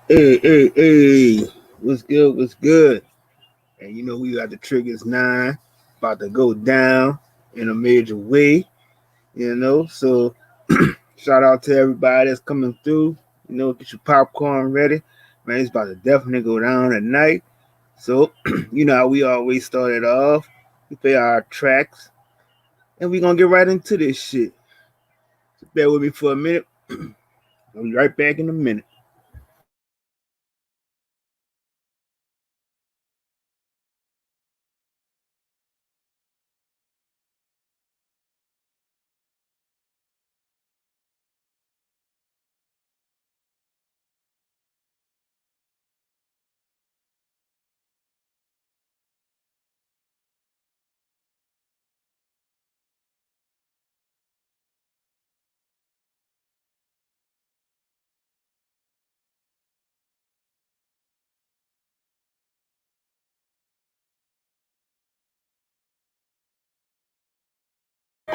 Hey, what's good? What's good? And we got the Triggers 9 about to go down in a major way. So shout out to everybody that's coming through. Get your popcorn ready. Man, it's about to definitely go down tonight. So, you know how we always started off. We play our tracks and we're gonna get right into this shit. So bear with me for a minute. I'll be right back in a minute.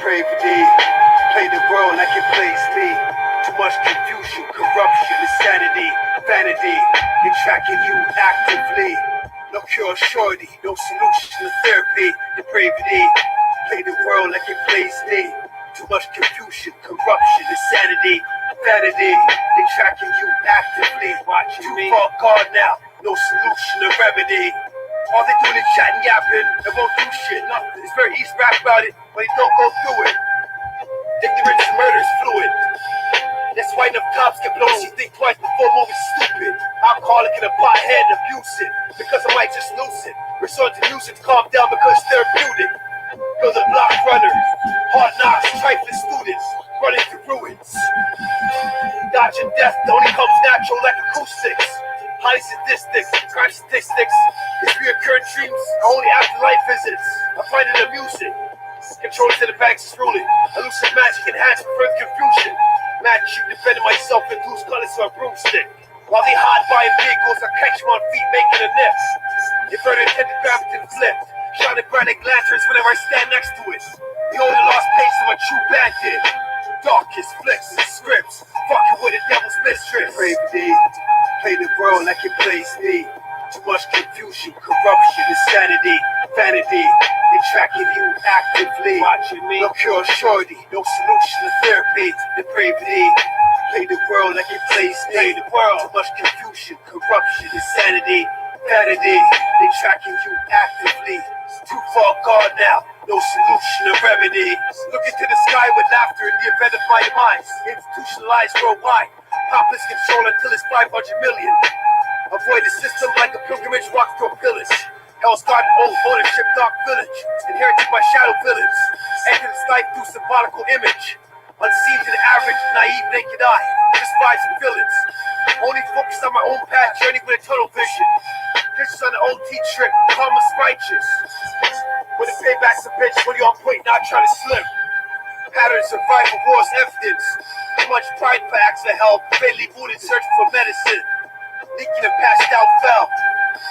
Pray for thee, play the world like it plays me. Too much confusion, corruption, insanity, vanity. They're tracking you actively. No cure, shorty, no solution to therapy. Depravity, play the world like it plays me. Too much confusion, corruption, insanity, vanity. They're tracking you actively. Watching me. Too far gone now, no solution or remedy. All they doing is chatting, yapping, they won't do shit. Nothing. It's very easy to rap about it, but they don't go through it. Ignorance and murder is fluid. That's why enough cops get blown. She think twice before moving stupid. Alcoholic in a pothead and abuse it. Because I might just lose it. Resort to nuisance, calm down because it's therapeutic. Build a block runner. Hard knocks, trifling students. Running through ruins. Dodging death only comes natural like acoustics. Highly sadistic, crime statistics. These reoccurring dreams are only afterlife visits. I find it amusing. Control to the bags is ruling. Elusive magic enhanced for further confusion. Magic you defending myself with loose colors or a broomstick. While they hide buying vehicles, I catch you on feet making a nest. If I intended gravity flipped, shining bright like lanterns whenever I stand next to it. The only lost pace of a true bandit. Darkest flicks and scripts, fucking with a devil's mistress. Pray for thee, play the world like it plays me. Too much confusion, corruption, insanity, vanity. They're tracking you actively. Watching me. No cure, shorty, no solution to therapy. Depravity, play the world like it plays me. The world. Too much confusion, corruption, insanity, vanity. They're tracking you actively. It's too far gone now. No solution or remedy. Look into the sky with laughter in the event of my demise. Institutionalized worldwide. Populous control until it's 500 million. Avoid the system like a pilgrimage walk to a pillage. Hell's Garden, old ownership, dark village. Inherited by shadow villains. Enter the sky through symbolical image. Unseen to the average, naive, naked eye. Just vibes and villains. Only focused on my own path, journey with a tunnel vision. This is on the OT trip, karma's righteous. When the payback's a bitch, when you're on point, not trying to slip. Pattern survival wars evidence. Too much pride for acts of help. Fatally wounded, searching for medicine. Leaking and passed out fell.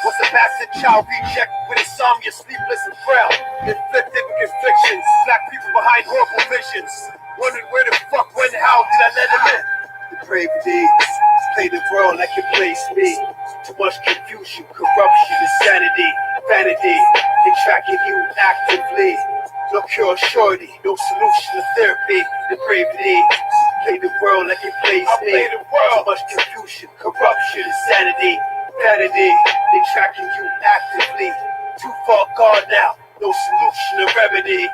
Was a bastard child reject with insomnia, sleepless and frail. Inflicted with convictions. Black people behind horrible visions. Wondering where the fuck, when, how did I let him in? Depravity, play the world like it plays me. Too much confusion, corruption, insanity, vanity. They're tracking you actively. No cure, shorty, no solution to therapy. Depravity, play the world like it plays me. Too much confusion, corruption, insanity, vanity. They're tracking you actively. Too far gone now, no solution or remedy.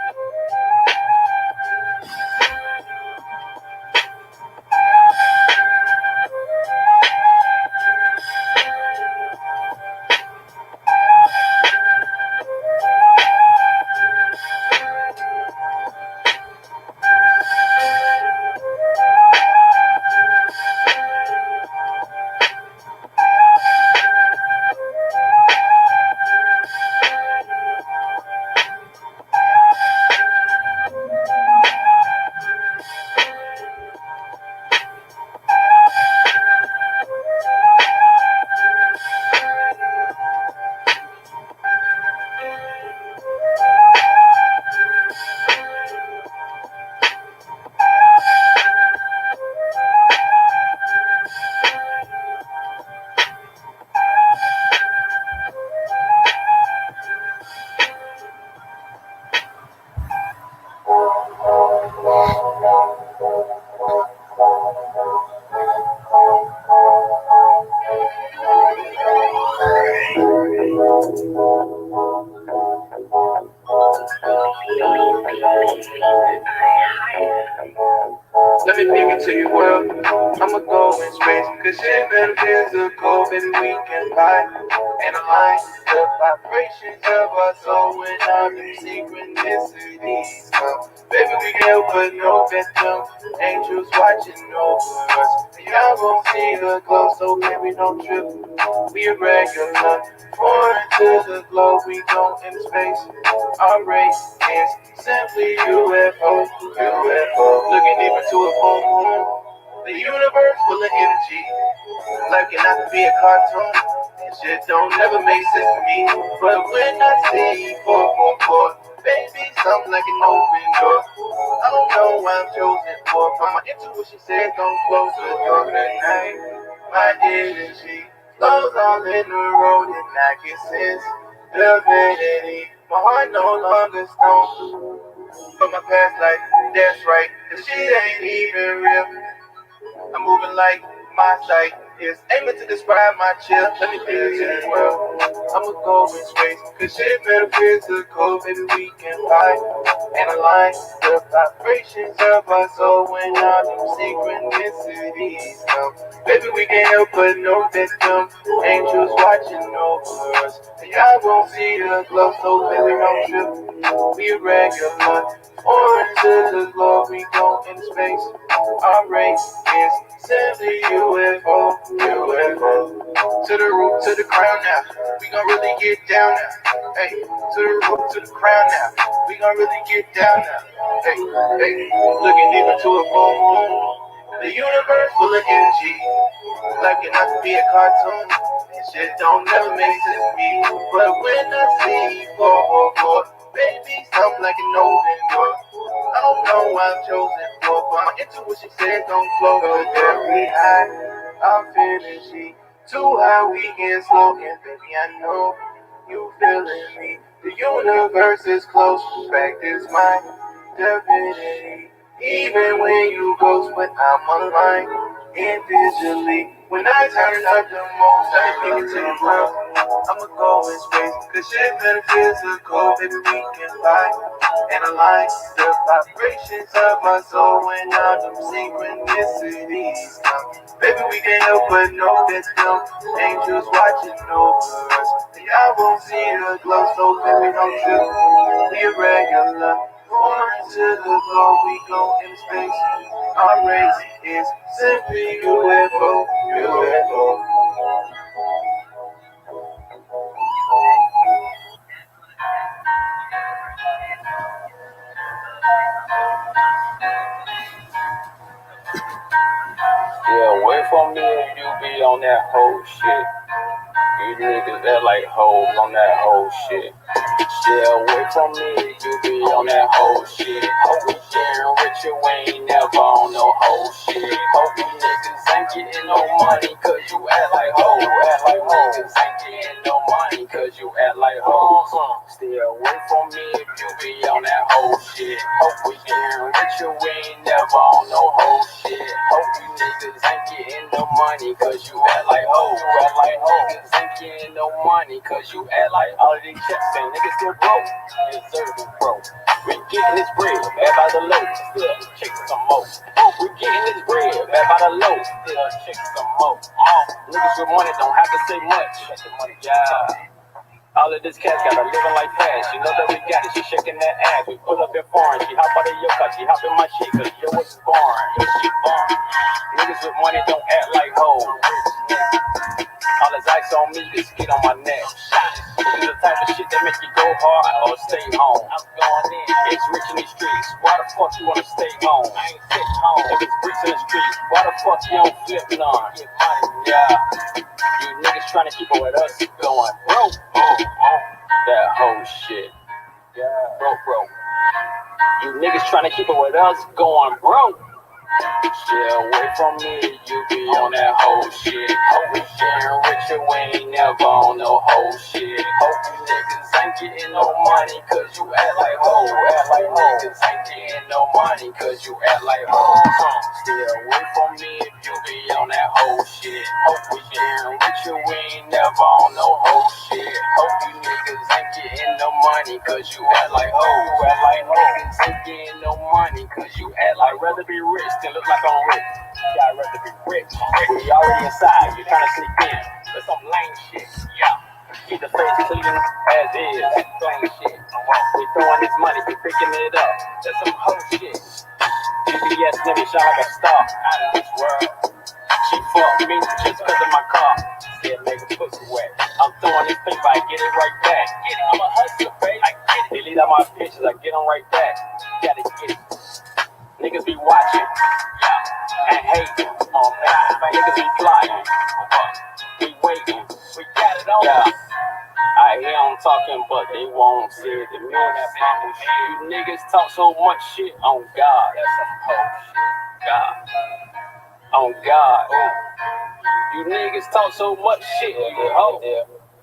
I'ma go in space, cause shit better physical, baby, we can buy. Analyze the vibrations of our soul when all them synchronicities come. Baby, we can help but know that them angels watching over us. Y'all gon' see the glow, so baby, don't trip. We regular, foreign to the globe, we go in space. Our race is simply UFO, UFO. Looking deep into a phone, the universe full of energy. Life cannot be a cartoon. This shit don't never make sense to me. But when I see 444, baby, something like an open door. I don't know why I'm chosen for. But my intuition said don't close the door tonight. My energy flows all in the road and I can sense divinity. My heart no longer stone. But my past life, that's right. The shit ain't even real. I'm moving like my sight is aiming to describe my chill. Let me feel it in this world. I'ma go in space, cause shit metaphysical, baby, we can fight. Analyze the vibrations of our soul when all them synchronicities come. Baby, we can't help but know that them angels watching over us. And y'all gon' see the glow, so baby, don't trip. We regular, or to the globe, we go in space. Our race is simply UFO, UFO. To the root, to the crown now. We gon' really get down now. Hey, to the root, to the crown now. We gon' really get down now. Hey, hey, looking deep into a phone. The universe full of energy. Life cannot be a cartoon. This shit don't never make sense to me. But when I see 444, baby, something like an open door. I don't know why I'm chosen for, but my intuition said don't flow. Cause every high, I'm finishing. Too high, we get slow. And baby, I know you feeling me. The universe is close. Fact is my divinity. Even when you ghost, when I'm online, individually. When I turn up the most, I think it's in the world. I'ma go in space, cause shit metaphysical, baby, we can fly. Analyze the vibrations of our soul when all them synchronicities come. Baby, we can't help but know that them angels watching over us. Y'all won't see the glow, so baby, don't trip. We regular, born to the glow, we go in space. Our race is simply UFO, UFO. Yeah, wait for me if you be on that whole shit. You niggas that like hoes on that whole shit. Yeah, wait for me if you be on that whole shit. Hope we sharing rich, you ain't never on no whole shit. Hope you niggas ain't getting no money cause you act like hoes. Niggas ain't getting no money cause you act like hoes. Still wait for me if you be on that whole shit. Hope we sharing rich, you ain't never on no whole shit. Hope you niggas ain't getting no money cause you act like hoes. Niggas ain't getting no money cause you act like all of these checks and niggas still broke. You deserve it, bro. We getting this bread, bad by the low, still chasing some more. We getting this bread, bad by the low, still chasing some more. Niggas with money don't have to say much. Yeah. All of this cash got her living like fast. She know that we got it, she shaking that ass. We pull up in foreign, she hop out of your car, she hop in my shit, cause yo was born, yo she born. Niggas with money don't act like hoes. All this ice on me, this skid on my neck. This is the type of shit that make you go hard or stay home. I'm going in, it's rich in these streets. Why the fuck you wanna stay home? I ain't sit home. Niggas bricks in the streets. Why the fuck you don't flip none? Get money, yeah. You niggas trying to keep up with us going broke. That whole shit. Yeah, broke. You niggas trying to keep up with us going broke. Yeah, away from me, you be on that whole shit. Hope we sharing rich, you ain't never on no whole shit. Hope you niggas ain't getting no money, cause you act like hoes. Niggas ain't getting no money, cause you act like hoes. Stay away from me if you be on that whole shit. Hope we sharing rich, you ain't never on no whole shit. Hope you niggas ain't getting no money, cause you act like hoes. Niggas ain't getting no money, cause you act like rather be rich than look like I'm rich. Yeah, I'd rather brick. We already inside, you trying to sneak in. That's some lame shit, yeah. Keep the face clean as is, plain shit. We throwing this money, we picking it up. That's some hoe shit. GPS nigga shine like a star out of this world. She fucked me just cause of my car. Said make a pussy wet. I'm throwing this paper, I get it right back. I'm a hustler, baby. I get it. Delete all my pictures, I get them right back. Gotta get it. Niggas be watching, yeah, and hating. Niggas be plotting. We waiting. We got it on. Yeah. I hear them talking, but they won't say it to me. You niggas talk so much shit on God. That's some whole shit. God. On God. You niggas talk so much shit. You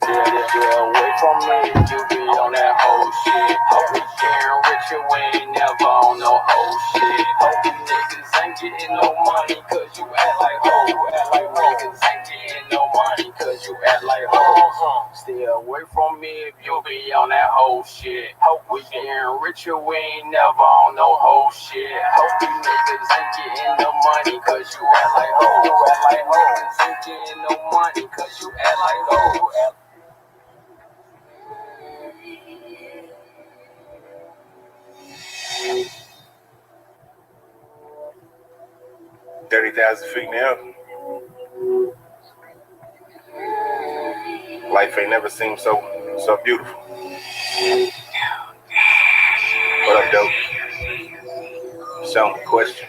away from me. You be on that whole shit. Hope we getting richer. We ain't never on no whole shit. Hope you niggas ain't getting no money cause you act like hoe. You act like niggas ain't getting no money cause you act like hoe. Stay away from me if you be on that whole shit. Hope we getting richer. We ain't never on no whole shit. Hope you niggas ain't getting no money cause you act like hoe. You act like hoe. Ain't getting no money cause you act like hoe. 30,000 feet in the air. Life ain't never seemed so beautiful. What up, dope? Show me question.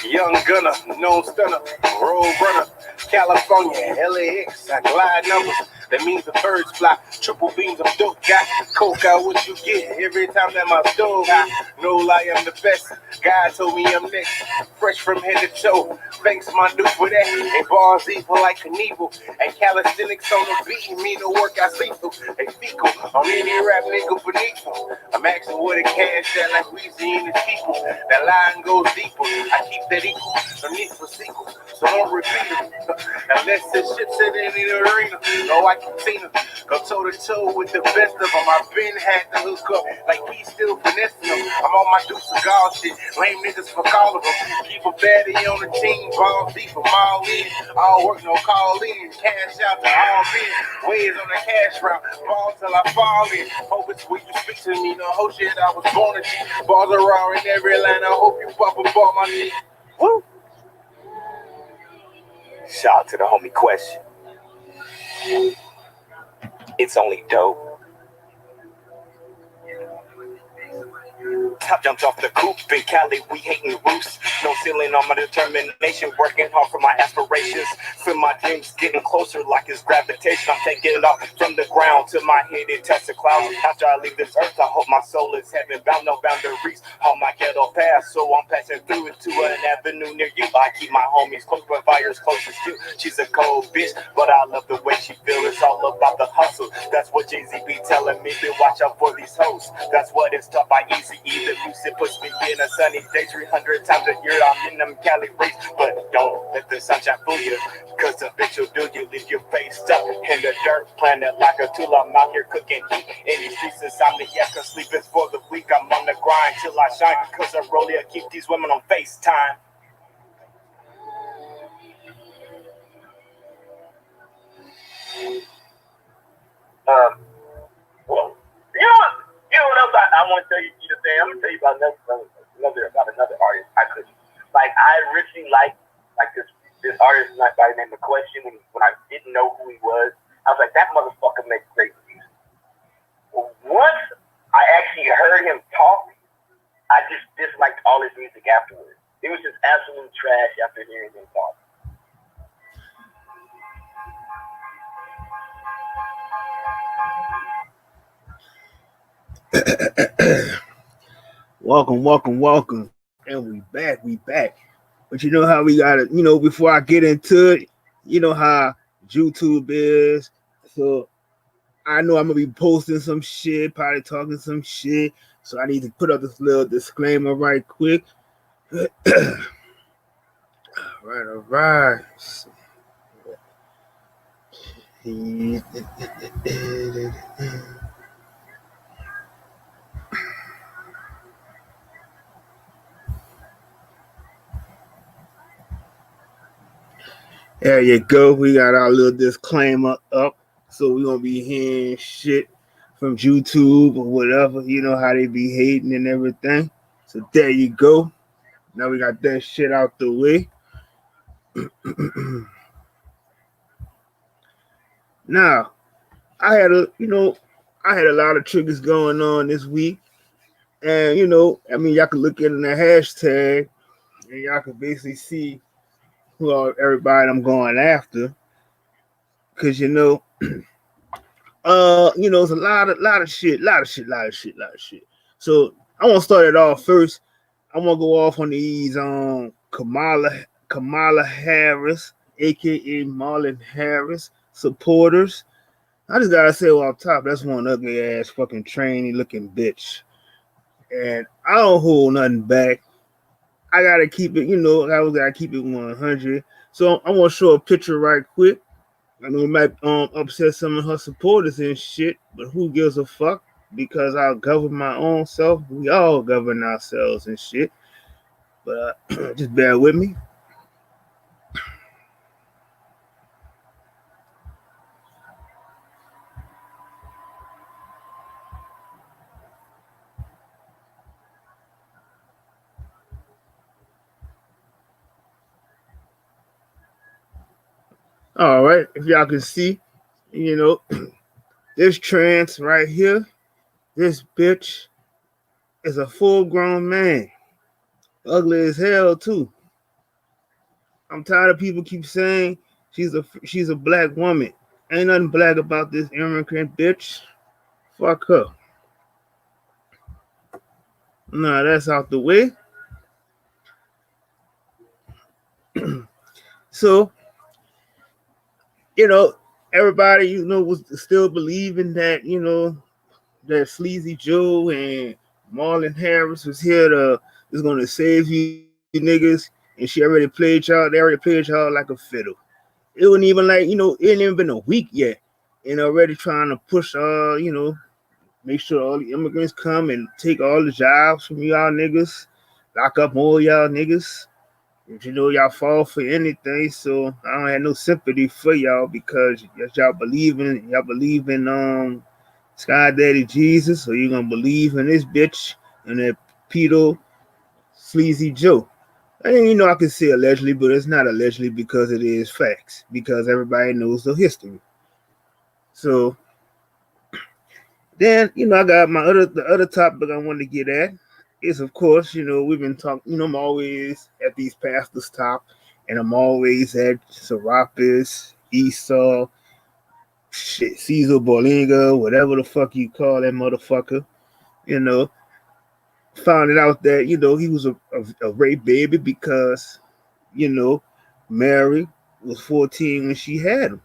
Young gunner, known stunner, road runner, California, LAX, I glide numbers. That means the birds fly, triple beams of dope. Got coke out what you get every time that my stove. No lie, I'm the best. God told me I'm next. Fresh from head to toe. Thanks my dude for that. And bars evil like Knievel. And calisthenics on the beat mean the work I see through. They fecal on any rap nigga beneath them. I'm asking what it cash that like Louisiana people. That line goes deeper. I keep that equal. No need for sequel. So don't repeat it. Unless this shit sit in the arena. No, I can see them. Go toe to toe with the best of them. I've been had to hook up like we still finessing them. I'm on my Deuce Cigar shit. Lame niggas fuck all of them. Keep a baddie on the team. Ball deep from all in. All work, no call in. Cash out to all in. Waves on the cash route. Ball till I fall in. Hope it's when you speak to me. The whole shit I was born to G. Balls are raw in every line. I hope you pop a ball my knee. Woo! Shout out to the homie Question. It's only dope. Top jumped off the coop in Cali, we hating roofs. No ceiling on my determination, working hard for my aspirations. Feel my dreams getting closer like it's gravitation. I'm taking it off from the ground to my head, it touch the clouds. After I leave this earth, I hope my soul is heaven bound, no boundaries on my ghetto path. So I'm passing through it to an avenue near you. I keep my homies close, but fire's closest to. She's a cold bitch, but I love the way she feels. It's all about the hustle. That's what Jay-Z be telling me, to watch out for these hoes. That's what it's taught by Easy E. The music puts me in a sunny day 300 times a year. I'm in them Cali race, but don't let the sunshine fool you, cause the bitch will do you. Leave your face stuck in the dirt, planet like a tool. I'm out here cooking heat in these streets. Insomnia, cause sleep is for the weak. I'm on the grind till I shine, cause I roll it, keep these women on FaceTime. Well, you know what else I want to tell you, Peter? I'm gonna tell you about another artist. I originally liked this artist by the name of Question. When I didn't know who he was, I was like, that motherfucker makes great music. Once I actually heard him talk, I just disliked all his music afterwards. It was just absolute trash after hearing him talk. Welcome. And we back. But you know how we gotta, before I get into it, you know how YouTube is. So I know I'm gonna be posting some shit, probably talking some shit. So I need to put up this little disclaimer right quick. All right. There you go. We got our little disclaimer up. So we're gonna be hearing shit from YouTube or whatever, you know how they be hating and everything. So there you go. Now we got that shit out the way. Now, I had a lot of triggers going on this week. And y'all can look in the hashtag and y'all can basically see everybody I'm going after. Cause it's a lot of shit, So I want to start it off first. I want to go off on these Kamala Harris, aka Marlon Harris supporters. I just gotta say off top, that's one ugly ass fucking trainy looking bitch, and I don't hold nothing back. I gotta keep it, I gotta keep it 100. So I want to show a picture right quick. I know it might upset some of her supporters and shit, but who gives a fuck? Because I'll govern my own self. We all govern ourselves and shit. But just bear with me. All right, if y'all can see, you know, this trans right here, this bitch is a full-grown man, ugly as hell too. I'm tired of people keep saying she's a black woman. Ain't nothing black about this immigrant bitch. Fuck her. Nah, that's out the way. So, you know, everybody, was still believing that, that Sleazy Joe and Marlon Harris is gonna save you niggas, and she already played y'all. They already played y'all like a fiddle. It wasn't even like it ain't even been a week yet, and already trying to push make sure all the immigrants come and take all the jobs from y'all niggas, lock up more y'all niggas. If y'all fall for anything, so I don't have no sympathy for y'all because y'all believe in Sky Daddy Jesus, or you gonna believe in this bitch and that pedo Sleazy Joe. And I can say allegedly, but it's not allegedly because it is facts, because everybody knows the history. So then, I got the other topic I wanted to get at is, of course, we've been talking, I'm always at these pastors' top, and I'm always at Serapis, Esau, shit, Caesar Borlinga, whatever the fuck you call that motherfucker, you know, found it out that, he was a rape baby because, you know, Mary was 14 when she had him.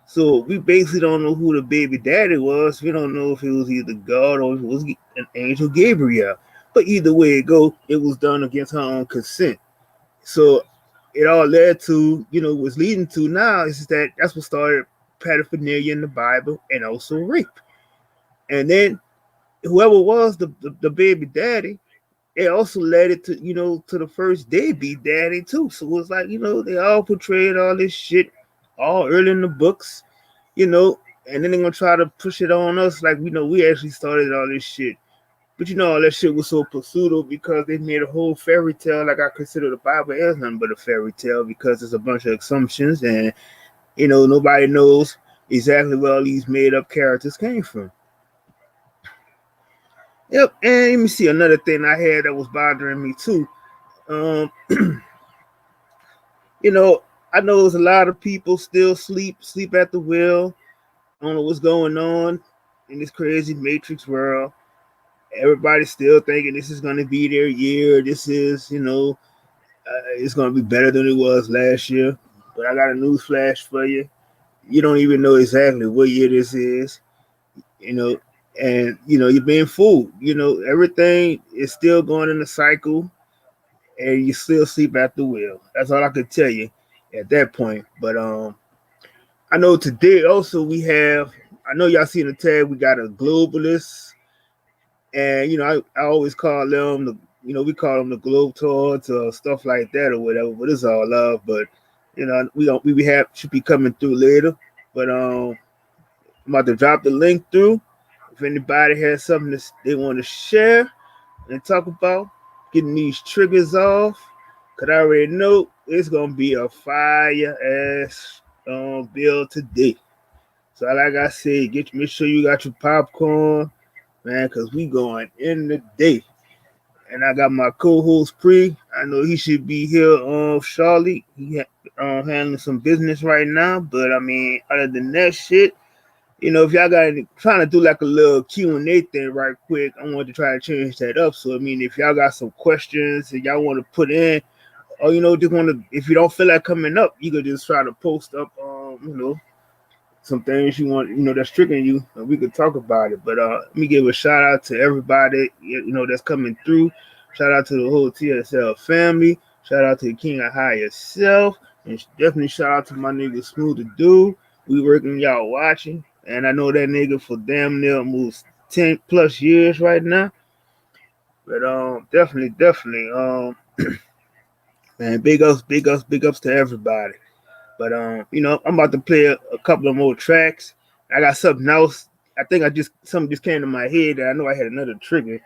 So we basically don't know who the baby daddy was. We don't know if it was either God or if it was an angel Gabriel. But either way it go, it was done against her own consent. So it all led to, what's leading to now is that that's what started pedophilia in the Bible and also rape. And then whoever was the baby daddy, it also led it to, to the first deadbeat daddy too. So it was like, they all portrayed all this shit all early in the books, and then they're gonna try to push it on us like we actually started all this shit. But all that shit was so pseudo because they made a whole fairy tale. Like I consider the Bible as nothing but a fairy tale because it's a bunch of assumptions and nobody knows exactly where all these made up characters came from. Yep, and let me see another thing I had that was bothering me too. Um, I know there's a lot of people still sleep at the wheel. I don't know what's going on in this crazy matrix world. Everybody's still thinking this is going to be their year. This is, it's going to be better than it was last year. But I got a news flash for you. You don't even know exactly what year this is, and you're being fooled. Everything is still going in a cycle, and you still sleep at the wheel. That's all I could tell you at that point. But I know today also we have. I know y'all seen the tag. We got a globalist, and I always call them we call them the globetrotters or stuff like that or whatever. But it's all love. But You know, should be coming through later. But I'm about to drop the link through. If anybody has something that they want to share and talk about, getting these triggers off, cause I already know it's gonna be a fire ass build today. So like I said, make sure you got your popcorn, man, cause we going in the day. And I got my co-host Pre. I know he should be here shortly. Handling some business right now, but I mean, other than that shit, you know, if y'all got trying to do like a little Q&A thing right quick, I want to try to change that up. So I mean, if y'all got some questions that y'all want to put in, or you know, just want to, if you don't feel like coming up, you could just try to post up, you know, some things you want, you know, that's triggering you, and we could talk about it. But let me give a shout out to everybody, you know, that's coming through. Shout out to the whole TSL family. Shout out to the King of High yourself, and definitely shout out to my nigga Smooth the Dude. We working, y'all watching, and I know that nigga for damn near almost 10+ years right now. But definitely, man, big ups to everybody. But you know, I'm about to play a couple of more tracks. I got something else. I think something just came to my head that I know I had another trigger.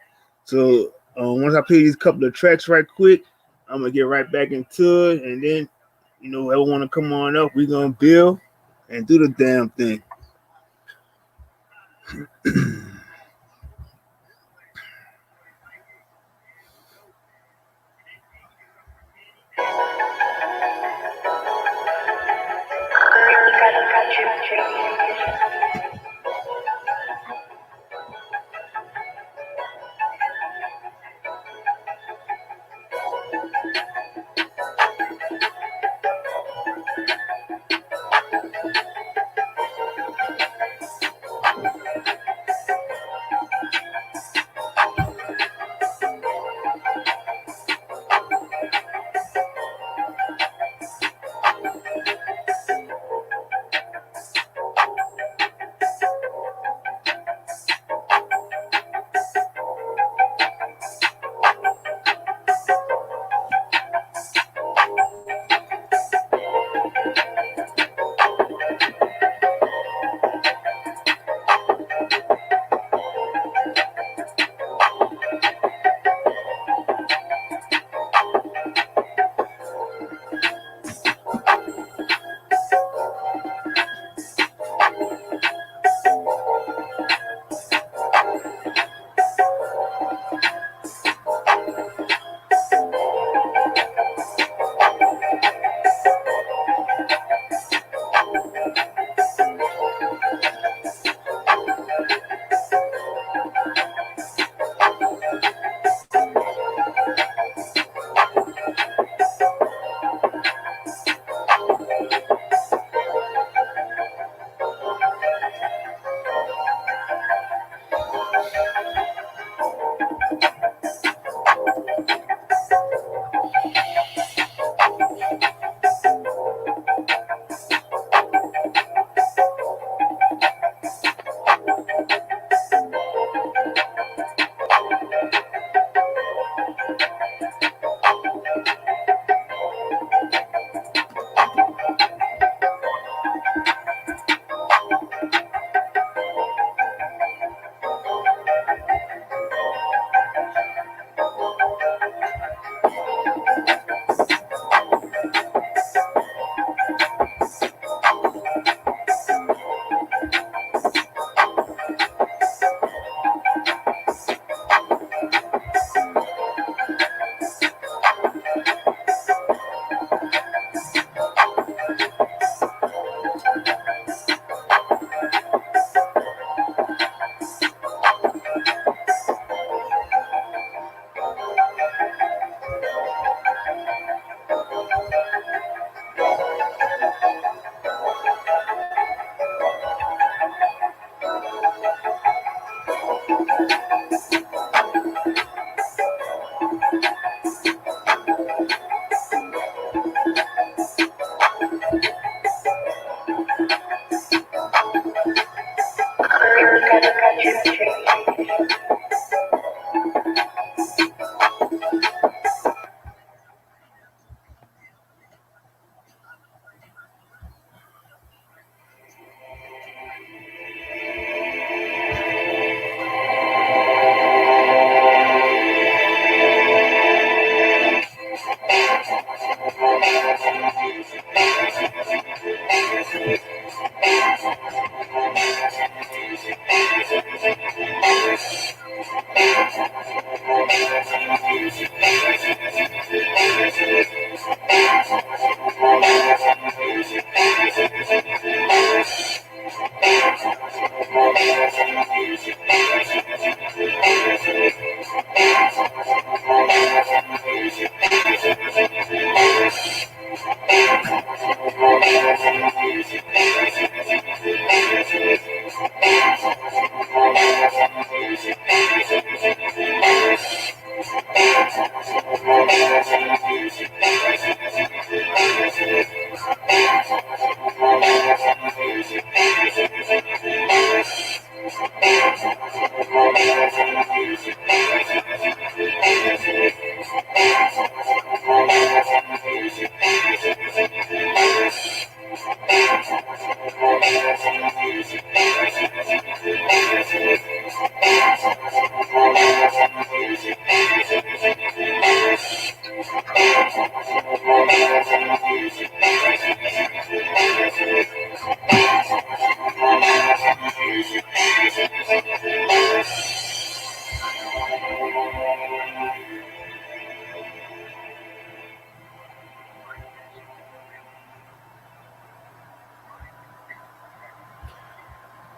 So once I play these couple of tracks right quick, I'm gonna get right back into it, and then you know, whoever want to come on up, we gonna build and do the damn thing.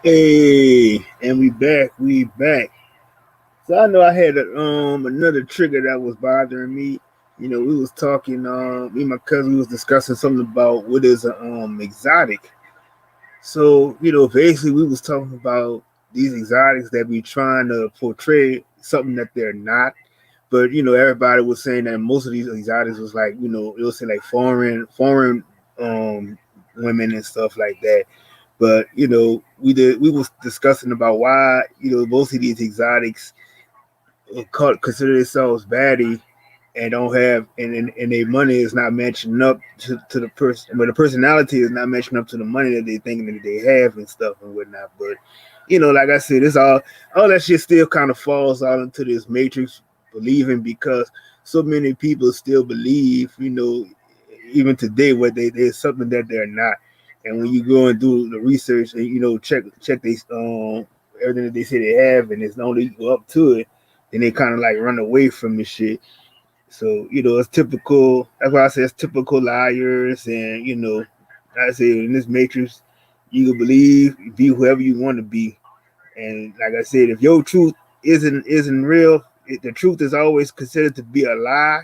Hey, and we back. So I know I had another trigger that was bothering me. You know, we was talking. Me and my cousin we was discussing something about what is a exotic. So you know, basically we was talking about these exotics that be trying to portray something that they're not. But you know, everybody was saying that most of these exotics was like, you know, it was say like foreign um women and stuff like that. But you know, we was discussing about why you know most of these exotics consider themselves baddie and don't have and their money is not matching up to the person, but the personality is not matching up to the money that they think that they have and stuff and whatnot. But you know, like I said, it's all that shit still kind of falls out into this matrix believing because so many people still believe, you know, even today what there's something that they're not. And when you go and do the research and you know check they everything that they say they have and it's only go up to it, then they kind of like run away from the shit. So, you know, it's typical. That's why I say it's typical liars. And, you know, like I say in this matrix, you can believe, be whoever you want to be. And like I said, if your truth isn't real, the truth is always considered to be a lie,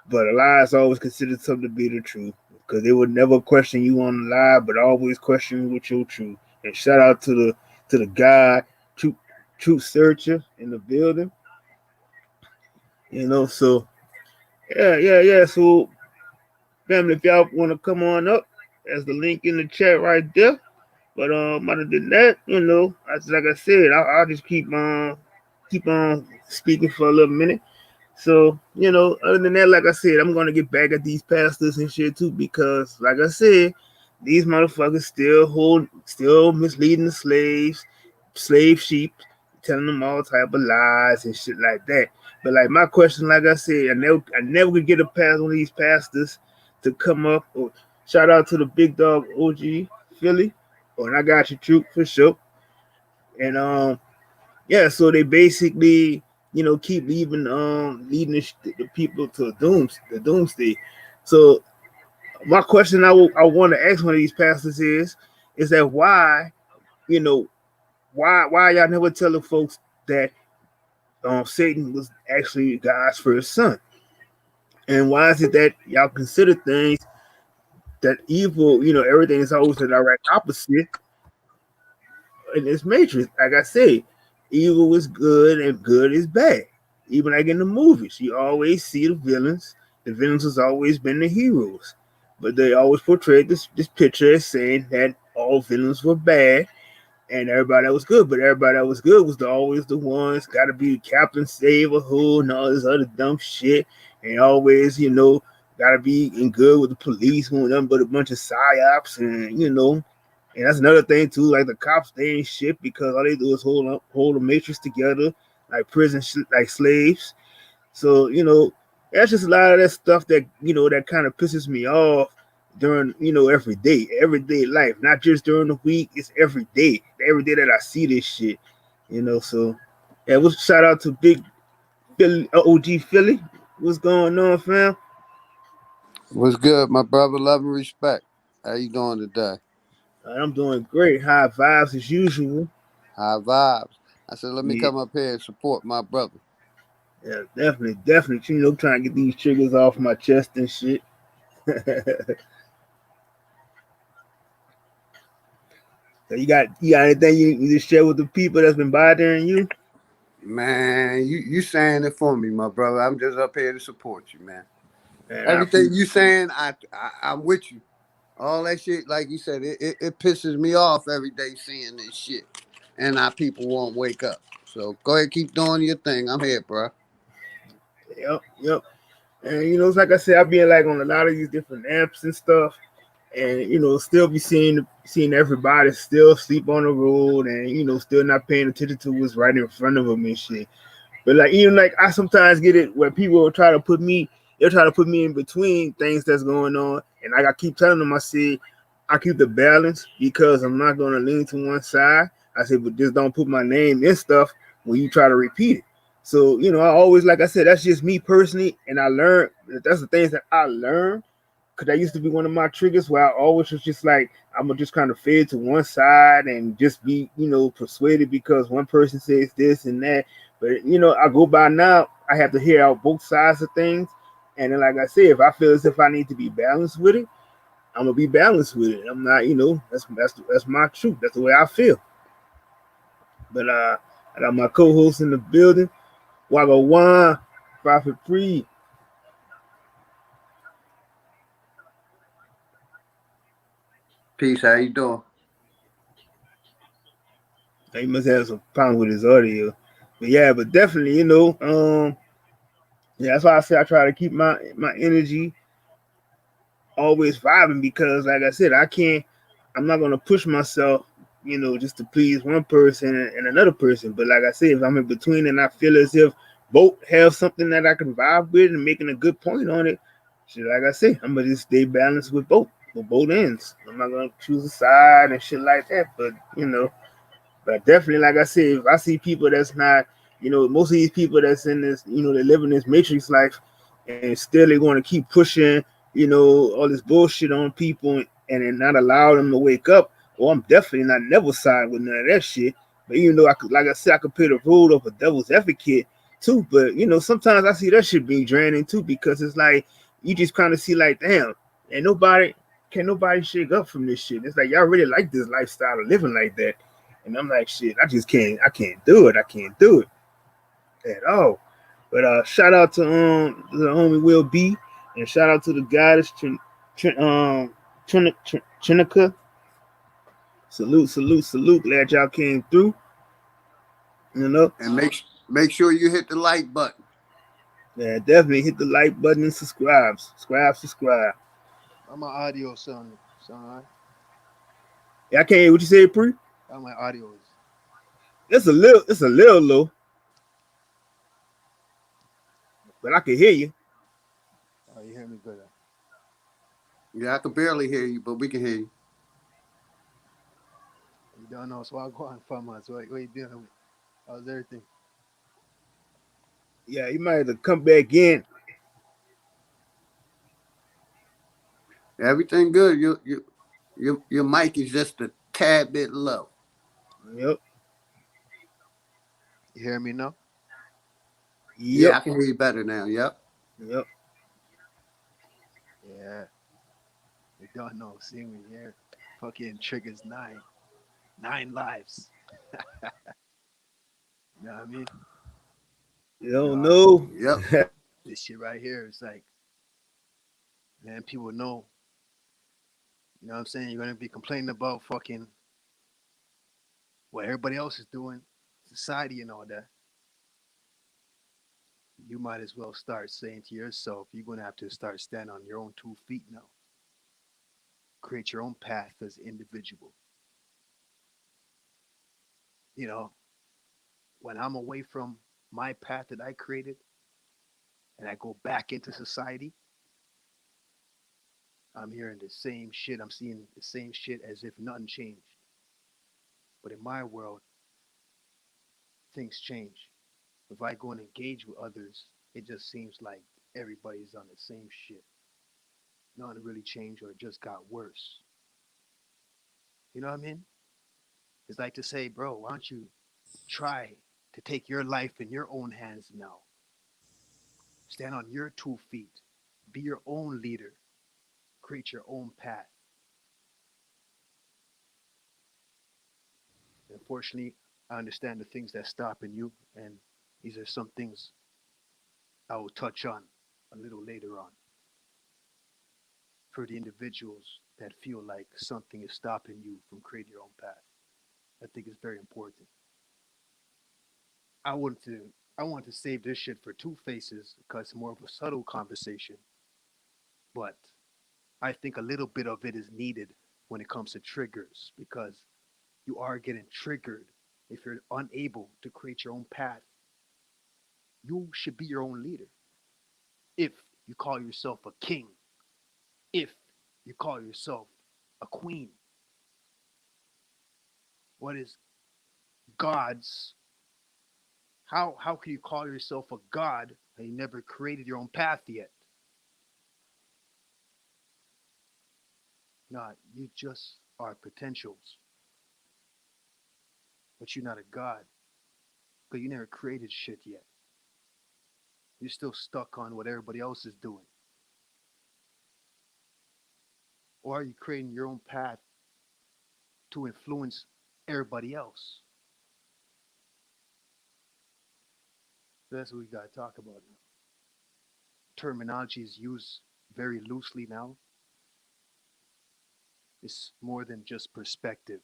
but a lie is always considered something to be the truth. Because they would never question you on the lie, but always question you with your truth. And shout out to the guy, truth searcher in the building. You know, so yeah. So family, if y'all want to come on up, there's the link in the chat right there. But other than that, you know, as like I said, I'll just keep on speaking for a little minute. So you know, other than that, like I said, I'm gonna get back at these pastors and shit too because, like I said, these motherfuckers still misleading the slaves, slave sheep, telling them all type of lies and shit like that. But like my question, like I said, I never could get a past one of these pastors to come up. Or shout out to the big dog OG Philly, and I got you, Troop, for sure. And yeah, so they basically, you know, keep leading the people to the doomsday. So my question I want to ask one of these pastors is that why, you know, why y'all never telling folks that Satan was actually God's first son? And why is it that y'all consider things that evil, you know, everything is always the direct opposite in this matrix? Like I said, evil is good and good is bad. Even like in the movies, you always see the villains. The villains has always been the heroes, but they always portrayed this picture as saying that all villains were bad and everybody that was good. But everybody that was good was always the ones got to be the captain, save a who, and all this other dumb shit. And always, you know, got to be in good with the police, who nothing but a bunch of psyops, and you know. And that's another thing too. Like the cops, they ain't shit because all they do is hold the matrix together, like prison, like slaves. So you know, that's just a lot of that stuff that you know that kind of pisses me off during you know everyday life, not just during the week. It's every day that I see this shit. You know, so yeah. We'll shout out to Big Philly, OG Philly. What's going on, fam? What's good, my brother? Love and respect. How you doing today? I'm doing great. High vibes as usual. High vibes. I said, let me Yeah, come up here and support my brother. yeah, definitely. You know, trying to get these triggers off my chest and shit. So you got anything you just share with the people that's been bothering you? Man, you saying it for me, my brother. I'm just up here to support you, man. And I Everything appreciate you saying, I'm with you. All that shit, like you said, it pisses me off every day seeing this shit, and our people won't wake up. So go ahead, keep doing your thing. I'm here, bro. Yep, yep. And it's like I said, I've been like on a lot of these different apps and stuff, and still be seeing everybody still sleep on the road, and still not paying attention to what's right in front of them and shit. But like even like I sometimes get it where people will try to put me, they'll try to put me in between things that's going on, and like I keep telling them, I say I keep the balance because I'm not gonna lean to one side. I say, but just don't put my name in stuff when you try to repeat it. So I always, like I said, that's just me personally, and I learned that's the things that I learned because that used to be one of my triggers where I always was just like I'm gonna just kind of fade to one side and just be persuaded because one person says this and that. But I go by now. I have to hear out both sides of things, and then like I said, if I feel as if I need to be balanced with it, I'm gonna be balanced with it. I'm not, that's my truth. That's the way I feel. But I got my co-host in the building. Wago One, Prophet Free. Peace. How you doing? He must have some problems with his audio. But yeah, but definitely, yeah, that's why I say I try to keep my energy always vibing because, like I said, I'm not gonna push myself, just to please one person and another person. But like I said, if I'm in between and I feel as if both have something that I can vibe with and making a good point on it, shit, like I said, I'm gonna just stay balanced with both ends. I'm not gonna choose a side and shit like that. But definitely, like I said, if I see people that's not, most of these people that's in this, they live in this matrix life, and still they're going to keep pushing, all this bullshit on people and not allow them to wake up. Well, I'm definitely not never side with none of that shit. But I could, like I said, I could play the role of a devil's advocate too. But sometimes I see that shit being draining too because it's like you just kind of see like, damn, and nobody shake up from this shit. It's like y'all really like this lifestyle of living like that. And I'm like, shit, I can't do it. I can't do it at all. But shout out to the homie Will B, and shout out to the goddess Trinica. Salute, salute, salute. Glad y'all came through. You know, And make sure you hit the like button. yeah, definitely hit the like button and subscribe. Subscribe. How my audio sound all right? Yeah, I can't hear what you say, Pre. How my audio is? It's a little low, but I can hear you. Oh, you hear me good? Yeah, I can barely hear you, but we can hear you. You don't know, so I'll go on for months. What you dealing with? How's everything? Yeah, you might have to come back in. Everything good. Your mic is just a tad bit low. Yep, You hear me now? yep, Yeah, I can hear you better now. Yep. yep. Yeah. You don't know. See me here. Fucking triggers nine lives. You know what I mean? You You don't know, know. Yep. this shit right here is like, man, people know. You know what I'm saying? You're gonna be complaining about fucking what everybody else is doing, society and all that. You might as well start saying to yourself, you're gonna have to start standing on your own 2 feet now. Create your own path as an individual. You know, when I'm away from my path that I created and I go back into society, I'm hearing the same shit. I'm seeing the same shit as if nothing changed. But in my world, things change. If I go and engage with others, it just seems like everybody's on the same shit. Nothing really changed or it just got worse. You know what I mean? It's like to say, bro, why don't you try to take your life in your own hands now? Stand on your 2 feet. Be your own leader. Create your own path. Unfortunately, I understand the things that's stopping you, and these are some things I will touch on a little later on. For the individuals that feel like something is stopping you from creating your own path, I think it's very important. I wanted to I want to save this shit for two faces because it's more of a subtle conversation, but I think a little bit of it is needed when it comes to triggers because you are getting triggered if you're unable to create your own path. You should be your own leader. If you call yourself a king, if you call yourself a queen, what is God's? How can you call yourself a god and you never created your own path yet? Nah, you just are potentials, but you're not a god because you never created shit yet. You're still stuck on what everybody else is doing. Or are you creating your own path to influence everybody else? So that's what we got to talk about now. Terminology is used very loosely now. It's more than just perspective.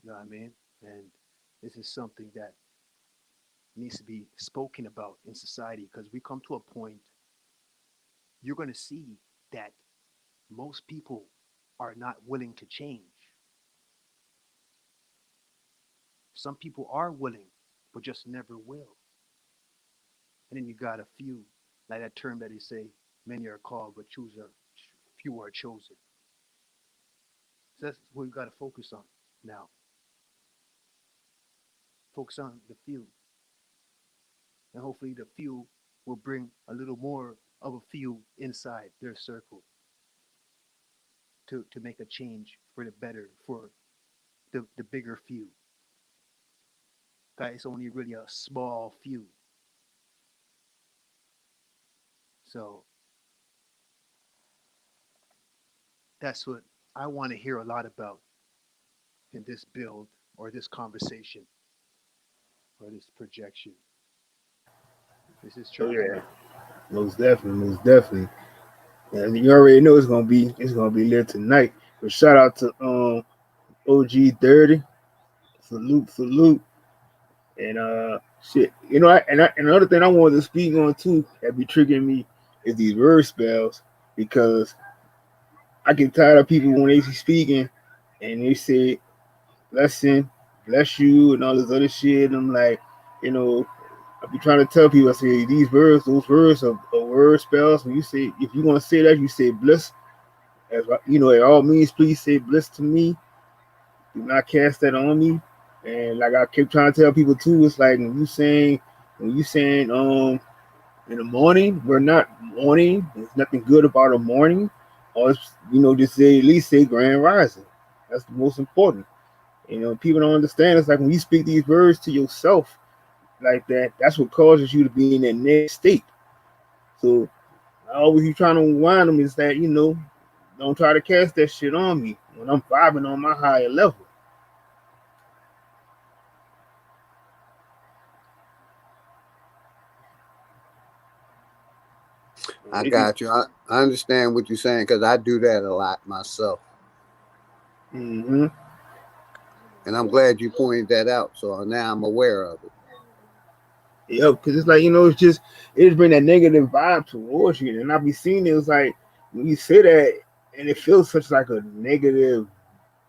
You know what I mean? And this is something that needs to be spoken about in society because we come to a point you're going to see that most people are not willing to change. Some people are willing, but just never will. And then you got a few, like that term that they say, many are called, but few are chosen. So that's what we got to focus on now. Focus on the few, and hopefully the few will bring a little more of a few inside their circle to make a change for the better for the bigger few. It's only really a small few. So that's what I want to hear a lot about in this build or this conversation or this projection. This is Oh chosen. yeah, most definitely, most definitely. And you already know it's gonna be lit tonight. But shout out to OG 30. Salute, salute. And shit. And another thing I wanted to speak on too that be triggering me is these word spells because I get tired of people when they be speaking and they say blessing, bless you, and all this other shit. And I'm like, you know, I be trying to tell people, I say these words, those words are word spells. When you say, if you want to say that, you say bliss. As it all means, please say bliss to me. Do not cast that on me. And like I keep trying to tell people too, it's like when you saying in the morning, we're not morning. There's nothing good about a morning. Or just say at least say grand rising. That's the most important. People don't understand. It's like when you speak these words to yourself like that, that's what causes you to be in that next state. So I always you trying to unwind them is that don't try to cast that shit on me when I'm vibing on my higher level. I It just got you. I understand what you're saying because I do that a lot myself. mm-hmm. And I'm glad you pointed that out. So now I'm aware of it. Yep, because it's like it just bring that negative vibe towards you, and I be seeing it. It's like when you say that, and it feels such like a negative,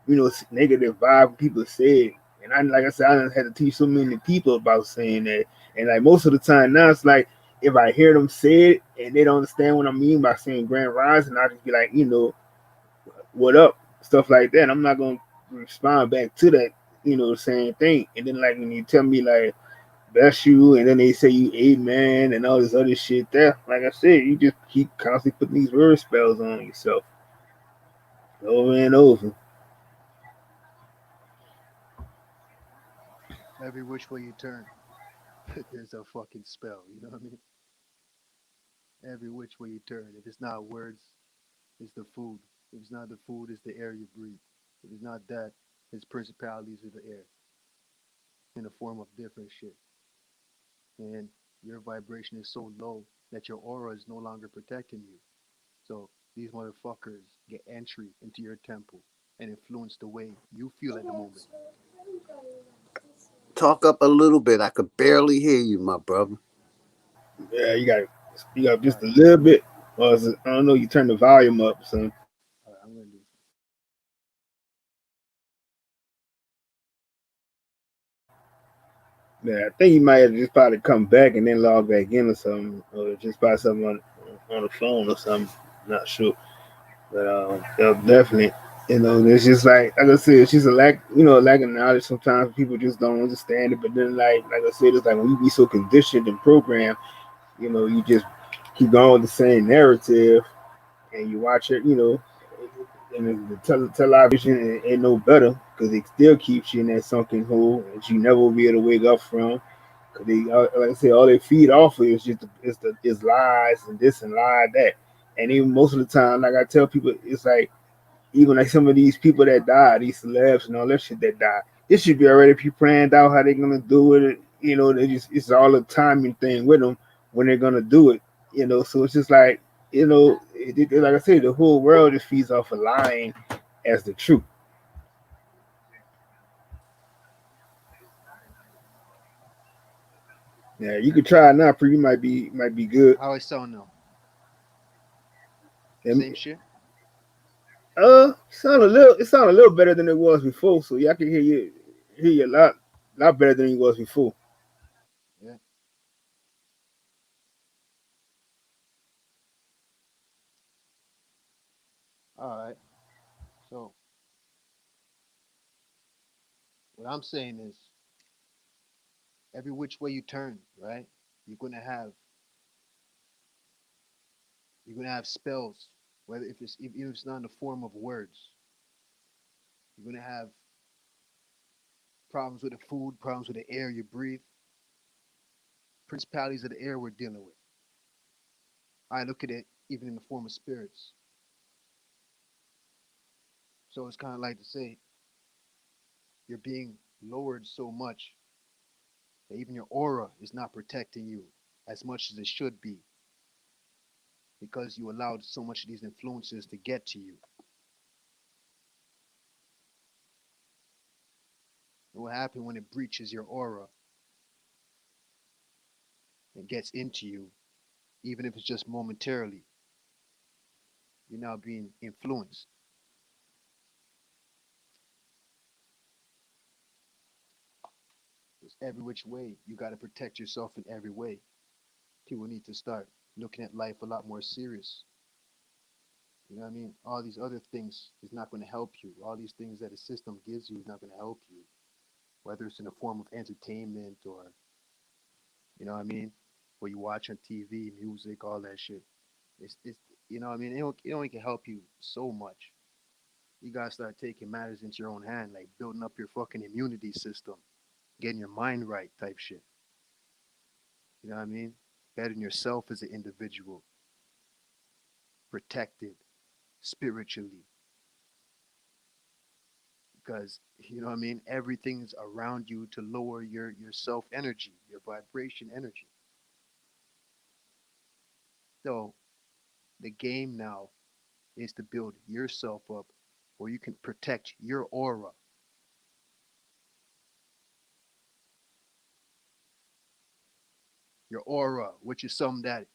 negative vibe. When people say it, and like I said, I done had to teach so many people about saying that, and like most of the time now, it's like if I hear them say it and they don't understand what I mean by saying grand rising, I just be like, what up, stuff like that. I'm not gonna respond back to that, the same thing. And then like when you tell me like bless you, and then they say you amen and all this other shit there. Like I said, you just keep constantly putting these word spells on yourself over and over. Every which way you turn, there's a fucking spell. You know what I mean? Every which way you turn. If it's not words, it's the food. If it's not the food, it's the air you breathe. If it's not that, it's principalities of the air in the form of different shit. And your vibration is so low that your aura is no longer protecting you. So these motherfuckers get entry into your temple and influence the way you feel at the moment. Talk up a little bit. I could barely hear you, my brother. Yeah, you got to speak up All just right, a little bit. Or is it, I don't know. You turn the volume up, son. all right, I'm gonna do this. Yeah, I think you might have just probably come back and then log back in or something, or just buy something on the phone or something. Not sure, but yeah, definitely. You know, it's just like I said, it's just a lack, a lack of knowledge. Sometimes people just don't understand it. But then, like I said, it's like when you be so conditioned and programmed, you just keep going with the same narrative, and you watch it, and the television ain't no better because it still keeps you in that sunken hole that you never will be able to wake up from. Cause they, like I said, all they feed off of is just is lies and this and lie that. And even most of the time, like I tell people, it's like even like some of these people that die, these celebs and all that shit that die, it should be already pre-planned out how they're gonna do it. They just it's all a timing thing with them when they're gonna do it. So it's just like like I said, the whole world just feeds off of lying as the truth. Yeah, you could try it now, pre. You might be good. How I sound now? And, Same shit. it sound a little better than it was before. So yeah, I can hear you a lot better than it was before. Yeah. All right. So what I'm saying is, every which way you turn, right? You're gonna have you're gonna have spells. Whether if it's not in the form of words, you're gonna have problems with the food, problems with the air you breathe, principalities of the air we're dealing with. I look at it even in the form of spirits. So it's kind of like to say you're being lowered so much that even your aura is not protecting you as much as it should be because you allowed so much of these influences to get to you. And what happens when it breaches your aura and gets into you, even if it's just momentarily, you're now being influenced. It's every which way. You got to protect yourself in every way. People need to start looking at life a lot more serious. You know what I mean? All these other things is not going to help you. All these things that the system gives you is not going to help you, whether it's in the form of entertainment or, you know what I mean? What you watch on TV, music, all that shit. It's you know what I mean? It only can help you so much. You got to start taking matters into your own hand, like building up your fucking immunity system, getting your mind right type shit. You know what I mean? Bettering yourself as an individual, protected spiritually, because you know what I mean. Everything's around you to lower your self energy, your vibration energy. So the game now is to build yourself up, where you can protect your aura, which is something that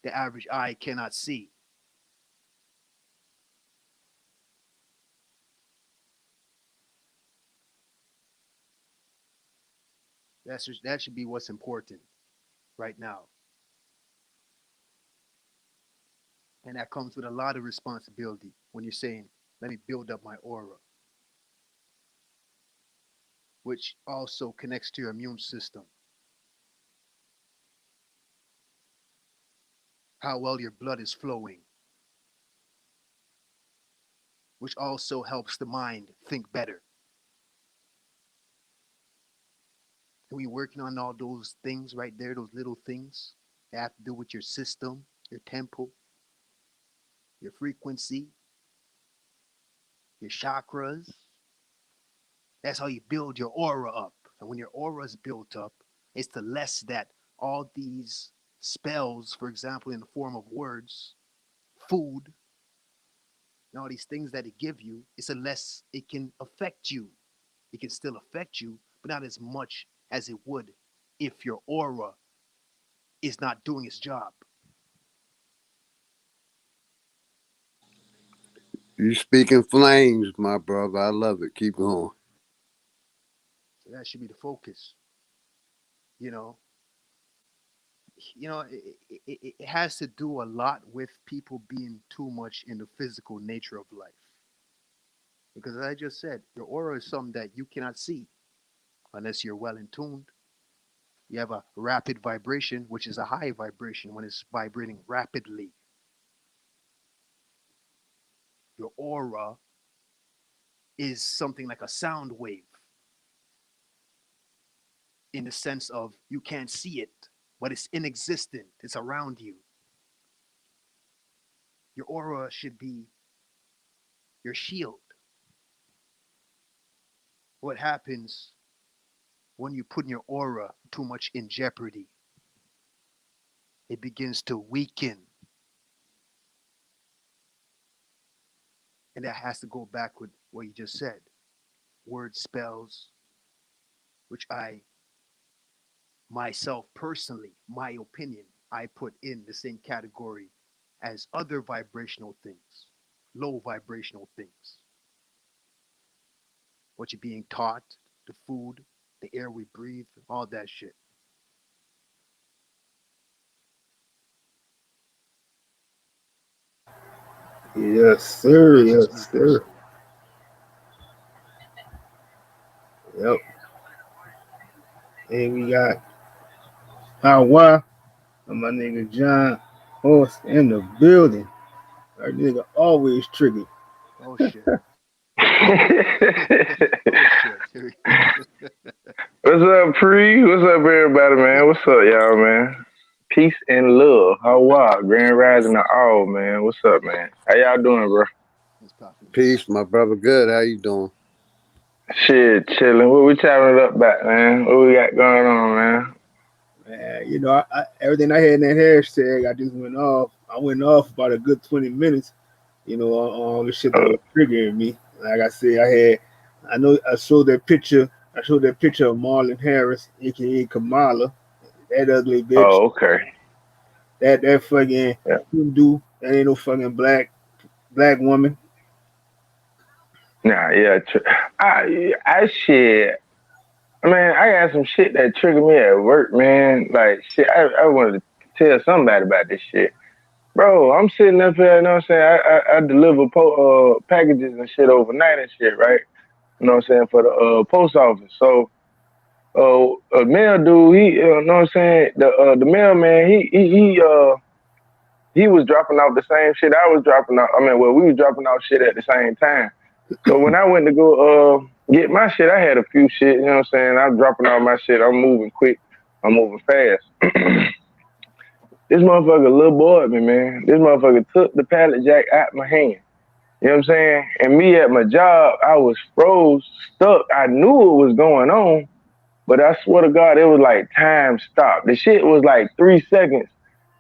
the average eye cannot see. That should be what's important right now, and that comes with a lot of responsibility when you're saying, "Let me build up my aura," which also connects to your immune system, how well your blood is flowing, which also helps the mind think better. And we working on all those things right there, those little things that have to do with your system, your tempo, your frequency. your chakras. That's how you build your aura up. And when your aura is built up, it's the less that all these spells, for example, in the form of words, food, and all these things that it give you, it's the less it can affect you. It can still affect you, but not as much as it would if your aura is not doing its job. You speaking flames, my brother. I love it. Keep going. So that should be the focus. You know, it has to do a lot with people being too much in the physical nature of life. Because as I just said, your aura is something that you cannot see unless you're well in tuned. You have a rapid vibration, which is a high vibration when it's vibrating rapidly. Your aura is something like a sound wave in the sense of you can't see it, but it's inexistent, it's around you. Your aura should be your shield. What happens when you put your aura too much in jeopardy? It begins to weaken. And that has to go back with what you just said. Word spells, which I myself personally, my opinion, I put in the same category as other vibrational things, low vibrational things. What you're being taught, the food, the air we breathe, all that shit. Yes, sir. That's just me Yes, sir. personally. Yep. And we got Hawa and my nigga John Horse in the building. Our nigga always triggered. Oh shit. What's Oh shit. up, Pre? What's up, everybody, man? What's up, y'all, man? Peace and love. How are Grand Rising to all, man? What's up, man? How y'all doing, bro? What's popping? Peace, my brother. Good. How you doing? Shit, chilling. What we chopping it up about, man? What we got going on, man? Man, everything I had in that hashtag, I just went off. I went off about a good 20 minutes, on all the shit that Uh, was triggering me. Like I said, I know I showed that picture. I showed that picture of Marlon Harris, aka Kamala, that ugly bitch, oh, okay. that fucking Yeah. Hindu, that ain't no fucking black woman. Nah, yeah. I shit. Man, I got some shit that triggered me at work, man. Like, shit, I wanted to tell somebody about this shit. Bro, I'm sitting up here, you know what I'm saying? I deliver packages and shit overnight and shit, right? You know what I'm saying? For the post office. So, a mail dude, you know what I'm saying? The mailman, he was dropping off the same shit I was dropping off. I mean, well, we was dropping off shit at the same time. So when I went to go get my shit, I had a few shit, you know what I'm saying? I'm dropping off my shit. I'm moving quick. I'm moving fast. This motherfucker little boy me, man. This motherfucker took the pallet jack out my hand. You know what I'm saying? And me at my job, I was froze, stuck. I knew it was going on, but I swear to God, it was like time stopped. The shit was like 3 seconds,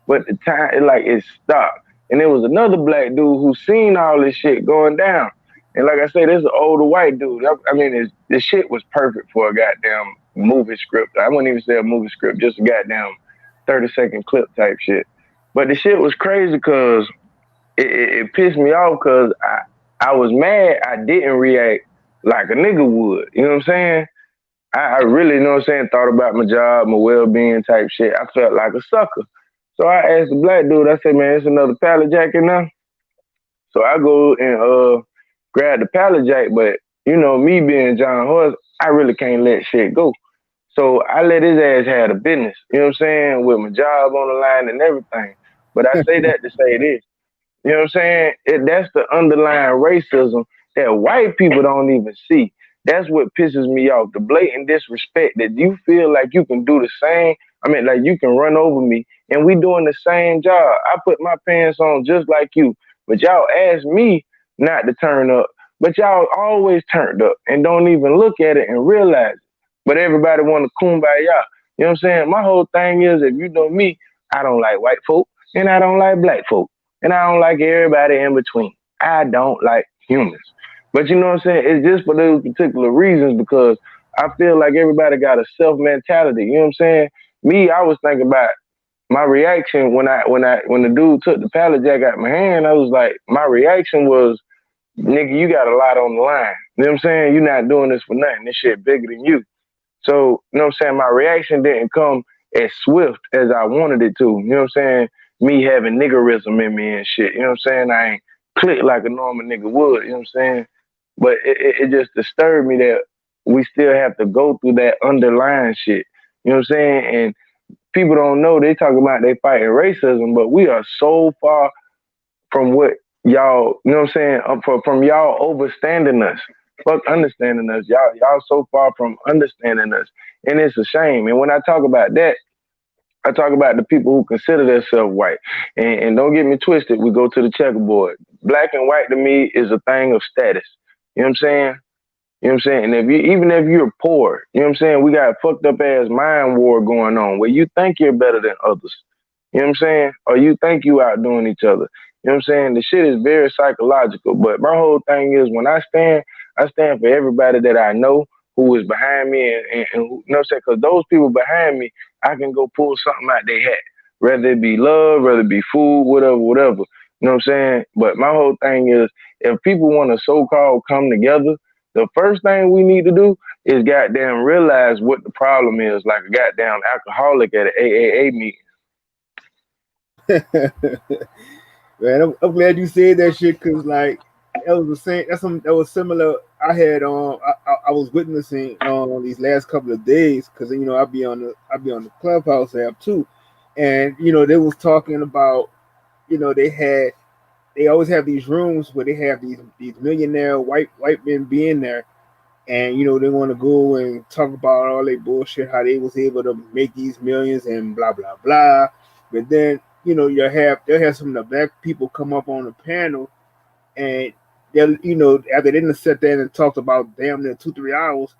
but the time it stopped. And there was another black dude who seen all this shit going down. And like I say, this is an older white dude. I mean, this shit was perfect for a goddamn movie script. I wouldn't even say a movie script, just a goddamn 30-second clip type shit. But the shit was crazy because it pissed me off because I was mad I didn't react like a nigga would. You know what I'm saying? I really, you know what I'm saying, thought about my job, my well being type shit. I felt like a sucker. So I asked the black dude, I said, man, it's another pallet jack in there. So I go and grab the pallet jack, but you know, me being John Horse, I really can't let shit go. So I let his ass have the business, you know what I'm saying, with my job on the line and everything. But I say that to say this. You know what I'm saying? That's the underlying racism that white people don't even see. That's what pisses me off. The blatant disrespect that you feel like you can do the same. I mean, like you can run over me and we doing the same job. I put my pants on just like you, but y'all ask me not to turn up but y'all always turned up and don't even look at it and realize it. But everybody want to kumbaya. You know what I'm saying? My whole thing is, if you know me, I don't like white folk and I don't like black folk and I don't like everybody in between. I don't like humans. But you know what I'm saying? It's just for those particular reasons because I feel like everybody got a self mentality. You know what I'm saying? Me, I was thinking about my reaction when the dude took the pallet jack out of my hand. I was like, my reaction was, nigga, you got a lot on the line. You know what I'm saying? You're not doing this for nothing. This shit bigger than you. So, you know what I'm saying? My reaction didn't come as swift as I wanted it to. You know what I'm saying? Me having niggerism in me and shit. You know what I'm saying? I ain't click like a normal nigga would. You know what I'm saying? But it just disturbed me that we still have to go through that underlying shit. You know what I'm saying? And people don't know they talk about they fighting racism, but we are so far from what y'all, you know what I'm saying, from y'all overstanding us. Fuck understanding us. Y'all so far from understanding us. And it's a shame. And when I talk about that, I talk about the people who consider themselves white. And don't get me twisted, we go to the checkerboard. Black and white to me is a thing of status. You know what I'm saying? You know what I'm saying? And even if you're poor, you know what I'm saying? We got a fucked up ass mind war going on where you think you're better than others. You know what I'm saying? Or you think you outdoing each other. You know what I'm saying? The shit is very psychological. But my whole thing is when I stand for everybody that I know who is behind me and who, you know what I'm saying? Because those people behind me, I can go pull something out their hat. Whether it be love, whether it be food, whatever. You know what I'm saying? But my whole thing is if people want to so-called come together, the first thing we need to do is goddamn realize what the problem is, like a goddamn alcoholic at an AAA meeting. Man, I'm glad you said that shit because like that was the same. That's something that was similar. I had I was witnessing these last couple of days because you know I be on the Clubhouse app too, and you know they was talking about you know they always have these rooms where they have these millionaire white men being there, and you know they want to go and talk about all their bullshit, how they was able to make these millions and blah blah blah. But then you know they'll have some of the black people come up on the panel, and they'll you know after they didn't sit there and talked about damn near 2 3 hours,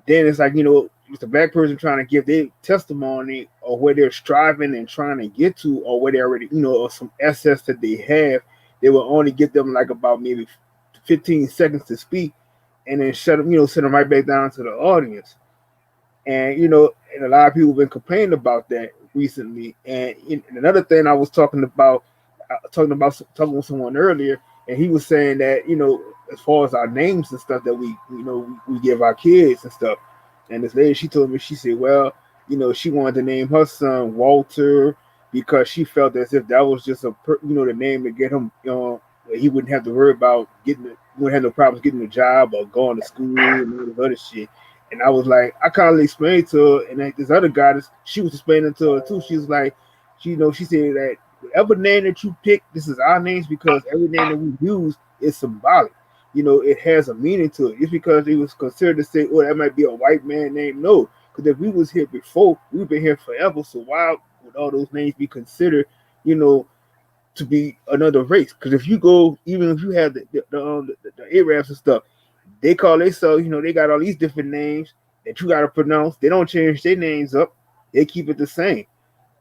then it's like you know it's a black person trying to give their testimony or where they're striving and trying to get to or where they already you know or some assets that they have. They will only get them like about maybe 15 seconds to speak and then shut them, you know, send them right back down to the audience. And you know, and a lot of people have been complaining about that recently. And another thing I was talking with someone earlier, and he was saying that you know, as far as our names and stuff that we you know we give our kids and stuff. And this lady, she told me, she said, well, you know, she wanted to name her son Walter because she felt as if that was just you know the name to get him, you know, he wouldn't have to worry about wouldn't have no problems getting a job or going to school and all this other shit. And I was like, I kind of explained to her, and then this other guy, she was explaining to her too. She was like, she, you know, she said that whatever name that you pick, this is our names because every name that we use is symbolic. You know, it has a meaning to it. It's because it was considered to say, oh, that might be a white man name. No, because if we was here before, we've been here forever. So why would all those names be considered, you know, to be another race? Because if you go, even if you have the Arabs and stuff, they call themselves, you know, they got all these different names that you got to pronounce. They don't change their names up. They keep it the same.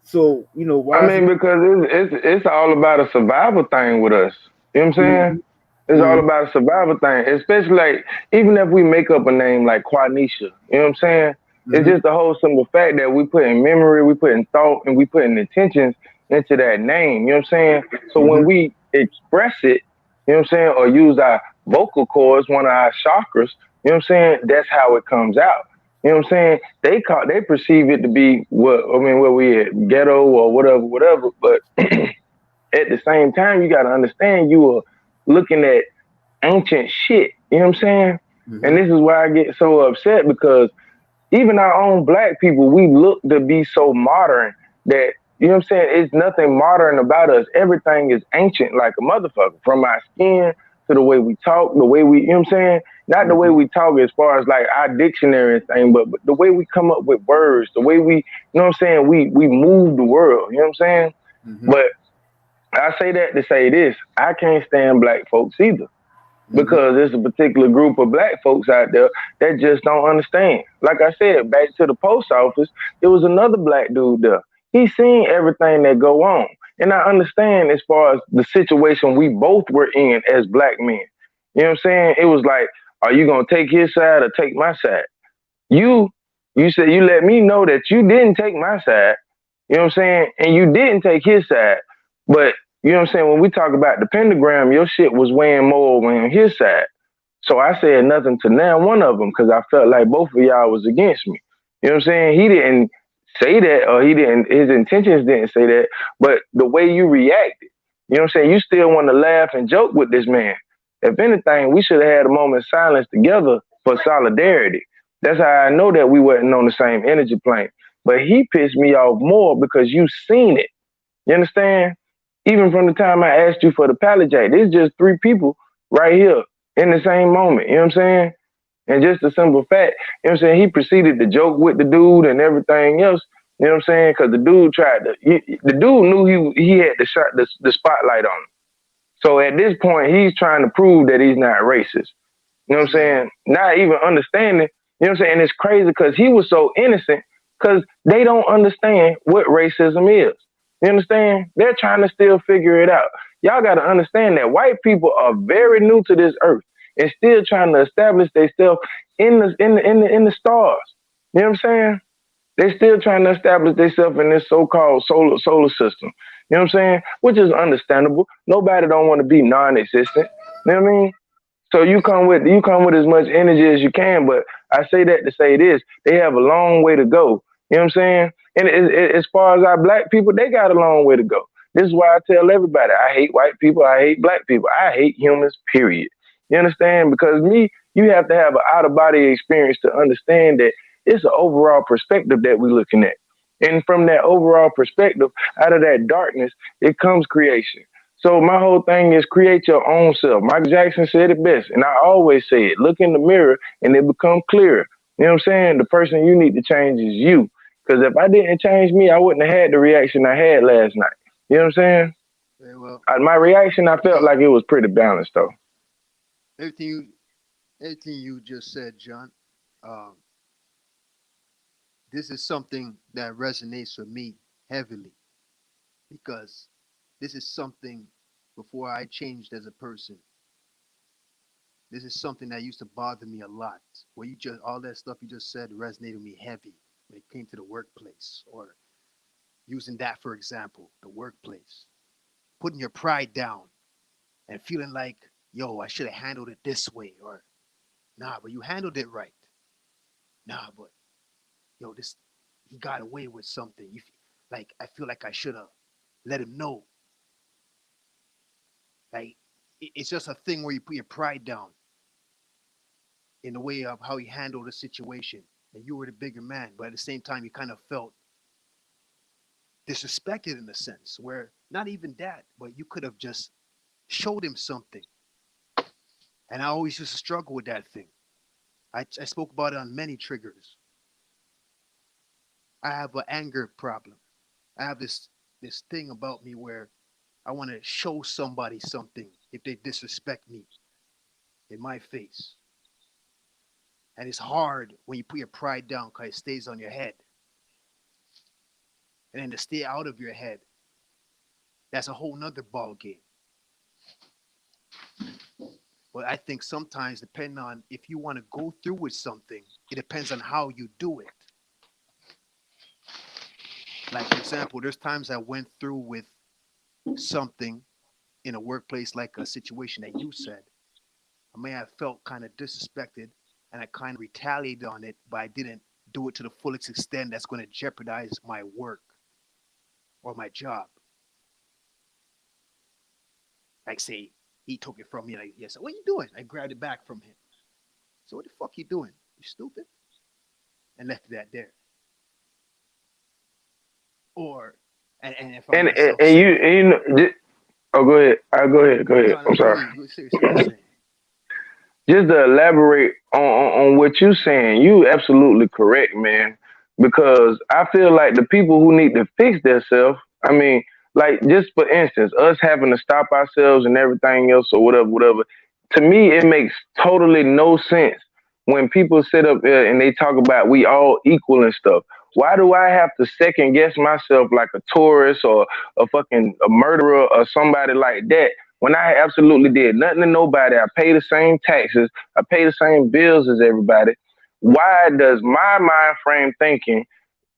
So, you know, I why is it? mean, because it's all about a survival thing with us. You know what I'm saying? Mm-hmm, It's all mm-hmm, about a survival thing. Especially like even if we make up a name like Quanisha, you know what I'm saying? It's mm-hmm, just the whole simple fact that we put in memory, we put in thought, and we put in intentions into that name. You know what I'm saying? So when mm-hmm, we express it, you know what I'm saying, or use our vocal cords, one of our chakras, you know what I'm saying? That's how it comes out. You know what I'm saying? They perceive it to be what I mean, where we at ghetto or whatever. But at the same time, you got to understand you are looking at ancient shit. You know what I'm saying? And mm-hmm, this is why I get so upset because even our own black people, we look to be so modern that, you know what I'm saying? It's nothing modern about us. Everything is ancient like a motherfucker. From our skin to the way we talk, the way we, you know what I'm saying? Not the way mm-hmm, we talk as far as like our dictionary and thing, but the way we come up with words, the way we, you know what I'm saying? We move the world, you know what I'm saying? mm-hmm. But I say that to say this: I can't stand black folks either. Mm-hmm. because there's a particular group of black folks out there that just don't understand. Like I said, back to the post office, there was another black dude there. He seen everything that go on. And I understand as far as the situation we both were in as black men. You know what I'm saying? It was like, are you gonna take his side or take my side? You you said you let me know that you didn't take my side, you know what I'm saying? And you didn't take his side. But you know what I'm saying, when we talk about the pentagram, your shit was weighing more on his side. So I said nothing to now one of them because I felt like both of y'all was against me. You know what I'm saying? He didn't say that, or he didn't, his intentions didn't say that, but the way you reacted, you know what I'm saying? You still want to laugh and joke with this man. If anything, we should have had a moment of silence together for solidarity. That's how I know that we wasn't on the same energy plane. But he pissed me off more because you seen it. You understand? Even from the time I asked you for the pallet jack, there's just three people right here in the same moment. You know what I'm saying? And just a simple fact, you know what I'm saying? He proceeded to joke with the dude and everything else. You know what I'm saying? Because the dude the dude knew he had the spotlight on him. So at this point, he's trying to prove that he's not racist. You know what I'm Yeah. saying? Not even understanding. You know what I'm saying? And it's crazy because he was so innocent because they don't understand what racism is. You understand? They're trying to still figure it out. Y'all got to understand that white people are very new to this earth and still trying to establish themselves in the stars. You know what I'm saying? They still trying to establish themselves in this so-called solar system. You know what I'm saying? Which is understandable. Nobody don't want to be non-existent. You know what I mean? So you come with as much energy as you can, but I say that to say this: they have a long way to go. You know what I'm saying? And as far as our black people, they got a long way to go. This is why I tell everybody: I hate white people, I hate black people, I hate humans. Period. You understand? Because you have to have an out of body experience to understand that it's an overall perspective that we're looking at. And from that overall perspective, out of that darkness, it comes creation. So my whole thing is create your own self. Michael Jackson said it best, and I always say it. Look in the mirror, and it become clearer. You know what I'm saying? The person you need to change is you. Because if I didn't change me, I wouldn't have had the reaction I had last night. You know what I'm saying? Very well. My reaction, I felt Hey, like it was pretty balanced, though. everything you everything you just said, John. Um, this is something that resonates with me heavily because this is something before I changed as a person. This is something that used to bother me a lot. Where you just all that stuff you just said resonated with me heavy when it came to the workplace, or using that for example, the workplace, putting your pride down and feeling like, yo, I should have handled it this way, or nah, but you handled it right. Nah, but yo, this he got away with something. Like I feel like I should have let him know. Like it's just a thing where you put your pride down in the way of how he handled the situation, and you were the bigger man, but at the same time you kind of felt disrespected in a sense where not even that, but you could have just showed him something. And I always used to struggle with that thing. I spoke about it on many triggers. I have an anger problem. I have this thing about me where I want to show somebody something if they disrespect me in my face. And it's hard when you put your pride down because it stays on your head. And then to stay out of your head, that's a whole nother ball game. But I think sometimes, depending on if you want to go through with something, it depends on how you do it. Like, for example, there's times I went through with something in a workplace, like a situation that you said. I may have felt kind of disrespected and I kind of retaliated on it, but I didn't do it to the fullest extent that's going to jeopardize my work or my job. Like, say, he took it from me, like, yes, what are you doing? I grabbed it back from him. So, what the fuck you doing? You stupid? And left that there. Or, and if I'm And myself and you saying, and you know, oh, go ahead. Go ahead. Go ahead. no, I'm no, go sorry. ahead. Say what you're saying. Just to elaborate on what you're saying, you absolutely correct, man. Because I feel like the people who need to fix themselves, I mean, like just for instance, us having to stop ourselves and everything else or whatever, whatever. to me, it makes totally no sense when people sit up there and they talk about we all equal and stuff. Why do I have to second guess myself like a tourist or a murderer or somebody like that when I absolutely did nothing to nobody? I pay the same taxes, I pay the same bills as everybody. Why does my mind frame thinking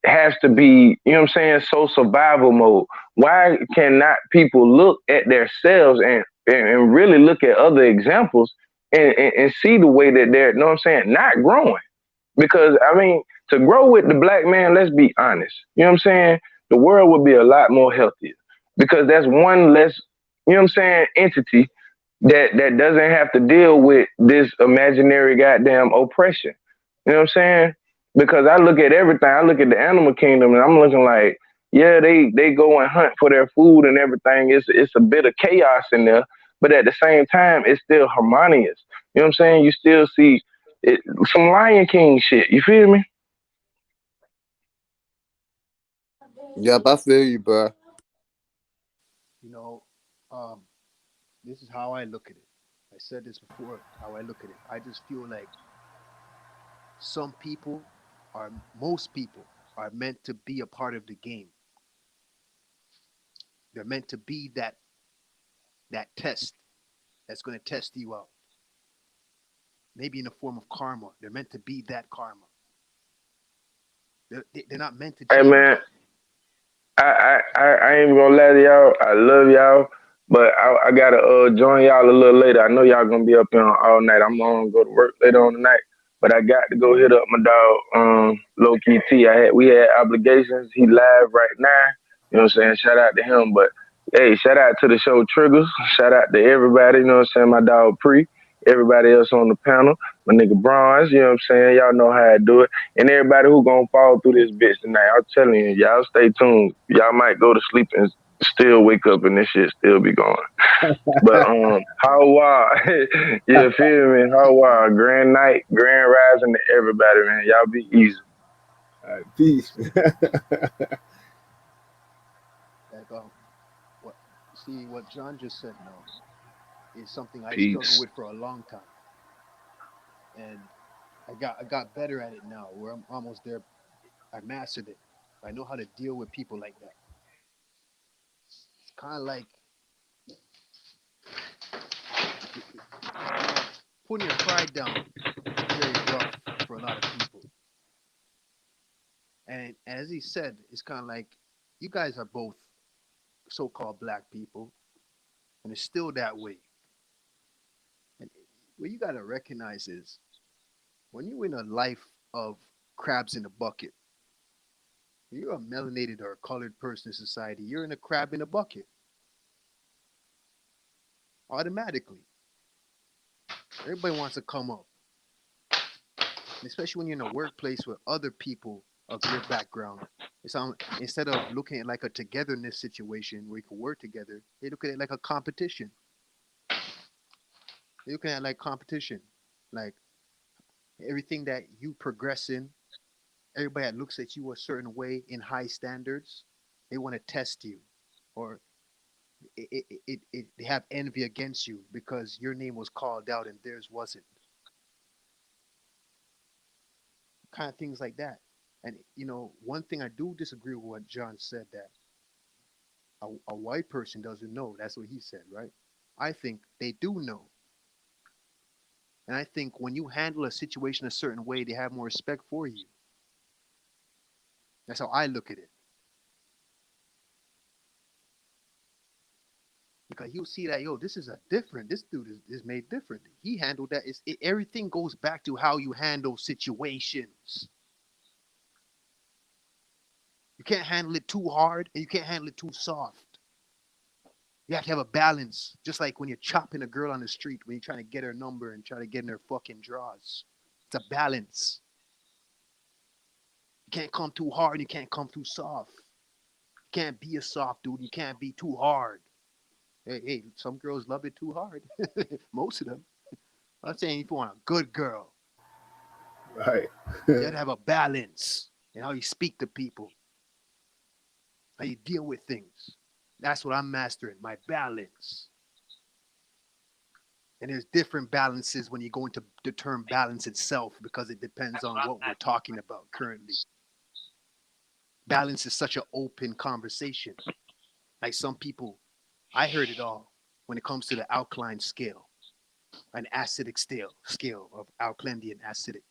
has to be, you know what I'm saying, so survival mode? Why cannot people look at themselves and really look at other examples and see the way that they're, you know what I'm saying, not growing? Because, I mean, to grow with the black man, let's be honest, you know what I'm saying, the world would be a lot more healthier because that's one less, you know what I'm saying, entity that doesn't have to deal with this imaginary goddamn oppression. You know what I'm saying? Because I look at everything. I look at the animal kingdom, and I'm looking like, yeah, they go and hunt for their food and everything. It's a bit of chaos in there, but at the same time, it's still harmonious. You know what I'm saying? You still see some Lion King shit. You feel me? Yep, I feel you, bro. You know, um, this is how I look at it. I said this before, how I look at it. I just feel like some people most people are meant to be a part of the game. They're meant to be that test that's going to test you out. Maybe in the form of karma. They're meant to be that karma. They're not meant to Hey change. man, I ain't gonna lie to y'all. I love y'all, but I gotta join y'all a little later. I know y'all gonna be up here all night. I'm gonna go to work later on tonight, but I got to go hit up my dog, Low Key T. We had obligations. He live right now. You know what I'm saying? Shout out to him, but hey, shout out to the show Triggers. Shout out to everybody. You know what I'm saying? My dog Pre. Everybody else on the panel. My nigga Bronze. You know what I'm saying? Y'all know how I do it, and everybody who gonna fall through this bitch tonight. I'm telling you, y'all stay tuned. Y'all might go to sleep and still wake up and this shit still be going. But how wild, you feel me? How wild, grand night, grand rising to everybody, man. Y'all be easy. All right, peace. Like what see what John just said now is something I struggled Peace. with for a long time, and I got better at it now. Where I'm almost there. I mastered it. I know how to deal with people like that. It's kind of like putting your pride down is very rough for a lot of people. And as he said, it's kind of like you guys are both so-called black people, and it's still that way. And what you gotta recognize is when you're in a life of crabs in a bucket, you're a melanated or a colored person in society. You're in a crab in a bucket automatically. Everybody wants to come up, and especially when you're in a workplace with other people of your background. Instead of looking at like a togetherness situation where you can work together, they look at it like a competition. They look at it like competition, like everything that you progress in. Everybody that looks at you a certain way in high standards, they want to test you, or they have envy against you because your name was called out and theirs wasn't. Kind of things like that. And one thing I do disagree with what John said, that a white person doesn't know. That's what he said, right? I think they do know. And I think when you handle a situation a certain way, they have more respect for you. That's how I look at it. Because you see that, yo, this is a different, this dude is made different. He handled that. Everything goes back to how you handle situations. You can't handle it too hard and you can't handle it too soft. You have to have a balance. Just like when you're chopping a girl on the street, when you're trying to get her number and try to get in her fucking drawers. It's a balance. You can't come too hard, you can't come too soft. You can't be a soft dude, you can't be too hard. Hey, some girls love it too hard. Most of them. I'm saying if you want a good girl, Right. you have to have a balance in how you speak to people, how you deal with things. That's what I'm mastering, my balance. And there's different balances when you go into the term balance itself because it depends on what we're talking about currently. Balance is such an open conversation. Like some people, I heard it all when it comes to the alkaline scale, an acidic scale of alkaline and acidic.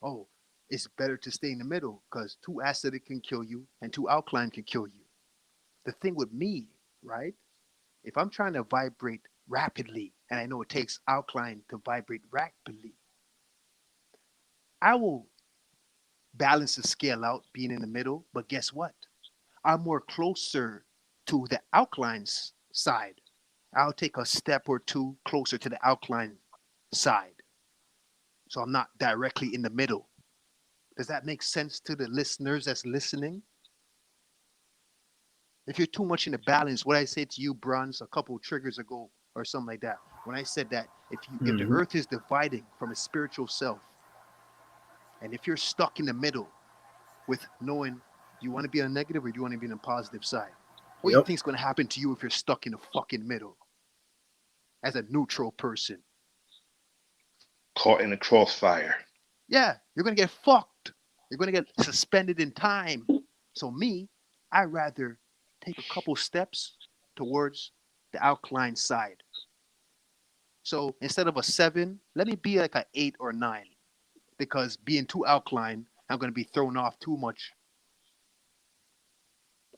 Oh, it's better to stay in the middle because too acidic can kill you and too alkaline can kill you. The thing with me, right? If I'm trying to vibrate rapidly, and I know it takes alkaline to vibrate rapidly, I will balance the scale out being in the middle. But guess what? I'm more closer to the alkaline side. I'll take a step or two closer to the alkaline side. So I'm not directly in the middle. Does that make sense to the listeners that's listening? If you're too much in the balance, what I said to you, Bronze, a couple of triggers ago or something like that, when I said that if the Mm-hmm. earth is dividing from a spiritual self, and if you're stuck in the middle with knowing, do you want to be on a negative or do you want to be on a positive side? What do you Yep. think is going to happen to you if you're stuck in the fucking middle as a neutral person? Caught in the crossfire. Yeah, you're going to get fucked. You're going to get suspended in time. So me, I rather take a couple steps towards the alkaline side. So instead of a 7, let me be like an 8 or 9 because being too alkaline, I'm going to be thrown off too much.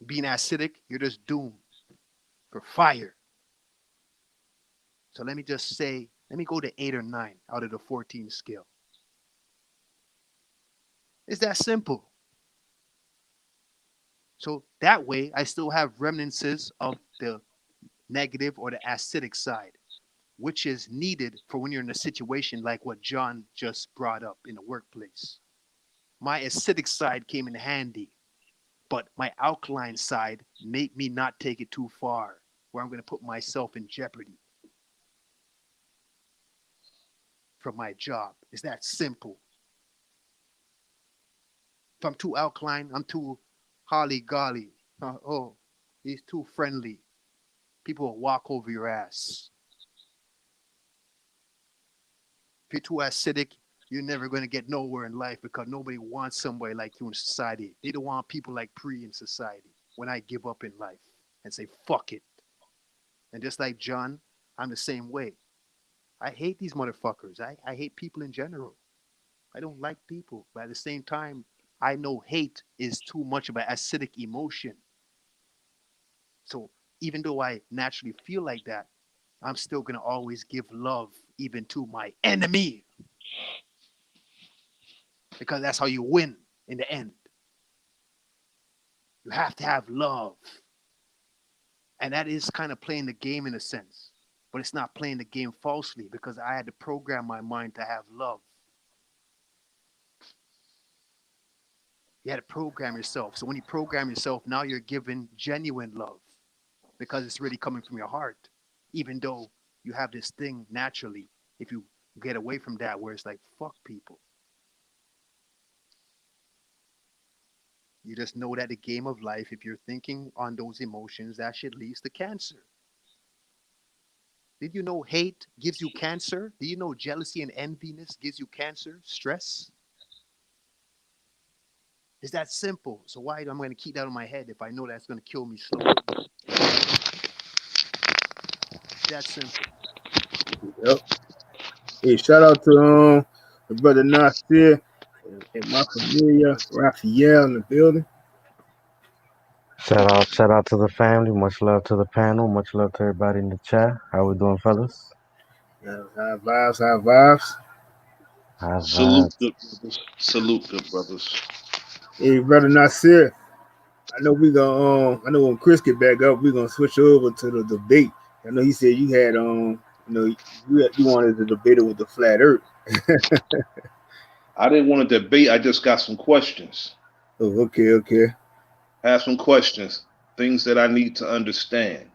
Being acidic, you're just doomed for fire. So let me just say, let me go to 8 or 9 out of the 14 scale. It's that simple. So that way, I still have remnants of the negative or the acidic side, which is needed for when you're in a situation like what John just brought up in the workplace. My acidic side came in handy, but my alkaline side made me not take it too far, where I'm going to put myself in jeopardy from my job. It's that simple. If I'm too alkaline, I'm too holly golly. Oh, he's too friendly. People will walk over your ass. If you're too acidic, you're never going to get nowhere in life because nobody wants somebody like you in society. They don't want people like Pre in society when I give up in life and say, fuck it. And just like John, I'm the same way. I hate these motherfuckers. I hate people in general. I don't like people. But at the same time, I know hate is too much of an acidic emotion. So even though I naturally feel like that, I'm still going to always give love even to my enemy because that's how you win in the end. You have to have love. And that is kind of playing the game in a sense, but it's not playing the game falsely because I had to program my mind to have love. You had to program yourself. So when you program yourself, now you're giving genuine love because it's really coming from your heart, even though you have this thing naturally. If you get away from that, where it's like, fuck people. You just know that the game of life, if you're thinking on those emotions, that shit leads to cancer. Did you know hate gives you cancer? Do you know jealousy and enviness gives you cancer, stress? It's that simple. So why am I going to keep that in my head if I know that's going to kill me slowly? It's that simple. Yep. Hey, shout out to the brother Nasir and my familiar Raphael in the building. Shout out to the family. Much love to the panel. Much love to everybody in the chat. How we doing, fellas? High vibes, high vibes. High Salute, vibes. good brothers. Salute, good brothers. Hey, brother Nasir. I know we gonna I know when Chris get back up, we're gonna switch over to the debate. I know he said you had you wanted to debate it with the flat earth. I didn't want to debate. I just got some questions. Oh, okay, okay. I have some questions, things that I need to understand.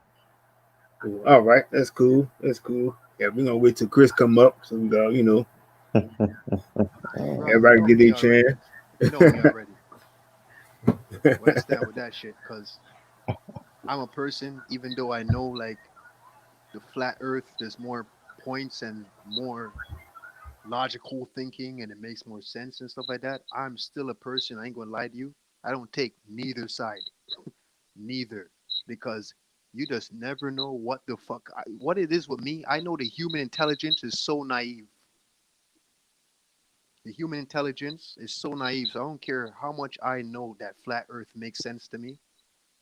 Cool. All right, that's cool. That's cool. Yeah, we're gonna wait till Chris come up so we got, Bro, you everybody know get me their already. chance. You know me already. Where I stand with that shit, because I'm a person, even though I know like the flat earth, there's more points and more logical thinking and it makes more sense and stuff like that, I'm still a person. I ain't gonna lie to you. I don't take neither side, neither, because you just never know what the fuck, what it is with me. I know the human intelligence is so naive. The human intelligence is so naive. So I don't care how much I know that flat Earth makes sense to me.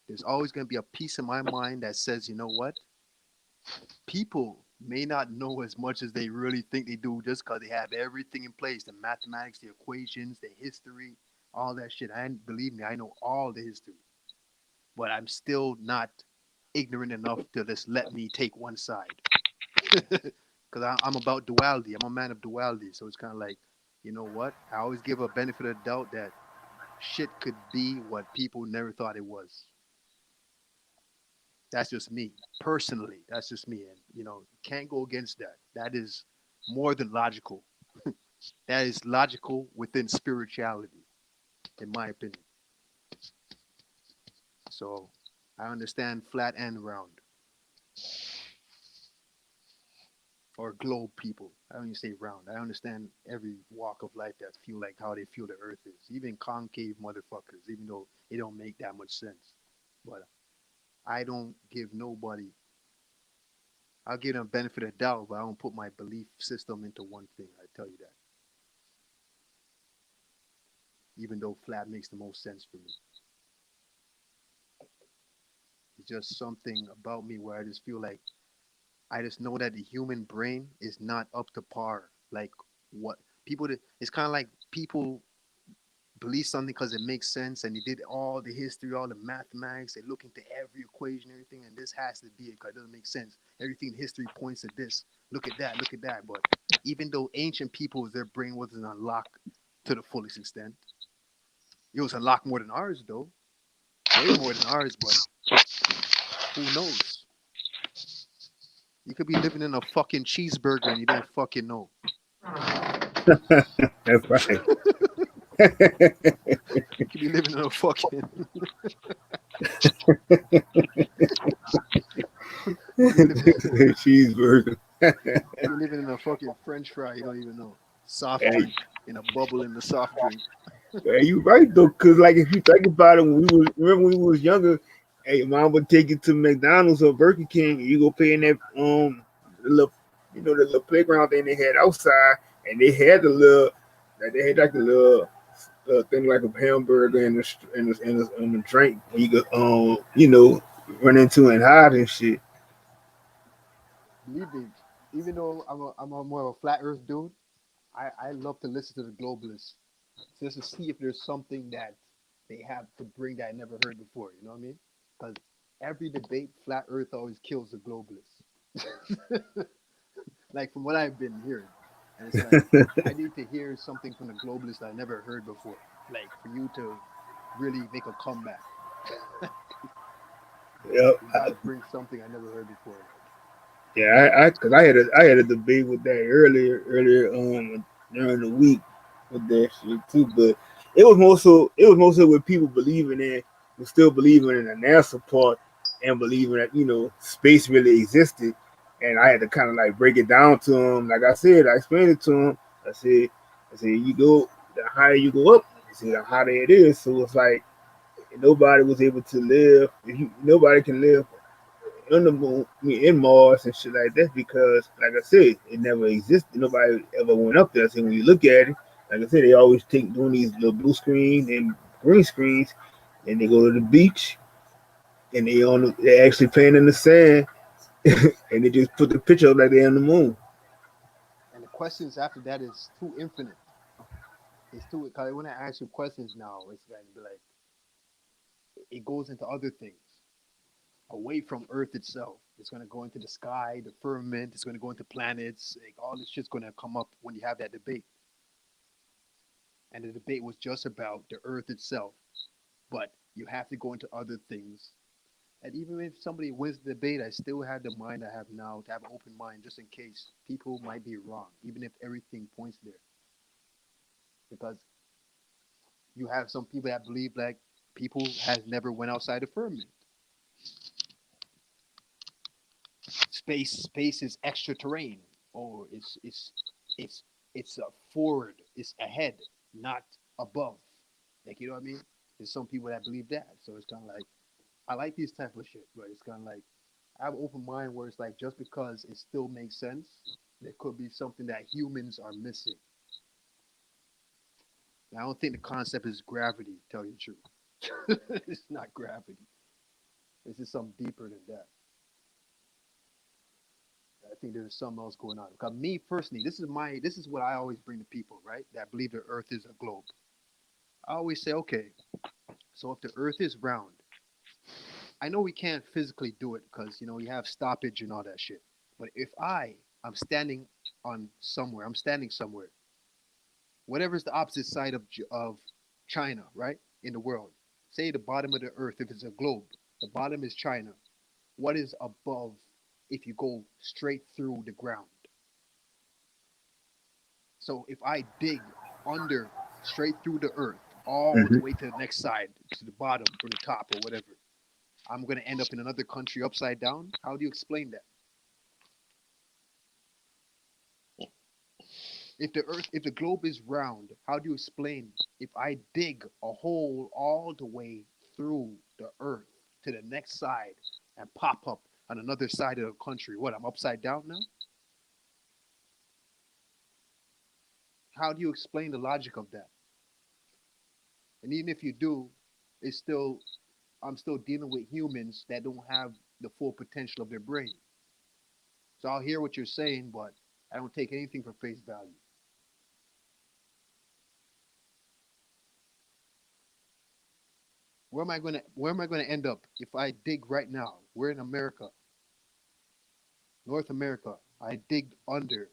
There's always gonna be a piece of my mind that says, you know what? People may not know as much as they really think they do just because they have everything in place, the mathematics, the equations, the history, all that shit. And believe me, I know all the history, but I'm still not ignorant enough to just let me take one side. Because I'm about duality. I'm a man of duality. So it's kind of like, you know what? I always give a benefit of the doubt that shit could be what people never thought it was. That's just me personally. That's just me, and can't go against that. That is more than logical. That is logical within spirituality, in my opinion. So I understand flat and round or globe people. I don't even say round. I understand every walk of life that feel like how they feel the earth is. Even concave motherfuckers, even though it don't make that much sense. But I don't give nobody. I'll give them benefit of doubt, but I don't put my belief system into one thing. I tell you that. Even though flat makes the most sense for me. It's just something about me where I just feel like I just know that the human brain is not up to par. Like what people, it's kind of like people believe something because it makes sense and they did all the history, all the mathematics, they look into every equation, everything, and this has to be it because it doesn't make sense. Everything in history points to this. Look at that, look at that. But even though ancient peoples, their brain wasn't unlocked to the fullest extent, it was unlocked more than ours, though. Way more than ours, but who knows? You could be living in a fucking cheeseburger and you don't fucking know. That's right. You could be living in a fucking. You be living. Cheeseburger. You be living in a fucking French fry. You don't even know. Soft Hey, drink in a bubble in the soft drink. hey, you right though, cause like if you think about it, when we was remember when we was younger, hey, mom would take you to McDonald's or Burger King, and you go pay in that the little the little playground thing they had outside, and they had the little like they had like the little thing like a hamburger and a drink where you could run into and hide and shit. Believe me, even though I'm a more of a flat Earth dude, I love to listen to the globalists just to see if there's something that they have to bring that I never heard before. You know what I mean? Because every debate, flat Earth always kills the globalists. Like from what I've been hearing, and it's like I need to hear something from the globalists that I never heard before. Like for you to really make a comeback, Yep. you got to bring something I never heard before. Yeah, cause I had a debate with that earlier during the week with that shit too, but it was mostly with people believing in who still believing in the NASA part and believing that space really existed, and I had to kind of like break it down to them. Like I said, I explained it to them. I said you go the higher you go up, I said the harder it is. So it's like nobody was able to live. Nobody can live on the moon, I mean, in Mars and shit like that because, like I said, it never existed. Nobody ever went up there. So when you look at it, like I said, they always take doing these little blue screens and green screens, and they go to the beach and they actually playing in the sand, and they just put the picture up like they're on the moon. And the questions after that is too infinite. It's too because when I ask you questions now, it's going to be like it goes into other things away from Earth itself. It's going to go into the sky, the firmament. It's going to go into planets. Like all this shit's going to come up when you have that debate. And the debate was just about the Earth itself, but you have to go into other things. And even if somebody wins the debate, I still have the mind I have now to have an open mind just in case people might be wrong, even if everything points there. Because you have some people that believe like people has never went outside the firmament. Space is extra terrain. or it's it's forward, it's ahead, not above. Like, you know what I mean? There's some people that believe that. So it's kind of like, I like these type of shit, but it's kind of like I have an open mind where it's like, just because it still makes sense, there could be something that humans are missing. And I don't think the concept is gravity. To tell you the truth, it's not gravity. This is something deeper than that. I think there's something else going on. Because me personally, this is what I always bring to people, right? That believe the Earth is a globe. I always say, okay, so if the Earth is round, I know we can't physically do it because you have stoppage and all that shit. But if I'm standing on somewhere, I'm standing somewhere, whatever's the opposite side of China, right, in the world. Say the bottom of the Earth, if it's a globe, the bottom is China. What is above if you go straight through the ground? So if I dig under, straight through the earth, all the Mhm. way to the next side, to the bottom, from the top or whatever, I'm gonna end up in another country upside down. How do you explain that? If the globe is round, how do you explain if I dig a hole all the way through the earth to the next side and pop up on another side of the country? What, I'm upside down now? How do you explain the logic of that? And even if you do, it's still I'm still dealing with humans that don't have the full potential of their brain. So I'll hear what you're saying, but I don't take anything for face value. Where am I gonna end up if I dig right now? We're in America, North America. I dig under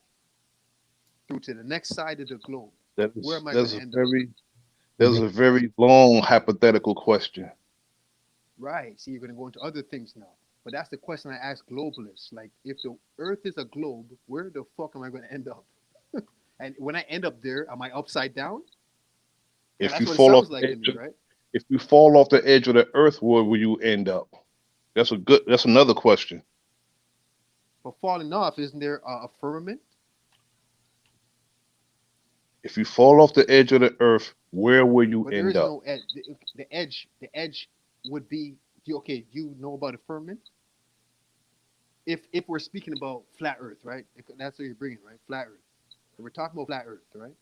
through to the next side of the globe. That Where is am I that's gonna a end up? very that's a very long hypothetical question. Right. See, you're gonna go into other things now. But that's the question I ask globalists. Like, if the Earth is a globe, where the fuck am I gonna end up? And when I end up there, am I upside down? Because If that's you what it fall off sounds the like to edge me, right? if you fall off the edge of the earth, where will you end up? That's another question. But falling off, isn't there a firmament? If you fall off the edge of the earth, where will you But there end is up? no edge. The edge would be, okay. Do you know about a firmament? If we're speaking about flat Earth, right? That's what you're bringing, right? Flat Earth. If we're talking about flat Earth, right?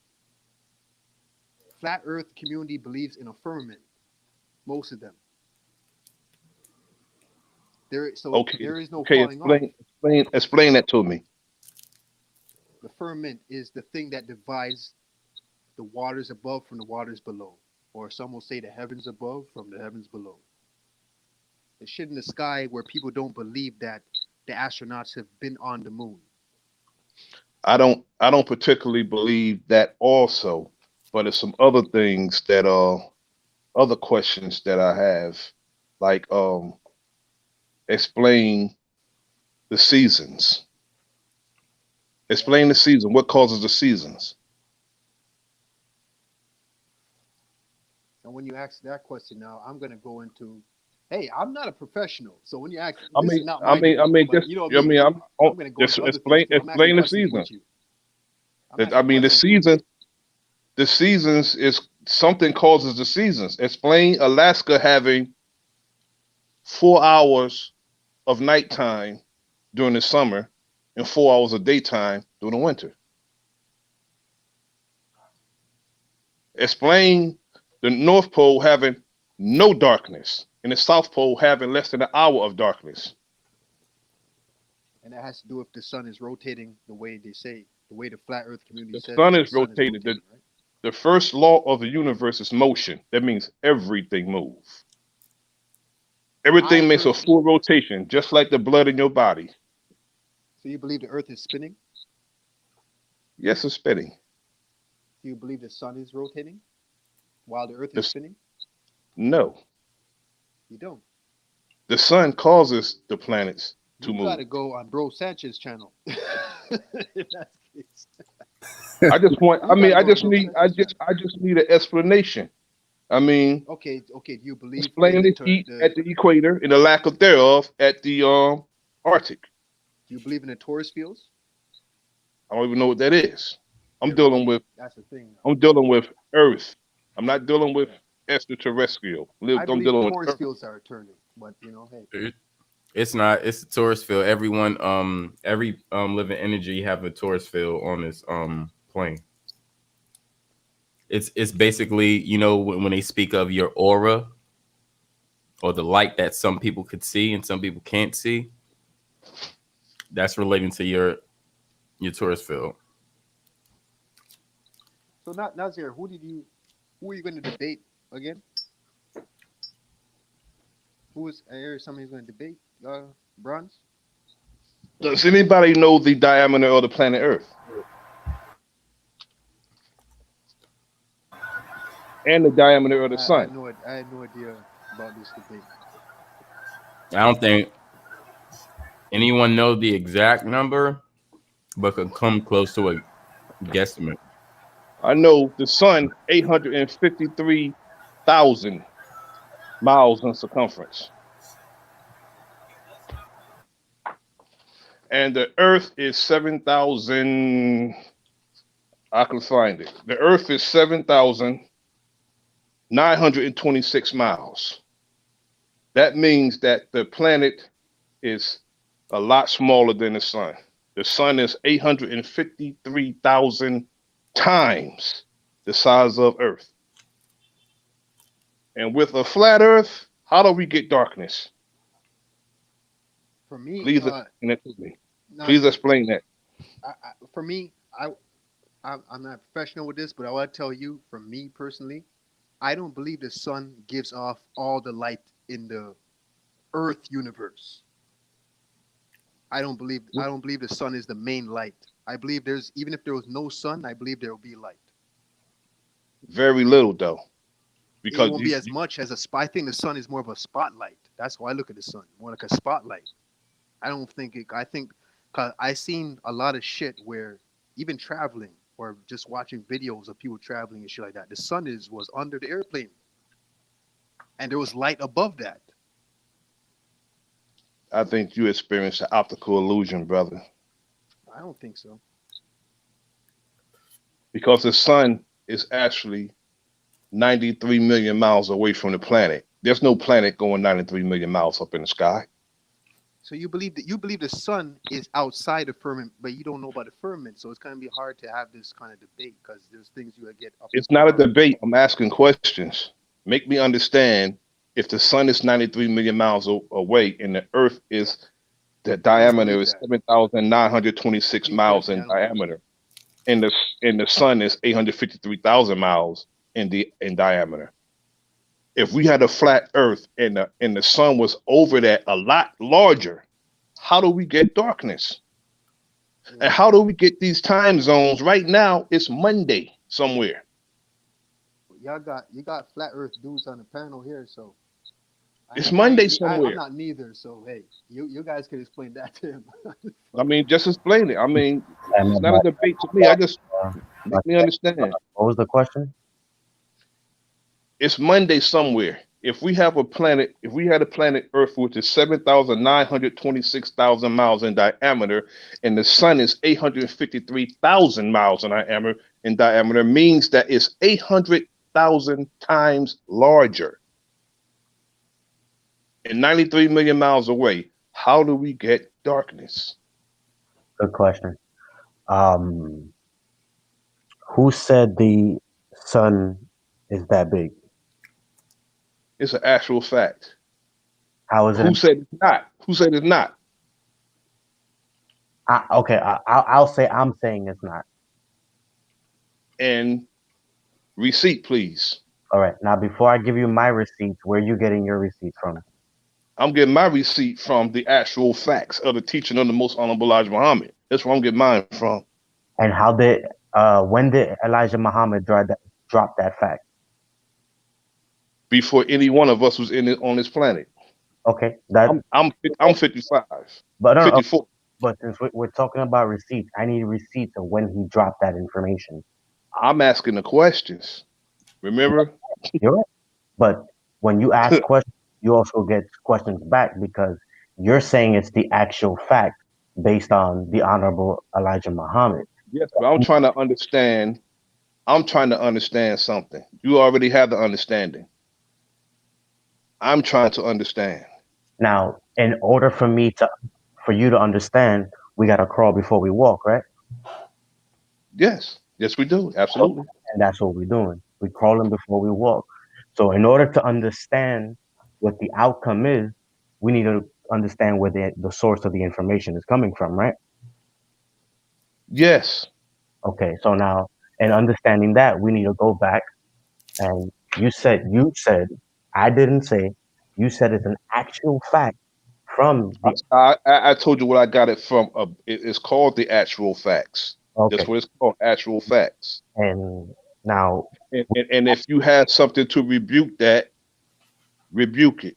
Flat Earth community believes in a firmament. Most of them. So Okay, there is no okay, falling off. explain that to me. The firmament is the thing that divides the waters above from the waters below, or some will say the heavens above from the heavens below. The shit in the sky where people don't believe that the astronauts have been on the moon. I don't particularly believe that also, but there's some other things that other questions that I have, like explain the seasons. Explain the season. What causes the seasons? And when you ask that question now, I'm gonna go into, hey, I'm not a professional, so when you ask, I this is mean, not my debate, but just you know I me, mean, I'm gonna go just into other things too. I'm asking explain the questions season. with you. I'm I asking mean, questions with you. the seasons is something causes the seasons. Explain Alaska having 4 hours of nighttime during the summer and 4 hours of daytime during the winter. Explain the North Pole having no darkness and the South Pole having less than an hour of darkness. And that has to do with the sun is rotating the way they say, the way the flat Earth community The says sun that the is sun is rotated. rotating, right? The first law of the universe is motion. That means everything moves. I Everything makes a personally, full rotation, just like the blood in your body. so you believe the Earth is spinning? Yes, it's spinning. Do you believe the sun is rotating while the Earth is The, spinning? no, You don't. the sun causes the planets to You got move. to go on Bro Sanchez channel. If that's the case, I just want. I you got mean, to go on Bro Sanchez channel. I just need an explanation. I mean, Okay, okay. Do you believe in explain the the ter- heat the at the equator and the lack of thereof at the Arctic. do you believe in the torus fields? I don't even know what that is. I'm dealing Everything. with That's the thing. I'm dealing with Earth. I'm not dealing with extraterrestrial. I I'm believe dealing with Taurus Earth. fields are turning, but hey, It's not. It's a Taurus field. Everyone, every living energy have a Taurus field on this plane. It's basically, when they speak of your aura or the light that some people could see and some people can't see, that's relating to your Taurus field. so not Nazir, who are you going to debate again? Who is I hear somebody's going to debate? Bronze. Does anybody know the diameter of the planet Earth and the diameter of the sun? I had no idea about this debate. I don't think anyone knows the exact number, but could come close to a guesstimate. I know the sun 853,000 miles in circumference, and the Earth is 7,000. I can find it. The Earth is 7,926 miles. That means that the planet is a lot smaller than the sun. The sun is 853,000 times the size of Earth. And with a flat Earth, how do we get darkness? For me, Please explain that to me. Please Nazir, explain that. for me, I'm not professional with this, but I want to tell you, for me personally, I don't believe the sun gives off all the light in the Earth universe. I don't believe the sun is the main light. I believe there's even if there was no sun, I believe there will be light. Very little though, It because won't be as much as a spot. I think the sun is more of a spotlight. That's how I look at the sun, more like a spotlight. I don't think it. I think cause I seen a lot of shit where even traveling or just watching videos of people traveling and shit like that, the sun is was under the airplane and there was light above that. I think you experienced an optical illusion, brother, I don't think so. because the sun is actually 93 million miles away from the planet. There's no planet going 93 million miles up in the sky. So you believe the sun is outside the firmament, but you don't know about the firmament. So it's gonna be hard to have this kind of debate because there's things you gotta get up It's and not a down. debate. I'm asking questions. Make me understand, if the sun is 93 million miles away and the earth is, the You don't diameter believe is that. 7,926 Me miles personally, in I don't believe that. diameter, and the sun is 853,000 miles in diameter. If we had a flat earth and the sun was over that a lot larger, how do we get darkness? And Yeah. how do we get these time zones? Right now it's Monday somewhere. You got flat Earth dudes on the panel here, so It's Monday I'm somewhere. not neither. So hey, you guys can explain that to him. I mean, just explain it. I mean, And it's not a debate to me. I just but make me understand. what was the question? It's Monday somewhere. If we had a planet Earth, which is 7,926,000 miles in diameter, and the sun is 853,000 miles in diameter, means that it's 800,000 times larger and 93 million miles away. How do we get darkness? Good question. Um, who said the sun is that big? It's an actual fact. How is it? Who said it's not? Who said it's not? Okay, I'll say I'm saying it's not. And receipt, please. All right. Now, before I give you my receipts, where are you getting your receipts from? I'm getting my receipt from the actual facts of the teaching of the Most Honorable Elijah Muhammad. That's where I'm getting mine from. And when did Elijah Muhammad drop that fact? Before any one of us was on this planet. Okay, I'm 55, but no, no, 54. but since we're talking about receipts, I need receipts of when he dropped that information. I'm asking the questions. Remember? You're right. But when you ask questions, you also get questions back because you're saying it's the actual fact based on the Honorable Elijah Muhammad. Yes, but I'm trying to understand. I'm trying to understand something. You already have the understanding. I'm trying to understand. Now, in order for you to understand, we gotta crawl before we walk, right? Yes, yes, we do. Absolutely. And that's what we're doing. We're crawling before we walk. So in order to understand what the outcome is, we need to understand where the source of the information is coming from, right? Yes. Okay, so now in understanding that, we need to go back and you said, I didn't say, you said it's an actual fact from the I told you what I got it from. It's called the actual facts. That's okay. what it's called, actual facts. And now And if you have something to rebuke that, rebuke it.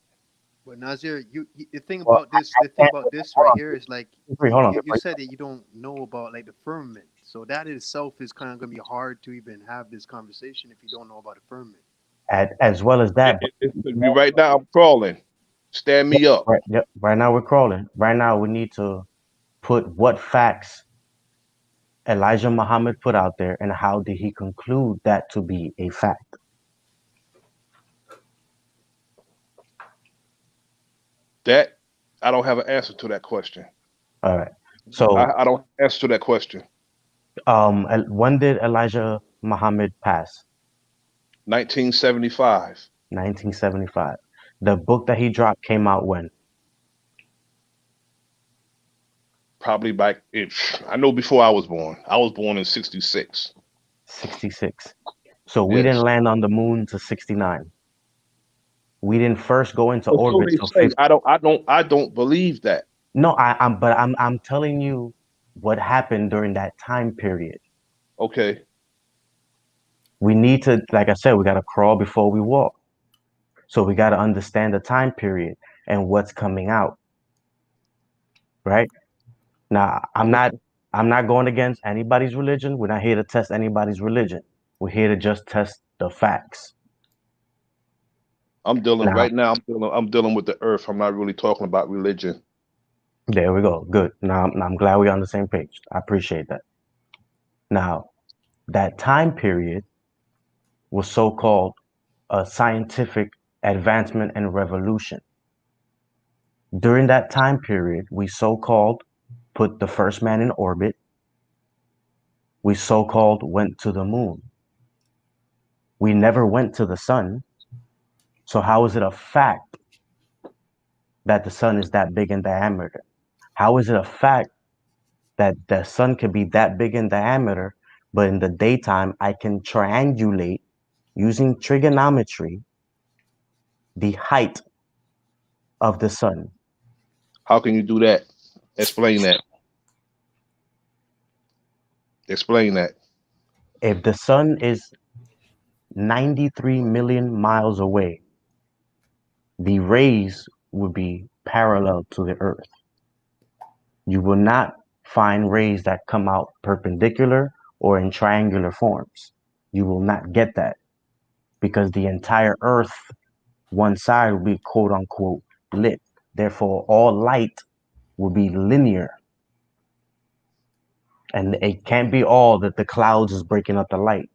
But Nazir, the thing well, about this, I the thing can't about this hold right on, here is like hold on. you said that you don't know about like the firmament. So that itself is kind of gonna be hard to even have this conversation if you don't know about the firmament. As well as that, but Right now, I'm crawling. Stand me up. right now we're crawling. Right now we need to put what facts Elijah Muhammad put out there and how did he conclude that to be a fact. That I don't have an answer to that question. All right. So I don't have an answer to that question. when did Elijah Muhammad pass? 1975, 1975. The book that he dropped came out when? probably back. I know before I was born. I was born in '66. 66. So we didn't Yes. land on the moon to 69. We didn't first go into But so orbit they till say. 50. I don't believe that. No, I'm telling you what happened during that time period. Okay. We need to, like I said, we got to crawl before we walk. So we got to understand the time period and what's coming out, right? Now, I'm not going against anybody's religion. We're not here to test anybody's religion. We're here to just test the facts. I'm dealing Now, right now. I'm dealing with the earth. I'm not really talking about religion. there we go. Good. Now, I'm glad we're on the same page. I appreciate that. Now, that time period was so-called a scientific advancement and revolution. During that time period, we so-called put the first man in orbit. We so-called went to the moon. We never went to the sun. So how is it a fact that the sun is that big in diameter? How is it a fact that the sun can be that big in diameter, but in the daytime I can triangulate using trigonometry the height of the sun? How can you do that? Explain that. Explain that. If the sun is 93 million miles away, the rays would be parallel to the earth. You will not find rays that come out perpendicular or in triangular forms. You will not get that because the entire earth, one side will be quote unquote lit. Therefore, all light will be linear. And it can't be all that the clouds is breaking up the light.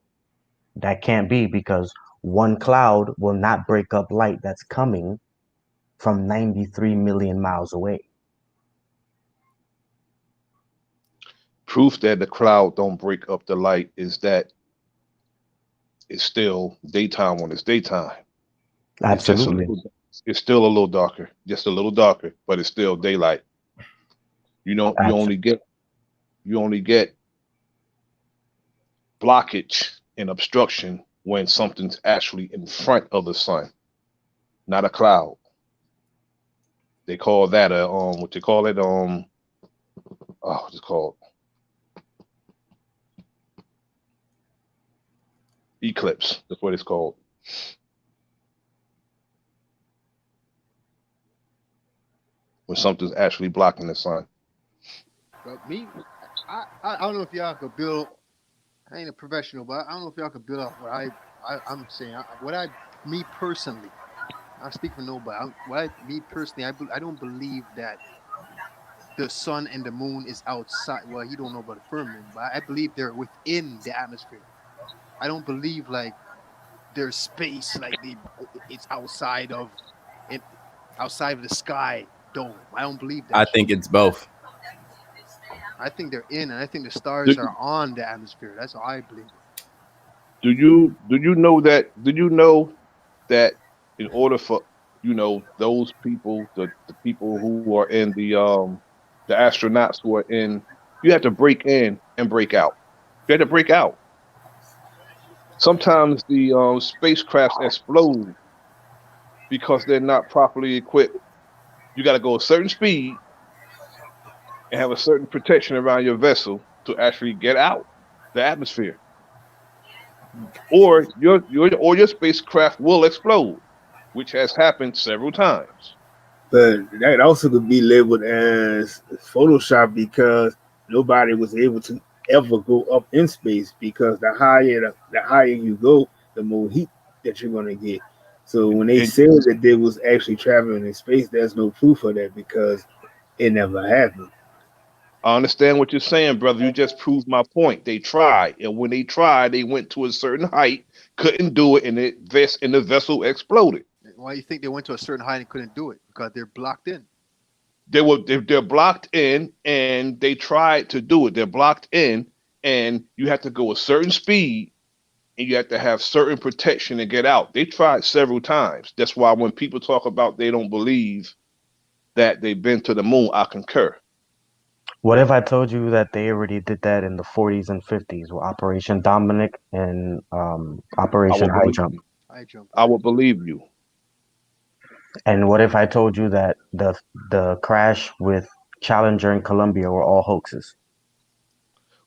That can't be because one cloud will not break up light that's coming from 93 million miles away. Proof that the cloud don't break up the light is that it's still daytime when it's daytime. It's just a Absolutely. little. It's still a little darker, just a little darker, but it's still daylight. You know, you only get blockage and obstruction when something's actually in front of the sun, not a cloud. They call that a what they call it oh what's it called, eclipse. That's what it's called. When something's actually blocking the sun. But me, I don't know if y'all could build. I ain't a professional, but I don't know if y'all could build off what I'm saying. Me personally, I speak for nobody. Me personally, I don't believe that the sun and the moon is outside. Well, he don't know about the firmament, but I believe they're within the atmosphere. I don't believe like there's space, like it's it, outside of the sky dome. I don't believe I that shit. think it's both. I think they're in, and I think the stars Do, are on the atmosphere. That's how I believe it. do you know that? Do you know that in order for those people, the people who are in the astronauts who are in, you have to break in and break out. You have to break out. Sometimes the spacecrafts explode because they're not properly equipped. You got to go a certain speed and have a certain protection around your vessel to actually get out the atmosphere, or your spacecraft will explode, which has happened several times. But that also could be labeled as Photoshop because nobody was able to ever go up in space because the higher you go, the more heat that you're gonna get. So when they And said that they was actually traveling in space, there's no proof of that because it never happened. I understand what you're saying, brother. You just proved my point. They tried, and when they tried, they went to a certain height, couldn't do it, and the vessel exploded. Why do you think they went to a certain height and couldn't do it? Because they're blocked in. They're blocked in, and they tried to do it. They're blocked in, and you have to go a certain speed, and you have to have certain protection to get out. They tried several times. That's why when people talk about they don't believe that they've been to the moon, I concur. What if I told you that they already did that in the 40s and 50s with Operation Dominic and I Operation will High believe Jump? you. I jump. I will believe you. And what if I told you that the crash with Challenger and Columbia were all hoaxes?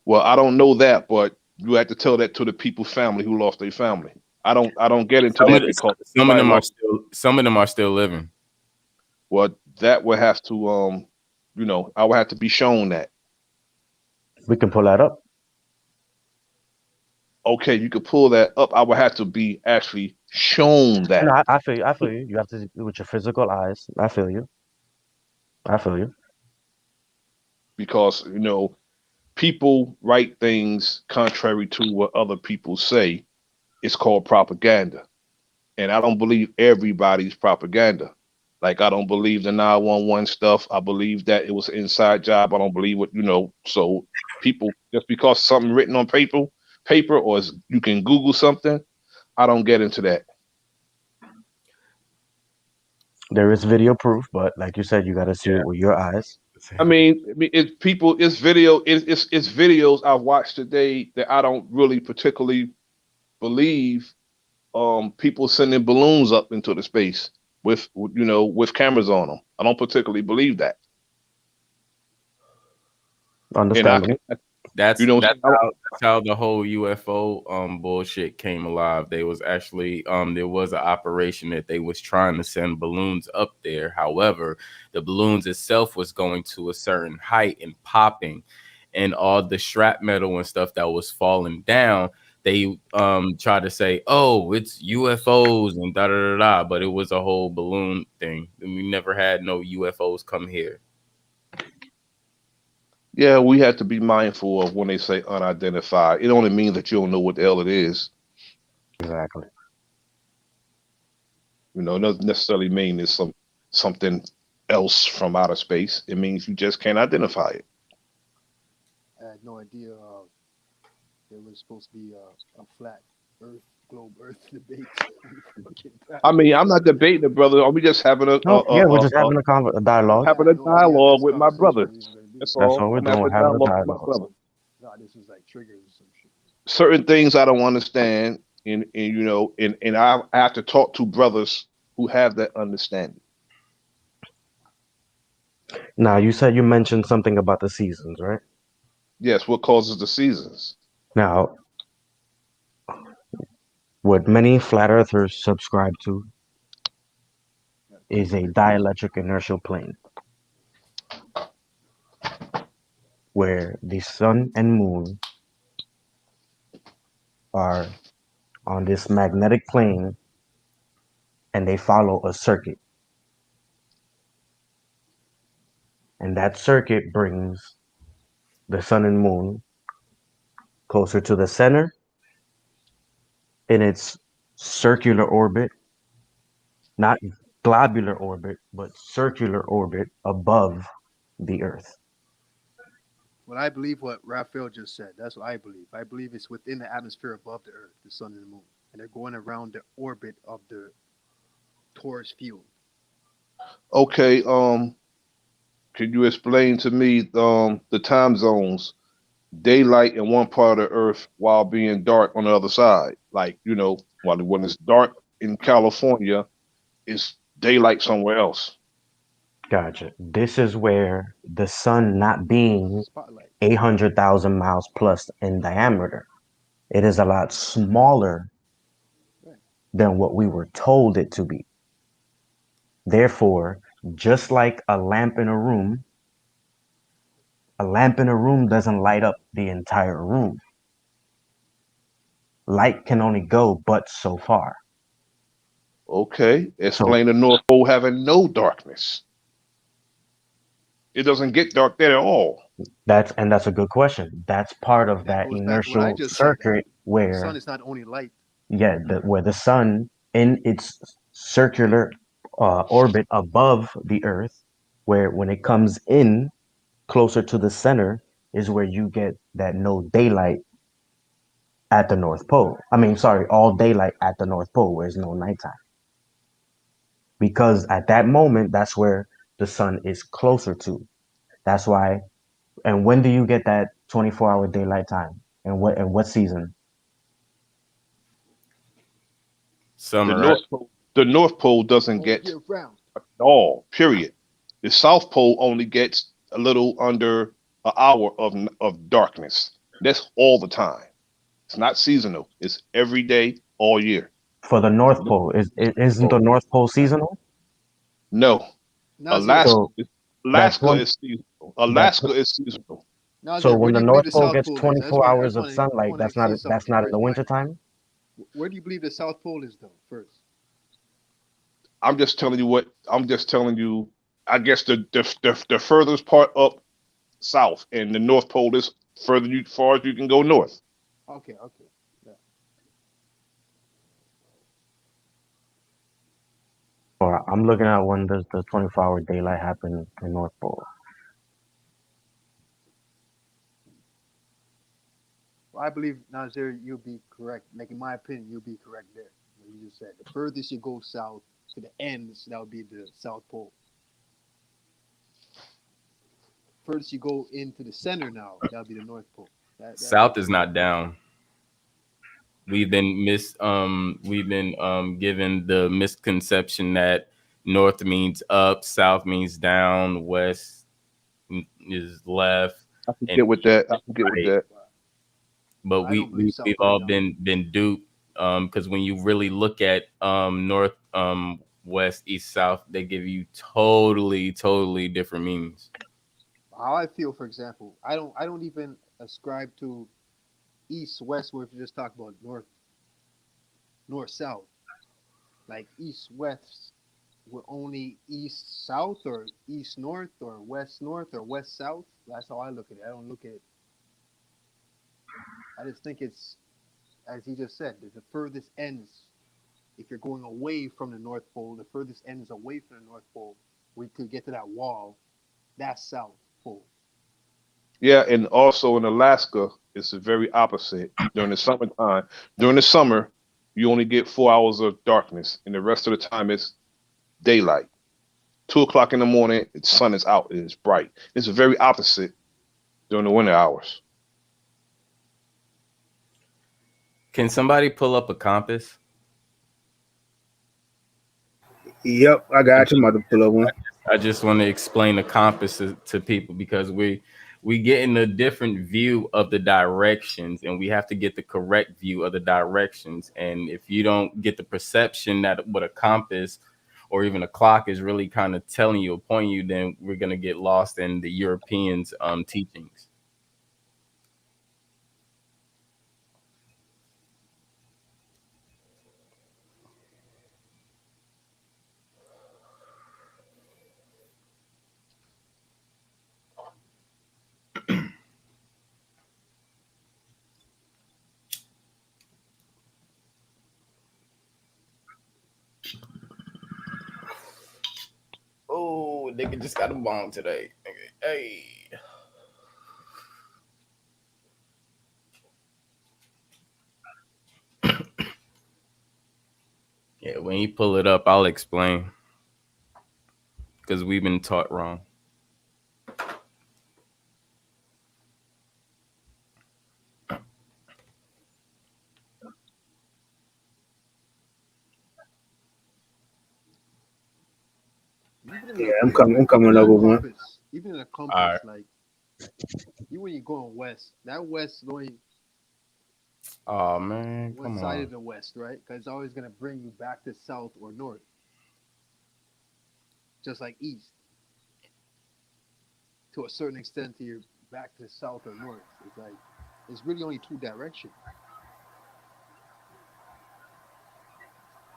Well, I don't know that, but you have to tell that to the people's family who lost their family. I don't get into Some of that the, because some of somebody them are lost. still some of them are still living. Well, that would have to I would have to be shown that. We can pull that up. Okay, you could pull that up. I would have to be actually shown No, that I feel you. I feel you. You have to do it with your physical eyes. I feel you. I feel you. because people write things contrary to what other people say. It's called propaganda, and I don't believe everybody's propaganda. Like I don't believe the 911 stuff. I believe that it was an inside job. I don't believe what. So people, just because something written on paper, or you can Google something, I don't get into that. There is video proof, but like you said, you got to see Yeah. it with your eyes. I mean, it's people, it's video, it's videos I've watched today that I don't really particularly believe. People sending balloons up into the space with cameras on them. I don't particularly believe that, and I can, Understandable. you That's know, that's how the whole UFO bullshit came alive. They was actually there was an operation that they was trying to send balloons up there. However, the balloons itself was going to a certain height and popping, and all the strap metal and stuff that was falling down. They tried to say, "Oh, it's UFOs and da da da da," but it was a whole balloon thing. And we never had no UFOs come here. yeah, we have to be mindful of when they say unidentified. It only means that you don't know what the hell it is. Exactly. It doesn't necessarily mean it's something else from outer space. It means you just can't identify it. I had no idea there was supposed to be a flat Earth, globe Earth debate on the fucking I mean, I'm platform. not debating it, brother. Are we just having No, yeah, we're just having a dialogue. I having a had no idea dialogue this with my conversation brother? was even going to be. That's That's all. all we're I'm doing. having We're a having a dialogue with my dialogue. brother. God, this was like triggers or some shit. Certain things I don't understand, and I have to talk to brothers who have that understanding. Now, you mentioned something about the seasons, right? Yes, what causes the seasons? Now, what many flat earthers subscribe to is a dielectric inertial plane, where the sun and moon are on this magnetic plane and they follow a circuit. and that circuit brings the sun and moon closer to the center in its circular orbit, not globular orbit, but circular orbit above the Earth. What I believe, what Raphael just said, that's what I believe. I believe it's within the atmosphere above the Earth, the sun and the moon, and they're going around the orbit of the Taurus field. Okay, could you explain to me the time zones? Daylight in one part of the earth while being dark on the other side. Like, while when it's dark in California, it's daylight somewhere else. Gotcha. This is where the sun not being Spotlight. 800,000 miles plus in diameter, it is a lot smaller Right. than what we were told it to be. Therefore, just like a lamp in a room doesn't light up the entire room. Light can only go but so far. Okay, So explain the North Pole having no darkness. It doesn't get dark there at all. that's a good question. That's part of That that goes back to what I inertial just said. That circuit the sun where, is not only light. yeah, where the sun in its circular orbit above the Earth, where when it comes in closer to the center, is where you get that no daylight at the North Pole. I mean, sorry, all daylight at the North Pole, where there's no nighttime. Because at that moment, that's where the sun is closer to. That's why. And when do you get that 24-hour daylight time? And what season? The Summer, right? North Pole doesn't All get year round. at all. Period. The South Pole only gets a little under an hour of darkness. That's all the time. It's not seasonal. It's every day, all year. For the The North North Pole, isn't the Pole. North Pole seasonal? No, Nazir. Alaska. So that's Alaska one is seasonal. that Alaska is seasonal. so Nazir, where when do the you believe North the Pole South gets Pole is? 24 I just hours of want to sunlight, see that's something not in the first. Why? wintertime. Where do you believe the South Pole is, though? First, I'm just telling you what. I'm just telling you. I guess the furthest part up south, and the North Pole is far as you can go north. okay, okay. Yeah. Or I'm looking at when does the 24-hour daylight happen in North Pole. Well, I believe Nazir, you'll be correct. Like in my opinion, you'll be correct there. What you just said. The furthest you go south to the ends, that would be the South Pole. Furthest you go into the center now, that would be the North Pole. That South makes is sense. not down. We've been given the misconception that north means up, south means down, west is left, I can and get with east that. I is can get with right. that. But I don't believe we've south and all down. been duped, because when you really look at north, west, east, south, they give you totally different meanings. How I feel, for example, I don't even ascribe to east west where if you just talk about north south. Like east west, we're only east south or east north or west north or west south. That's how I look at it. I don't look at it. I just think it's as he just said. The furthest ends. If you're going away from the North Pole, the furthest ends away from the North Pole, we could get to that wall. That's South Pole. Yeah, and also in Alaska, it's the very opposite. During the summertime, during the summer, you only get 4 hours of darkness, and the rest of the time it's daylight. 2 o'clock in the morning, the sun is out and it's bright. It's the very opposite during the winter hours. Can somebody pull up a compass? Yep, I got you. I'm about to pull up one. I just want to explain the compass to people because we get in a different view of the directions, and we have to get the correct view of the directions. And if you don't get the perception that what a compass or even a clock is really kind of telling you or pointing you, then we're gonna get lost in the Europeans' teachings. nigga just got a bomb today. Hey. Yeah, when you pull it up, I'll explain. Because we've been taught wrong. Yeah, I'm coming up with one. Even in a All compass, right. like you when you're going west, that west going Oh, man. one Come side on. of the west, right? Because it's always gonna bring you back to south or north, just like east. To a certain extent, to your back to south or north. It's like it's really only two directions.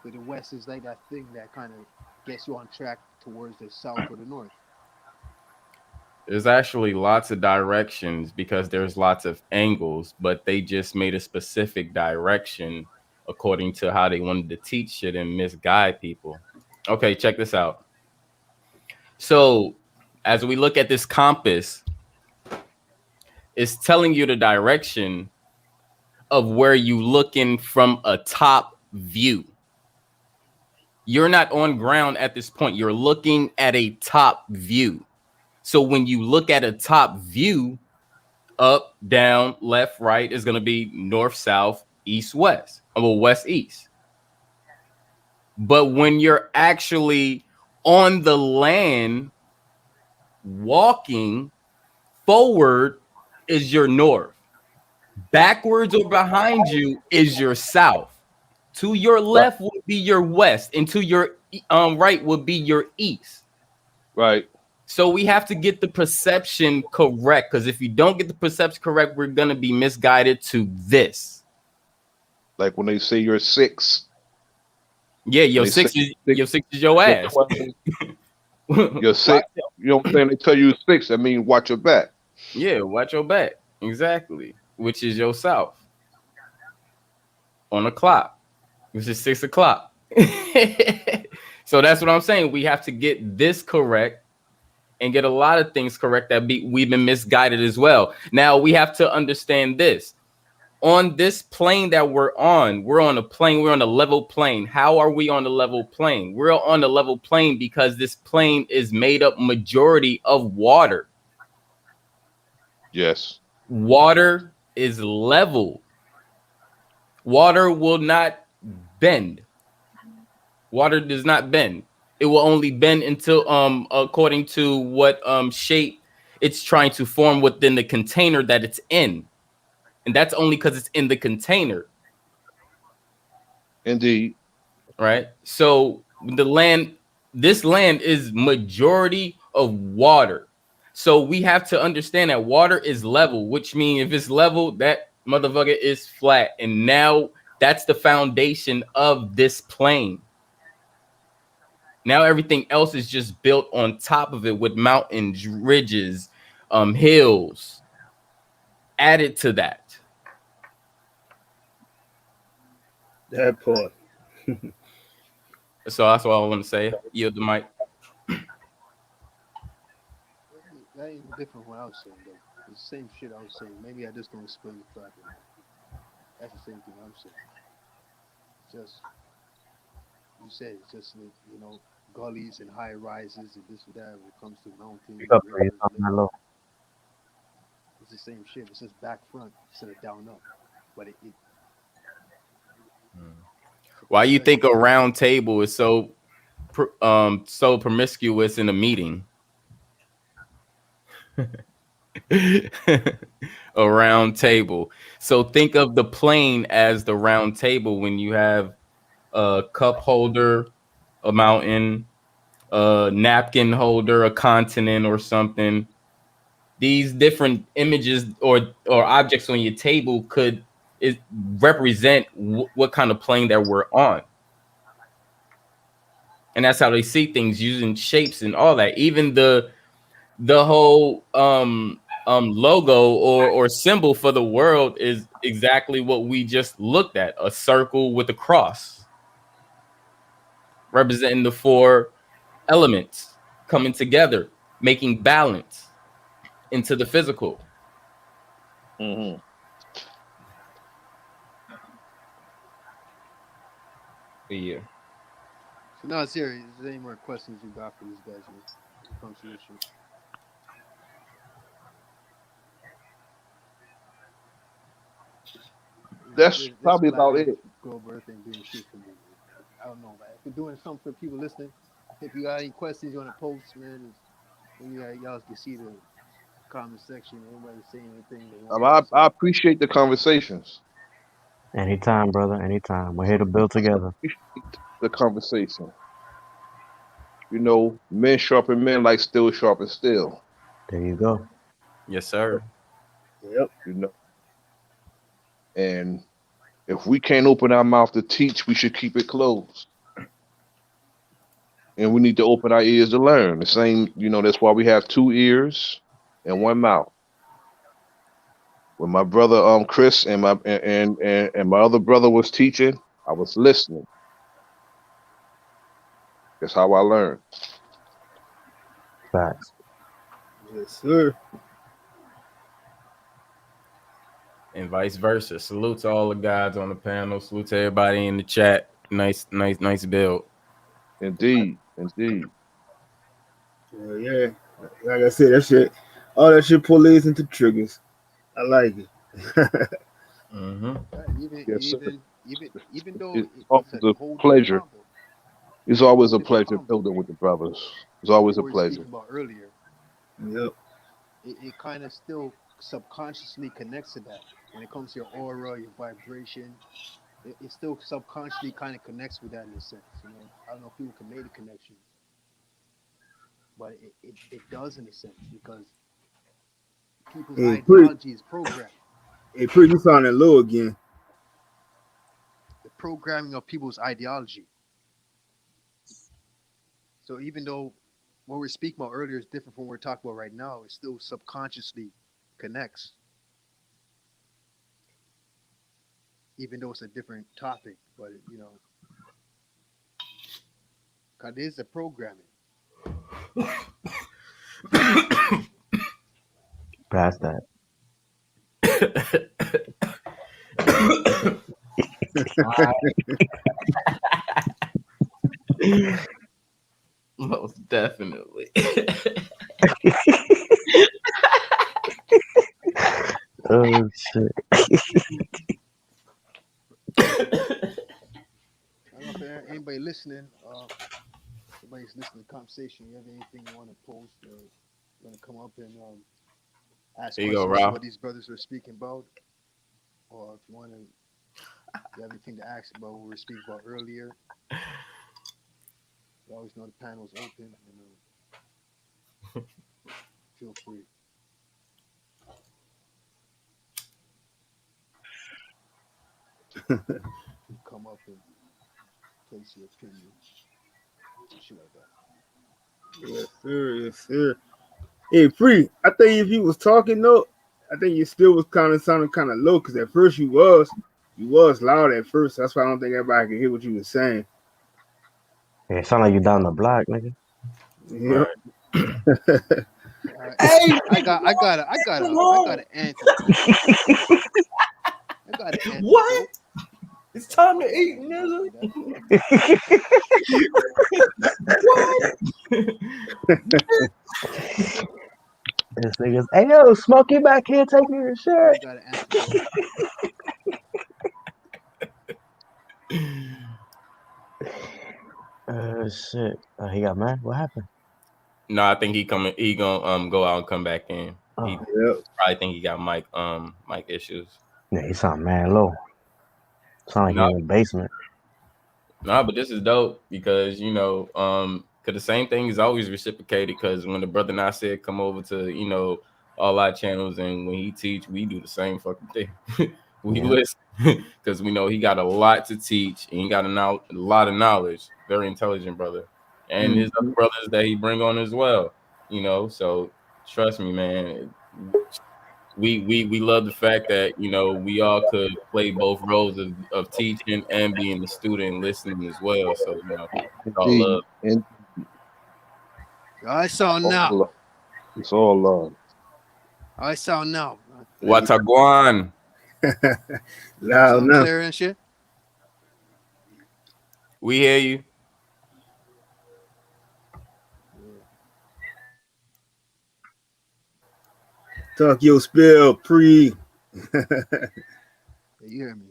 But the west is like that thing that kind of gets you on track towards the south or the north. There's actually lots of directions because there's lots of angles, but they just made a specific direction according to how they wanted to teach it and misguide people. Okay, check this out. So, as we look at this compass, it's telling you the direction of where you looking from a top view. You're not on ground at this point. You're looking at a top view. So when you look at a top view, up, down, left, right is going to be north, south, east, west. Well, west, east. But when you're actually on the land walking, forward is your north. Backwards or behind you is your south. To your Right. left would be your west, and to your right would be your east. Right. So we have to get the perception correct, because if you don't get the perception correct, we're gonna be misguided to this. Like when they say you're 6. Yeah, They say your six is your you're ass. 12, you're 6. You know what I'm saying? They tell you 6. That means watch your back. Yeah, watch your back. Exactly. Which is your south. On the clock, which is 6 o'clock. So that's what I'm saying. We have to get this correct and get a lot of things correct that we've been misguided as well. Now we have to understand this. On this plane that we're on a plane, we're on a level plane. How are we on a level plane? We're on a level plane because this plane is made up majority of water. Yes. Water is level. Water will not bend. Water does not bend. It will only bend until according to what shape it's trying to form within the container that it's in. And that's only because it's in the container. Indeed. Right? So this land is majority of water. So we have to understand that water is level, which means if it's level, that motherfucker is flat. And now that's the foundation of this plane. Now everything else is just built on top of it with mountains, ridges, hills added to that. That part. So that's what I want to say. Yield the mic. That ain't different from what I was saying, though. It's the same shit I was saying. Maybe I just don't explain it properly. That's the same thing I'm saying. It's just, you said it's just, gullies and high rises and this and that when it comes to mountains, Speak up, rivers, you're talking that low. it's the same shit. It's just back front instead of down up. But Why you think a round table is so promiscuous in a meeting? A round table. So think of the plane as the round table when you have a cup holder, a mountain, a napkin holder, a continent or something. These different images or objects on your table could represent what kind of plane that we're on. And that's how they see things, using shapes and all that. Even the whole logo or symbol for the world is exactly what we just looked at, a circle with a cross representing the 4 elements, coming together, making balance into the physical. Mm-hmm. Yeah. So now, serious. Is there any more questions you got for these guys when it comes to this shit? That's This probably flat about Earth, it. globe Earth ain't doing shit for me. I don't know, man. If we're doing something for people listening, if you got any questions you want to post, man, maybe y'all can see the comment section. Anybody say anything they want to I say. appreciate the conversations. Anytime, brother. Anytime. We're here to build together. Appreciate the conversation. Men sharpen men like steel sharpen steel. There you go. Yes, sir. Yep. You know, and if we can't open our mouth to teach, we should keep it closed. And we need to open our ears to learn. The same, that's why we have two ears and one mouth. When my brother Chris and my other brother was teaching, I was listening. That's how I learned. Facts. Yes, sir. And vice versa. Salute to all the guys on the panel. Salute to everybody in the chat. Nice build. Indeed, indeed. Yeah. Like I said, all that shit leads into triggers. I like it. Mm-hmm. Yes, sir. Even though It's it's always a a whole different pleasure. combo. It's It's a always whole a different pleasure combo. building with the brothers. It's always What a we were pleasure. speaking about earlier, Yep. it kind of still subconsciously connects to that. When it comes to your aura, your vibration, it still subconsciously kind of connects with that in a sense. I don't know if people can make the connection, but it does in a sense because people's Hey, pretty. ideology is programmed. Hey, pretty. You sounding low again. The programming of people's ideology. So even though what we're speaking about earlier is different from what we're talking about right now, it still subconsciously connects, even though it's a different topic. But because it is a programming. Past that. Most definitely. Oh shit. I don't know if anybody listening, everybody's listening to the conversation. You have anything you want to post or you want to come up and ask Here you go, questions to Ralph. what these brothers are speaking about, or if you want to, you have anything to ask about what we were speaking about earlier, you always know the panel is open. Feel free. You come up and place your opinion, shit like that. Yes, sir. Yes, sir. Hey, free. I think if you was talking though, I think you still was kind of sounding kind of low because at first you was loud at first. That's why I don't think everybody could hear what you was saying. Yeah, it sound like you down the block, nigga. Yep. Right. All right, Hey, I got an antidote. I got an what? antidote. It's time to eat, See nigga. that? What? This nigga's, hey yo, Smokey back here taking your I shit. got an antidote. Shit. He got mad. What happened? No, I think he coming. He gonna go out and come back in. He Oh, Yep. probably think he got mic issues. yeah, he sound mad low. Sound like he No, in the basement. no, but this is dope because cause the same thing is always reciprocated. Cause when the brother Nasir come over to all our channels and when he teach, we do the same fucking thing. We Yeah. listen because we know he got a lot to teach and he got a lot of knowledge. Very intelligent brother, and his other Mhm. brothers that he bring on as well. So trust me, man. We love the fact that we all could play both roles of teaching and being a student and listening as well. So it's all love. Indeed. And I saw now. love. It's all love. I saw now. Wataguan. Loud Sound enough. clear and shit. We hear you. Talk your spill, pre. Yeah, you hear me?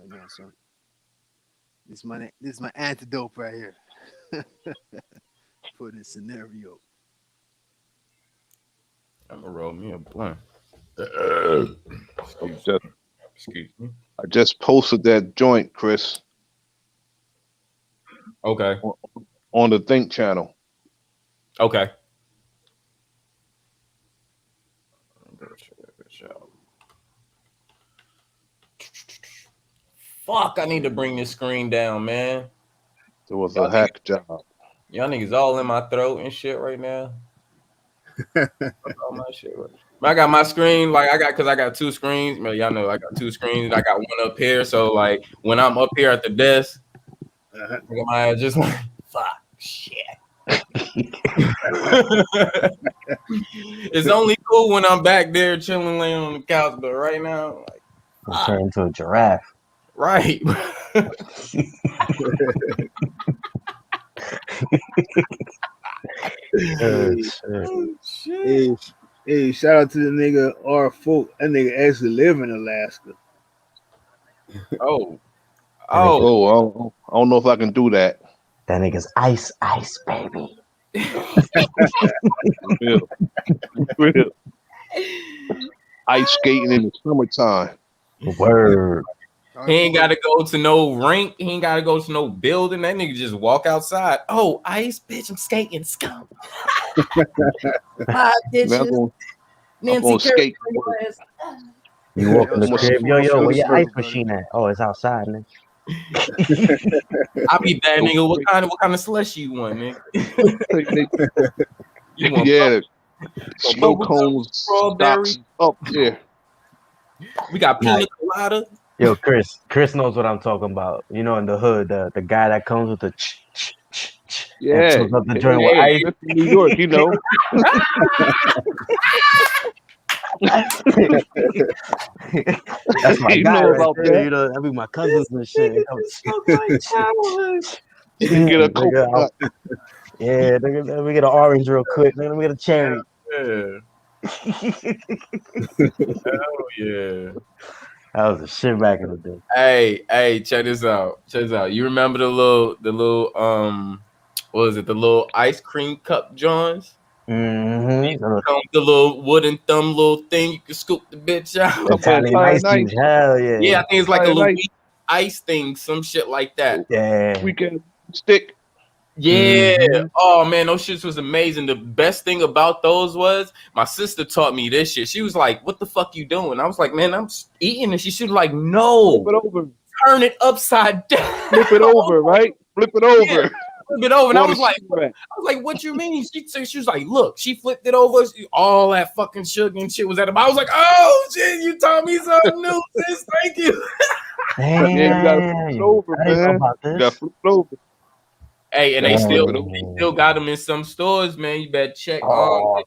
I know, son. This is my antidote right here for this scenario. I'm gonna roll me a blunt. Excuse me. I just posted that joint, Chris, Okay. on the Think channel. Okay. Fuck, I need to bring this screen down, man. It was a hack job. Y'all niggas all in my throat and shit right now. All my shit. I got my screen, like cause I got two screens. Man, y'all know I got two screens. I got one up here, so like when I'm up here at the desk, I just like fuck shit. It's only cool when I'm back there chilling, laying on the couch, but right now, like, I'll turn into a giraffe. right. Hey, shout out to the nigga R Folk. That nigga actually live in Alaska. Oh, Oh, I don't know if I can do that. That nigga's ice, baby. Real. Ice skating in the summertime. Word. he ain't got to go to no rink. He ain't got to go to no building. That nigga just walk outside. Oh, ice, bitch, I'm skating. Scum. Hi, bitches. I'm gonna skate. You walk in the crib, yo, where your ice brother. machine at? Oh, it's outside, man. I be that nigga. What kind of slush you want, nigga? You want Yeah, snow bubble cones, strawberry? stocks up there. We got pina colada. Yo, Chris knows what I'm talking about. You know, in the hood, the guy that comes with the Yeah, and fills up the joint with hey, ice. Chris from New York, you know. That's my You guy know right about there. that. You know, that be my cousins and shit. You can get a coconut. Yeah, let me get an orange real quick. Let me get a cherry. Yeah. Oh yeah. That was a shit back in the day. Hey, check this out. You remember the little what was it? The little ice cream cup joints? Mm-hmm. The little wooden thumb little thing you can scoop the bitch out. Italian ice cubes. Hell yeah. Yeah, I think it's like a Italian little ice thing, some shit like that. Yeah. We can stick. Yeah. Mm-hmm. Oh man, those shits was amazing. The best thing about those was my sister taught me this shit. She was like, "What the fuck you doing?" I was like, "Man, I'm eating," and she was like, "No, Flip it over. turn it upside down. Flip it over, right? Flip it over. Yeah, flip it over." And I was like, right. "What you mean?" She was like, "Look," she flipped it over. All that fucking sugar and shit was at the bottom. I was like, "Oh shit, you taught me something new, sis. Thank you." Damn, you gotta flip it over, I didn't know man. about You this. gotta flip it over. Hey, and they Flip still it over. got them in some stores, man. You better check. Bro,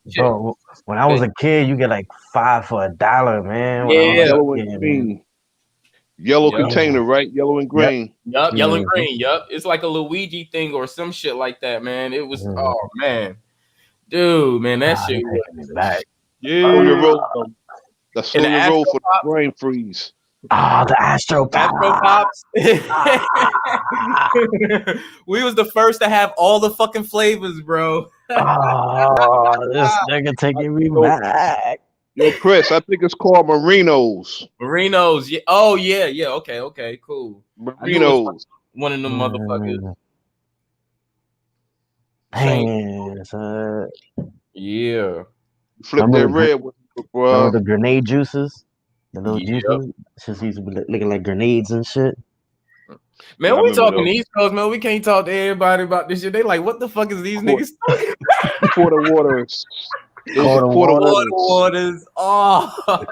when I was a kid, you get like 5 for $1, man. When I was Yeah. Yellow a and kid, green. man. Yellow Yep. container, right? Yellow and green. Yup, yellow and Mhm. green. Yup, it's like a Luigi thing or some shit like that, man. It was Mhm. oh man, dude, man, that shit You're was taking me back. Slow your roll, though. That's slow And the your roll for the Astro brain freeze. The Astro Pops. We was the first to have all the fucking flavors, bro. This nigga taking me back. Yo, Chris, I think it's called Marinos. Marinos. Yeah. Oh yeah. Okay. Cool. I knew it was Marinos. one of them motherfuckers. Man, son. Yeah. Flip that red one, bro. Remember the grenade juices? The little juices? Just used to be looking like grenades and shit. Man, we talking East Coast, man. We can't talk to everybody about this shit. They like, what the fuck is these niggas talking about? Quarter waters. Quarter waters. Oh.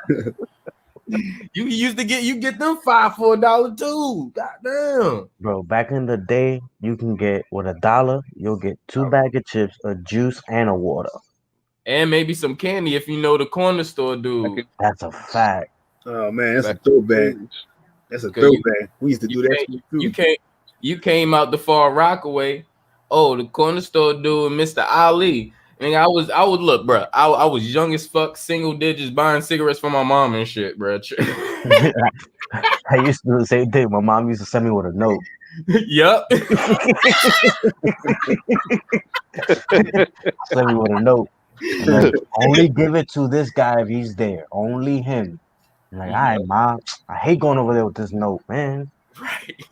You used to get them 5 for $1 too. Goddamn. Bro, back in the day, you can get with $1, you'll get 2 bag of chips, a juice, and a water. And maybe some candy if you know the corner store dude. That's a fact. Oh man, that's a Back in the throwback. days. That's a 'Cause throwback. We used to do that shit you too. can't you came out the Far Rockaway. Oh, the corner store dude, Mr. Ali. And I was look, bro. I was young as fuck, single digits, buying cigarettes for my mom and shit, bro. I used to do the same thing. My mom used to send me with a note. Yup. Send me with a note. I'm like, only give it to this guy if he's there. Only him. I'm like, all right, mom. I hate going over there with this note, man. Right.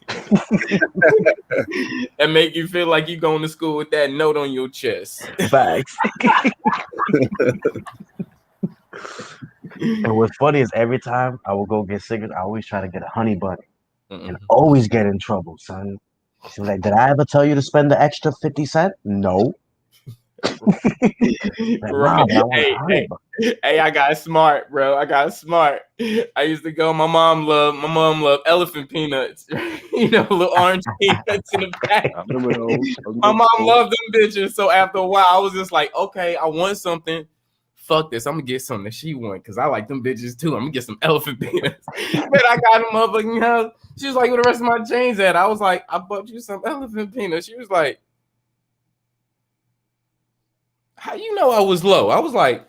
And make you feel like you going to school with that note on your chest. Facts. And what's funny is every time I will go get cigarettes, I always try to get a honey bun and always get in trouble, son. She's like, did I ever tell you to spend the extra 50 cents? No. Like, Right. Mom, I want a honey bun. Hey, I got smart, bro. I got smart. I used to go. My mom loved elephant peanuts. You know, little orange peanuts in the back. I remember those. My mom loved them bitches. So after a while, I was just like, okay, I want something. Fuck this. I'm gonna get something that she want because I like them bitches too. I'm gonna get some elephant peanuts. But I got them motherfucking house. She was like, where the rest of my chains at? I was like, I bought you some elephant peanuts. She was like, how you know I was low? I was like,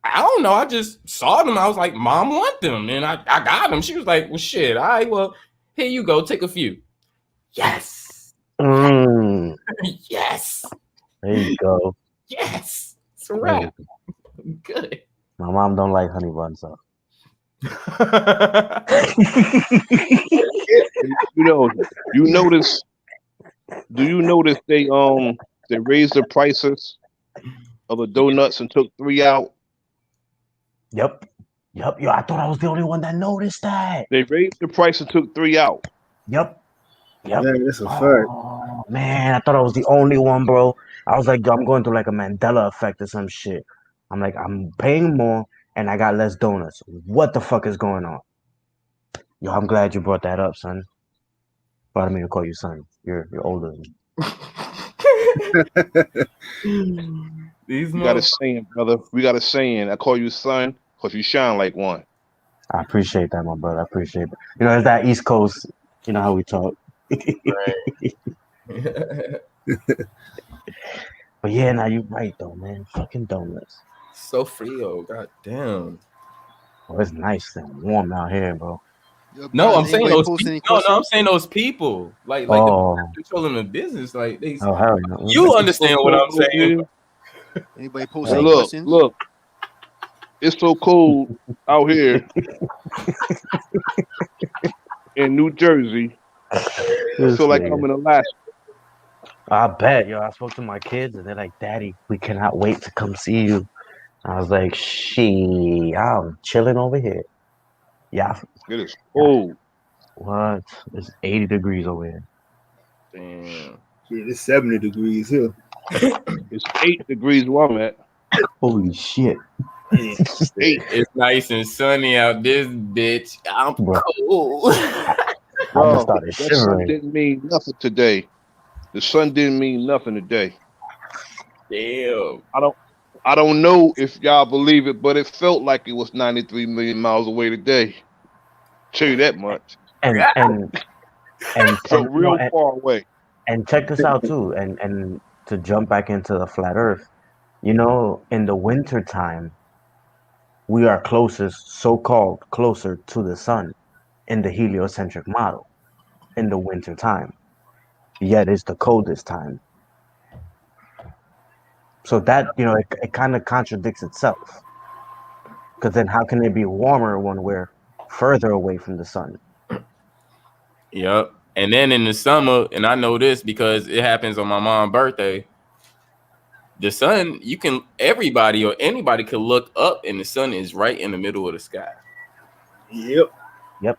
I don't know. I just saw them. I was like, Mom want them. And I got them. She was like, well, shit. All right, well, here you go. Take a few. Yes. Yes. There you go. Yes. It's a wrap. Good. My mom don't like honey buns, so. You notice? Do you notice they raised the prices of the donuts and took 3 out? Yep. Yo, I thought I was the only one that noticed that. They raised the price and took 3 out. Yep. Yeah, that's a fact. Oh, man, I thought I was the only one, bro. I was like, yo, I'm going through like a Mandela effect or some shit. I'm like, I'm paying more and I got less donuts. What the fuck is going on? Yo, I'm glad you brought that up, son. But I didn't mean to call you son. You're older than me. We got a saying, brother. We got a saying. I call you son because you shine like one. I appreciate that, my brother. I appreciate it. You know, it's that East Coast. You know how we talk. But yeah, now you're right though, man. Fucking donuts. So frio, goddamn. Oh, it's nice and warm out here, bro. No, I'm saying those people. No, I'm saying those people. Like the controlling the business. Like they. Oh, hell no. You understand what I'm saying? Anybody post any questions? Look. It's so cold out here in New Jersey. I feel like I'm in Alaska. I bet, yo. I spoke to my kids and they're like, Daddy, we cannot wait to come see you. I was like, I'm chilling over here. Yeah. It is cold. What? It's 80 degrees over here. Damn. Shit, it's 70 degrees here. It's 8 degrees where I'm at. Holy shit. It's nice and sunny out this bitch. I'm cold. Bro, that sun didn't mean nothing today. The sun didn't mean nothing today. Damn. I don't know if y'all believe it, but it felt like it was 93 million miles away today. Tell you that much. And felt real far away. And check this out too. And to jump back into the flat Earth, you know, in the winter time, we are so-called closer to the sun in the heliocentric model in the winter time. Yet it's the coldest time. So that, you know, it kind of contradicts itself. Because then how can it be warmer when we're further away from the sun? Yep. And then in the summer, and I know this because it happens on my mom's birthday, the sun, everybody or anybody could look up and the sun is right in the middle of the sky. Yep. Yep.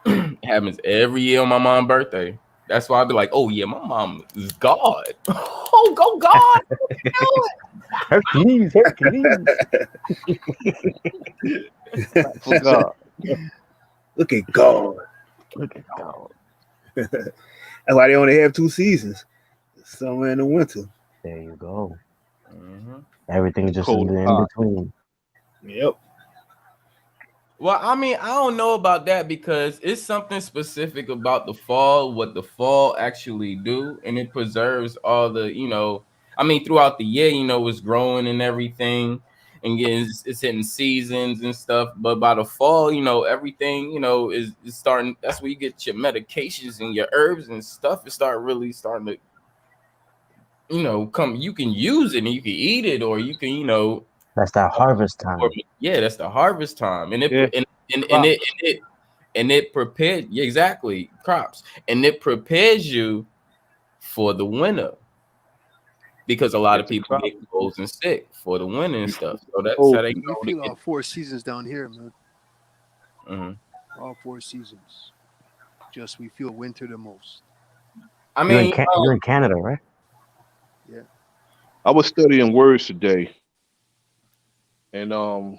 It happens every year on my mom's birthday. That's why I'd be like, oh yeah, my mom is God. Oh, go God. Hercules. I forgot. Look at God. Look at God. That's why they only have 2 seasons, summer and the winter. There you go. Mhm. Everything just Cold and in hot. between. Yep. Well, I mean, I don't know about that because it's something specific about the fall, what the fall actually do, and it preserves all the, I mean, throughout the year, it's growing and everything, and it's hitting seasons and stuff. But by the fall, everything, is starting. That's where you get your medications and your herbs and stuff. It start really starting to, come. You can use it and you can eat it, or you can, That's that harvest time. yeah, that's the harvest time, and Yeah. it prepared, yeah, exactly, crops, and it prepares you for the winter because a lot Get of the people crop. get colds and sick for the winter and stuff. So that's how Oh, they We go to feel get. all 4 seasons down here, man. Mhm. All 4 seasons. Just we feel winter the most. I mean, You're in Canada, right? Yeah. I was studying words today, and I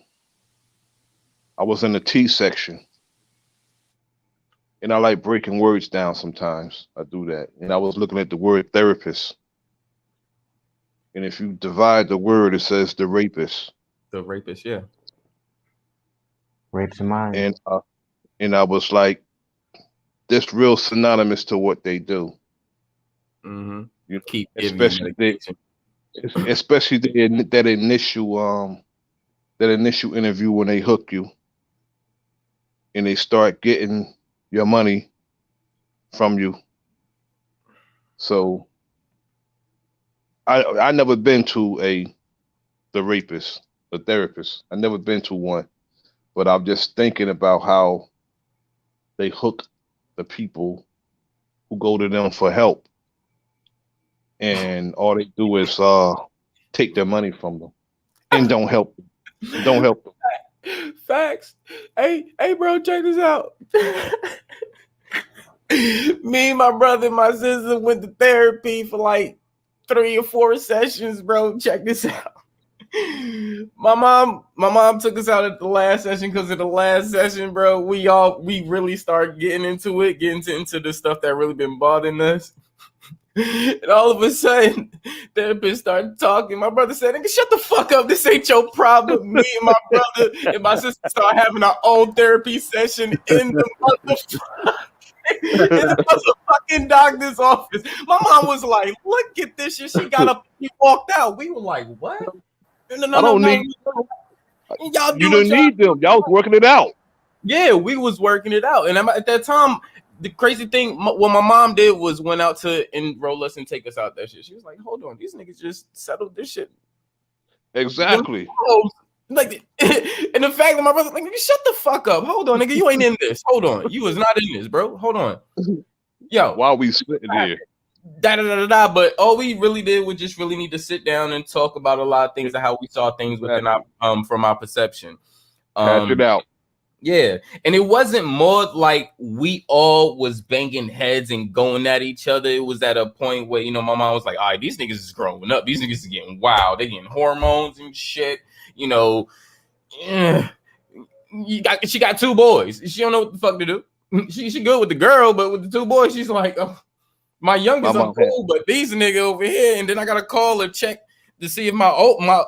was in the T section, and I like breaking words down sometimes. I do that, and I was looking at the word therapist, and if you divide the word, it says the rapist, the rapist, yeah. Rapes in mind. and I was like, this real synonymous to what they do. Mm-hmm. You know, Keep giving you especially medication. especially that initial interview when they hook you and they start getting your money from you. So I never been to the rapist, the therapist. I never been to one, but I'm just thinking about how they hook the people who go to them for help, and all they do is take their money from them and don't help them. Don't help them. Facts. Hey, bro, check this out. Me, my brother, and my sister went to therapy for like 3 or 4 sessions, bro. Check this out. My mom took us out at the last session because of the last session, bro. We really started getting into the stuff that really been bothering us. And all of a sudden, therapist started talking. My brother said, "Nigga, shut the fuck up. This ain't your problem." Me and my brother and my sister started having our own therapy session in the in the motherfucking doctor's office. My mom was like, "Look at this shit." She got up and walked out. We were like, "What? I don't No. need. Y'all You do what didn't y'all." need them. Y'all was working it out. Yeah, we was working it out. And at that time, the crazy thing, what my mom did was went out to enroll us and take us out that shit. She was like, hold on, these niggas just settled this shit Exactly. themselves. Like, and the fact that my brother, like, nigga, shut the fuck up. Hold on, nigga, you ain't in this. Hold on. You was not in this, bro. Hold on. Yo, While we sitting here, But all we really did was just really need to sit down and talk about a lot of things and how we saw things within our from our perception. hash it out. Yeah, and it wasn't more like we all was banging heads and going at each other. It was at a point where my mom was like, "All right, these niggas is growing up. These niggas is getting wild. They getting hormones and shit." Eh, she got 2 boys. She don't know what the fuck to do. She good with the girl, but with the 2 boys, she's like, "Oh, my My youngest, I'm mom had cool, but these nigga over here." And then I gotta call or check to see if my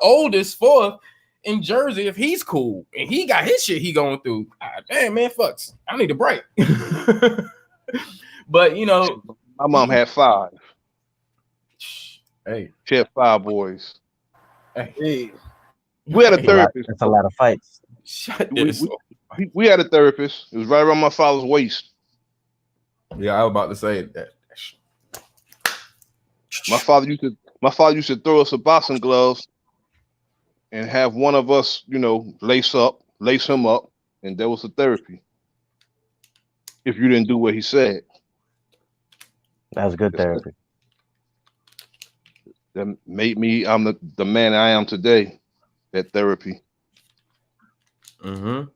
oldest 4th in Jersey, if he's cool and he got his shit he going through. God damn, man, fucks. I need a break. But my mom had 5. hey, She had 5 boys. Hey, We had a hey, therapist. That's a lot of fights. shut We, this. we had a therapist. It was right around my father's waist. Yeah, I was about to say that. My father used to throw us a boxing gloves and have one of us, lace him up, and there was a therapy. If you didn't do what he said, That's good therapy. that made me. I'm the man I am today. That therapy. Mm-hmm.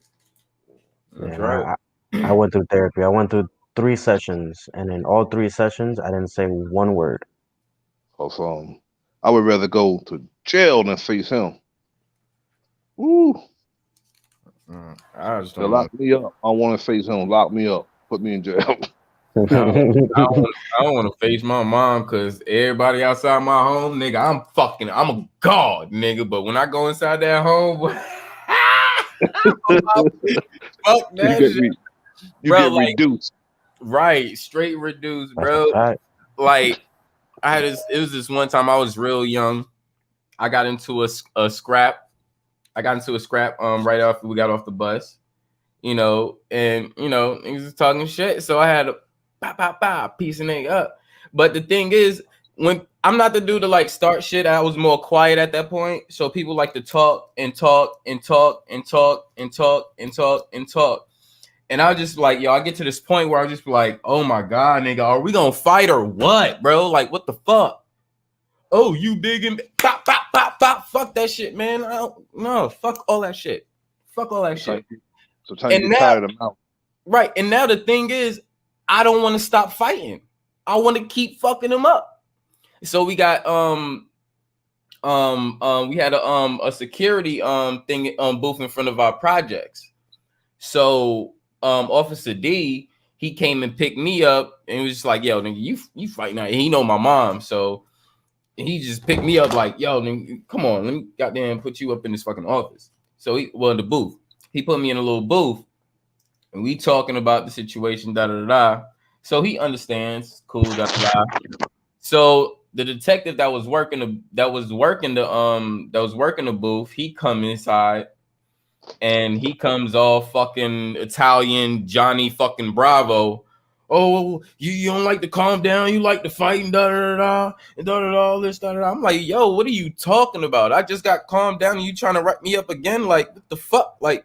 That's And right. I went through therapy. I went through 3 sessions, and in all 3 sessions, I didn't say one word. Cause I would rather go to jail than face him. Woo! I just They don't lock want. me up. I want to face him. Lock me up. Put me in jail. I don't want to face my mom because everybody outside my home, nigga, I'm a god, nigga. But when I go inside that home, fuck you that get shit, you bro. get Like, reduced. right, straight reduced, That's a bro. fact. Like, I had this. It was this one time I was real young. I got into a scrap. I got into a scrap right after we got off the bus, and niggas was talking shit. So I had a piecing it up. But the thing is, when I'm not the dude to like start shit, I was more quiet at that point. So people like to talk and talk and talk and talk and talk and talk and talk. And I was just like, yo, I get to this point where I just be like, oh my God, nigga, are we gonna fight or what, bro? Like, what the fuck? Oh, you big and pop, pop, pop, pop. Fuck that shit, man. No, fuck all that shit. Fuck all that shit. Sometimes you And get now, tired of the mouth. right. And now the thing is, I don't want to stop fighting. I want to keep fucking them up. So we got we had a security thing booth in front of our projects. So Officer D, he came and picked me up and was just like, yo, nigga, you fighting out. And he know my mom, so he just picked me up like, yo, nigga, come on, let me goddamn put you up in this fucking office. So in the booth. He put me in a little booth and we talking about the situation, da da da. So he understands, cool, da da da. So the detective that was working the booth, he come inside and he comes all fucking Italian Johnny fucking Bravo. Oh, you don't like to calm down, you like to fight and da da da and da da da all this da da. I'm like, yo, what are you talking about? I just got calmed down and you trying to write me up again? Like, what the fuck? Like,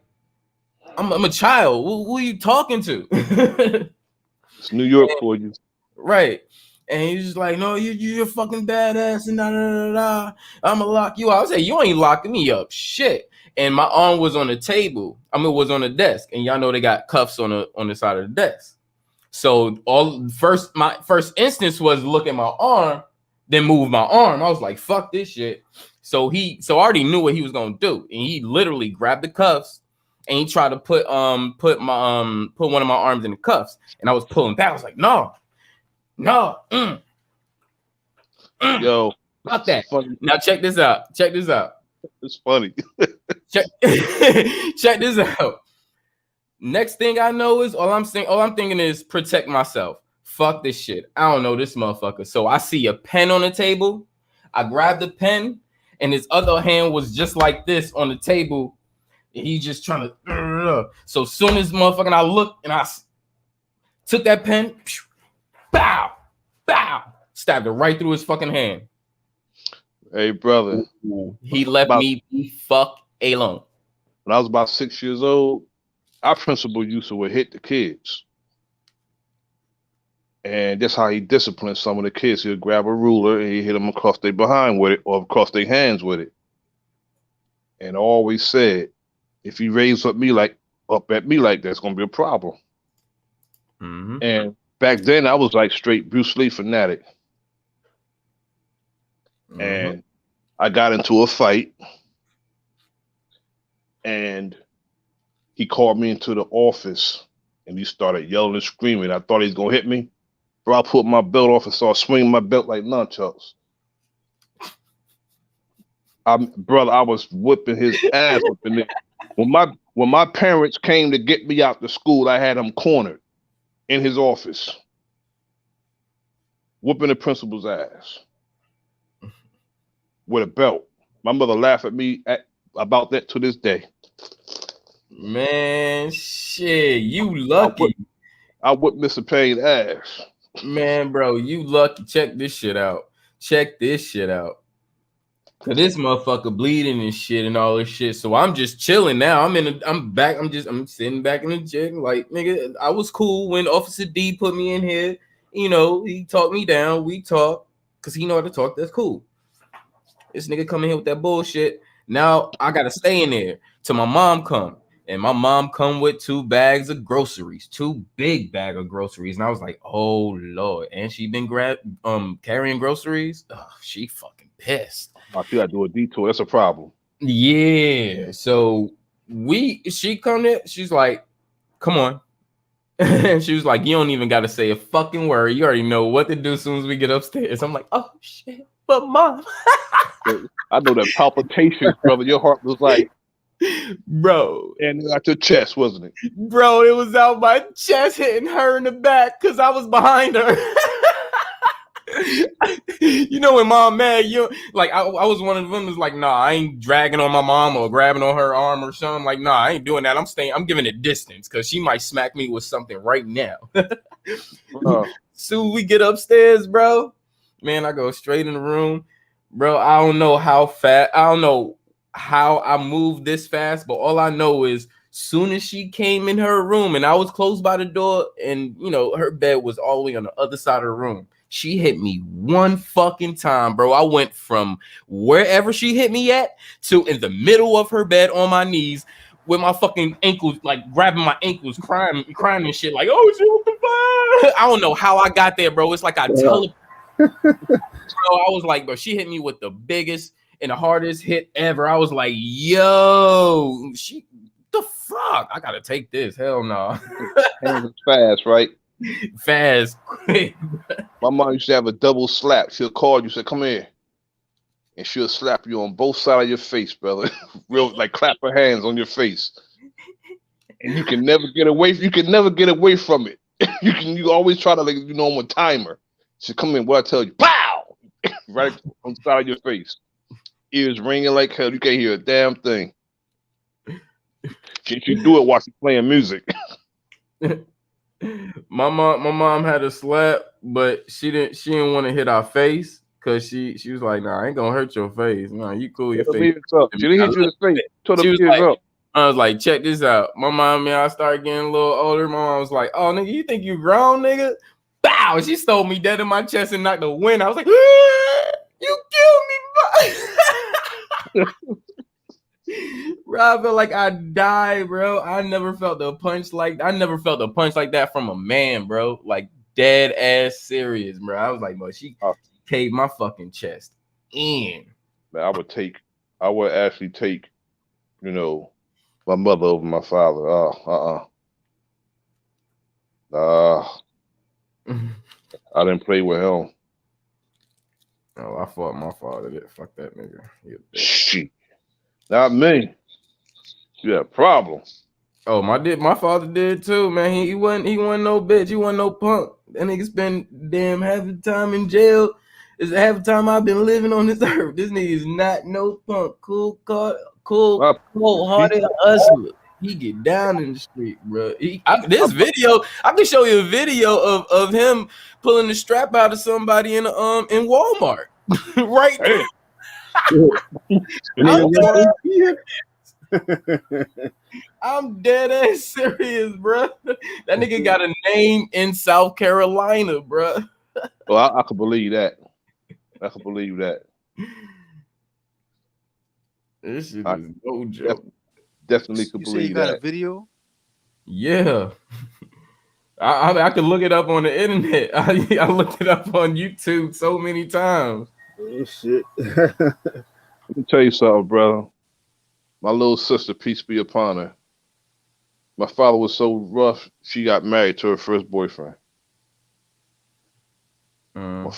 I'm a child. Who are you talking to? It's New York for you. Right. And he's just like, no, you're fucking badass and da da da da. I'ma lock you up. I say, you ain't locking me up. Shit. And my arm was on the table. I mean, it was on the desk. And y'all know they got cuffs on the side of the desk. So my first instance was look at my arm, then move my arm. I was like, fuck this shit. So I already knew what he was gonna do. And he literally grabbed the cuffs and he tried to put one of my arms in the cuffs. And I was pulling back. I was like, no. Yo, Fuck that. funny. Now check this out. It's funny. Check this out. Next thing I know is all I'm thinking is protect myself. Fuck this shit. I don't know this motherfucker. So I see a pen on the table. I grabbed the pen, and his other hand was just like this on the table. And he's just trying to. So soon as motherfucking I looked and I took that pen, bow, stabbed it right through his fucking hand. Hey, brother. He left me the fuck alone. When I was about 6 years old, our principal used to would hit the kids. And that's how he disciplined some of the kids. He'd grab a ruler and he'd hit them across their behind with it or across their hands with it. And always said, if you raise up at me like that, it's gonna be a problem. Mm-hmm. And back then I was like straight Bruce Lee fanatic. Mm-hmm. And I got into a fight and he called me into the office and he started yelling and screaming. I thought he was gonna hit me. Bro, I put my belt off and started swinging my belt like nunchucks. Brother, I was whipping his ass up in there. When my parents came to get me out to school, I had him cornered in his office, whooping the principal's ass with a belt. My mother laughed at me about that to this day. Man, shit, you lucky. I whipped Mr. Payne's ass. Man, bro, you lucky. Check this shit out. Cause this motherfucker bleeding and shit and all this shit. So I'm just chilling now. I'm sitting back in the gym. Like, nigga, I was cool when Officer D put me in here. He talked me down. We talked. Cause he know how to talk. That's cool. This nigga coming here with that bullshit. Now I gotta stay in there till my mom come. and my mom come with 2 bags of groceries, 2 big bag of groceries, and I was like, oh Lord, and she been carrying groceries. Oh, she fucking pissed. I feel I do a detour. That's a problem. Yeah. So she come in, she's like, come on. And she was like, you don't even got to say a fucking word. You already know what to do as soon as we get upstairs. I'm like, oh shit, but mom. I know that palpitations, brother. Your heart was like, bro, and out your chest, wasn't it? Bro, it was out my chest hitting her in the back because I was behind her. You know when mom mad, you like I was one of them that's like, nah, I ain't dragging on my mom or grabbing on her arm or something. Like, nah, I ain't doing that. I'm giving it distance because she might smack me with something right now. So we get upstairs, bro. Man, I go straight in the room. Bro, I don't know how I moved this fast, but all I know is soon as she came in her room and I was close by the door and her bed was all the way on the other side of the room. She hit me one fucking time, bro. I went from wherever she hit me at to in the middle of her bed on my knees with my fucking ankles, like grabbing my ankles, crying and shit, like, oh shit, what the fuck? I don't know how I got there, bro. It's like I teleported. Bro, I was like, bro, she hit me with the biggest and the hardest hit ever. I was like, yo, the fuck? I gotta take this. Hell no. Hands is fast, right? Fast, quick. My mom used to have a double slap. She'll call you, say, come here. And she'll slap you on both sides of your face, brother. Real, like clap her hands on your face. And you can never get away from it. You always try to, like, on a timer. She come in, what I tell you, pow! Right on the side of your face. Ears ringing like hell. You can't hear a damn thing. She do it while she's playing music. My mom had a slap, but she didn't want to hit our face because she was like, nah, I ain't gonna hurt your face. Nah, you cool, your face. She didn't hit you in the face. She was like, I was like, check this out. My mom, man, I started getting a little older. My mom was like, oh, nigga, you think you grown, nigga? Bow! She stole me dead in my chest and knocked the wind. I was like, you killed me, bro. Bro, I felt like I died, bro. I never felt a punch like that from a man, bro. Like dead ass serious, bro. I was like, bro, she caved my fucking chest in. Man, I would actually take, my mother over my father. I didn't play with him. Oh, I fought my father. Fuck that nigga. Shit. Not me. You got a problem. Oh, my father did too, man. He wasn't no bitch. He wasn't no punk. That nigga spent damn half the time in jail. Is half the time I've been living on this earth. This nigga is not no punk. Cold-hearted hustler. He get down in the street, bro. Video, I can show you a video of him pulling the strap out of somebody in Walmart. Right I'm dead ass serious, bro. That nigga got a name in South Carolina, bro. Well, I could believe that. This shit is no joke. Definitely could believe that. You got a video? Yeah. I could look it up on the internet. I looked it up on YouTube so many times. Oh shit. Let me tell you something, brother. My little sister, peace be upon her. My father was so rough, she got married to her first boyfriend. My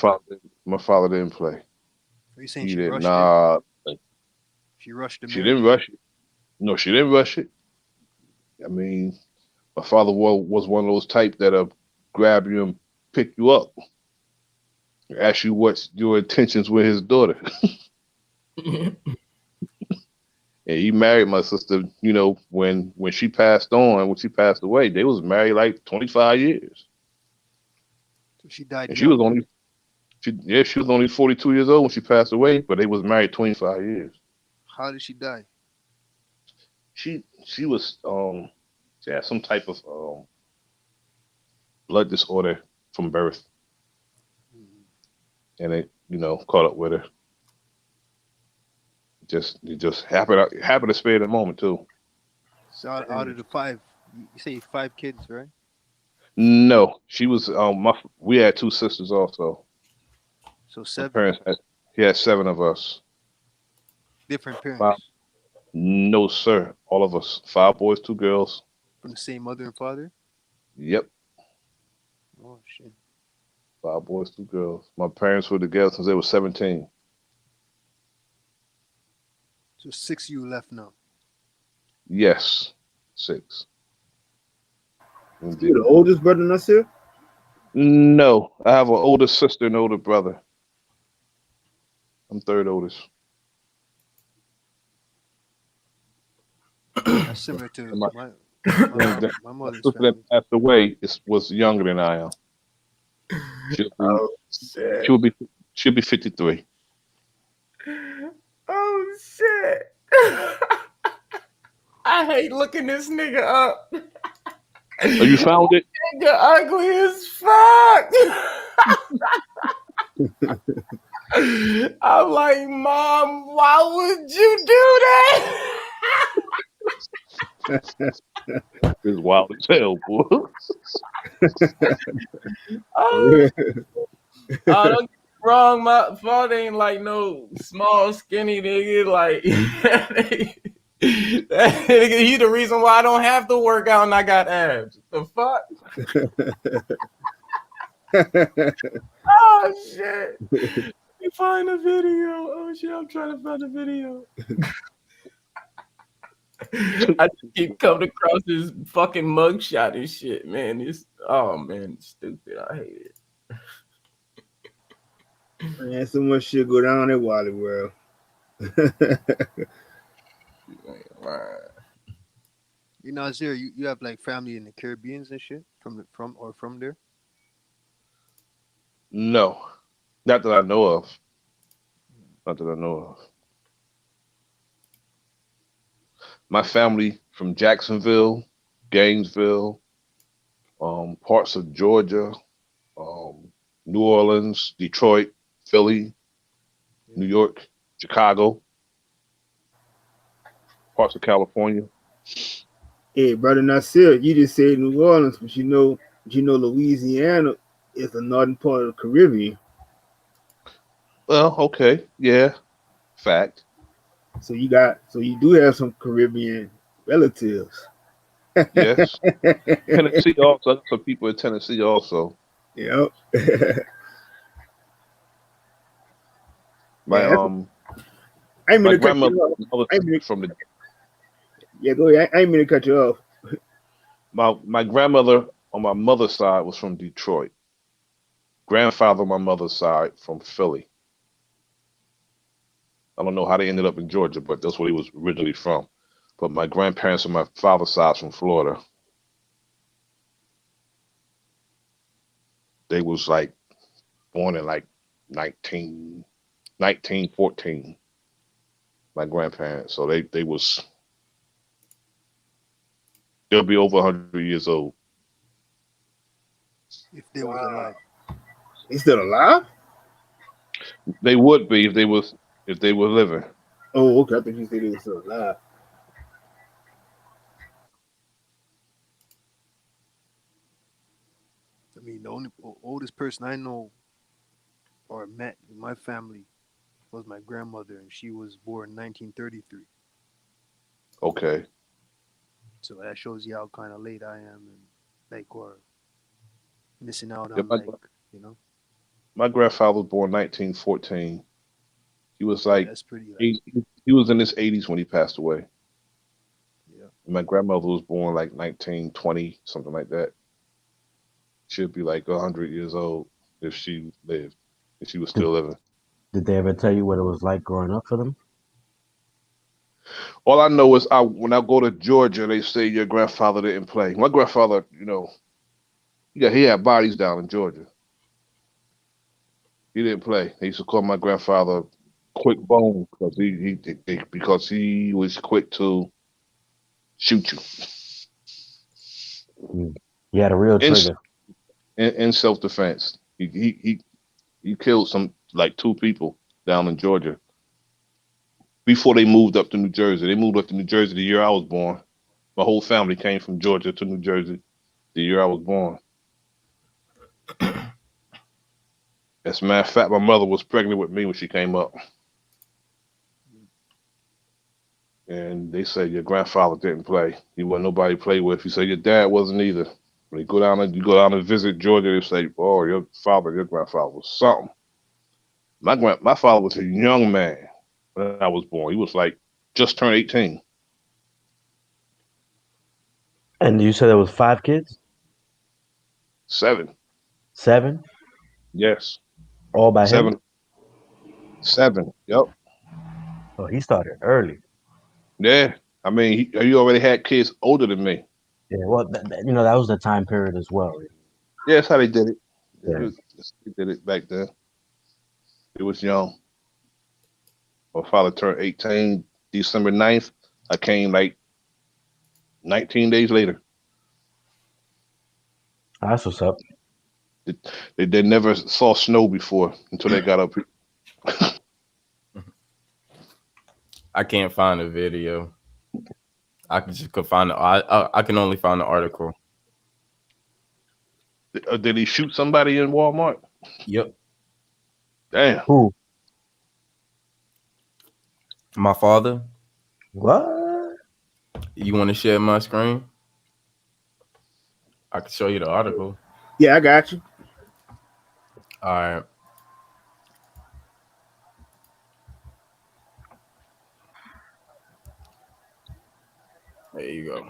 father didn't play. Are you saying He she did rushed not. She rushed the marriage? She didn't rush it. No, she didn't rush it. I mean, my father was one of those type that'll grab you and pick you up. Ask you what your intentions with his daughter. And he married my sister, when she passed away, they was married like 25 years. So she died. And she was only 42 years old when she passed away, but they was married 25 years. How did she die? She was she had some type of blood disorder from birth. And it, caught up with her. It just happened to spare the moment too. So out of the five, you say 5 kids, right? No, she was we had two sisters also. So My 7 parents had he had seven of us. different Five. parents No, sir. All of us. Five boys, two girls. from the same mother and father. Yep. Oh shit. Five boys, two girls. My parents were together since they were 17. So 6 of you left now. Yes. Six. You the Indeed. oldest brother, Nasir? No. I have an older sister and older brother. I'm third oldest. That's similar to And my, my my mother's sister that family. passed away was younger than I am. She'll be Oh shit. she'll be she'll be 53. Oh shit. I hate looking this nigga up. Oh, you found it? Nigga ugly as fuck. I'm like, Mom, why would you do that? It's wild as hell, boy. Oh, don't get me wrong. My father ain't like no small, skinny nigga. Like, that nigga, he the reason why I don't have to work out and I got abs. The fuck? Oh, shit. Let me find a video. Oh, shit. I'm trying to find a video. I just keep coming across this fucking mugshot and shit, man. It's oh man, it's stupid. I hate it. Man, so much shit go down in Wally World. You know, Azir, you have like family in the Caribbeans and shit from there. No. Not that I know of. Not that I know of. My family from Jacksonville, Gainesville, parts of Georgia, um, New Orleans, Detroit, Philly, Yeah. New York, Chicago, parts of California. Hey, brother Nasir, you just said New Orleans, but Louisiana is the northern part of the Caribbean. Well, okay, yeah, fact. So you do have some Caribbean relatives. Yes. Tennessee also. I got some people in Tennessee also. Yep. My Yeah, I ain't my mean to cut you grandmother off. on the other I ain't side mean from the Yeah, go ahead. I ain't mean to cut you off. my grandmother on my mother's side was from Detroit. Grandfather on my mother's side from Philly. I don't know how they ended up in Georgia, but that's where he was originally from. But my grandparents on my father's side from Florida. They was like born in like 19, 1914. My grandparents. So they'll be over 100 years old. If they was Wow. alive. He's still alive? They would be if they were living. Oh, okay. I think you said he was still alive. I mean, the only oldest person I know or met in my family was my grandmother, and she was born 1933. Okay. So that shows you how kind of late I am, and like or missing out Yeah, on like you know. my grandfather was born 1914. He was Yeah, like that's pretty like he was in his 80s when he passed away. yeah. And my grandmother was born like 1920, something like that. She'd be like 100 years old if she lived, if she was Did, still living. did they ever tell you what it was like growing up for them? All I know is when I go to Georgia, they say your grandfather didn't play. My grandfather, yeah, he had bodies down in Georgia. He didn't play. They used to call my grandfather Quick Bone because because he was quick to shoot you Mm. You had a real in trigger. in self defense. He killed some like two people down in Georgia before they moved up to New Jersey. They moved up to New Jersey the year I was born. My whole family came from Georgia to New Jersey the year I was born. As a matter of fact, my mother was pregnant with me when she came up. And they said your grandfather didn't play. He wasn't nobody to play with. He said your dad wasn't either. When you go down and visit Georgia, they say, "Oh, your grandfather was something." My father was a young man when I was born. He was like just turned 18. And you said there was 5 kids, 7. 7, Yes. all by him. 7. 7. Yep. Oh, he started early. Yeah. I mean, he already had kids older than me. Yeah, well, that was the time period as well. Yeah, that's how they did it. Yeah, They did it back then. It was young. My father turned 18 December 9th. I came like 19 days later. that's what's up. They never saw snow before until they got up here. I can't find a video. Could find I can only find the article. Did he shoot somebody in Walmart? Yep. Damn. Who? My father. What? You want to share my screen? I can show you the article. Yeah, I got you. All right. There you go.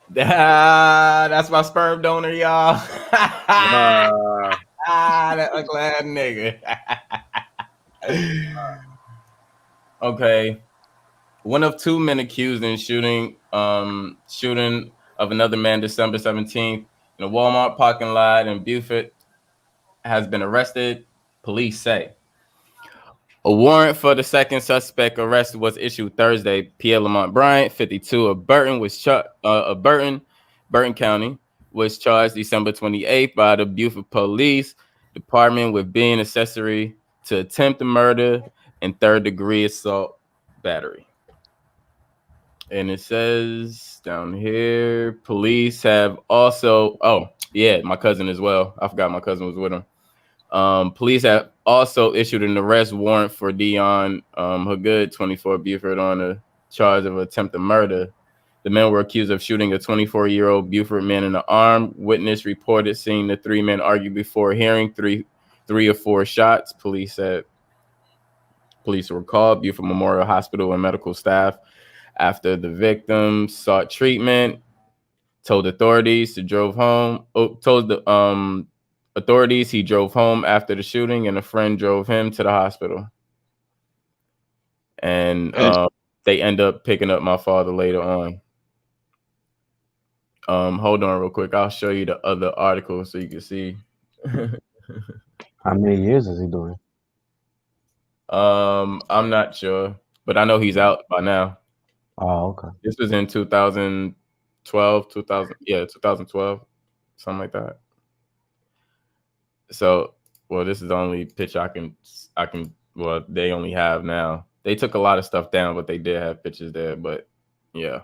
That's my sperm donor, y'all. That ugly ass nigga. Okay. One of 2 men accused in shooting of another man December 17th in a Walmart parking lot in Beaufort has been arrested, police say. A warrant for the second suspect arrest was issued Thursday. Pierre Lamont Bryant, 52, of Burton, Burton County, was charged December 28th by the Beaufort Police Department with being accessory to attempted murder and third-degree assault battery. And it says down here, police have also. Oh, yeah, my cousin as well. I forgot my cousin was with him. Police have also issued an arrest warrant for Dion Hagood, 24, Beaufort, on a charge of attempted murder. The men were accused of shooting a 24-year-old Beaufort man in the arm. Witness reported seeing the 3 men argue before hearing three or 4 shots. Police said police were called. Beaufort Memorial Hospital and medical staff after the victim sought treatment. Told authorities he drove home after the shooting, and a friend drove him to the hospital. And they end up picking up my father later on. Hold on real quick. I'll show you the other article so you can see. How many years is he doing? I'm not sure, but I know he's out by now. Oh, okay. This was in 2012, 2012, something like that. So, well, this is the only picture I can. Well, they only have now. They took a lot of stuff down, but they did have pictures there. But yeah,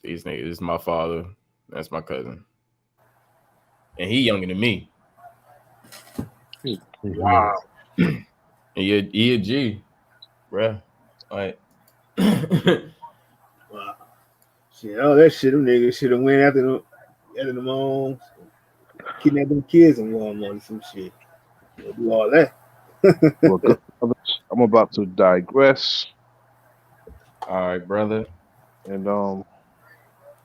these niggas. This is my father. That's my cousin, and he younger than me. Wow. And he a G, bruh. Like, Wow. Shit, all that shit, them niggas should have went after the moms, kidnapped them kids and Walmart and some shit. They'll do all that. Well, good brothers, I'm about to digress. all right, brother. And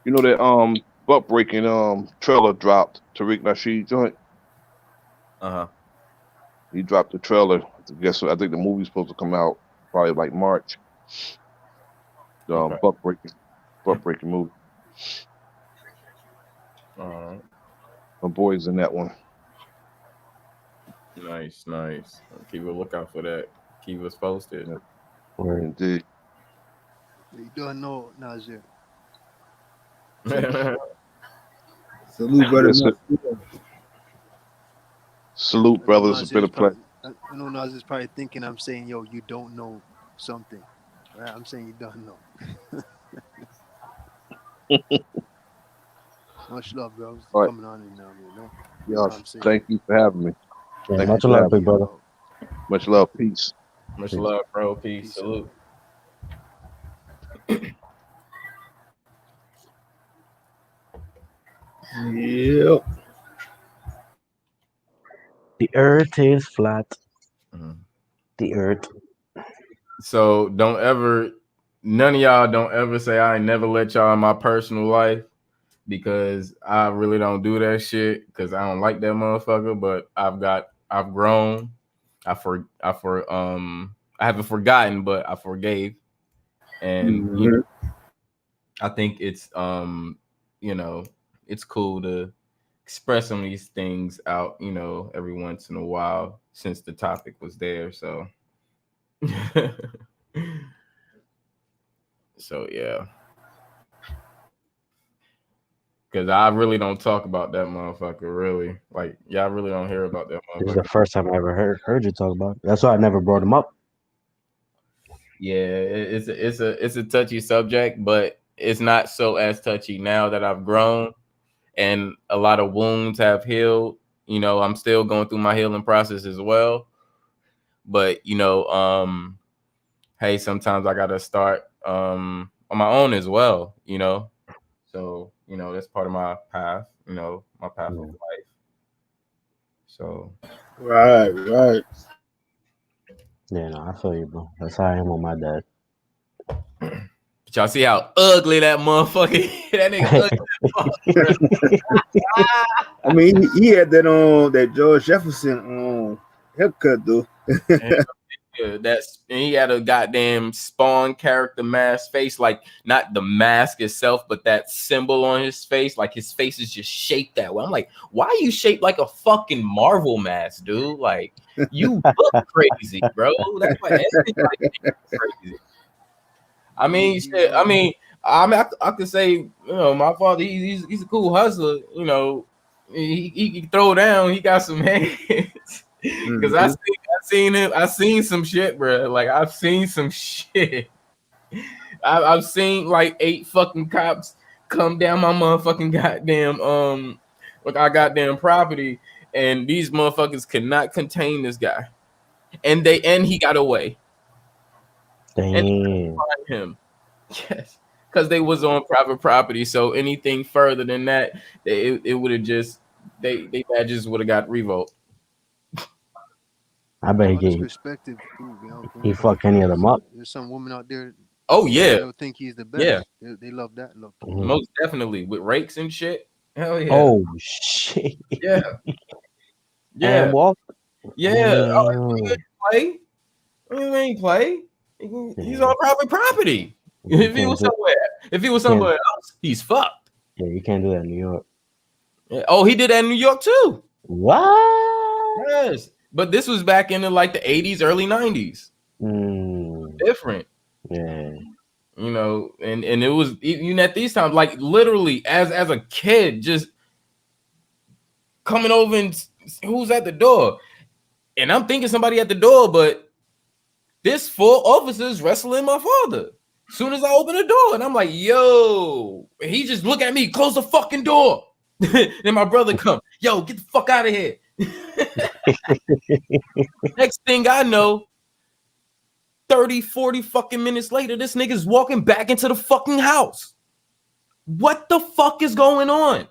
you know that butt breaking trailer dropped Tariq Nasheed joint. He dropped the trailer. I think the movie's supposed to come out probably like March. The Okay. butt breaking movie. My boy's in that one. Nice. Keep a lookout for that. Keep us posted. Word. Indeed. You don't know, Nazir. Salute, brother. Yes, sir. Salute, brothers. It's been a pleasure. I know Nazir's probably thinking I'm saying, yo, you don't know something. I'm saying you don't know. Much love, bros. All right, Coming on in now, you know. y'all. I'm saying. Thank you for having me. Yeah, Thank you much for love, having big me. brother. Yo, Much love. Peace. Much Peace. love, bro. Peace. peace out. Salute. Yep. The earth is flat. Mhm. The earth. So don't ever, none of y'all don't ever say I ain't never let y'all in my personal life, because I really don't do that shit because I don't like that motherfucker. But I've grown. I haven't forgotten, but I forgave. And Mhm. I think it's you know, it's cool to express some of these things out, every once in a while since the topic was there. So so yeah. Cause I really don't talk about that motherfucker. Really, like y'all really don't hear about that This is the motherfucker. first time I ever heard you talk about it. That's why I never brought him up. Yeah, it's a touchy subject, but it's not so as touchy now that I've grown and a lot of wounds have healed. I'm still going through my healing process as well. But hey, sometimes I gotta start on my own as well. So that's part of my path. My path of Yeah, life. So. Right, right. yeah, no, I feel you, bro. That's how I am with my dad. But y'all see how ugly that motherfucker that nigga ugly. I mean, he had that on that George Jefferson haircut though. Yeah, and he had a goddamn Spawn character mask face, like not the mask itself, but that symbol on his face. Like his face is just shaped that way. I'm like, why are you shaped like a fucking Marvel mask, dude? Like you look crazy, bro. That's why everybody thinks crazy. I mean, shit. I could say, my father, he's a cool hustler. He can throw down. He got some hands. Because Mm-hmm. I seen some shit, bro. Like I've seen some shit. I've seen like 8 fucking cops come down my motherfucking goddamn like our goddamn property, and these motherfuckers could not contain this guy, and he got away, and they couldn't Damn. find him. Yes, because they was on private property. So anything further than that, it would have just they badges would have got revoked. I bet Well, this he perspective too, he from fucked any of them up. there's some women out there. Oh yeah, They'll think he's the yeah, best. They love that look. Mhm. most definitely with rakes and shit. Hell yeah, Oh shit. yeah, And yeah, walk. yeah. Oh, he Damn. ain't play. He ain't play. He's Yeah. on private property. You can't do. If he was Can't. somewhere else, he's fucked. Yeah, you can't do that in New York. Yeah. Oh, he did that in New York too. What? Yes, but this was back in like the 80s, early 90s. Mm, Different. yeah. And it was even at these times, like literally as a kid, just coming over and who's at the door, and I'm thinking somebody at the door, but this 4 officers wrestling my father. Soon as I open the door, and I'm like, yo, and he just look at me, close the fucking door. Then my brother come, yo, get the fuck out of here. Next thing I know, 30, 40 fucking minutes later, this nigga's walking back into the fucking house. What the fuck is going on?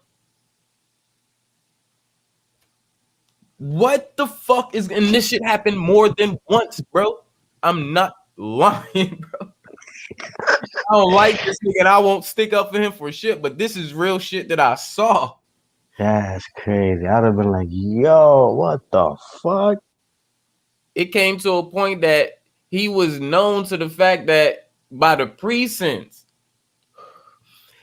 What the fuck is, and this shit happened more than once, bro. I'm not lying, bro. I don't like this nigga and I won't stick up for him for shit, but this is real shit that I saw. That's crazy. I'd have been like, yo, what the fuck? It came to a point that he was known to the fact that by the precincts,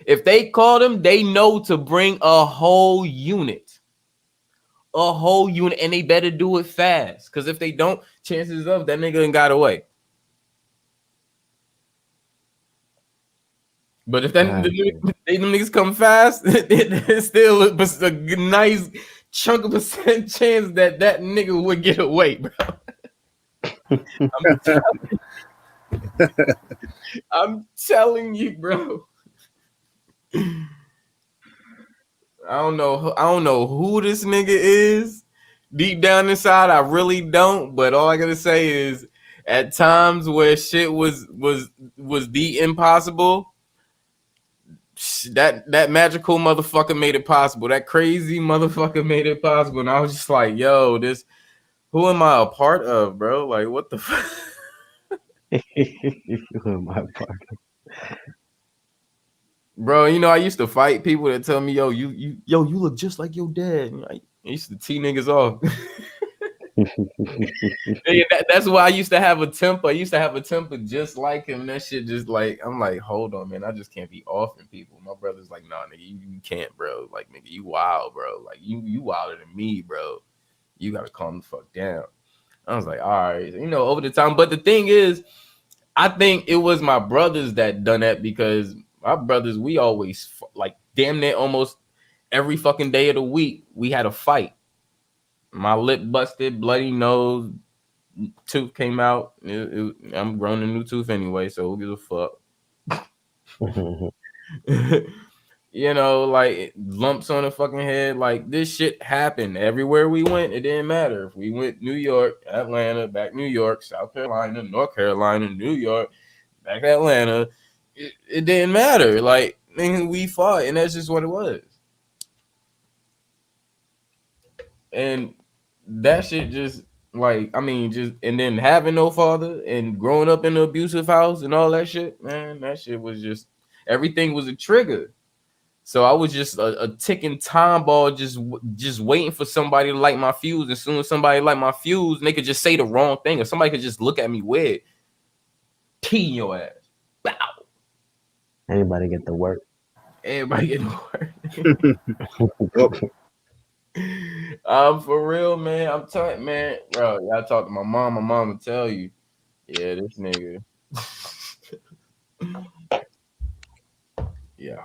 if they called him, they know to bring a whole unit. A whole unit, and they better do it fast. Because if they don't, chances of that nigga got away. But if them niggas come fast, it's still a nice chunk of percent chance that nigga would get away, bro. I'm telling you. I'm telling you, bro. I don't know who this nigga is. Deep down inside, I really don't. But all I gotta say is, at times where shit was the impossible, that magical motherfucker made it possible. That crazy motherfucker made it possible. And I was just like, yo, this who am I a part of, bro? Like, what the fuck? My part. Bro, you know, I used to fight people that tell me, yo, you look just like your dad. And I used to tee niggas off. Yeah, that's why I used to have a temper. I used to have a temper just like him. That shit just like, I'm like, hold on, man. I just can't be offing people. My brother's like, nah, nigga, you can't, bro. Like, nigga, you wild, bro. Like, you wilder than me, bro. You gotta calm the fuck down. I was like, all right, you know, over the time. But the thing is, I think it was my brothers that done that because my brothers, we always like damn near almost every fucking day of the week, we had a fight. My lip busted, bloody nose, tooth came out. I'm growing a new tooth anyway, so who gives a fuck? You know, like lumps on the fucking head. Like this shit happened everywhere we went. It didn't matter if we went New York, Atlanta, back New York, South Carolina, North Carolina, New York, back to Atlanta. It didn't matter. Like we fought, and that's just what it was. And that shit just like I mean, just and then having no father and growing up in an abusive house and all that shit, man, that shit was just everything was a trigger. So I was just a ticking time ball, just waiting for somebody to light my fuse. As soon as somebody light my fuse, and they could just say the wrong thing, or somebody could just look at me weird, key in your ass. Bow. Anybody get the work? Everybody get the word. For real, man. I'm telling man, bro. Y'all talk to my mom. My mom will tell you, yeah, this nigga. Yeah.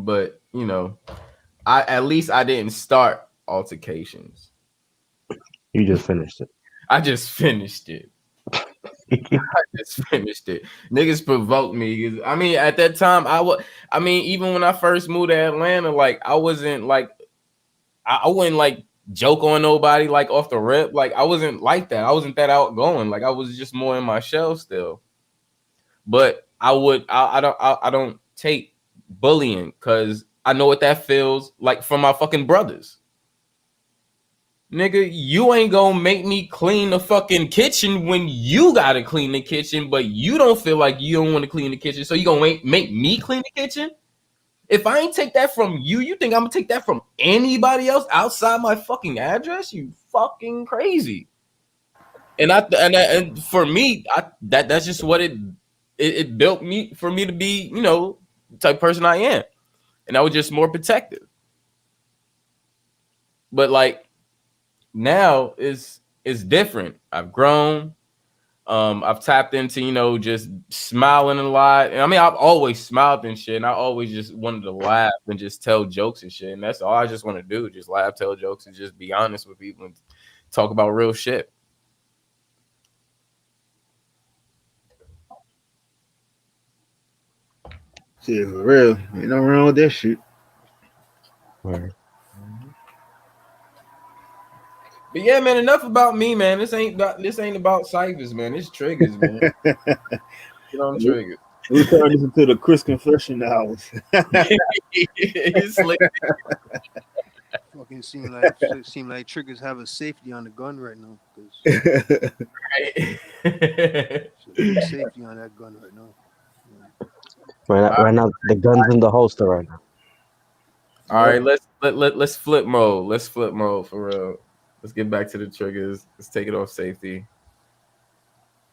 But you know, I at least I didn't start altercations. You just finished it. I just finished it. I just finished it. Niggas provoked me. I mean, at that time, I mean, even when I first moved to Atlanta, like I wasn't like I wouldn't like joke on nobody like off the rip. Like I wasn't like that. I wasn't that outgoing. Like I was just more in my shell still. But I don't take bullying because I know what that feels like from my fucking brothers. Nigga, you ain't gonna make me clean the fucking kitchen when you gotta clean the kitchen, but you don't feel like you don't want to clean the kitchen, so you gonna make me clean the kitchen? If I ain't take that from you, you think I'm gonna take that from anybody else outside my fucking address? You fucking crazy. And for me, that's just what it built me for me to be, you know, the type of person I am. And I was just more protective. But like now it's different. I've grown. I've tapped into, you know, just smiling a lot. And I mean, I've always smiled and shit, and I always just wanted to laugh and just tell jokes and shit. And that's all I just want to do, just laugh, tell jokes, and just be honest with people and talk about real shit. Shit, for real. Ain't nothing wrong with that shit. Word. But yeah, man, enough about me, man. This ain't about ciphers, man. It's triggers, man. Get on triggers. We turn this into the Chris Confession hours. It's like, Fucking seem like triggers have a safety on the gun right now. Cause safety on that gun right now. Right now, the gun's in the holster right now. all right, let's flip mode. Let's flip mode for real. Let's get back to the triggers. Let's take it off safety.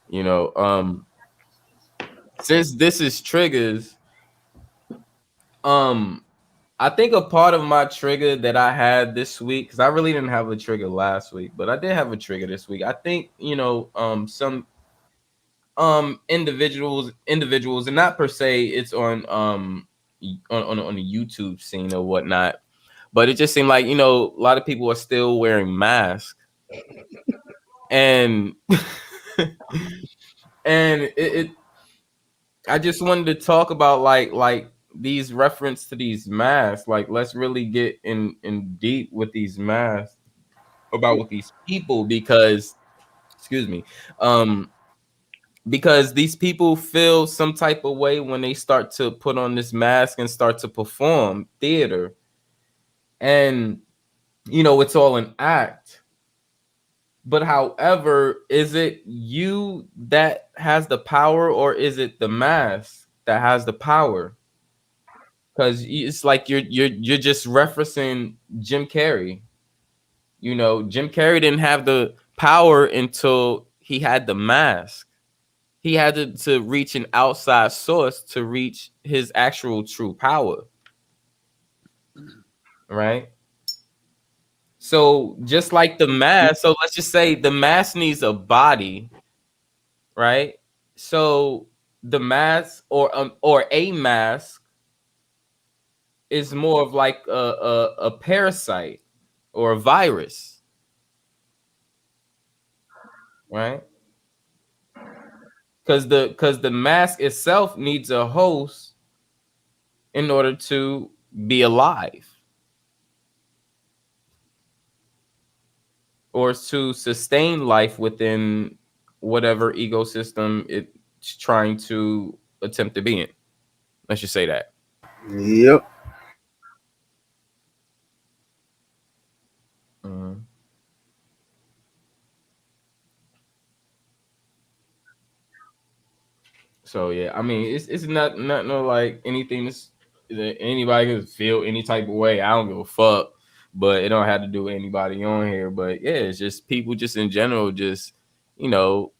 You know, since this is triggers, I think a part of my trigger that I had this week, because I really didn't have a trigger last week, but I did have a trigger this week. I think, you know, some individuals, and not per se it's on on the YouTube scene or whatnot, but it just seemed like, you know, a lot of people are still wearing masks. And And I just wanted to talk about like these reference to these masks. Like, let's really get in deep with these masks about with these people because, excuse me, um, because these people feel some type of way when they start to put on this mask and start to perform theater, and it's all an act. But however, is it you that has the power, or is it the mask that has the power? Because it's like you're just referencing Jim Carrey. Jim Carrey didn't have the power until he had the mask. He had to reach an outside source to reach his actual true power, right? So just like the mask, so let's just say the mask needs a body, right? So the mask or a mask is more of like a parasite or a virus, right? Because the mask itself needs a host in order to be alive or to sustain life within whatever ecosystem it's trying to attempt to be in. Let's just say that. Yep. Mhm. So yeah, I mean, it's not no like anything that anybody can feel any type of way. I don't give a fuck, but it don't have to do with anybody on here. But yeah, it's just people just in general, you know,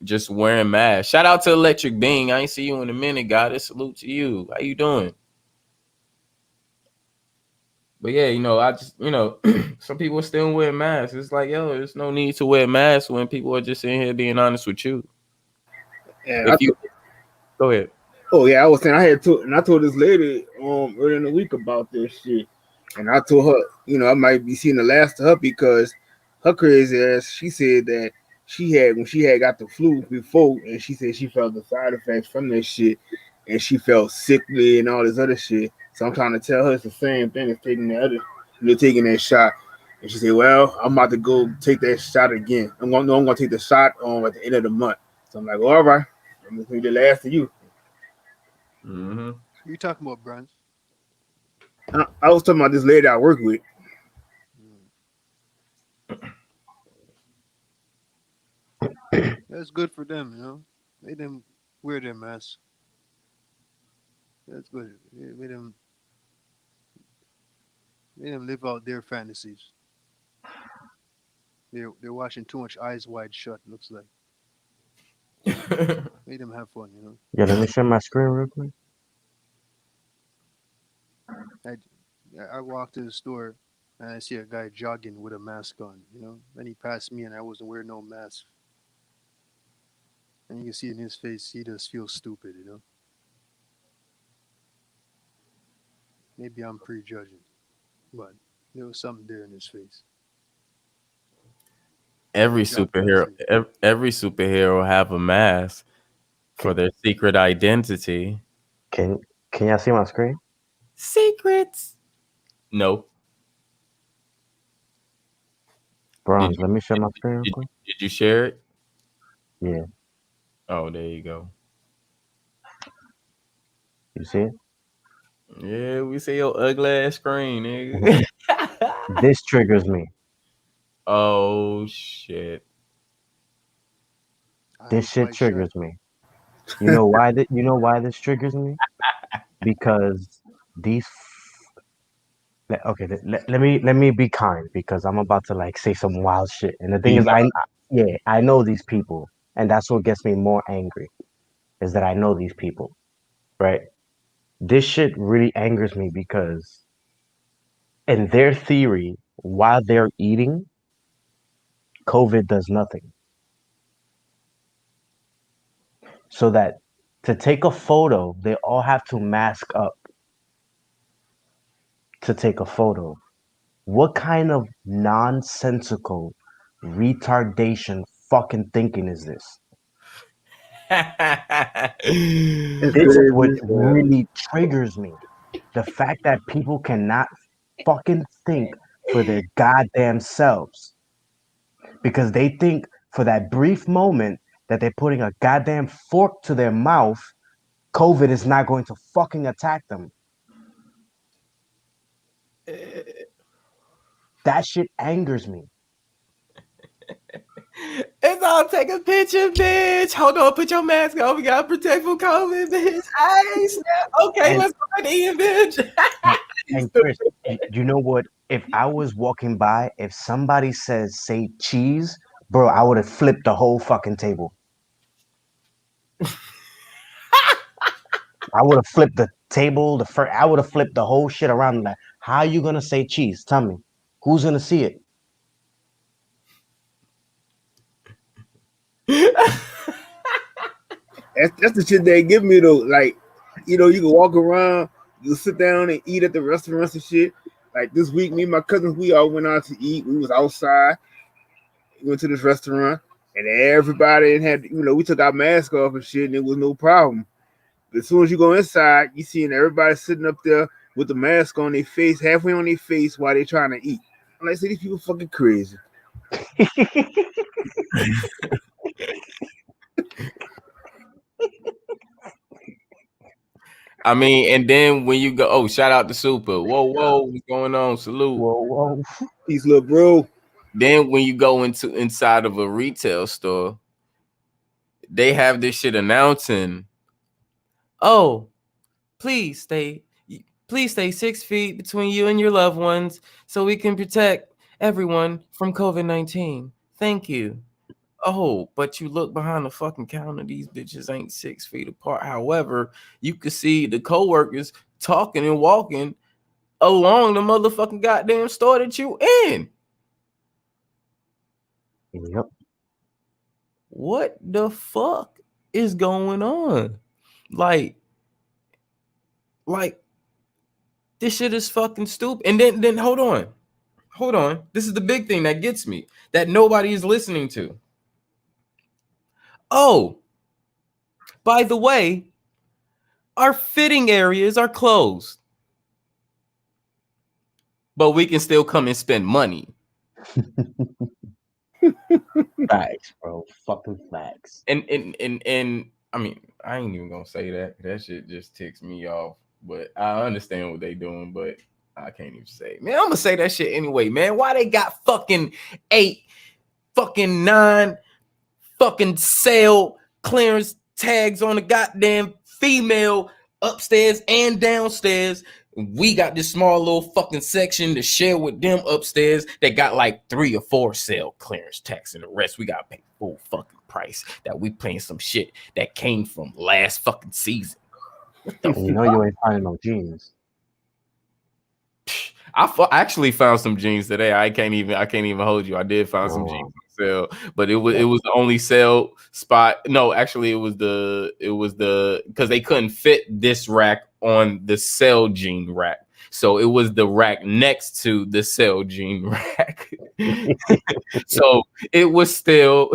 just wearing masks. Shout out to Electric Being. I ain't see you in a minute, goddess. Salute to you. How you doing? But yeah, I just some people are still wearing masks. It's like, yo, there's no need to wear masks when people are just in here being honest with you. And If you go ahead. oh yeah, I was saying I told this lady earlier in the week about this shit, and I told her, I might be seeing the last of her because her crazy ass. She said that when she had got the flu before, and she said she felt the side effects from that shit, and she felt sickly and all this other shit. So I'm trying to tell her it's the same thing as taking the other, taking that shot. And she said, "Well, I'm about to go take that shot again. I'm gonna take the shot at the end of the month." So I'm like, well, "All right, I'm gonna be the last of you." Mm-hmm. Who you talking about, Bronze? I was talking about this lady I work with. Mm. That's good for them, Let them wear their mask. That's good. Let them live out their fantasies. They're watching too much Eyes Wide Shut. Looks like. Let them have fun. Yeah, let me share my screen real quick. I I walked to the store and I see a guy jogging with a mask on. Then he passed me and I wasn't wearing no mask. And you can see in his face he just feels stupid. Maybe I'm prejudging, but there was something there in his face. every He dropped by superhero too. every superhero have a mask Can, for their secret identity. can can y'all see my screen? Secrets. No. Did Bronze, you let me share my screen real did, quick. did you share it? Yeah, Oh, there you go. you see it? Yeah, we see your ugly ass screen, Mhm. nigga. This triggers me. Oh shit. This Eyes shit Wide Shut. triggers me. You know why this triggers me? Because these okay, let me be kind because I'm about to like say some wild shit. And the thing Be is, not yeah, I know these people, and that's what gets me more angry is that I know these people, right? This shit really angers me because in their theory, while they're eating, COVID does nothing. So that to take a photo, they all have to mask up to take a photo. What kind of nonsensical retardation fucking thinking is this? It's This is crazy what as hell. really triggers me. The fact that people cannot fucking think for their goddamn selves. Because they think for that brief moment that they're putting a goddamn fork to their mouth, COVID is not going to fucking attack them. That shit angers me. It's all take a picture, bitch. Hold on, put your mask on. We gotta protect from COVID, bitch. Hey, snap. Okay, And let's go to Ian, bitch. and Chris, you know what? If I was walking by, if somebody says say cheese, bro, I would have flipped the whole fucking table. I would have flipped the table, I would have flipped the whole shit around. Like, how you gonna say cheese? Tell me, who's gonna see it? That's the shit they give me though. Like, you know, you can walk around, you sit down and eat at the restaurants and shit. Like this week, me and my cousins, we all went out to eat. We was outside. We went to this restaurant, and everybody had, you know, we took our mask off and shit, and it was no problem. But as soon as you go inside, you seeing everybody sitting up there with the mask on their face, halfway on their face, while they trying to eat. I'm like, see, these people fucking crazy. I mean, and then when you go, oh, shout out to Super. Whoa, whoa, what's going on? Salute. Whoa, whoa. Peace, little bro. Then when you go inside of a retail store, they have this shit announcing, oh, please stay 6 feet between you and your loved ones so we can protect everyone from COVID-19. Thank you. Oh, but you look behind the fucking counter, these bitches ain't 6 feet apart. However, you can see the coworkers talking and walking along the motherfucking goddamn store that you in. Yep. What the fuck is going on? Like this shit is fucking stupid. And then hold on. This is the big thing that gets me, that nobody is listening to. Oh, by the way, our fitting areas are closed, but we can still come and spend money. Facts, bro. Fucking facts. And I mean, I ain't even gonna say that. That shit just ticks me off. But I understand what they doing, but I can't even say it. Man, I'm gonna say that shit anyway, man. Why they got fucking 8, fucking 9, fucking sale clearance tags on the goddamn female upstairs and downstairs? We got this small little fucking section to share with them upstairs that got like 3 or 4 sale clearance tags, and the rest we gotta pay full fucking price. That we paying some shit that came from last fucking season. And you know you ain't finding no jeans. I actually found some jeans today. I can't even hold you. I did find some jeans on sale, but it was the only sale spot. No, actually, it was the because they couldn't fit this rack on the sale jean rack. So it was the rack next to the sale jean rack. So it was still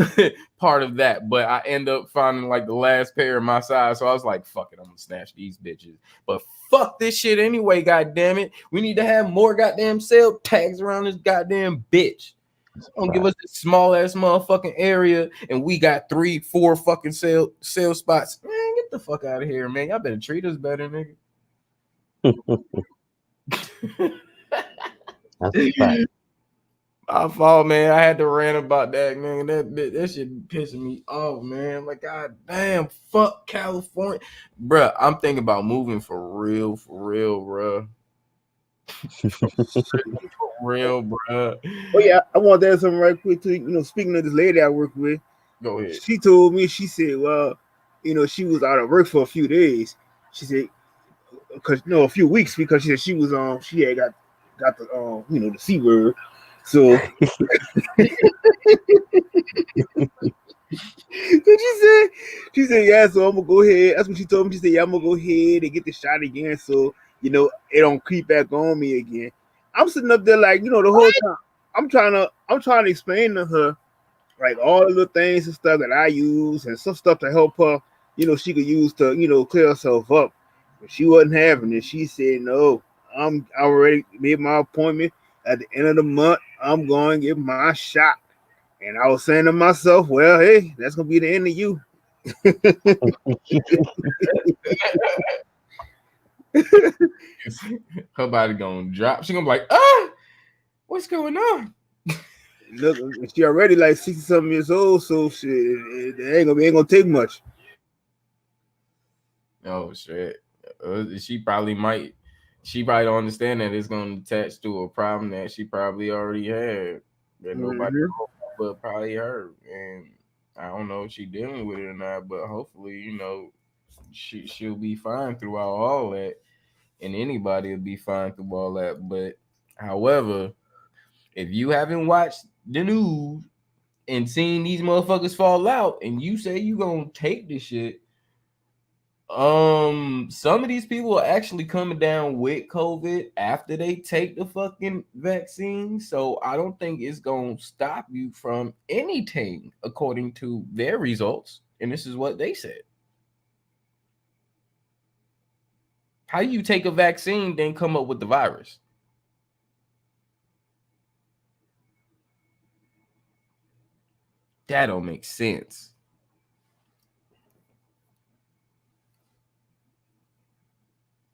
part of that, but I end up finding like the last pair of my size. So I was like, fuck it, I'm gonna snatch these bitches. But fuck this shit anyway, goddamn it. We need to have more goddamn sale tags around this goddamn bitch. Don't give us this small ass motherfucking area, and we got 3, 4 fucking sale spots. Man, get the fuck out of here, man. Y'all better treat us better, nigga. That's a fact. My fault, man. I had to rant about that, man. That shit pissing me off, man. Like, god damn, fuck California. Bruh, I'm thinking about moving for real, bruh. For real, bruh. Oh yeah, I want to add something right quick too. You know, speaking of this lady I work with, Go ahead. she told me, she said, well, you know, she was out of work for a few days. She said, a few weeks, because she said she was she had got the you know, the C word. So she said, yeah, so I'm gonna go ahead. That's what she told me. She said, yeah, I'm gonna go ahead and get the shot again, so you know it don't creep back on me again. I'm sitting up there like, you know, the whole time I'm trying to explain to her, like all of the things and stuff that I use and some stuff to help her, she could use to, clear herself up. But she wasn't having it. She said, no, I already made my appointment. At the end of the month, I'm going to get my shot. And I was saying to myself, well, hey, that's gonna be the end of you. Her body gonna drop. She gonna be like, ah, what's going on? Look, she already like 60 something years old, so shit, it ain't gonna take much. Oh shit. She probably might. She probably don't understand that it's gonna attach to a problem that she probably already had that nobody Mm-hmm. knows about, but probably her. And I don't know if she dealing with it or not, but hopefully, she'll be fine throughout all that, and anybody will be fine through all that. But however, if you haven't watched the news and seen these motherfuckers fall out, and you say you gonna take this shit, some of these people are actually coming down with COVID after they take the fucking vaccine. So I don't think it's gonna stop you from anything according to their results. And this is what they said. How you take a vaccine, then come up with the virus? That don't make sense.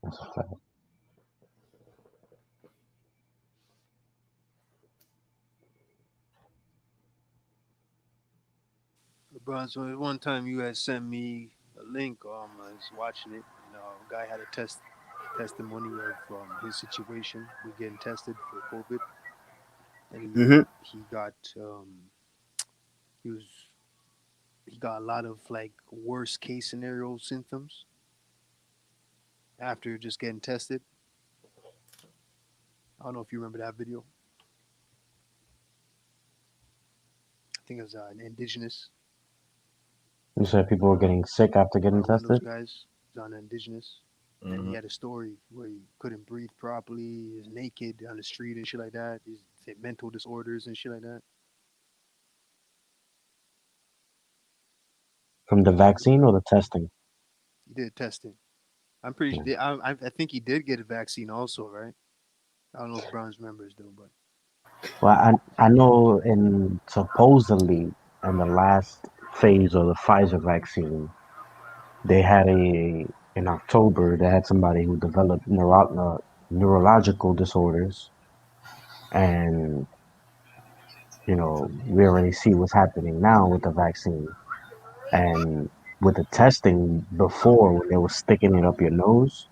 That's a fact. LeBron, so at one time you had sent me a link. I was watching it, and a guy had a testimony of his situation with getting tested for COVID, and Mm-hmm. he got he was he got a lot of like worst case scenario symptoms after just getting tested. I don't know if you remember that video. I think it was an indigenous. You said people were getting sick after getting One of those tested? guys was on indigenous, and he Mm-hmm. had a story where he couldn't breathe properly, he was naked on the street and shit like that. He had mental disorders and shit like that. From the vaccine or the testing? He did testing. I'm pretty Yeah. sure. I think he did get a vaccine also, right? I don't know if Browns members do, but Well, I know in supposedly in the last phase of the Pfizer vaccine, they had in October they had somebody who developed neurological disorders, and we already see what's happening now with the vaccine and with the testing before when they were sticking it up your nose,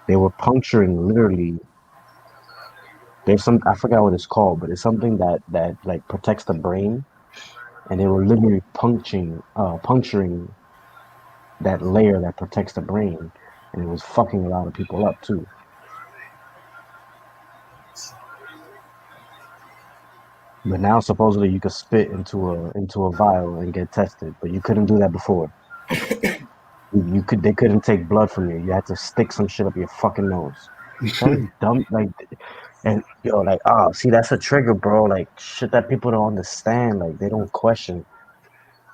they were puncturing literally. There's some I forgot what it's called, but it's something that like protects the brain, and they were literally puncturing that layer that protects the brain, and it was fucking a lot of people up too. But now supposedly you could spit into a vial and get tested, but you couldn't do that before. They couldn't take blood from you. You had to stick some shit up your fucking nose. Some dumb like and like see that's a trigger, bro. Like shit that people don't understand. Like they don't question.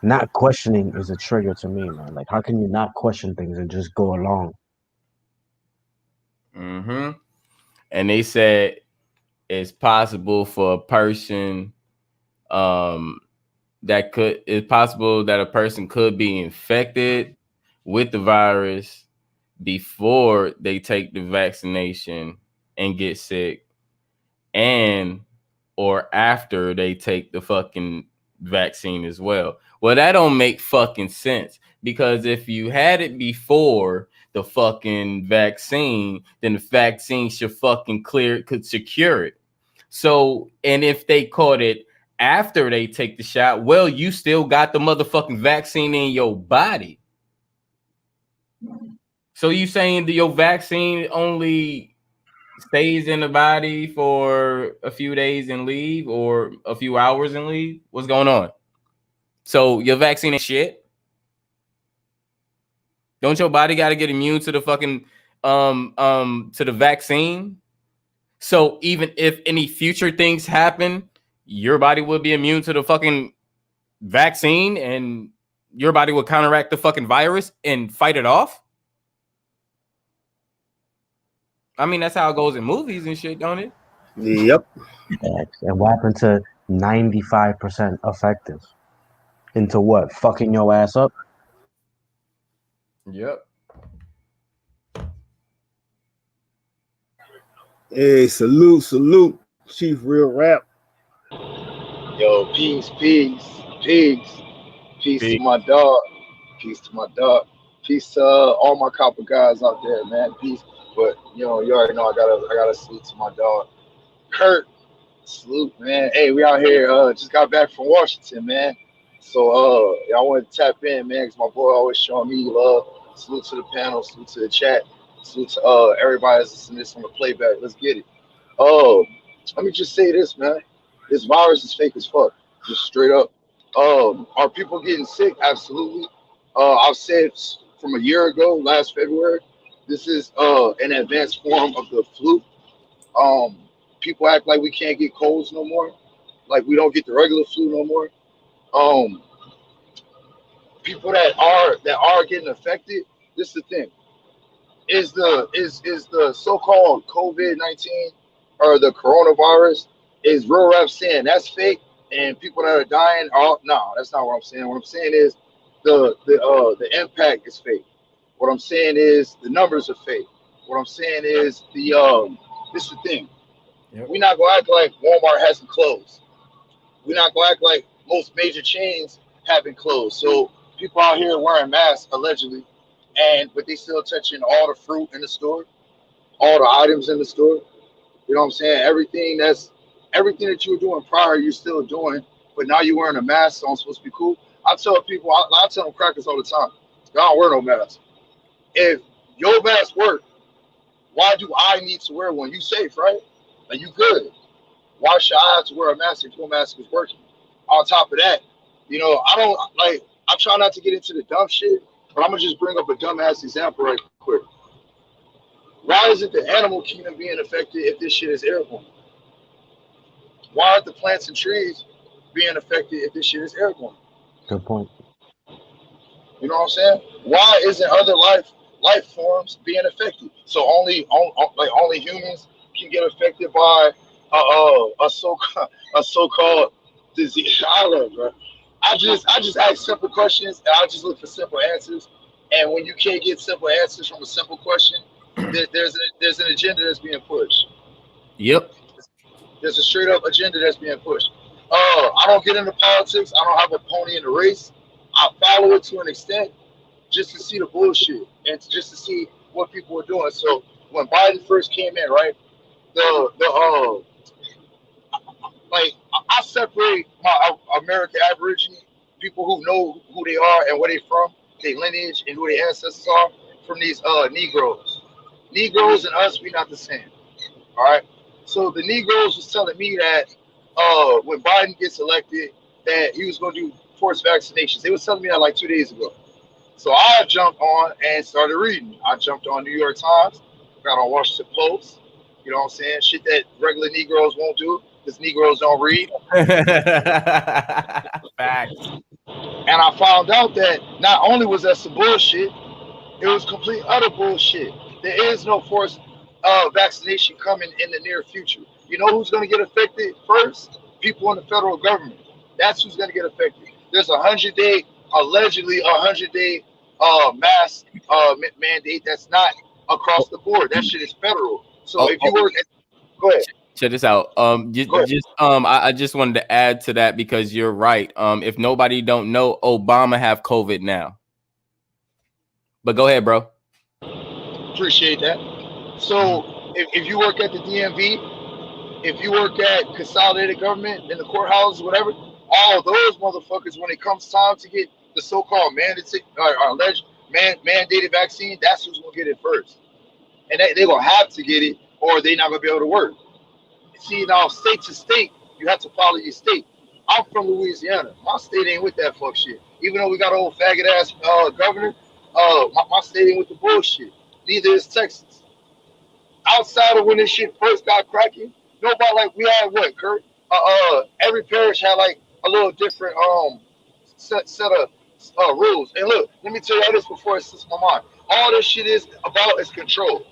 Not questioning is a trigger to me, man. Like how can you not question things and just go along? Mm-hmm. And they said it's possible for a person um it's possible that a person could be infected with the virus before they take the vaccination and get sick, and or after they take the fucking vaccine as well. Well, that don't make fucking sense, because if you had it before the fucking vaccine, then the vaccine should fucking could secure it. So, and if they caught it after they take the shot, well, you still got the motherfucking vaccine in your body. So you saying that your vaccine only stays in the body for a few days and leave, or a few hours and leave? What's going on? So your vaccine is shit? Don't your body got to get immune to the fucking to the vaccine? So even if any future things happen, your body would be immune to the fucking vaccine and your body would counteract the fucking virus and fight it off? I mean, that's how it goes in movies and shit, don't it? Yep. And what happened to 95% effective? Into what? Fucking your ass up? Yep. Hey, salute, Chief Real Rap. Yo, peace, peace to Peace. my dog, peace to my dog, peace to all my copper guys out there, man. Peace, but you already know I gotta salute to my dog, Kurt. Salute, man. Hey, we out here. Just got back from Washington, man. So y'all want to tap in, man, because my boy always showing me love. Salute to the panel, salute to the chat, salute to everybody that's listening to this on the playback. Let's get it. Oh, let me just say this, man. This virus is fake as fuck. Just straight up. Are people getting sick? Absolutely. I've said from a year ago, last February, this is an advanced form of the flu. Um, People act like we can't get colds no more, like we don't get the regular flu no more. Um, People that are getting affected. This is the thing. Is the so-called COVID-19 or the coronavirus, is real rap saying that's fake and people that are dying? Oh no, that's not what I'm saying. What I'm saying is the impact is fake. What I'm saying is the numbers are fake. What I'm saying is this is the thing. Yep. We're not gonna act like Walmart hasn't closed. We're not gonna act like most major chains haven't closed. So people out here wearing masks allegedly, and but they still touching all the fruit in the store, all the items in the store. You know what I'm saying? Everything that you were doing prior, you're still doing, but now you're wearing a mask, so I'm supposed to be cool. I tell people, I tell them crackers all the time, y'all don't wear no mask. If your mask work, why do I need to wear one? You safe, right? Like you good. Why should I have to wear a mask if your mask is working? On top of that, I don't like. I try not to get into the dumb shit, but I'm gonna just bring up a dumbass example right quick. Why isn't the animal kingdom being affected if this shit is airborne? Why aren't the plants and trees being affected if this shit is airborne? Good point. You know what I'm saying? Why isn't other life forms being affected? So only humans can get affected by a so called disease. I love, bro. I just ask simple questions and I just look for simple answers. And when you can't get simple answers from a simple question, there's an agenda that's being pushed. Yep. There's a straight up agenda that's being pushed. I don't get into politics. I don't have a pony in the race. I follow it to an extent just to see the bullshit and just to see what people are doing. So when Biden first came in, right, the like I separate my American Aborigine people who know who they are and where they from, their lineage and who their ancestors are, from these Negroes. Negroes and us, we not the same. All right. So the Negroes was telling me that when Biden gets elected, that he was going to do forced vaccinations. They was telling me that like 2 days ago. So I jumped on and started reading. I jumped on New York Times, got on Washington Post. You know what I'm saying? Shit that regular Negroes won't do because Negroes don't read. Facts. And I found out that not only was that some bullshit, it was complete utter bullshit. There is no forced vaccination coming in the near future. You know who's going to get affected first? People in the federal government. That's who's going to get affected. There's allegedly a 100-day mask mandate that's not across the board. That shit is federal. So if you work, go ahead. Check this out. Go ahead. I just wanted to add to that because you're right. If nobody don't know, Obama have COVID now. But go ahead, bro. Appreciate that. So if you work at the DMV, if you work at consolidated government in the courthouse, whatever, all those motherfuckers, when it comes time to get the so-called mandated or alleged mandated vaccine, that's who's gonna get it first, and they're gonna have to get it, or they're not gonna be able to work. See, now state to state, you have to follow your state. I'm from Louisiana. My state ain't with that fuck shit. Even though we got an old faggot ass governor, my state ain't with the bullshit. Neither is Texas. Outside of when this shit first got cracking, nobody, like we had what, Kurt? every parish had like a little different set of rules. And look, let me tell you this before it slips my mind. All this shit is about is control,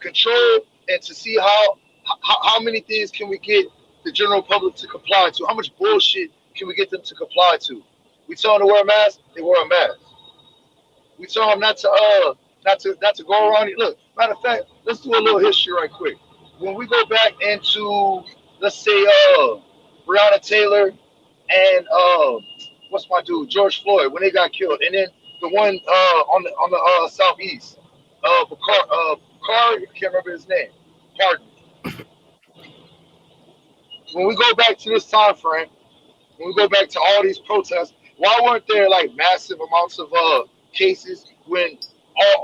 and to see how many things can we get the general public to comply to? How much bullshit can we get them to comply to? We tell them to wear a mask, they wear a mask. We tell them not to go around it. Look, matter of fact, let's do a little history right quick. When we go back into, let's say, Breonna Taylor and what's my dude, George Floyd, when they got killed, and then the one on the southeast, I can't remember his name. Pardon. When we go back to this time frame, when we go back to all these protests, why weren't there like massive amounts of cases when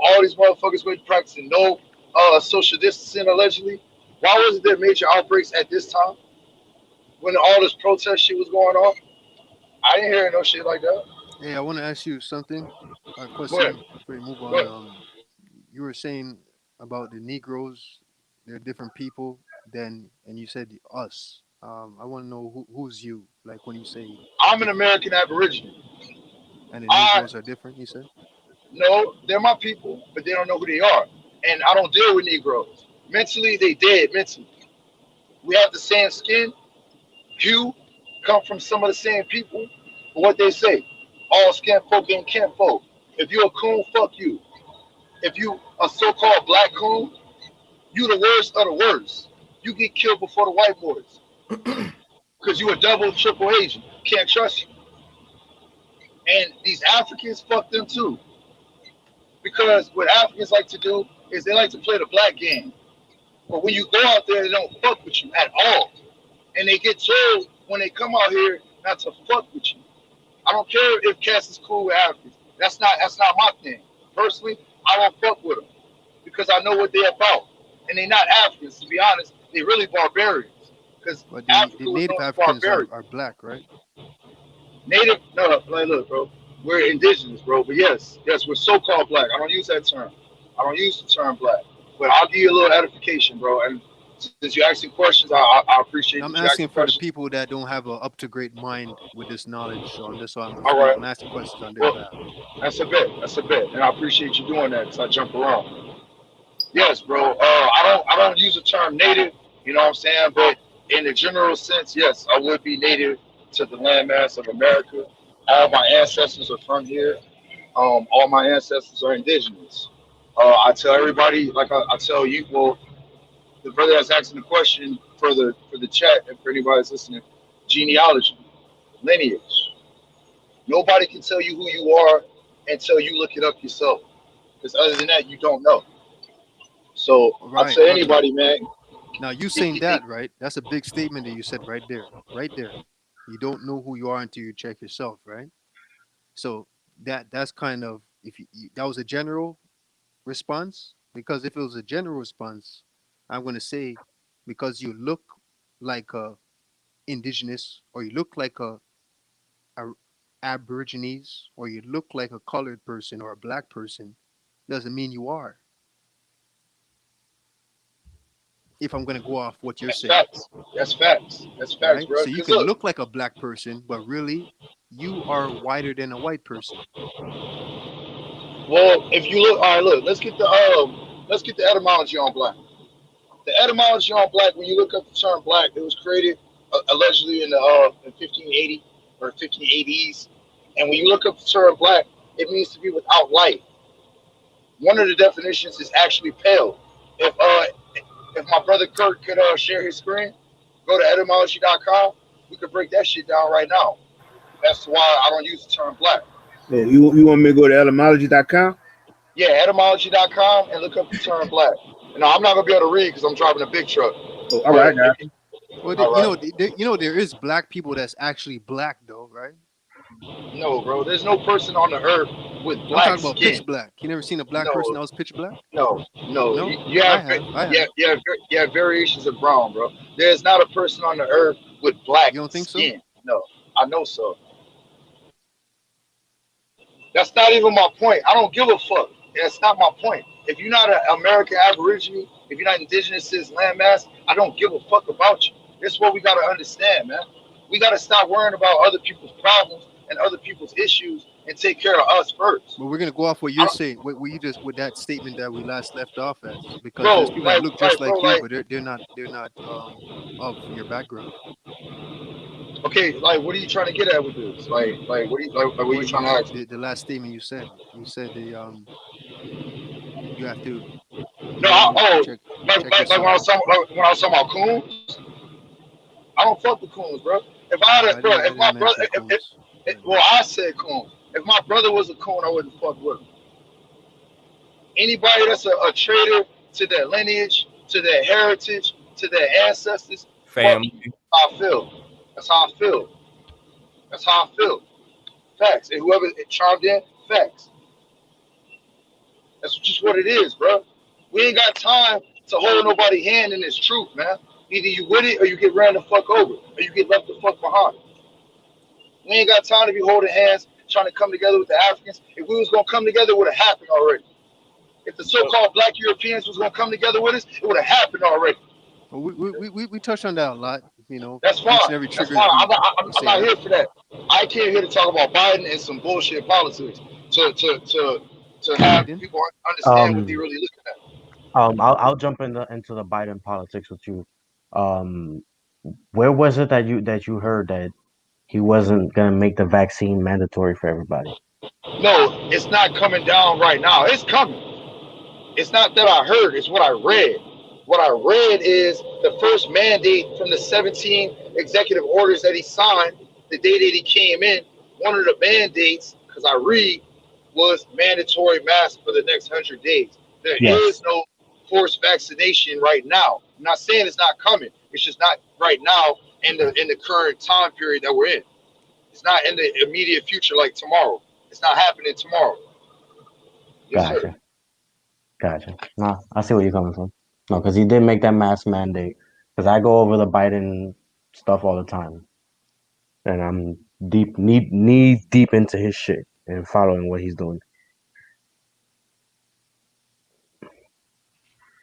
all these motherfuckers were practicing no social distancing allegedly? Why wasn't there major outbreaks at this time when all this protest shit was going on? I didn't hear no shit like that. Hey, I want to ask you something, a Go ahead. question before you move Go on. ahead. You were saying about the Negroes, they're different people than, and you said us. I want to know who's you, like when you say I'm an different, American Aborigine. and the I Negroes are different. You said know they're my people, but they don't know who they are. And I don't deal with Negroes. Mentally, they dead mentally. We have the same skin hue, come from some of the same people. But what they say, all skin folk ain't kin folk. If you a coon, fuck you. If you a so-called black coon, you the worst of the worst. You get killed before the white boys because you a double, triple agent. Can't trust you. And these Africans, fuck them too. Because what Africans like to do is they like to play the black game. But when you go out there, they don't fuck with you at all. And they get told when they come out here not to fuck with you. I don't care if Cass is cool with Africans. That's not my thing. Personally, I don't fuck with them because I know what they're about. And they're not Africans, to be honest. They're really barbarians. Because but the Africa was Native known as Africans barbarian. are black, right? Native, no, like, look, bro, we're indigenous, bro. But yes, we're so-called black. I don't use that term. I don't use the term black. But I'll give you a little edification, bro. And since you asking questions, I appreciate I'm that you asking asking for the questions. people that don't have a up to great mind with this knowledge. So I'm just so All right. I'm asking questions on their Well, behalf. that's a bit. That's a bit. And I appreciate you doing that because I jump around. Yes, bro. I don't use the term native, you know what I'm saying? But in the general sense, yes, I would be native to the landmass of America. All my ancestors are from here. All my ancestors are indigenous. I tell everybody, like I tell you, well, the brother that's asking the question for the chat and for anybody that's listening, genealogy, lineage. Nobody can tell you who you are until you look it up yourself. Because other than that, you don't know. So I Right. tell Okay. anybody, man, Now you saying that, right? That's a big statement that you said right there. Right there. You don't know who you are until you check yourself, right? So that's kind of if that was a general response, because if it was a general response, I'm going to say because you look like a indigenous or you look like a aborigines or you look like a colored person or a black person doesn't mean you are. If I'm going to go off what you're that's saying, facts. That's facts. That's facts, right? bro. So you Because can look, look like a black person, but really you are whiter than a white person. well, if you look, all right, look, let's get the etymology on black. The etymology on black, when you look up the term black, it was created allegedly in 1580 or 1580s. And when you look up the term black, it means to be without light. One of the definitions is actually pale. If my brother Kurt could share his screen, go to etymology.com, we could break that shit down right now. That's why I don't use the term black. Yeah, you want me to go to etymology.com? Yeah, etymology.com and look up the term black. And no, I'm not gonna be able to read because I'm driving a big truck. Oh, all right, But I got you. Well, all right, there is black people that's actually black though, right? no, bro, there's no person on the earth with I'm black talking about pitch skin. black. You never seen a black person No, that was pitch black? no. No, You I have have. I yeah, have. yeah, you have variations of brown, bro. There's not a person on the earth with black You don't think so? skin. No, I know so. That's not even my point. I don't give a fuck. That's not my point. If you're not an American Aborigine, if you're not indigenous to this landmass, I don't give a fuck about you. This is what we gotta understand, man. We gotta stop worrying about other people's problems and other people's issues and take care of us first. But we're gonna go off what you're saying. What you just with that statement that we last left off as, because Bro, there's people that look just bro, like you, but they're not of your background. okay, like, what are you trying to get at with this? Like, what are you, what are you What trying you to ask? the last statement you said. You said you have to No, go and oh, check when yourself. I was talking about coons, I don't fuck with coons, bro. If I had, bro, I if my didn't brother, mention coons. well, I said coons. If my brother was a coon, I wouldn't fuck with him. Anybody that's a traitor to their lineage, to their heritage, to their ancestors, fuck Family. you. That's how I feel. That's how I feel. That's how I feel. Facts. And whoever chimed in, facts. That's just what it is, bro. We ain't got time to hold nobody hand in this truth, man. Either you with it or you get ran the fuck over, or you get left the fuck behind. We ain't got time to be holding hands, trying to come together with the Africans. If we was gonna come together, it would have happened already. If the so-called black Europeans was gonna come together with us, it would have happened already. Well, we touched on that a lot. You know, That's fine. each and every That's triggers fine. we I'm say not that. here for that. I came here to talk about Biden and some bullshit politics to have Biden. people understand what they Um, really looking at. I'll jump into the Biden politics with you. Um, where was it that you heard that he wasn't gonna make the vaccine mandatory for everybody? No, it's not coming down right now. It's coming. It's not that I heard, it's what I read. What I read is the first mandate from the 17 executive orders that he signed the day that he came in. One of the mandates, because I read, was mandatory mask for the next 100 days. There is Yes, no forced vaccination right now. I'm not saying it's not coming. It's just not right now in the current time period that we're in. It's not in the immediate future like tomorrow. It's not happening tomorrow. Yes, sir. gotcha, gotcha. No, I see where you're coming from. No, because he did make that mask mandate. Because I go over the Biden stuff all the time, and I'm knee deep into his shit and following what he's doing.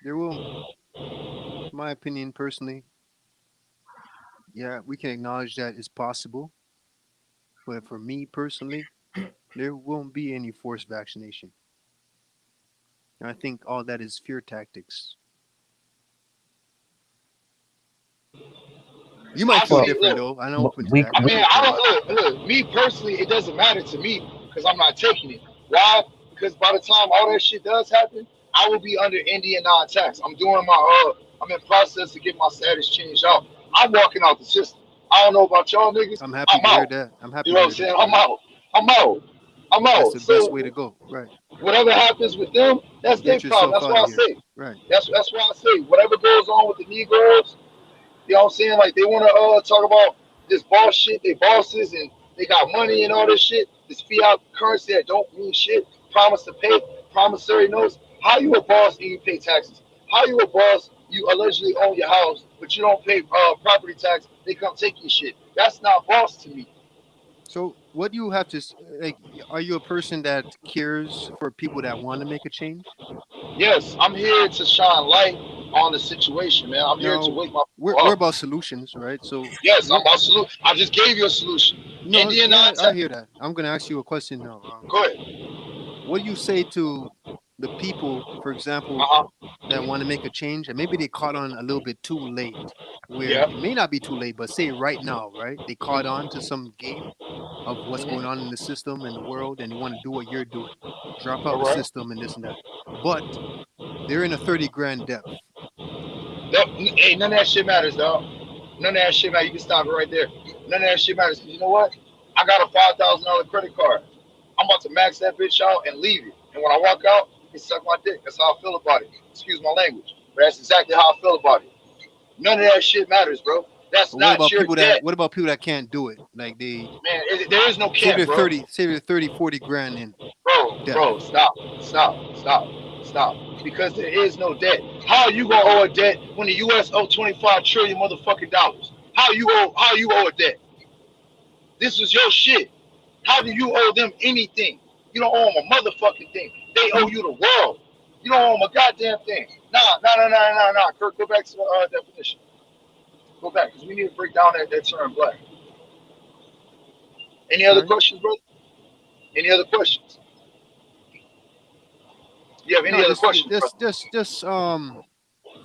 There will, my opinion personally, yeah, we can acknowledge that it's possible. But for me personally, there won't be any forced vaccination. And I think all that is fear tactics. You might I feel see. Well, different Look, though. I'm but open to that. I That's mean, I okay. don't look. Me personally, it doesn't matter to me because I'm not taking it. Why? Because by the time all that shit does happen, I will be under Indian non-tax. I'm doing my I'm in process to get my status changed out. I'm walking out the system. I don't know about y'all niggas. I'm happy I'm to hear out. that. I'm You happy know to what I'm hear that. saying? I'm Right. out. I'm out. I'm That's out. the best way So to go. Right. whatever happens with them, that's their Get problem. yourself That's out why of I here. say. Right. That's why I say whatever goes on with the Negroes. You know what I'm saying? Like they want to talk about this boss shit, they bosses and they got money and all this shit. This fiat currency that don't mean shit. Promise to pay, promissory notes. How you a boss and you pay taxes? How you a boss? You allegedly own your house, but you don't pay property tax. They come take your shit. That's not boss to me. So, what do you have to like? Are you a person that cares for people that want to make a change? Yes, I'm here to shine light on the situation, man. I'm here to No, wake my we're people up. about solutions, right? So, Yes, I'm what? about salute. I just gave you a solution. No, Indian yeah, I non-tax. hear that. I'm gonna ask you a question now. Go ahead. What do you say to the people, for example, Uh-huh. that want to make a change and maybe they caught on a little bit too late, where Yeah. it may not be too late, but say right now, right? They caught on to some game of what's going Mm-hmm. on in the system and the world, and they want to do what you're doing, drop out All the right. system and this and that. But they're in a 30 grand depth. Hey, none of that shit matters, dog. None of that shit matters. You can stop it right there. None of that shit matters. 'Cause you know what? I got a $5,000 credit card. I'm about to max that bitch out and leave it. And when I walk out, it suck my dick. That's how I feel about it. Excuse my language, but that's exactly how I feel about it. None of that shit matters, bro. That's But what not about your people that debt, what about people that can't do it? Like they man. There is no can't, bro. save their 30, 40 grand in debt. Bro, stop. Because there is no debt. How are you gonna owe a debt when the U.S. owe 25 trillion motherfucking dollars? How you owe a debt? This is your shit. How do you owe them anything? You don't owe them a motherfucking thing. They owe you the world. You don't owe them a goddamn thing. Nah. Kirk, go back to the definition. Go go back because we need to break down that term black. Any other Sorry. questions, brother? Any other questions? You have any No, other questions, brother?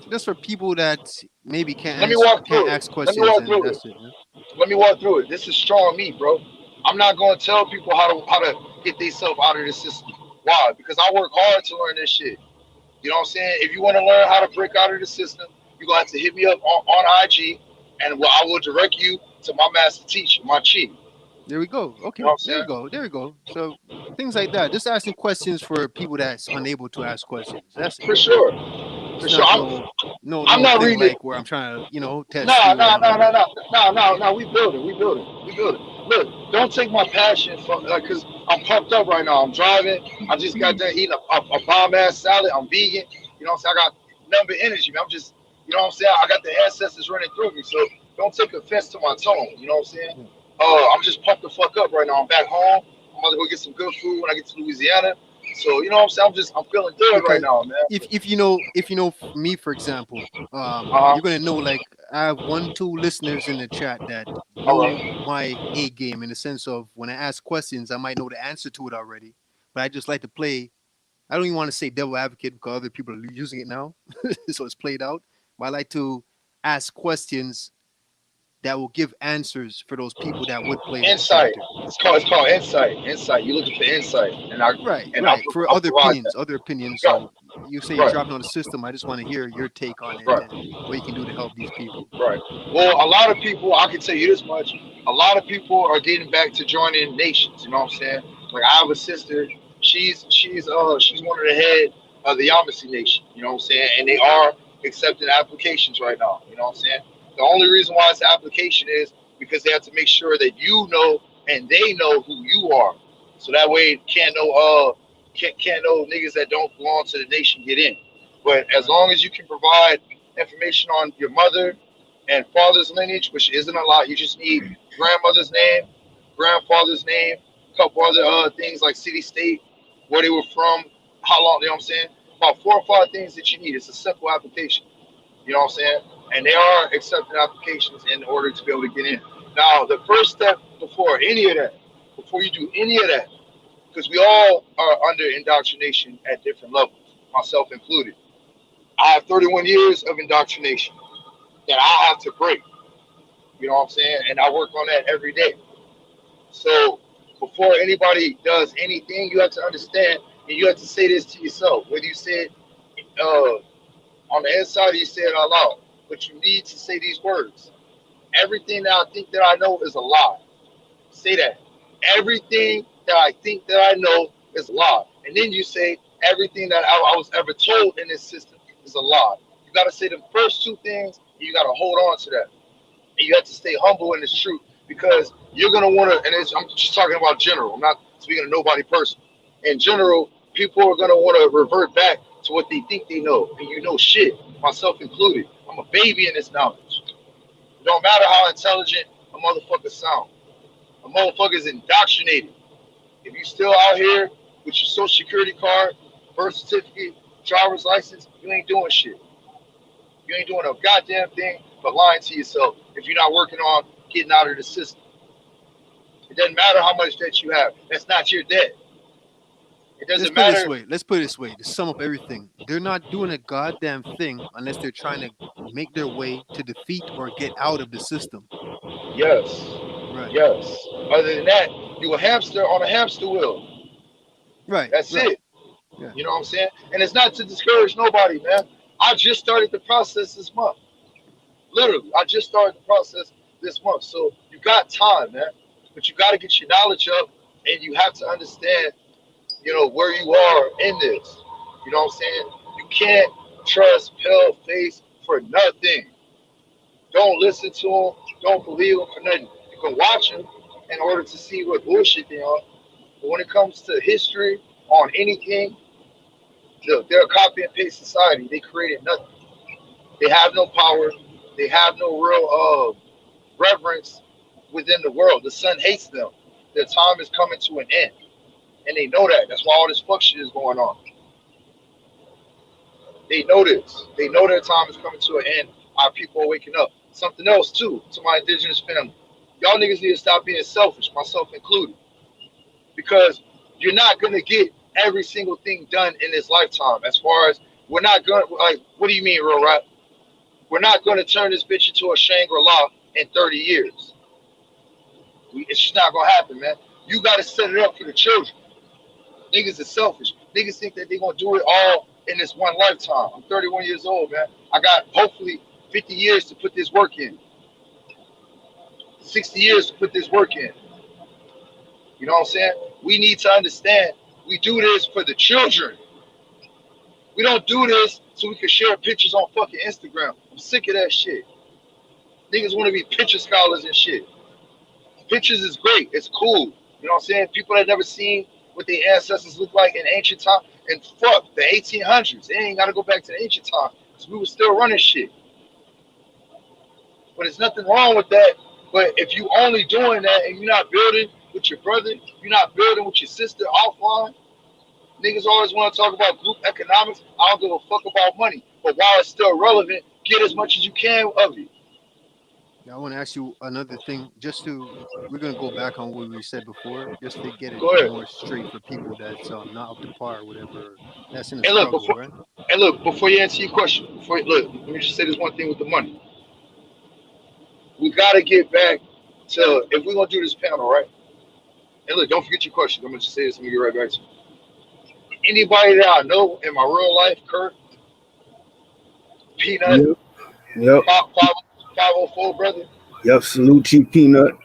just for people that maybe Let me walk can't through it. ask Let me questions, walk and through it. that's it. Yeah? Let me walk through it. This is strong me, bro. I'm not going to tell people how to get themselves out of the system. Why? Because I work hard to learn this shit. You know what I'm saying? If you want to learn how to break out of the system, you're going to have to hit me up on IG, and I will direct you to my master teacher, my chief. There we go. You know what Okay, I'm saying? there we go. So things like that. Just asking questions for people that's unable to ask questions. That's it. For sure. For It's sure. not I'm no not thing reading it. like where I'm trying to test No, you or no, nothing no, like no, that. no, no, no, no. We building. We building. We building. Look, don't take my passion from because I'm pumped up right now. I'm driving. I just got done eating a bomb ass salad. I'm vegan. You know what I'm saying? I got number energy, man. I'm just, you know what I'm saying? I got the ancestors running through me. So don't take offense to my tone. You know what I'm saying? Yeah. I'm just pumped the fuck up right now. I'm back home. I'm about to go get some good food when I get to Louisiana. So you know what I'm saying? I'm feeling good right Because now, man. if you know me, for example, Uh you're gonna huh. know, like, I have two listeners in the chat that All know right. my A game, in the sense of when I ask questions, I might know the answer to it already, but I just like to play. I don't even want to say devil advocate because other people are using it now, so it's played out. But I like to ask questions that will give answers for those people that would play that Insight. character. It's called insight. Insight. You're looking for insight, and Right, I'll, right. For I'll provide that. other opinions. Right, So you say you're right, dropping on the system. I just want to hear your take on it and right, what you can do to help these people. right. Well, a lot of people, I can tell you this much: a lot of people are getting back to joining nations. You know what I'm saying? Like I have a sister. She's one of the head of the Yamasee Nation. You know what I'm saying? And they are accepting applications right now. You know what I'm saying? The only reason why it's an application is because they have to make sure that you know and they know who you are. So that way can't no niggas that don't belong to the nation get in. But as Right. long as you can provide information on your mother and father's lineage, which isn't a lot, you just need grandmother's name, grandfather's name, a couple other things like city, state, where they were from, how long, you know what I'm saying? About 4 or 5 things that you need. It's a simple application. You know what I'm saying? And they are accepting applications in order to be able to get in. Now, the first step before any of that, before you do any of that, because we all are under indoctrination at different levels, myself included. I have 31 years of indoctrination that I have to break. You know what I'm saying? And I work on that every day. So before anybody does anything, you have to understand and you have to say this to yourself. Whether you say it on the inside or you say it out loud, but you need to say these words. Everything that I think that I know is a lie. Say that. Everything that I think that I know is a lie. And then you say everything that I was ever told in this system is a lie. You got to say the first 2 things and you got to hold on to that. And you have to stay humble in this truth because you're going to want to, and I'm just talking about general. I'm not speaking to nobody personal. In general, people are going to want to revert back to what they think they know. And you know shit, myself included. I'm a baby in this knowledge. It don't matter how intelligent a motherfucker sounds. A motherfucker is indoctrinated. If you still out here with your social security card, birth certificate, driver's license, you ain't doing shit. You ain't doing a goddamn thing but lying to yourself if you're not working on getting out of the system. It doesn't matter how much debt you have. That's not your debt. It Let's doesn't put it this matter. way. Let's put it this way. To sum up everything, they're not doing a goddamn thing unless they're trying to make their way to defeat or get out of the system. Yes. Right. Yes. Other than that, you a hamster on a hamster wheel. Right. That's Right. it. Yeah. You know what I'm saying? And it's not to discourage nobody, man. I just started the process this month. Literally, I just started the process this month. So you got time, man. But you got to get your knowledge up and you have to understand, where you are in this. You know what I'm saying? You can't trust Pale Face for nothing. Don't listen to them. Don't believe them for nothing. You can watch them in order to see what bullshit they are. But when it comes to history on anything, they're a copy and paste society. They created nothing. They have no power. They have no real reverence within the world. The sun hates them. Their time is coming to an end. And they know that. That's why all this fuck shit is going on. They know this. They know their time is coming to an end. Our people are waking up. Something else too to my indigenous family. Y'all niggas need to stop being selfish, myself included, because you're not gonna get every single thing done in this lifetime. As far as we're not gonna like, what do you mean, real rap? We're not gonna turn this bitch into a Shangri-La in 30 years. It's just not gonna happen, man. You gotta set it up for the children. Niggas are selfish. Niggas think that they're gonna do it all in this one lifetime. I'm 31 years old, man. I got hopefully 50 years to put this work in, 60 years to put this work in. You know what I'm saying? We need to understand we do this for the children. We don't do this so we can share pictures on fucking Instagram. I'm sick of that shit. Niggas want to be picture scholars and shit. Pictures is great. It's cool. You know what I'm saying? People that never seen what their ancestors looked like in ancient time. And fuck, the 1800s. They ain't got to go back to the ancient time because we were still running shit. But there's nothing wrong with that. But if you only doing that and you're not building with your brother, you're not building with your sister offline, niggas always want to talk about group economics. I don't give a fuck about money. But while it's still relevant, get as much as you can of it. Now, I want to ask you another thing. We're gonna go back on what we said before, just to get it Go ahead. more straight for people that's not up to par, or whatever. That's in a And look, struggle, right? before you answer your question, look, let me just say this one thing with the money. We gotta get back to, if we're gonna do this panel, right? And look, don't forget your question. I'm gonna just say this and we get right back to it. Anybody that I know in my real life, Kurt, Peanut, Yep. 504 brother, Yep. Salute Chief Peanut.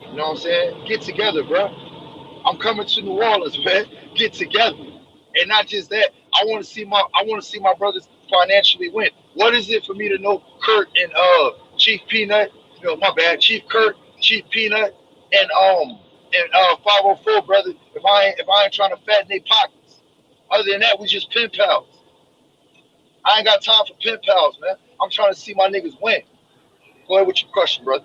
you know what I'm saying? Get together, bro. I'm coming to New Orleans, man. Get together. And not just that, I want to see my brothers financially win. What is it for me to know Kurt and Chief Peanut? My bad, Chief Kurt, Chief Peanut, and 504 brother. If I ain't trying to fatten their pockets. Other than that, we just pen pals. I ain't got time for pen pals, man. I'm trying to see my niggas win. Go ahead with your question, brother.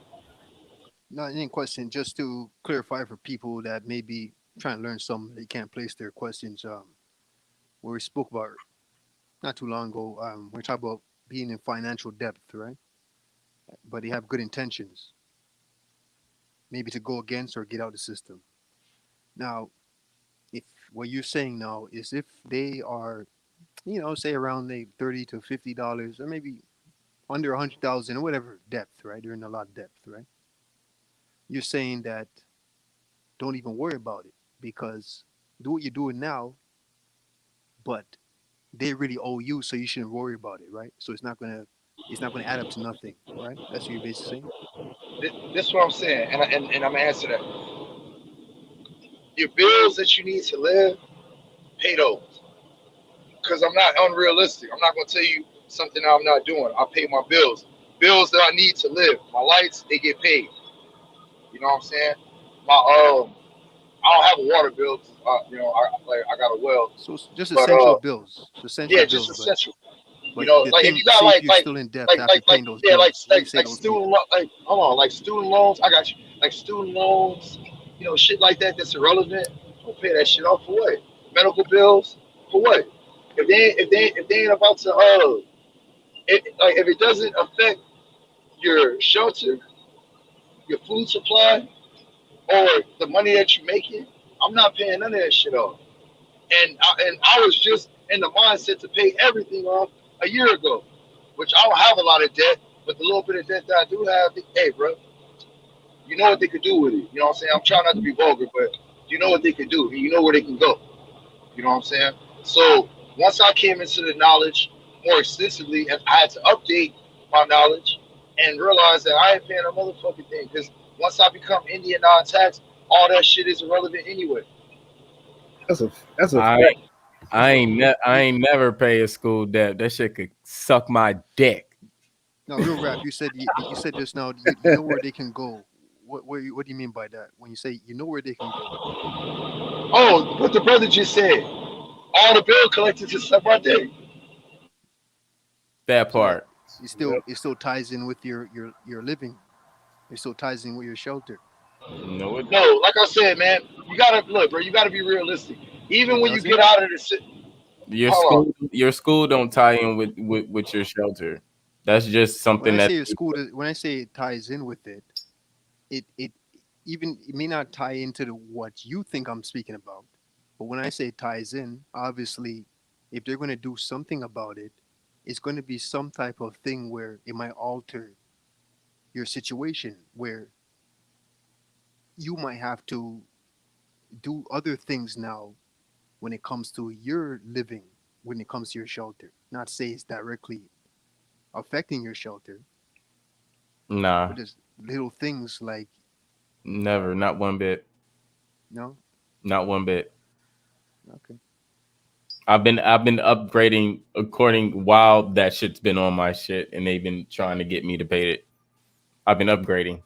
No, it ain't question. Just to clarify for people that may be trying to learn something, they can't place their questions. Where we spoke about not too long ago, we're talking about being in financial depth, right? But they have good intentions, maybe to go against or get out of the system. Now, if what you're saying now is if they are, say around the $30 to $50, or maybe under 100,000 or whatever depth, right? They're in a lot of depth, right? You're saying that don't even worry about it because do what you're doing now, but they really owe you, so you shouldn't worry about it, right? So it's not gonna add up to nothing, right? That's what you're basically saying. This is what I'm saying, and I'm gonna answer that. Your bills that you need to live, pay those. Because I'm not unrealistic. I'm not gonna tell you something I'm not doing. I pay my bills. Bills that I need to live. My lights, they get paid. You know what I'm saying? I don't have a water bill. 'Cause, I got a well. So it's just But essential bills, yeah, just essential. but the Like if thing, you got say if you're still in debt after paying those yeah, bills, what do you say those student people? hold on, like student loans. I got you. Like student loans, shit like that. That's irrelevant. I'll pay that shit off for what? Medical bills for what? If they ain't about to if it doesn't affect your shelter, your food supply, or the money that you're making, I'm not paying none of that shit off. And I was just in the mindset to pay everything off a year ago, which I don't have a lot of debt, but the little bit of debt that I do have, hey, bro, you know what they could do with it. You know what I'm saying? I'm trying not to be vulgar, but you know what they could do, and you know where they can go. You know what I'm saying? So once I came into the knowledge more extensively, and I had to update my knowledge and realize that I ain't paying a motherfucking thing. Because once I become Indian non-tax, all that shit is irrelevant anyway. That's a I fact. I ain't never pay a school debt. That shit could suck my dick. No, real rap. You said just now. You know where they can go. What do you mean by that? When you say you know where they can go? Oh, what the brother just said. All the bill collectors is suck my dick. That So that part. Yep. it still ties in with your living. It still ties in with your shelter. No, it No, like I said, man, you gotta look, bro. You gotta be realistic. Even It when you doesn't. get out of the hold on. your school don't tie in with your shelter. That's just something that When I say it ties in with it, it it may not tie into what you think I'm speaking about, but when I say it ties in, obviously, if they're going to do something about it, it's going to be some type of thing where it might alter your situation, where you might have to do other things now when it comes to your living, when it comes to your shelter. Not say it's directly affecting your shelter, nah, but just little things like, never, not one bit, no, not one bit. okay. I've been upgrading according while that shit's been on my shit, and they've been trying to get me to pay it. I've been upgrading.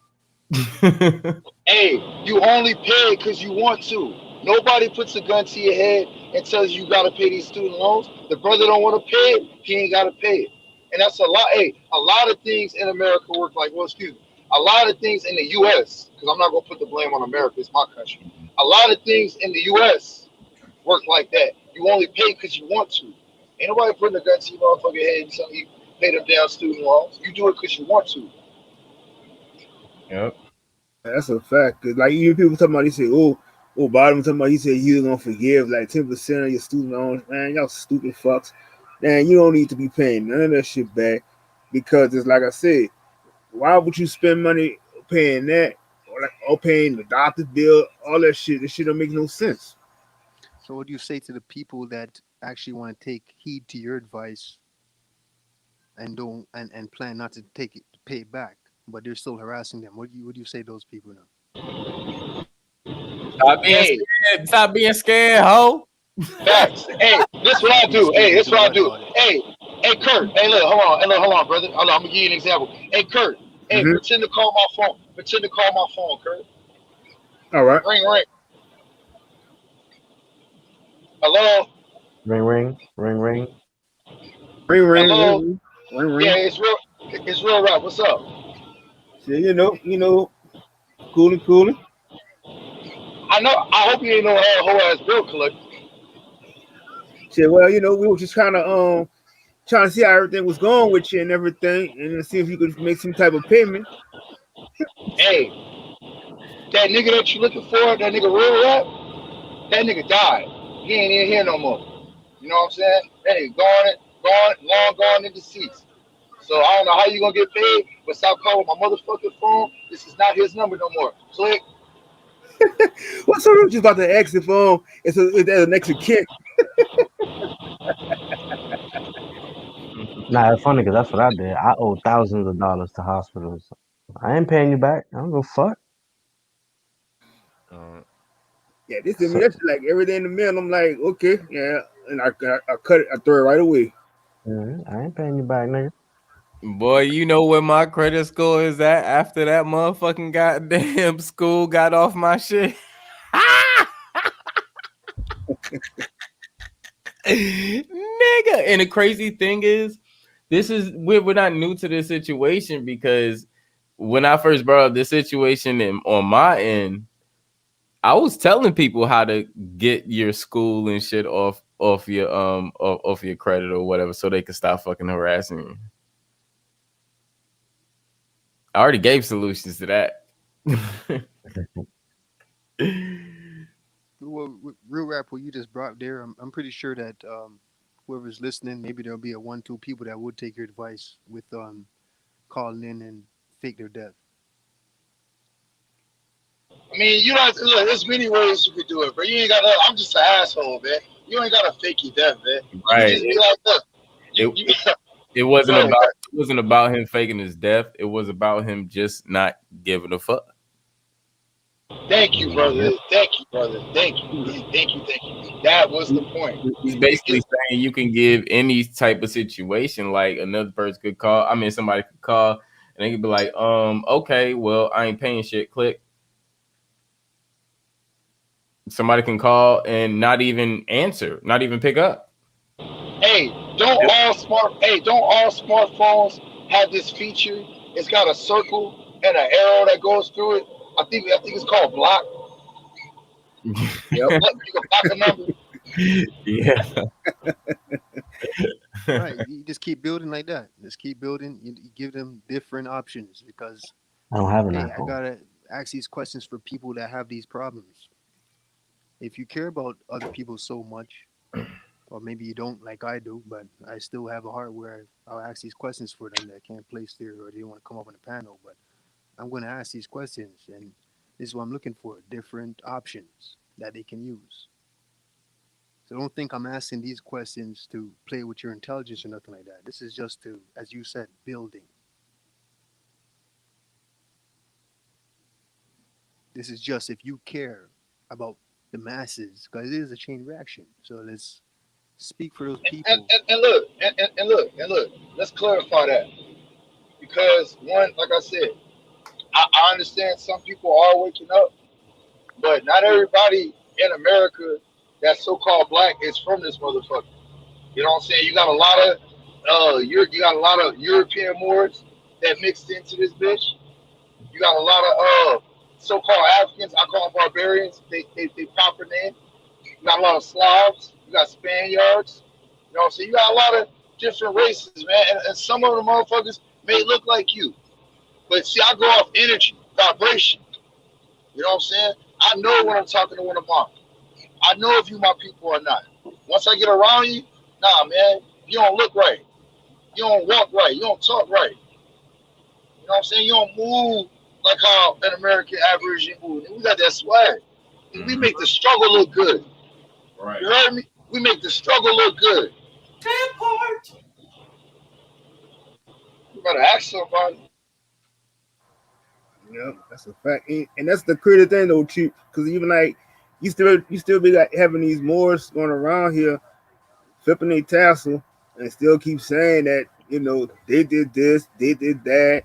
Hey, you only pay because you want to. Nobody puts a gun to your head and tells you got to pay these student loans. The brother don't want to pay it, he ain't got to pay it. And that's a lot. Hey, a lot of things in America work like, well, excuse me, a lot of things in the U.S., because I'm not going to put the blame on America, it's my country. A lot of things in the U.S. work like that. You only pay because you want to. Ain't nobody putting a gun to your motherfucking head and telling you pay them down student loans. You do it because you want to. Yep. That's a fact. Cause like even people talking about, they say, oh, Bottom talking about, he said he was gonna forgive like 10% of your student loans. Man, y'all stupid fucks. Man, you don't need to be paying none of that shit back because it's like I said, why would you spend money paying that or paying the doctor bill, all that shit? This shit don't make no sense. So what do you say to the people that actually want to take heed to your advice and don't and plan not to take it pay it back, but they're still harassing them? What do you say to those people now? Stop being Hey, scared. Stop being scared, ho. facts. Hey, this what I Being do. scared Hey, to this do what I what do. about it? Hey, Kurt. Hey, look, hold on. Hey, look, hold on, brother. Hold on, I'm gonna give you an example. Hey, Kurt. Hey, Mm-hmm. pretend to call my phone. Pretend to call my phone, Kurt. All right. Ring, ring. Hello, Ring, ring, ring, ring. Ring, ring, ring, hello. ring, ring, Yeah, ring. it's real. It's real rap. What's up? Shit, cooling, cooling. I know. I hope you ain't no whole ass bill collector. Shit, well, we were just kind of trying to see how everything was going with you and everything, and then see if you could make some type of payment. Hey, that nigga that you looking for, that nigga real rap, that nigga died. He ain't in here no more. You know what I'm saying? That nigga gone, long gone in deceased. So I don't know how you gonna get paid, but stop calling my motherfucking phone. This is not his number no more. Click. Well, so we were just about to exit phone. It's an extra kick. Nah, it's funny because that's what I did. I owe thousands of dollars to hospitals. I ain't paying you back. I don't go fuck. Yeah, this I mean So, that's like everything in the mail. I'm like, okay, yeah, and I cut it, I throw it right away. I ain't paying you back, nigga. Boy, you know where my credit score is at after that motherfucking goddamn school got off my shit. Nigga. And the crazy thing is, we're not new to this situation because when I first brought up this situation on my end, I was telling people how to get your school and shit off your off your credit or whatever so they could stop fucking harassing you. I already gave solutions to that. Well, real rap, what you just brought there, I'm pretty sure that whoever's listening, maybe there'll be a one, two people that would take your advice with calling in and fake their death. I mean, you don't look. There's many ways you could do it, but you ain't got. I'm just an asshole, man. You ain't gotta fake your death, man. You can Right. just be like, look, you. It, you it go wasn't ahead. about him faking his death. It was about him just not giving a fuck. Thank you, brother. Yep. Thank you, brother. Thank you. Thank you. Thank you. That was the point. He's basically saying you can give any type of situation, like another person could call. I mean, somebody could call and they could be like, okay, well, I ain't paying shit. Click. Somebody can call and not even answer, not even pick up. Hey, don't all smartphones have this feature? It's got a circle and an arrow that goes through it. I think it's called block. Yep. You can block a number. Yeah. Right. You just keep building like that. Just keep building. You give them different options because, I don't have an hey, I iPhone. gotta ask these questions for people that have these problems. If you care about other people so much, or maybe you don't like I do, but I still have a heart where I'll ask these questions for them that can't place there or they want to come up on the panel. But I'm going to ask these questions, and this is what I'm looking for: different options that they can use. So don't think I'm asking these questions to play with your intelligence or nothing like that. This is just to, as you said, building. This is just if you care about the masses, because it is a chain reaction. So let's speak for those people. And look, let's clarify that because one, like I said, I understand some people are waking up, but not everybody in America that's so-called black is from this motherfucker. You know what I'm saying? You got a lot of you got a lot of European Moors that mixed into this bitch. You got a lot of so-called Africans. I call them barbarians. They proper name. You got a lot of Slavs. You got Spaniards. You know what I'm saying? You got a lot of different races, man. And some of the motherfuckers may look like you. But see, I go off energy, vibration. You know what I'm saying? I know when I'm talking to one of mine. I know if you my people or not. Once I get around you, nah, man, you don't look right. You don't walk right. You don't talk right. You know what I'm saying? You don't move like how an American Aborigine move. We got that swag. We Mhm. make the struggle look good. Right. You heard me? We make the struggle look good. That part. You better ask somebody. Yep, that's a fact. And that's the crazy thing though, Chief, because even like you still be like having these Moors going around here flipping their tassel and still keep saying that, they did this, they did that,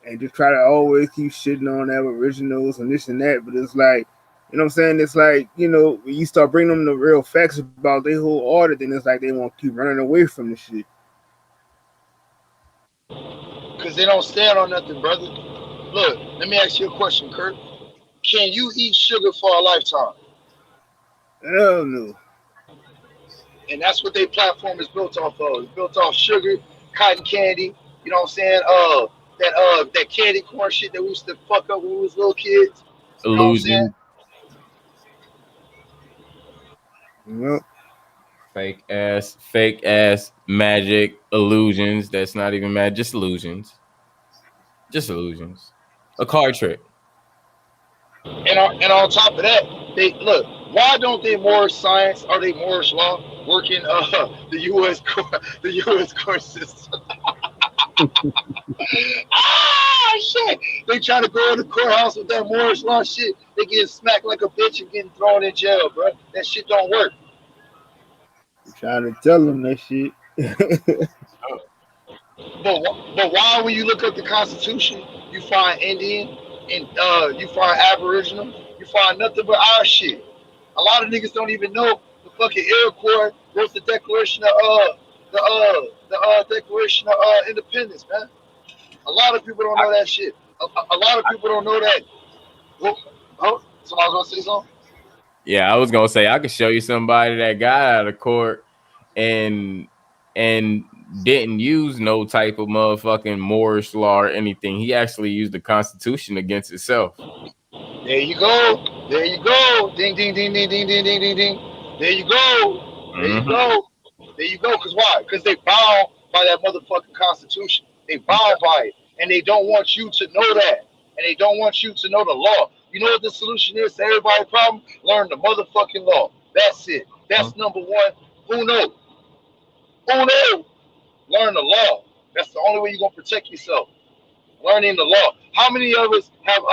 and just try to always keep shitting on aboriginals and this and that. But it's like, what I'm saying? It's like, when you start bringing them the real facts about their whole order, then it's like they want to keep running away from the shit. Because they don't stand on nothing, brother. Look, let me ask you a question, Kurt. Can you eat sugar for a lifetime? Hell no. And that's what their platform is built off of. It's built off sugar, cotton candy. You know what I'm saying? That candy corn shit that we used to fuck up when we was little kids. You know what I'm saying? Illusion, Yep. fake ass magic illusions. That's not even magic, just illusions. Just illusions. A card trick. And on top of that, they look. Why don't they more science? Are they Moore's law working the U.S. The U.S. court system? Ah, shit! They try to go in the courthouse with that Moore's law shit. They get smacked like a bitch and getting thrown in jail, bro. That shit don't work. I'm trying to tell them that shit. But why, when you look up the Constitution, you find Indian and you find Aboriginal, you find nothing but our shit. A lot of niggas don't even know the fucking Iroquois wrote the Declaration of the Declaration of Independence, man. A lot of people don't know that shit. A lot of people don't know that. Oh, oh, somebody was gonna say something. Yeah, I was gonna say I could show you somebody that got out of court and and didn't use no type of motherfucking Moorish law or anything. He actually used the Constitution against itself. There you go. There you go. Ding, ding, ding, ding, ding, ding, ding, ding, ding. There you go. There you Hmm. go. There you go. Because why? Because they bound by that motherfucking Constitution. They bound by it. And they don't want you to know that. And they don't want you to know the law. You know what the solution is to everybody's problem? Learn the motherfucking law. That's it. That's number one. Who knows? Who knows? Learn the law. That's the only way you're going to protect yourself. Learning the law. How many of us have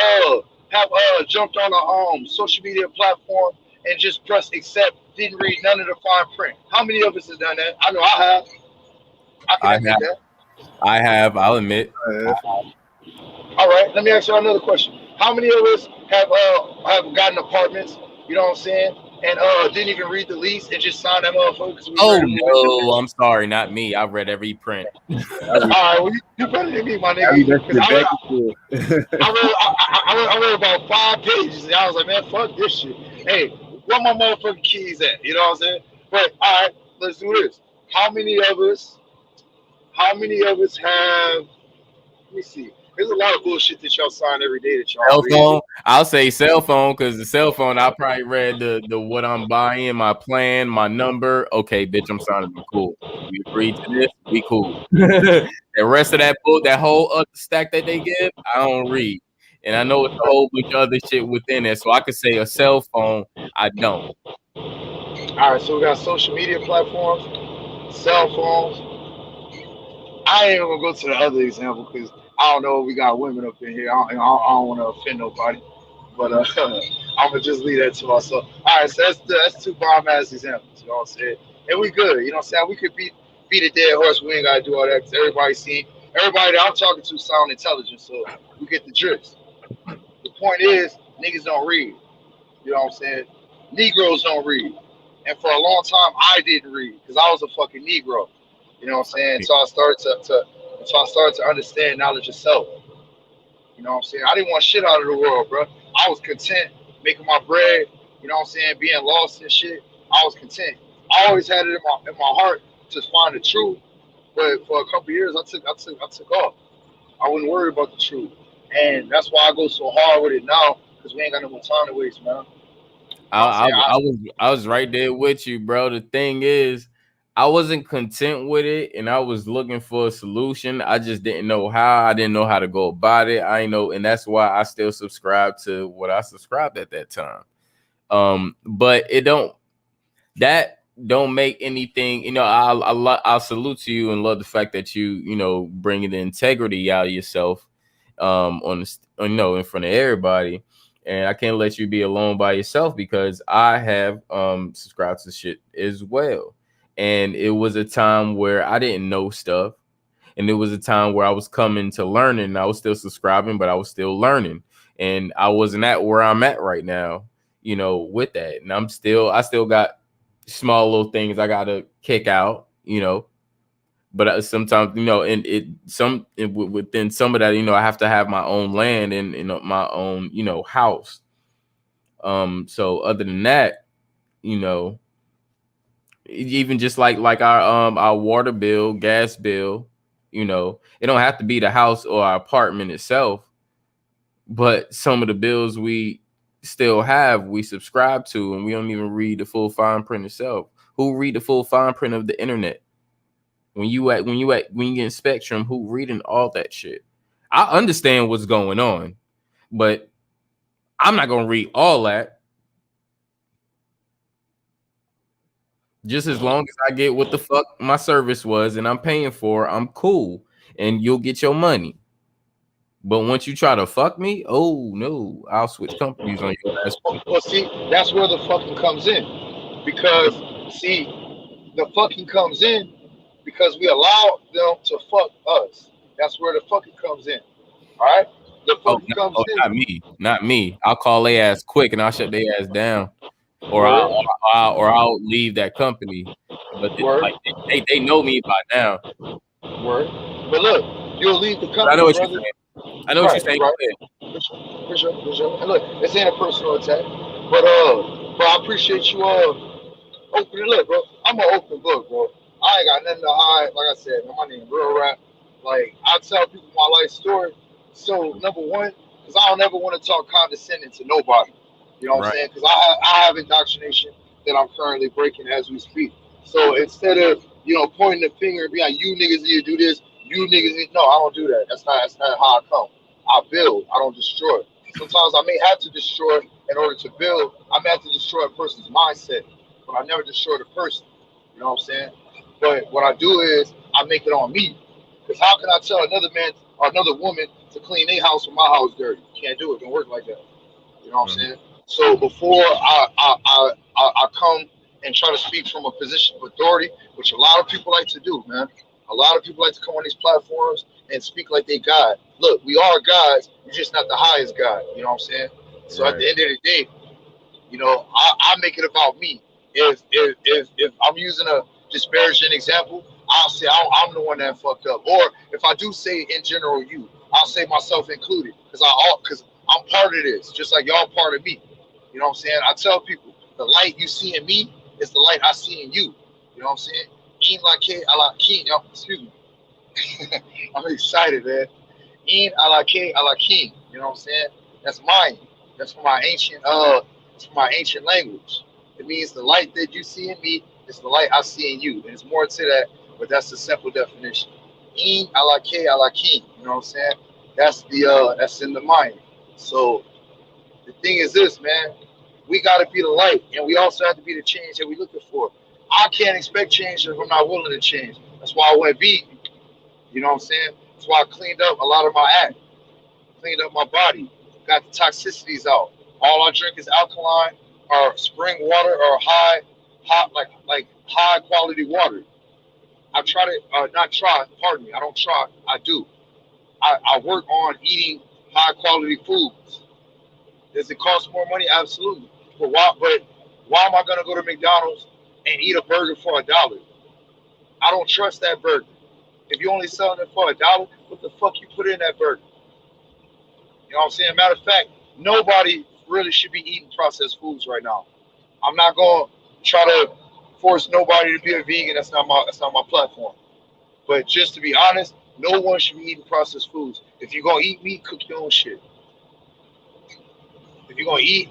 jumped on a social media platform and just pressed accept, didn't read none of the fine print? How many of us have done that? I know I have. I can I admit have, that. I have. I'll admit. All right, let me ask you another question. How many of us have gotten apartments, you know what I'm saying, and didn't even read the lease and just signed that motherfucker because we Oh heard it from Wikipedia? no, I'm sorry, not me. I read every print. I All read, right, well, you better than me, my I nigga, read that because shit back and forth. I read about 5 pages, and I was like, man, fuck this shit. Hey, where my motherfucking keys at? You know what I'm saying? But all right, let's do this. how many of us? How many of us have? Let me see. There's a lot of bullshit that y'all sign every day that y'all Cell read. phone. I'll say cell phone because the cell phone. I probably read the what I'm buying, my plan, my number. Okay, bitch, I'm signing. I'm cool. We agreed to this. We cool. The rest of that book, that whole other stack that they give, I don't read, and I know it's a whole bunch of other shit within it. So I could say a cell phone. I don't. All right, so we got social media platforms, cell phones. I ain't even gonna go to the other example because I don't know if we got women up in here. I don't want to offend nobody, but I'm gonna just leave that to myself. All right, so that's two bomb ass examples. You know what I'm saying? And we good. You know what I'm saying? We could beat a dead horse. We ain't gotta do all that because everybody that I'm talking to sound intelligent, so we get the drift. The point is, niggas don't read. You know what I'm saying? Negroes don't read. And for a long time, I didn't read because I was a fucking Negro. You know what I'm saying? So I started to understand knowledge of self. You know what I'm saying? I didn't want shit out of the world, bro. I was content making my bread. You know what I'm saying? Being lost and shit. I was content. I always had it in my heart to find the truth. But for a couple years, I took off. I wasn't worried about the truth, and that's why I go so hard with it now because we ain't got no more time to waste, man. You know what I'm saying? I was right there with you, bro. The thing is, I wasn't content with it, and I was looking for a solution. I just didn't know how. I didn't know how to go about it. I know, and that's why I still subscribe to what I subscribed at that time. But it don't make anything. I'll salute to you and love the fact that you bringing the integrity out of yourself, in front of everybody. And I can't let you be alone by yourself because I have subscribed to shit as well. And it was a time where I didn't know stuff. And it was a time where I was coming to learning. And I was still subscribing, but I was still learning. And I wasn't at where I'm at right now, with that. And I still got small little things I gotta kick out, but sometimes, within some of that, I have to have my own land and my own, house. So other than that, even just like our water bill, gas bill, it don't have to be the house or our apartment itself, but some of the bills we still have, we subscribe to, and we don't even read the full fine print itself. Who read the full fine print of the internet? When you get in Spectrum, who reading all that shit? I understand what's going on, but I'm not gonna read all that. Just as long as I get what the fuck my service was and I'm paying for, I'm cool, and you'll get your money. But once you try to fuck me, oh no, I'll switch companies on your ass. Well, see, that's where the fucking comes in. Because, see, the fucking comes in because we allow them to fuck us. That's where the fucking comes in. All right? The fucking comes in. Not me. I'll call their ass quick and I'll shut their ass down, or Word, I'll leave that company. But word, they know me by now. word. But look, you'll leave the But I know company, what you're brother. saying. I know what you're Right, saying. right. For sure. And look, this ain't a personal attack, but I appreciate you opening. Look, bro, I'm an open book, bro. I ain't got nothing to hide. Like I said, my name real rap. Like I tell people my life story. So number one, because I don't ever want to talk condescending to nobody. You know what I'm Right. saying? Because I have indoctrination that I'm currently breaking as we speak. So instead of pointing the finger and being like, you niggas need to do this, you niggas need, no, I don't do that. That's not how I come. I build. I don't destroy. Sometimes I may have to destroy in order to build. I may have to destroy a person's mindset, but I never destroy the person. You know what I'm saying? But what I do is I make it on me. Because how can I tell another man or another woman to clean their house when my house dirty? Can't do it. Don't work like that. You know what I'm saying? So before I come and try to speak from a position of authority, which a lot of people like to do, man. A lot of people like to come on these platforms and speak like they God. Look, we are gods. You're just not the highest God. You know what I'm saying? So at the end of the day, I make it about me. If I'm using a disparaging example, I'll say I'm the one that fucked up. Or if I do say in general you, I'll say myself included because I'm part of this, just like y'all part of me. You know what I'm saying? I tell people the light you see in me is the light I see in you. You know what I'm saying? In la K a la king. Excuse me. I'm excited, man. In a la K a la king. You know what I'm saying? That's mine. That's from my ancient language. It means the light that you see in me is the light I see in you. And it's more to that, but that's the simple definition. In a la K a la king. You know what I'm saying? That's in the mind. So the thing is this, man. We got to be the light, and we also have to be the change that we're looking for. I can't expect change if I'm not willing to change. That's why I went vegan. You know what I'm saying? That's why I cleaned up a lot of my act, cleaned up my body, got the toxicities out. All I drink is alkaline or spring water or like high quality water. I try to not try. Pardon me. I don't try. I do. I work on eating high quality foods. Does it cost more money? Absolutely. But why am I gonna go to McDonald's and eat a burger for $1? I don't trust that burger. If you only selling it for $1, what the fuck you put in that burger? You know what I'm saying? Matter of fact, nobody really should be eating processed foods right now. I'm not gonna try to force nobody to be a vegan. That's not my platform. But just to be honest, no one should be eating processed foods. If you're gonna eat meat, cook your own shit. If you're gonna eat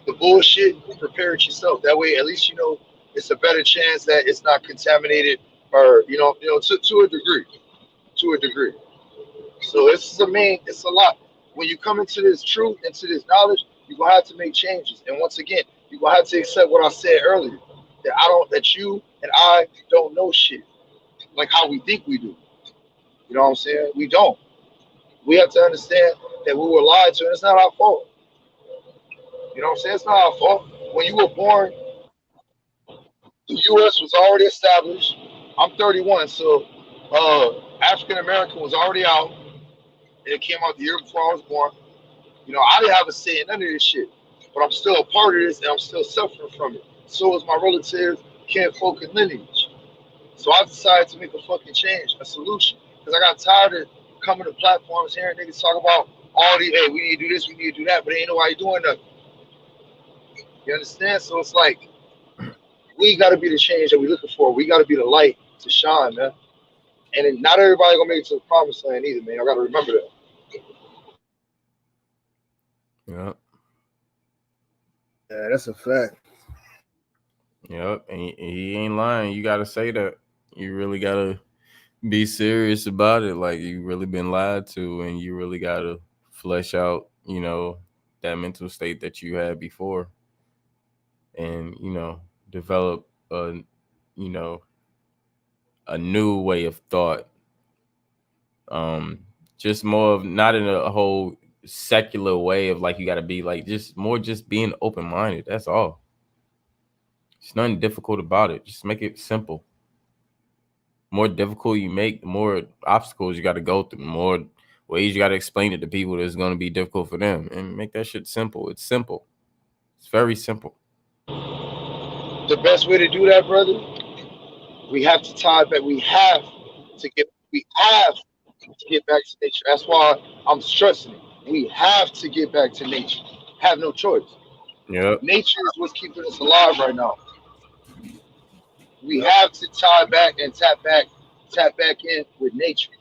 the bullshit, prepare it yourself. That way, at least you know it's a better chance that it's not contaminated, or to a degree, to a degree. So it's a lot. When you come into this truth, into this knowledge, you're gonna have to make changes. And once again, you're gonna have to accept what I said earlier. That you and I don't know shit like how we think we do. You know what I'm saying? We don't. We have to understand that we were lied to, and it's not our fault. You know what I'm saying? It's not our fault. When you were born, the U.S. was already established. I'm 31, so African American was already out. It came out the year before I was born. I didn't have a say in none of this shit, but I'm still a part of this, and I'm still suffering from it. So is my relatives, kinfolk, and lineage. So I decided to make a fucking change, a solution, because I got tired of coming to platforms, hearing niggas talk about all the, hey, we need to do this, we need to do that, but ain't nobody doing nothing. You understand? So it's like we got to be the change that we're looking for. We got to be the light to shine, man. And then not everybody gonna make it to the promised land either, man. I got to remember that. Yep. Yeah, that's a fact. Yep. And he ain't lying. You gotta say that. You really gotta be serious about it. Like you really been lied to, and you really gotta flesh out, that mental state that you had before, and develop you know, a new way of thought. Just more of not in a whole secular way of like you gotta be like just being open minded. That's all. It's nothing difficult about it. Just make it simple. More difficult you make, the more obstacles you got to go through, the more ways you got to explain it to people that's going to be difficult for them, and make that shit simple. It's simple. It's very simple. The best way to do that, brother, we have to tie back. We have to get back to nature. That's why I'm stressing it. We have to get back to nature. Have no choice. Yep. Nature is what's keeping us alive right now. We have to tie back and tap back in with nature.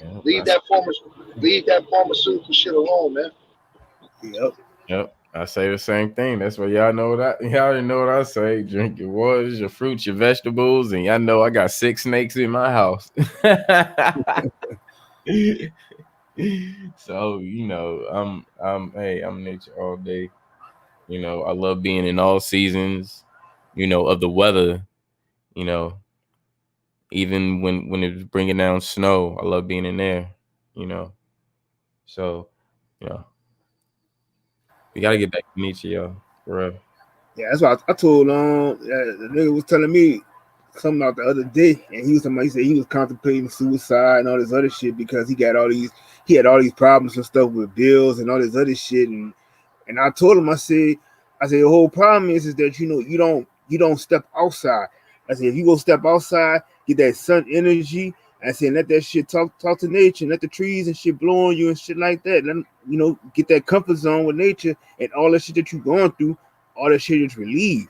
Yep. Leave that pharmaceutical shit alone, man. Yep. Yep. I say the same thing. That's what y'all know. Y'all already know what I say. Drink your waters, your fruits, your vegetables, and y'all know I got 6 snakes in my house. So I'm nature all day. I love being in all seasons. Of the weather. You know, even when it's bringing down snow, I love being in there. You know, so we gotta get back to nature, y'all. For real. Yeah, that's why I told the nigga was telling me something out the other day, and he said he was contemplating suicide and all this other shit because he had all these problems and stuff with bills and all this other shit, and I told him, I said the whole problem is that you don't step outside. I said if you go step outside, get that sun energy. I said let that shit talk to nature, and let the trees and shit blow on you and shit like that. Get that comfort zone with nature, and all that shit that you going through, all that shit is relieved.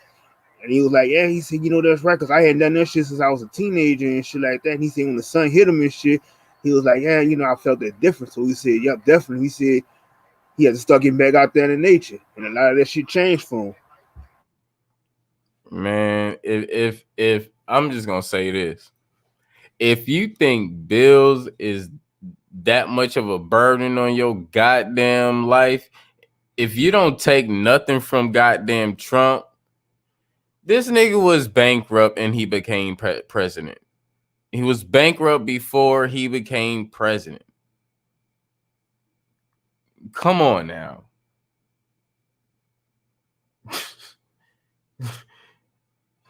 And he was like, yeah, he said, that's right, because I hadn't done that shit since I was a teenager and shit like that. And he said, when the sun hit him and shit, he was like, yeah, I felt that difference. So he said, yep, definitely. He said he had to start getting back out there in nature. And a lot of that shit changed for him. Man, if I'm just gonna say this. If you think bills is that much of a burden on your goddamn life, if you don't take nothing from goddamn Trump, this nigga was bankrupt and he became president. He was bankrupt before he became president. Come on now.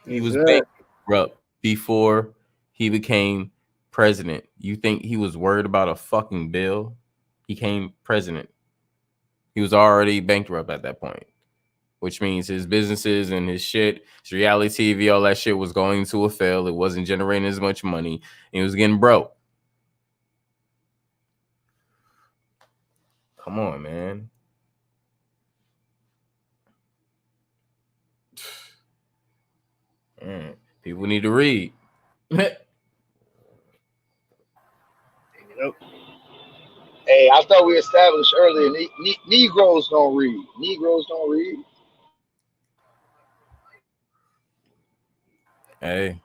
He was bankrupt before he became president. You think he was worried about a fucking bill? He came president. He was already bankrupt at that point, which means his businesses and his shit, his reality TV, all that shit was going to a fail. It wasn't generating as much money. And he was getting broke. Come on, man. People need to read. Hey, I thought we established earlier, Negroes don't read. Negroes don't read. Hey,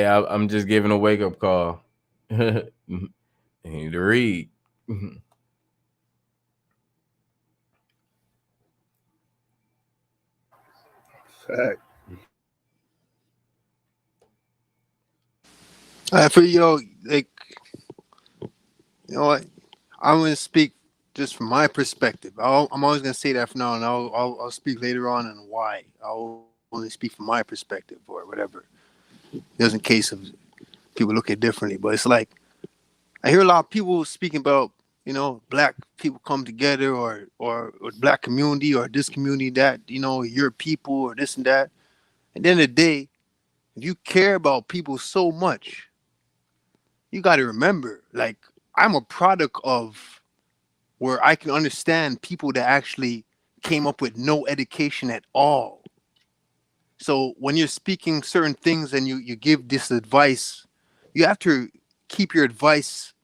I'm just giving a wake up call. You need to read. Fact. For like, what? I'm gonna speak just from my perspective. I'm always gonna say that for now, and I'll speak later on and why. I'll only speak from my perspective or whatever. Just in case of people look at it differently, but it's like I hear a lot of people speaking about black people come together or black community or this community that your people or this and that. At the end of the day, if you care about people so much, you got to remember, like, I'm a product of where I can understand people that actually came up with no education at all. So when you're speaking certain things and you give this advice, you have to keep your advice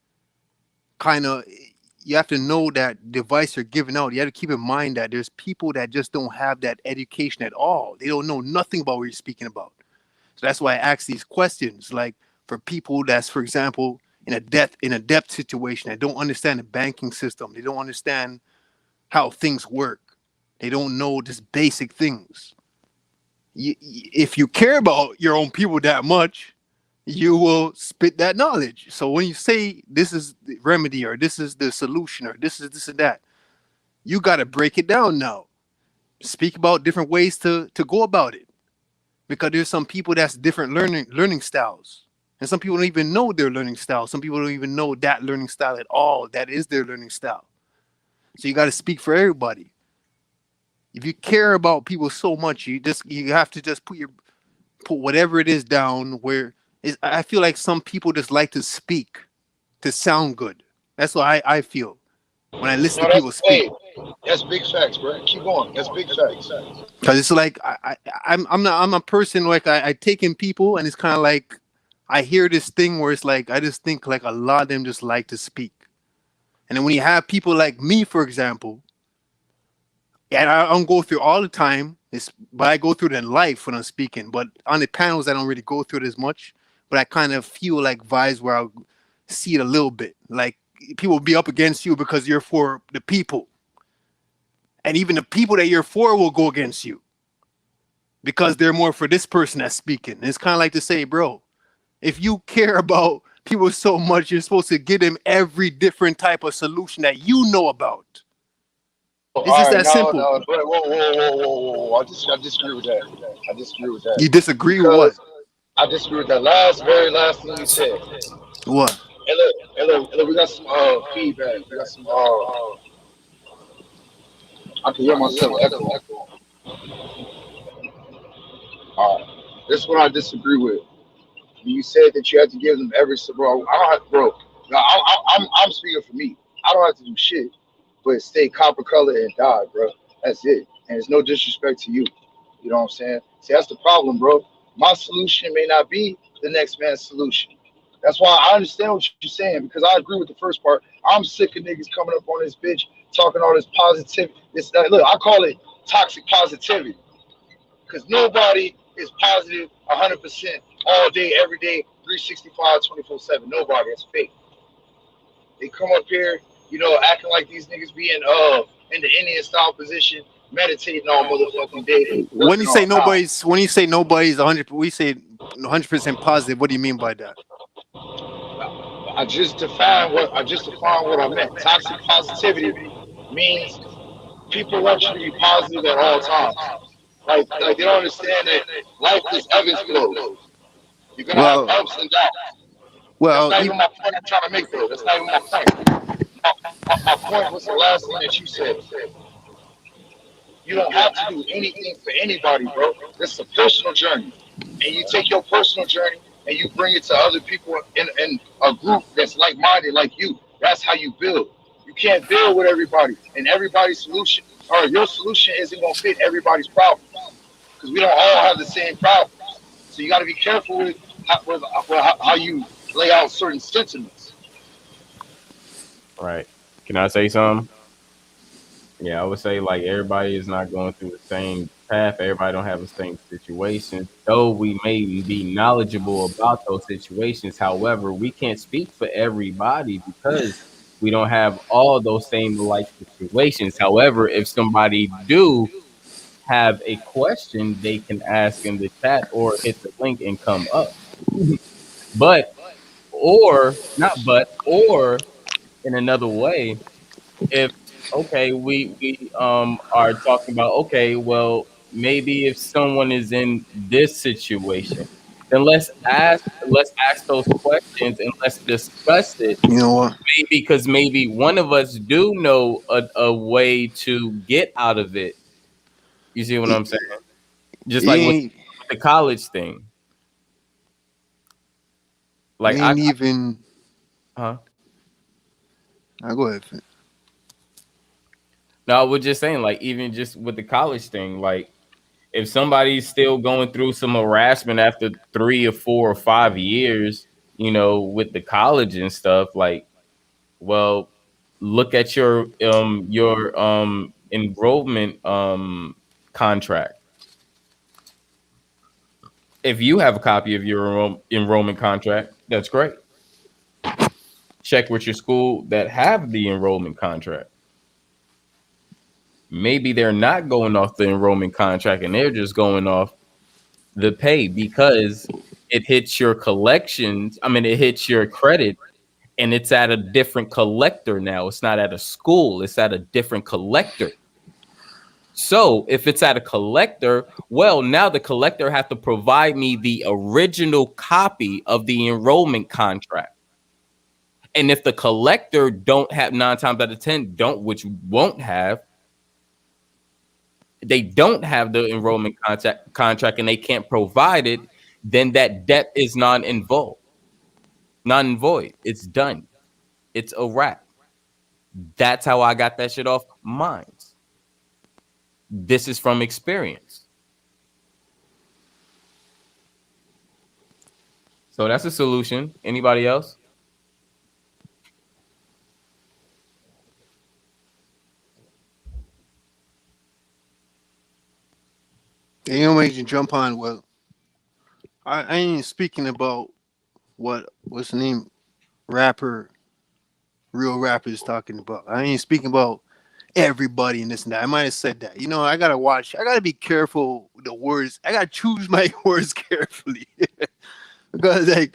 kind of, you have to know that the advice you're giving out, you have to keep in mind that there's people that just don't have that education at all. They don't know nothing about what you're speaking about. So that's why I ask these questions. Like for people that's, for example, in a debt situation, that don't understand the banking system, they don't understand how things work, they don't know just basic things. If you care about your own people that much, you will spit that knowledge. So when you say this is the remedy or this is the solution or this is this and that, you got to break it down now. Speak about different ways to go about it, because there's some people that's different learning styles, and some people don't even know their learning style. Some people don't even know that learning style at all. That is their learning style. So you got to speak for everybody. If you care about people so much, you have to just put whatever it is down. I feel like some people just like to speak to sound good. That's what I feel when I listen No, to people speak. that's big facts, bro. Keep going. That's big facts. Cause it's like I'm a person like I take in people, and it's kind of like I hear this thing where it's like I just think like a lot of them just like to speak, and then when you have people like me, for example, and I don't go through all the time, but I go through it in life when I'm speaking. But on the panels, I don't really go through it as much. But I kind of feel like vibes where I'll see it a little bit. Like people will be up against you because you're for the people, and even the people that you're for will go against you because they're more for this person that's speaking. And it's kind of like to say, bro, if you care about people so much, you're supposed to give them every different type of solution that you know about. All It's just right, that no, simple. no, whoa. I disagree with that. I disagree with that You disagree with what? because I disagree with that very last thing you said. What? Hey, look, we got some feedback. We got some I can hear myself echo. All right, this is what I disagree with. You said that you have to give them every bro. I don't have, bro. No, I'm speaking for me. I don't have to do shit, but stay copper color and die, bro. That's it. And it's no disrespect to you. You know what I'm saying? See, that's the problem, bro. My solution may not be the next man's solution. That's why I understand what you're saying because I agree with the first part. I'm sick of niggas coming up on this bitch talking all this positivity. Look, I call it toxic positivity because nobody is positive 100% all day, every day, 365, 24/7. Nobody. It's fake. They come up here, acting like these niggas be in the Indian style position, meditating all motherfucking day, When working you say on time. nobody's 100, we say 100% positive. What do you mean by that? I just defined what I meant. Toxic positivity means people want you to be positive at all times. Like they don't understand that life is ebbs and flows. You're gonna have Well, ups and downs. That's well, not even my point I'm trying to make though. That's not even my point. My point was the last thing that you said. You don't have to do anything for anybody, bro. This is a personal journey. And you take your personal journey and you bring it to other people in a group that's like minded, like you. That's how you build. You can't build with everybody. And everybody's solution or your solution isn't going to fit everybody's problems because we don't all have the same problems. So you got to be careful with how you lay out certain sentiments. Right. Can I say something? Yeah, I would say like everybody is not going through the same path. Everybody don't have the same situations. Though we may be knowledgeable about those situations, however, we can't speak for everybody because we don't have all those same like situations. However, if somebody do have a question, they can ask in the chat or hit the link and come up. But or not but or in another way, if okay, we are talking about okay, well, maybe if someone is in this situation, then let's ask those questions and let's discuss it. you know what? Maybe because maybe one of us do know a way to get out of it. You see what It, I'm saying? Just it like with ain't, the college thing. it Like ain't even. huh? I go ahead. No, I was just saying, like, even just with the college thing, like if somebody's still going through some harassment after 3 or 4 or 5 years, with the college and stuff, like, well, look at your enrollment contract. If you have a copy of your enrollment contract, that's great. Check with your school that have the enrollment contract. Maybe they're not going off the enrollment contract and they're just going off the pay because it hits your collections. I mean, it hits your credit and it's at a different collector now. It's not at a school, it's at a different collector. So if it's at a collector, well, now the collector has to provide me the original copy of the enrollment contract. And if the collector don't have 9 times out of 10 don't, which won't have, they don't have the enrollment contract and they can't provide it, then that debt is non-involved, non-void. It's done. It's a wrap. That's how I got that shit off mine. This is from experience. So that's a solution. Anybody else? They don't make you jump on. Well, I ain't speaking about what's the name rapper, real rappers talking about. I ain't speaking about everybody and this and that. I might have said that. I gotta watch. I gotta be careful with the words. I gotta choose my words carefully because I think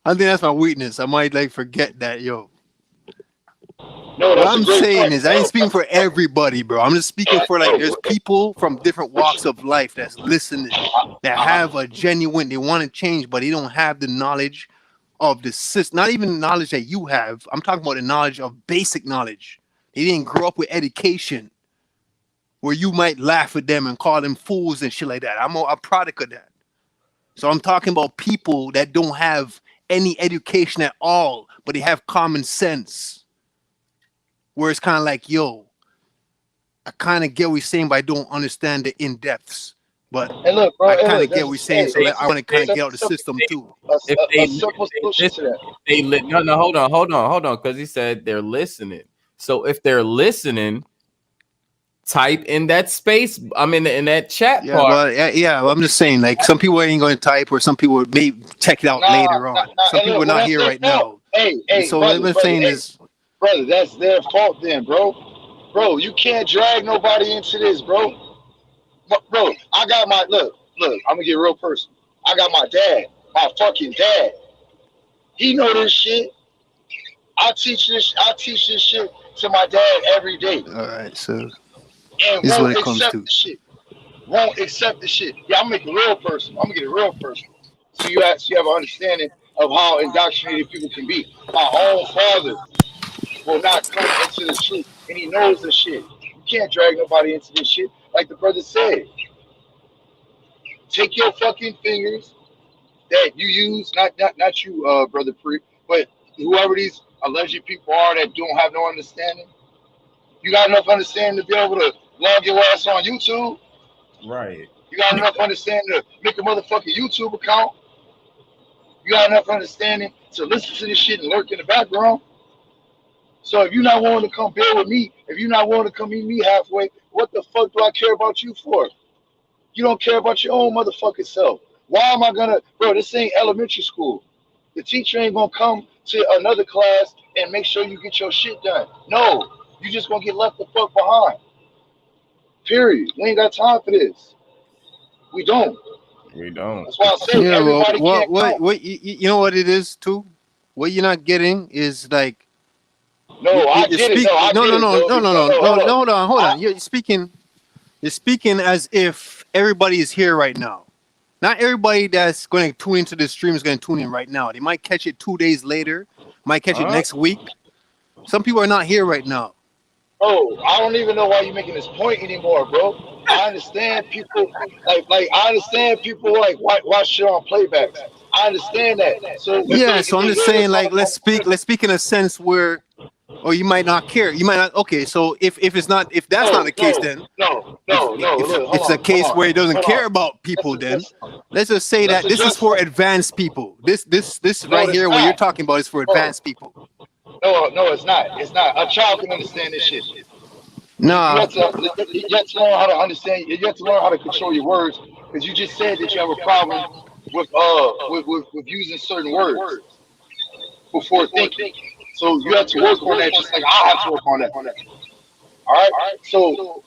that's my weakness. I might forget that, yo. No, What that's a I'm great saying point. is, I ain't speaking for everybody, bro. I'm just speaking for there's people from different Which, walks of life that's listening, that have a genuine, they want to change, but they don't have the knowledge of the system. Not even the knowledge that you have. I'm talking about the knowledge of basic knowledge. They didn't grow up with education, where you might laugh at them and call them fools and shit like that. I'm a product of that. So I'm talking about people that don't have any education at all, but they have common sense. Where it's kind of like, yo, I kind of get what you're saying, but I don't understand the in-depths. But And look, bro, I and kind look, of get there's what you're saying, so I want to kind of get out the system too. if a they simple solution to listen, that. no, hold on, because he said they're listening. So if they're listening, type in that space. I'm in that chat Yeah, part. but yeah, I'm just saying, like some people ain't going to type, or some people may check it out Nah, later nah, on. nah. Some And people look, are well, not that's here their right fault. now, Hey, so what brother, I'm brother, saying hey, is, brother, that's their fault then, bro. Bro, you can't drag nobody into this, bro. Bro, I got my look. I'm gonna get real personal. I got my dad, my fucking dad. He know this shit. I teach this shit to my dad every day, all right, so and this is what won't it comes accept to. the shit. Won't accept the shit. Yeah, I'm gonna make it real personal. I'm gonna get it real personal. So you have an understanding of how indoctrinated people can be. My own father will not come into the truth, and he knows the shit. You can't drag nobody into this shit. Like the brother said, take your fucking fingers that you use, not you, brother Pre, but whoever these alleged people are that don't have no understanding. You got enough understanding to be able to log your ass on YouTube. Right. You got enough understanding to make a motherfucking YouTube account. You got enough understanding to listen to this shit and lurk in the background. So if you're not willing to come build with me, if you're not willing to come meet me halfway, what the fuck do I care about you for? You don't care about your own motherfucking self. Why am I gonna, bro? This ain't elementary school. The teacher ain't gonna come to another class and make sure you get your shit done. No, you just gonna get left the fuck behind. Period. We ain't got time for this. We don't. We don't. That's why I say Yeah, well, everybody can't count. you know what it is too. What you're not getting is like No, I you're get it. No, speak. I No, get no, it, no, though. no, no, Because no, no, no, hold no. up. Hold on, hold I, on. You're speaking. You're speaking as if everybody is here right now. Not everybody that's going to tune into this stream is going to tune in right now. They might catch it 2 days later, might catch it Huh? next week. Some people are not here right now. bro, I don't even know why you're making this point anymore, bro. I understand people like I understand people like watch shit on playbacks. I understand that. So Yeah, so if I'm they just hear saying, this like, on let's speak in a sense where, or you might not care. You might not. Okay, so if it's not, if that's not no, the case, no, then no, if no, no. Look, if it's a hold case on, where it doesn't hold care on. about Let's people, then let's let's just say let's that this is address for that. advanced people. This No, right it's here, what you're not, talking about, is for bro. advanced people. No, it's not. It's not. A child can understand this shit. You Nah, have to learn how to understand. You have to learn how to control your words because you just said that you have a problem with using certain words before thinking. So you have to work on that, just like I have to work on that. All right. So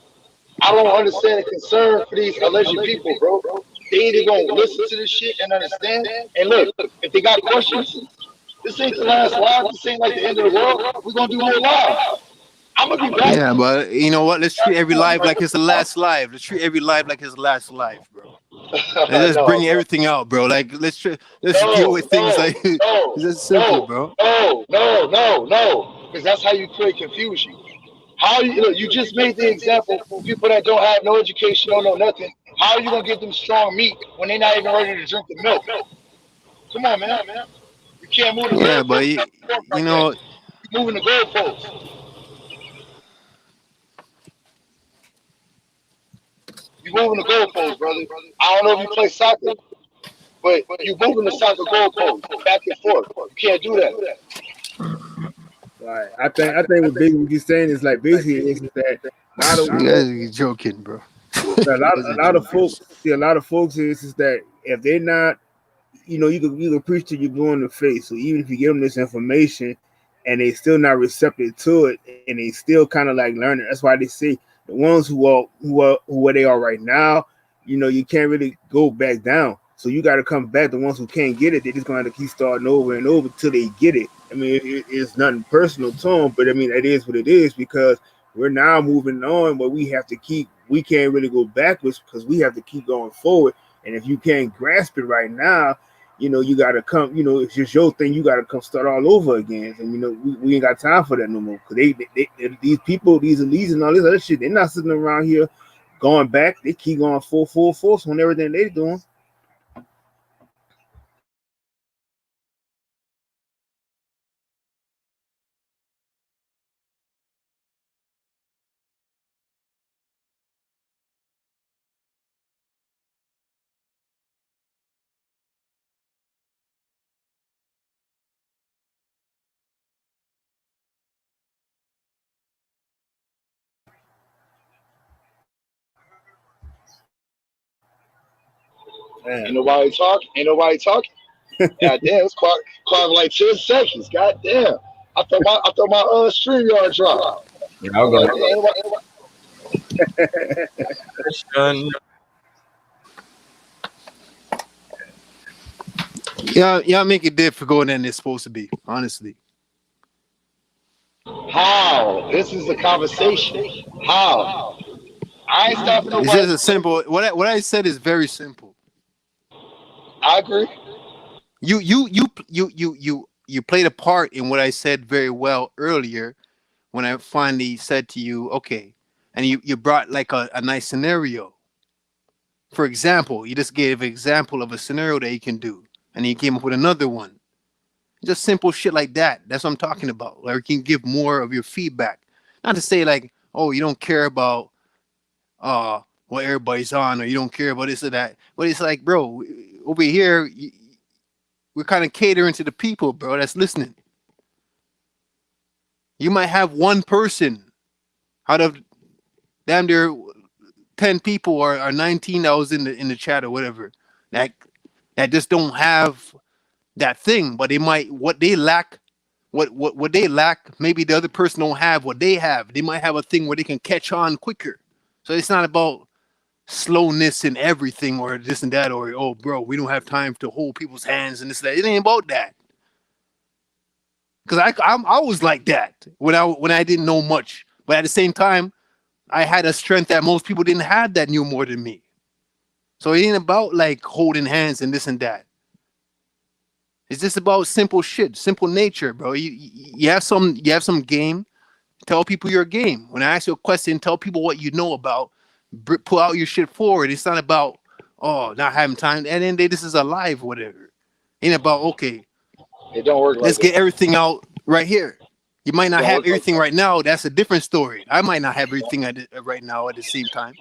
I don't understand the concern for these alleged people, bro. They either gonna listen to this shit and understand. And look, if they got questions, this ain't the last live. This ain't like the end of the world. We're gonna do more lives. I'm gonna be back. yeah, but you know what? Let's treat every life like it's the last life. Let's treat every life like it's the last life, bro. Let's just No, bring bro. everything out, bro. Like let's deal No, with things no, like it's no, just simple, no, bro. no. Because that's how you create confusion. How you look, you just made the example. People that don't have no education, don't know nothing. How are you gonna give them strong meat when they're not even ready to drink the milk? Come on, man. You can't move the Yeah, but goalposts back and forth you like that. know, You're moving the goalposts. You're moving the goalposts, brother. I don't know if you play soccer, but you're moving the soccer goalposts back and forth. You can't do that. Right. I think what Big what you're saying is like basically is that a lot of you guys are joking, bro. a You lot guys are a lot of joking. folks see a lot of folks is that if they're not, you can preach till you blue in the face. So even if you give them this information and they still not receptive to it and they still kind of like learning, that's why they say the ones who are they are right now, you can't really go back down. So you got to come back. The ones who can't get it, they're just going to keep starting over and over till they get it. I mean, it's nothing personal to them, but I mean, it is what it is because we're now moving on, but we can't really go backwards because we have to keep going forward. And if you can't grasp it right now, you got to come. It's just your thing. You got to come start all over again. And we ain't got time for that no more. Cause these people, these elites and all this other shit, they're not sitting around here going back. They keep going full force on everything they're doing. Ain't nobody talking. Ain't nobody talking. God damn, it's quiet for like 10 seconds. God damn. I thought my StreamYard dropped. Yeah, I I'll was go. like, damn, Question. Y'all make it difficult than it's supposed to be, honestly. how? This is the conversation. How? I ain't stopping It's just nobody. a simple. What I said is very simple. I agree. You played a part in what I said very well earlier when I finally said to you, okay, and you brought like a nice scenario. For example, you just gave an example of a scenario that you can do, and you came up with another one. Just simple shit like that. That's what I'm talking about. Like you can give more of your feedback. Not to say like, oh, you don't care about what everybody's on, or you don't care about this or that. But it's like, bro, over here, we're kind of catering to the people, bro, that's listening. You might have one person out of damn near 10 people or 19 that was in the chat or whatever that just don't have that thing, but they might what they lack what they lack, maybe the other person don't have what they have. They might have a thing where they can catch on quicker. So it's not about slowness in everything or this and that, or oh bro, we don't have time to hold people's hands and this and that. It ain't about that. Because I was like that when I didn't know much, but at the same time I had a strength that most people didn't have that knew more than me. So it ain't about like holding hands and this and that. It's just about simple shit, simple nature, bro. You have some game. Tell people your game. When I ask you a question, tell people what you know about. Pull out your shit forward. It's not about not having time. And then this is a live whatever. Ain't about okay. It don't work like Let's that. get everything out right here. You might not Don't have work like everything right now. That's a different story. I might not have everything right now at the same time,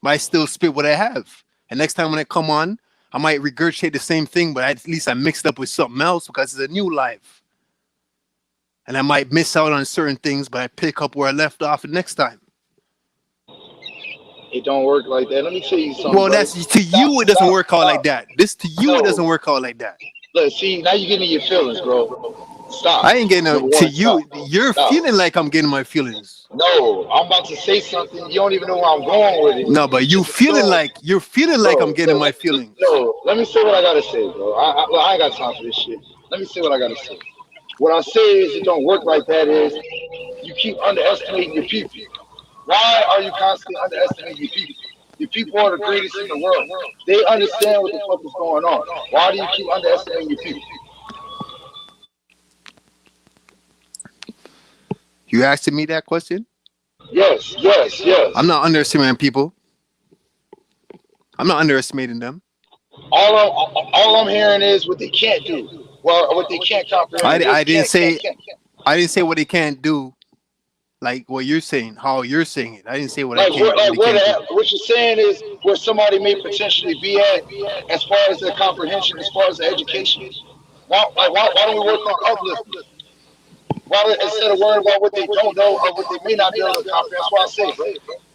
but I still spit what I have. And next time when I come on, I might regurgitate the same thing, but at least I mixed up with something else because it's a new life. And I might miss out on certain things, but I pick up where I left off the next time. It don't work like that. Let me tell you something, Well, brother. that's to you. It doesn't work out like that. This to you, it No. doesn't work out like that. Look, see, now you're getting your feelings, bro. Stop. I ain't getting Number to one, you. stop. You're Stop. feeling like I'm getting my feelings. No, I'm about to say something. You don't even know where I'm going with it. No, but Just assume, you're feeling like bro. I'm getting my feelings. No, let me say what I gotta say, bro. I ain't got time for this shit. Let me say what I gotta say. What I say is it don't work like that. Is you keep underestimating your people. Why are you constantly underestimating your people? Your people are the greatest in the world. They understand what the fuck is going on. Why do you keep underestimating your people? You asking me that question? Yes, yes, yes. I'm not underestimating people. I'm not underestimating them. All I'm hearing is what they can't do. Well, what they can't comprehend. I Just didn't say can't. I didn't say what they can't do. Like what you're saying, how you're saying it. I didn't say what I can't, what they can't do. What you're saying is where somebody may potentially be at as far as their comprehension, as far as their education. Why don't we work on uplifting? Instead of worrying about what they don't know or what they may not be able to comprehend? That's why I say, bro.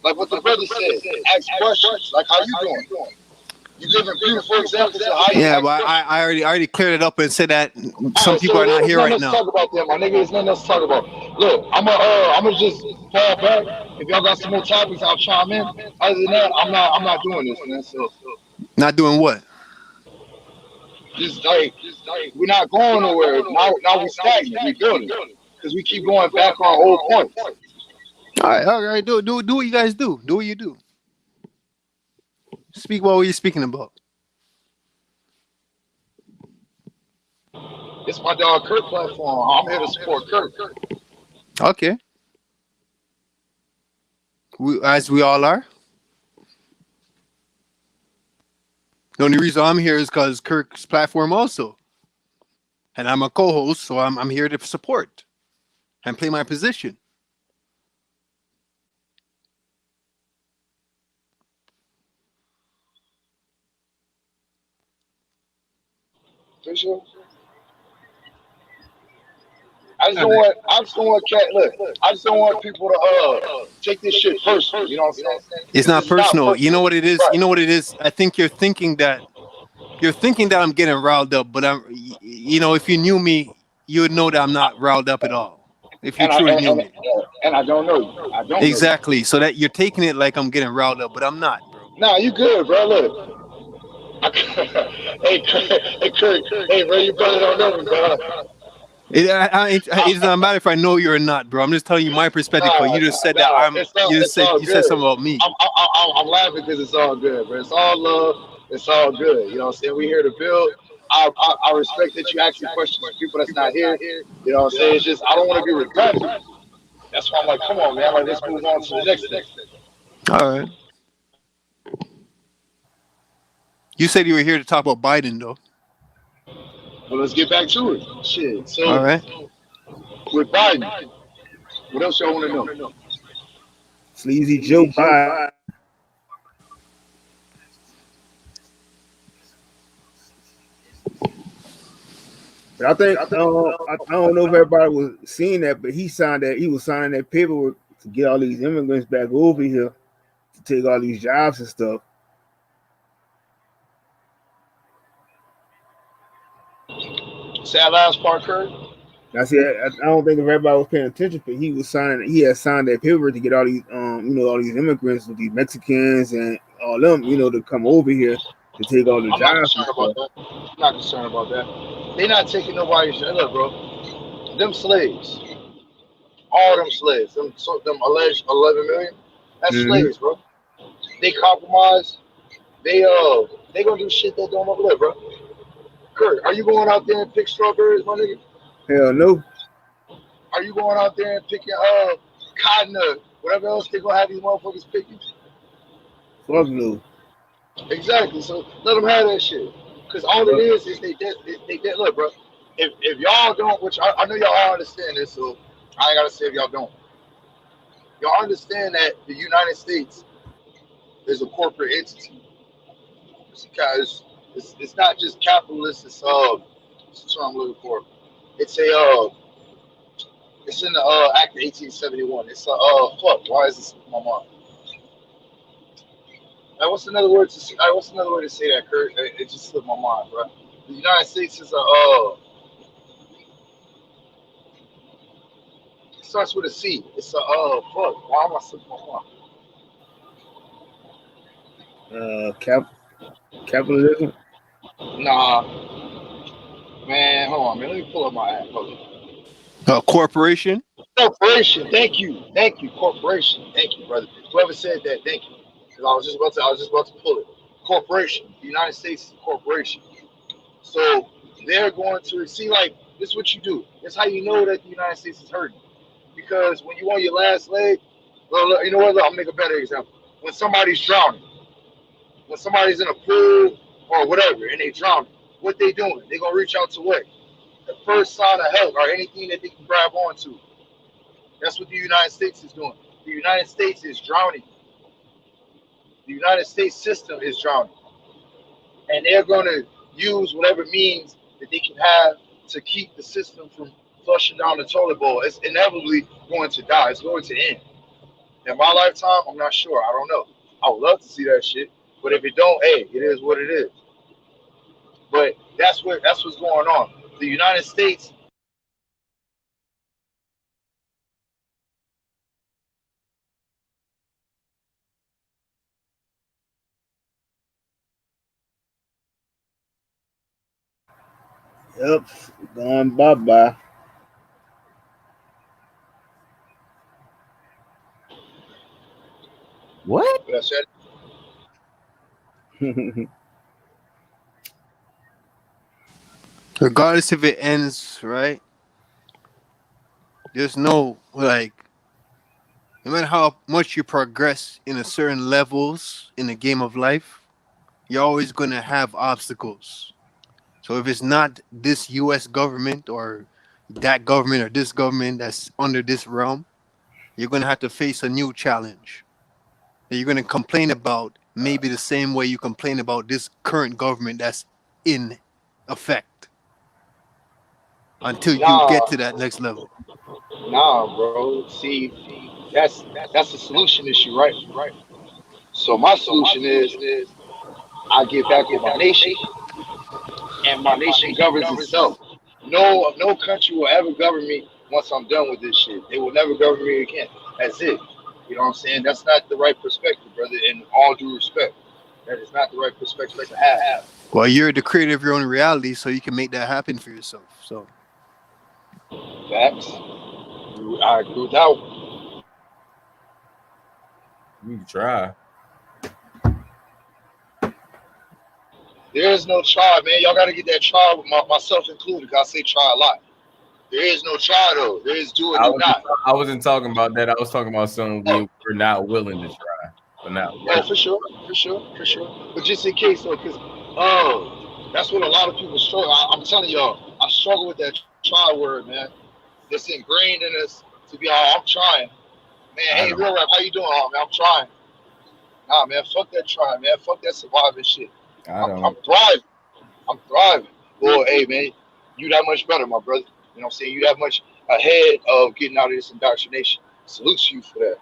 Like what the brother said, ask questions. Like how you doing? You giving beautiful examples of how you. Yeah, but I already cleared it up and said that some Alright, people so are not there's here nothing right else to now. talk about there, my nigga. There's nothing else to talk about. Look, I'ma just fall back. If y'all got some more topics, I'll chime in. Other than that, I'm not doing this, man. So Not doing what? just like we're not going nowhere. Now we stagnant. We building because we keep going back on old points. All right. Do what you guys do. Do what you do. Speak about what you're speaking about. It's my dog Kurt platform. I'm here to support Kurt. Okay. As we all are. The only reason I'm here is because Kirk's platform also. And I'm a co-host, so I'm here to support and play my position. For sure. I just don't want cat look. I just don't want people to take this shit personal. You know what I'm saying? It's Because not it's not personal. You know personal. what it is? Right. You know what it is? I think you're thinking that You're thinking that I'm getting riled up, but if you knew me, you would know that I'm not riled up at all. If you And I truly knew me. and I don't know you. I don't know you. Exactly. So that you're taking it like I'm getting riled up, but I'm not, bro. Nah, you good, bro. Look, hey, Kurt, hey, Kurt, hey, bro, you brother don't know me, bro. It does not matter if I know you or not, bro. I'm just telling you my perspective. Cause you just said that It's all you said good. something about me. I'm laughing because it's all good, bro. It's all love. It's all good. You know what I'm saying? We here to build. I respect that you asking questions to people that's not here. You know what I'm saying? It's just I don't want to be redundant. That's why I'm like, come on, man. Like, let's move on to the next thing. All right. You said you were here to talk about Biden, though. Well, let's get back to it. Shit. All So right. with Biden, what else y'all want to know? Sleazy Joe Biden. But I think I don't know if everybody was seeing that, but he was signing that paperwork to get all these immigrants back over here to take all these jobs and stuff. Say that last part, Kurt. I said I don't think if everybody was paying attention, but he had signed that paperwork to get all these all these immigrants with these Mexicans and all them, to come over here to take all the I'm not jobs and concerned about stuff. that. I'm not concerned about that. They not taking nobody's look, bro. Them slaves, all them slaves, them alleged 11 million. That's Mm-hmm. slaves, bro. They compromise. They gonna do shit that don't overlive, bro. Kurt, are you going out there and pick strawberries, my nigga? Hell no. Are you going out there and picking cotton or whatever else they gonna have these motherfuckers picking? Fuck no. Exactly. So let them have that shit. Cause all it is they dead. Look, bro. If y'all don't, which I know y'all all understand this, so I ain't gotta say if y'all don't. Y'all understand that the United States is a corporate entity. Because it's not just capitalist. What's the term I'm looking for? It's a it's in the Act of 1871. It's a fuck. Why is this in my mind? What's another way to say that, Kurt? It just slipped my mind, bro. The United States is a it starts with a C. It's a fuck. Why am I slipping my mind? Capitalism. Nah, man. Hold on, man. Let me pull up my app. Hold on. A corporation. Corporation. Thank you. Corporation. Thank you, brother. Whoever said that, thank you. Because I was just about to pull it. Corporation. The United States is a corporation. So they're going to see like this. Is what you do. That's how you know that the United States is hurting. Because when you on your last leg, well, you know what? I'll make a better example. When somebody's drowning, when somebody's in a pool or whatever, and they drowning, what they doing? They gonna reach out to what? The first sign of help or anything that they can grab onto. That's what the United States is doing. The United States is drowning. The United States system is drowning, and they're gonna use whatever means that they can have to keep the system from flushing down the toilet bowl. It's inevitably going to die. It's going to end. In my lifetime, I'm not sure. I don't know. I would love to see that shit. But if it don't, hey, it is what it is. But that's what's going on. The United States. Yep. Gone bye bye. What? What I said. Regardless if it ends right, there's no like. No matter how much you progress in a certain levels in the game of life, you're always gonna have obstacles. So if it's not this U.S. government or that government or this government that's under this realm, you're gonna have to face a new challenge that you're gonna complain about. Maybe the same way you complain about this current government that's in effect until you get Nah, to that next level. nah, bro. See, that's a solution issue, right? So my solution is I get back with my nation. and my nation governs itself. No country will ever govern me once I'm done with this shit. They will never govern me again. That's it. You know what I'm saying? That's not the right perspective, brother. In all due respect, that is not the right perspective to have. Well, you're the creator of your own reality, so you can make that happen for yourself. So Facts. I agree with that one. You can try. There is no try, man. Y'all got to get that try with myself included. I say try a lot. There is no try though. There is do or do not. I wasn't talking about that. I was talking about something Oh, we're not willing to try, but not oh, for sure. But just in case though, because that's what a lot of people struggle. I'm telling y'all, I struggle with that try word, man. It's ingrained in us to be, I'm trying. Man, hey, real rap, how you doing? Oh, man, I'm trying. Nah, man, fuck that trying, man. Fuck that surviving shit. I'm thriving. I'm thriving. Well, hey, man, you that much better, my brother. You know what I'm saying? You that much ahead of getting out of this indoctrination. Salute to you for that.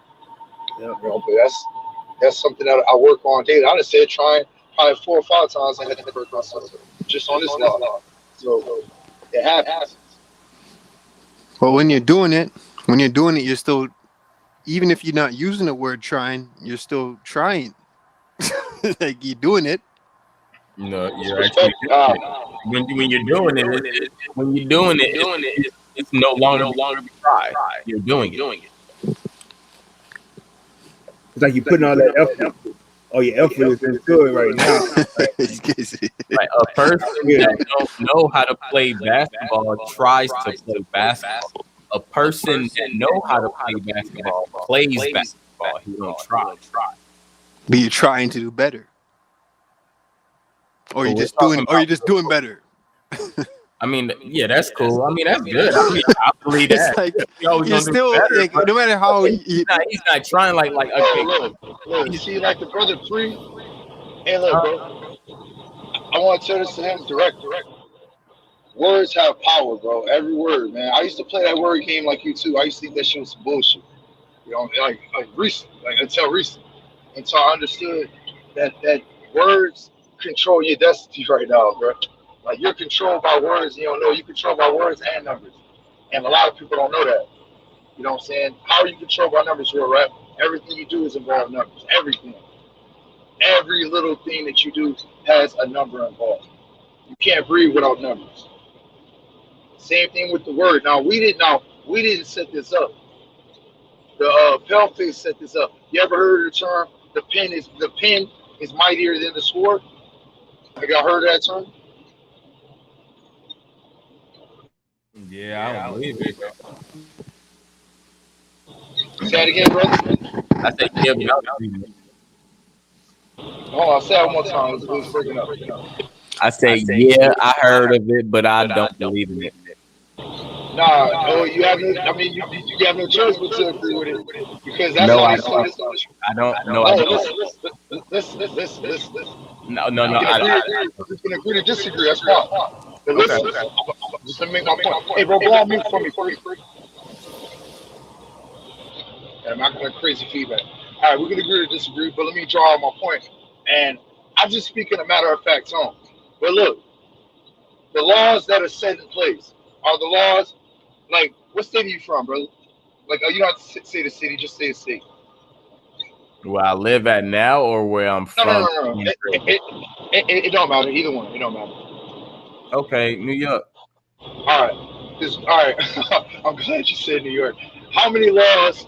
Yeah. You know, but that's something that I work on daily. I done said trying probably 4 or 5 times. I had to work on something just on this law. So it happens. well, when you're doing it, you're still, even if you're not using the word trying, you're still trying. Like you're doing it. No, you're actually doing it. When you're doing it, it's no longer being tried. You're doing it. It's like you're putting all that effort. All your effort is into it right now. Like a person that don't know how to play basketball tries to play basketball. A person that know how to play basketball plays basketball. He don't try. But you're trying to do better, or But you're we're just talking doing better. I mean, yeah, that's cool. I mean, that's good. I mean, I believe It's that. like You're always you're gonna do still better, like, but no matter how he's not trying like okay. Look, see, like the brother Pre. Hey, look, bro. I want to tell this to him direct. Words have power, bro. Every word, man. I used to play that word game like you too. I used to think that shit was some bullshit. You know, like recent, like until recent, until I understood that words control your destiny right now, bro. Like you're controlled by words, and you don't know you're controlled by words and numbers, and a lot of people don't know that. You know what I'm saying? How are you controlled by numbers, real rap? Everything you do is involved numbers. Everything, every little thing that you do has a number involved. You can't breathe without numbers. Same thing with the word. Now we didn't set this up. The Paleface set this up. You ever heard of the term? The pen is mightier than the sword. Have y'all heard of that term? Yeah, I don't believe it. Say that again, brother. I say yeah, but I don't believe it. Hold on, say that one more time. It was breaking up. I say yeah, I heard of it, but I don't believe in it. Nah, oh, you have no. I mean, you have no choice but to agree with it because that's No, how I they don't. saw it. I don't. No, I Oh, don't. listen. No, We can agree to disagree. That's fine. But Okay. listen, just to make my point. Hey, bro, go on mute for me, free. I'm not gonna crazy feedback. All right, we can agree to disagree, but let me draw out my point. And I just speak in a matter of fact tone. But look, the laws that are set in place are the laws. Like, what state are you from, brother? Like, you don't have to say the city, just say the state. Where I live at now or where I'm from? No. It don't matter. Either one. It don't matter. Okay, New York. All right. All right. I'm glad you said New York. How many laws?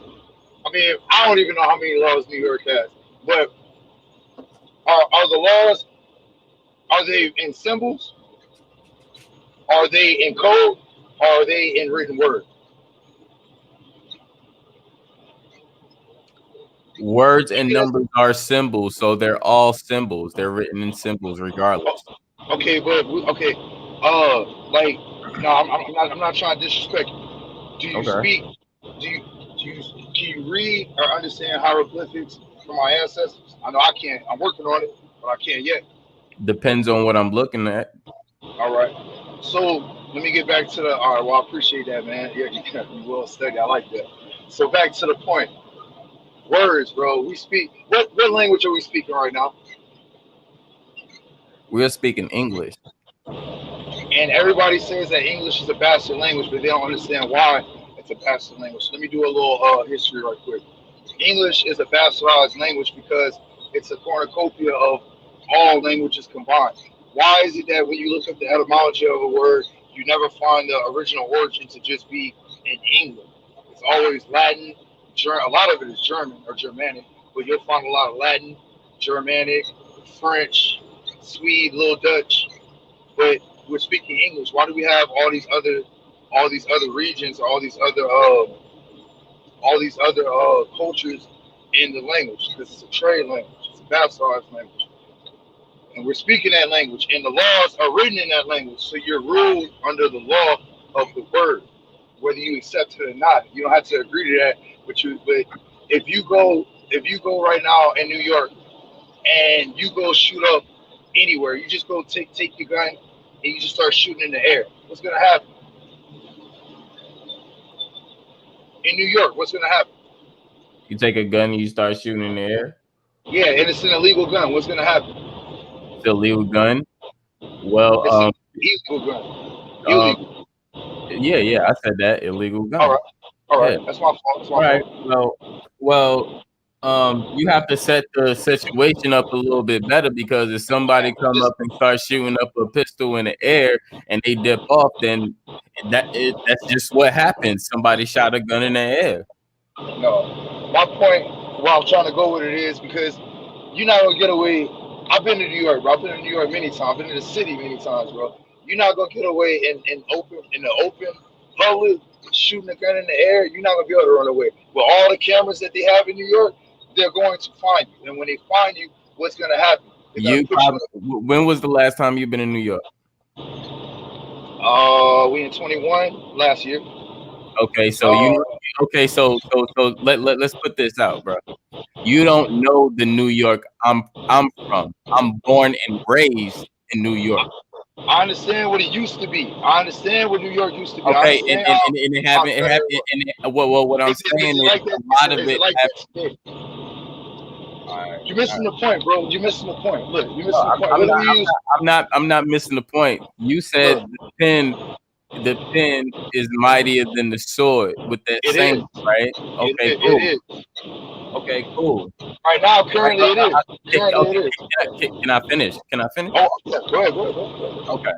I mean, I don't even know how many laws New York has. But are the laws? Are they in symbols? Are they in code? Or are they in written word? Words and numbers are symbols, so they're all symbols. They're written in symbols, regardless. Okay, but okay. Like, no, I'm not trying to disrespect you. Do you Okay. speak? Can you read or understand hieroglyphics from my ancestors? I know I can't. I'm working on it, but I can't yet. Depends on what I'm looking at. All right. So let me get back to the. All right. Well, I appreciate that, man. Yeah, you well studied. I like that. So back to the point. Words, bro. We speak. What language are we speaking right now? We're speaking English. And everybody says that English is a bastard language, but they don't understand why it's a bastard language. So let me do a little history right quick. English is a bastardized language because it's a cornucopia of all languages combined. Why is it that when you look up the etymology of a word, you never find the original origin to just be in England? It's always Latin, a lot of it is German or Germanic, but you'll find a lot of Latin, Germanic, French, Swede, Little Dutch, but we're speaking English. Why do we have all these other regions, all these other cultures in the language? Because it's a trade language. It's a bastardized language, and we're speaking that language, and the laws are written in that language. So you're ruled under the law of the word, whether you accept it or not. You don't have to agree to that, but if you go right now in New York and you go shoot up anywhere, you just go take your gun and you just start shooting in the air. What's gonna happen in New York? What's gonna happen? You take a gun and you start shooting in the air. Yeah, and it's an illegal gun. What's gonna happen? It's a legal gun. Well, It's an illegal gun. Illegal. Yeah, I said that illegal gun. All right. Yeah. That's my fault. That's my All right. fault. You have to set the situation up a little bit better, because if somebody come up and start shooting up a pistol in the air and they dip off, then that's just what happens. Somebody shot a gun in the air. No, my point, where I'm trying to go with it is because you're not gonna get away. I've been to New York, bro. I've been to New York many times. I've been to the city many times, bro. You're not gonna get away in the open public shooting a gun in the air. You're not gonna be able to run away. With all the cameras that they have in New York, they're going to find you. And when they find you, what's gonna happen? When was the last time you've been in New York? We in 21 last year. Okay, so let's put this out, bro. You don't know the New York I'm from. I'm born and raised in New York. I understand what it used to be. I understand what New York used to be. Okay, and it happened. What I'm saying is like a lot of it like happened. Right, you're missing the point, bro. You're missing the point. Look, you're missing the point. I'm not missing the point. You said the pen is mightier than the sword with that saying, right? Okay, cool. It is. Okay, cool. Right now, currently it is. Can I finish? Oh, yeah, go ahead. Okay.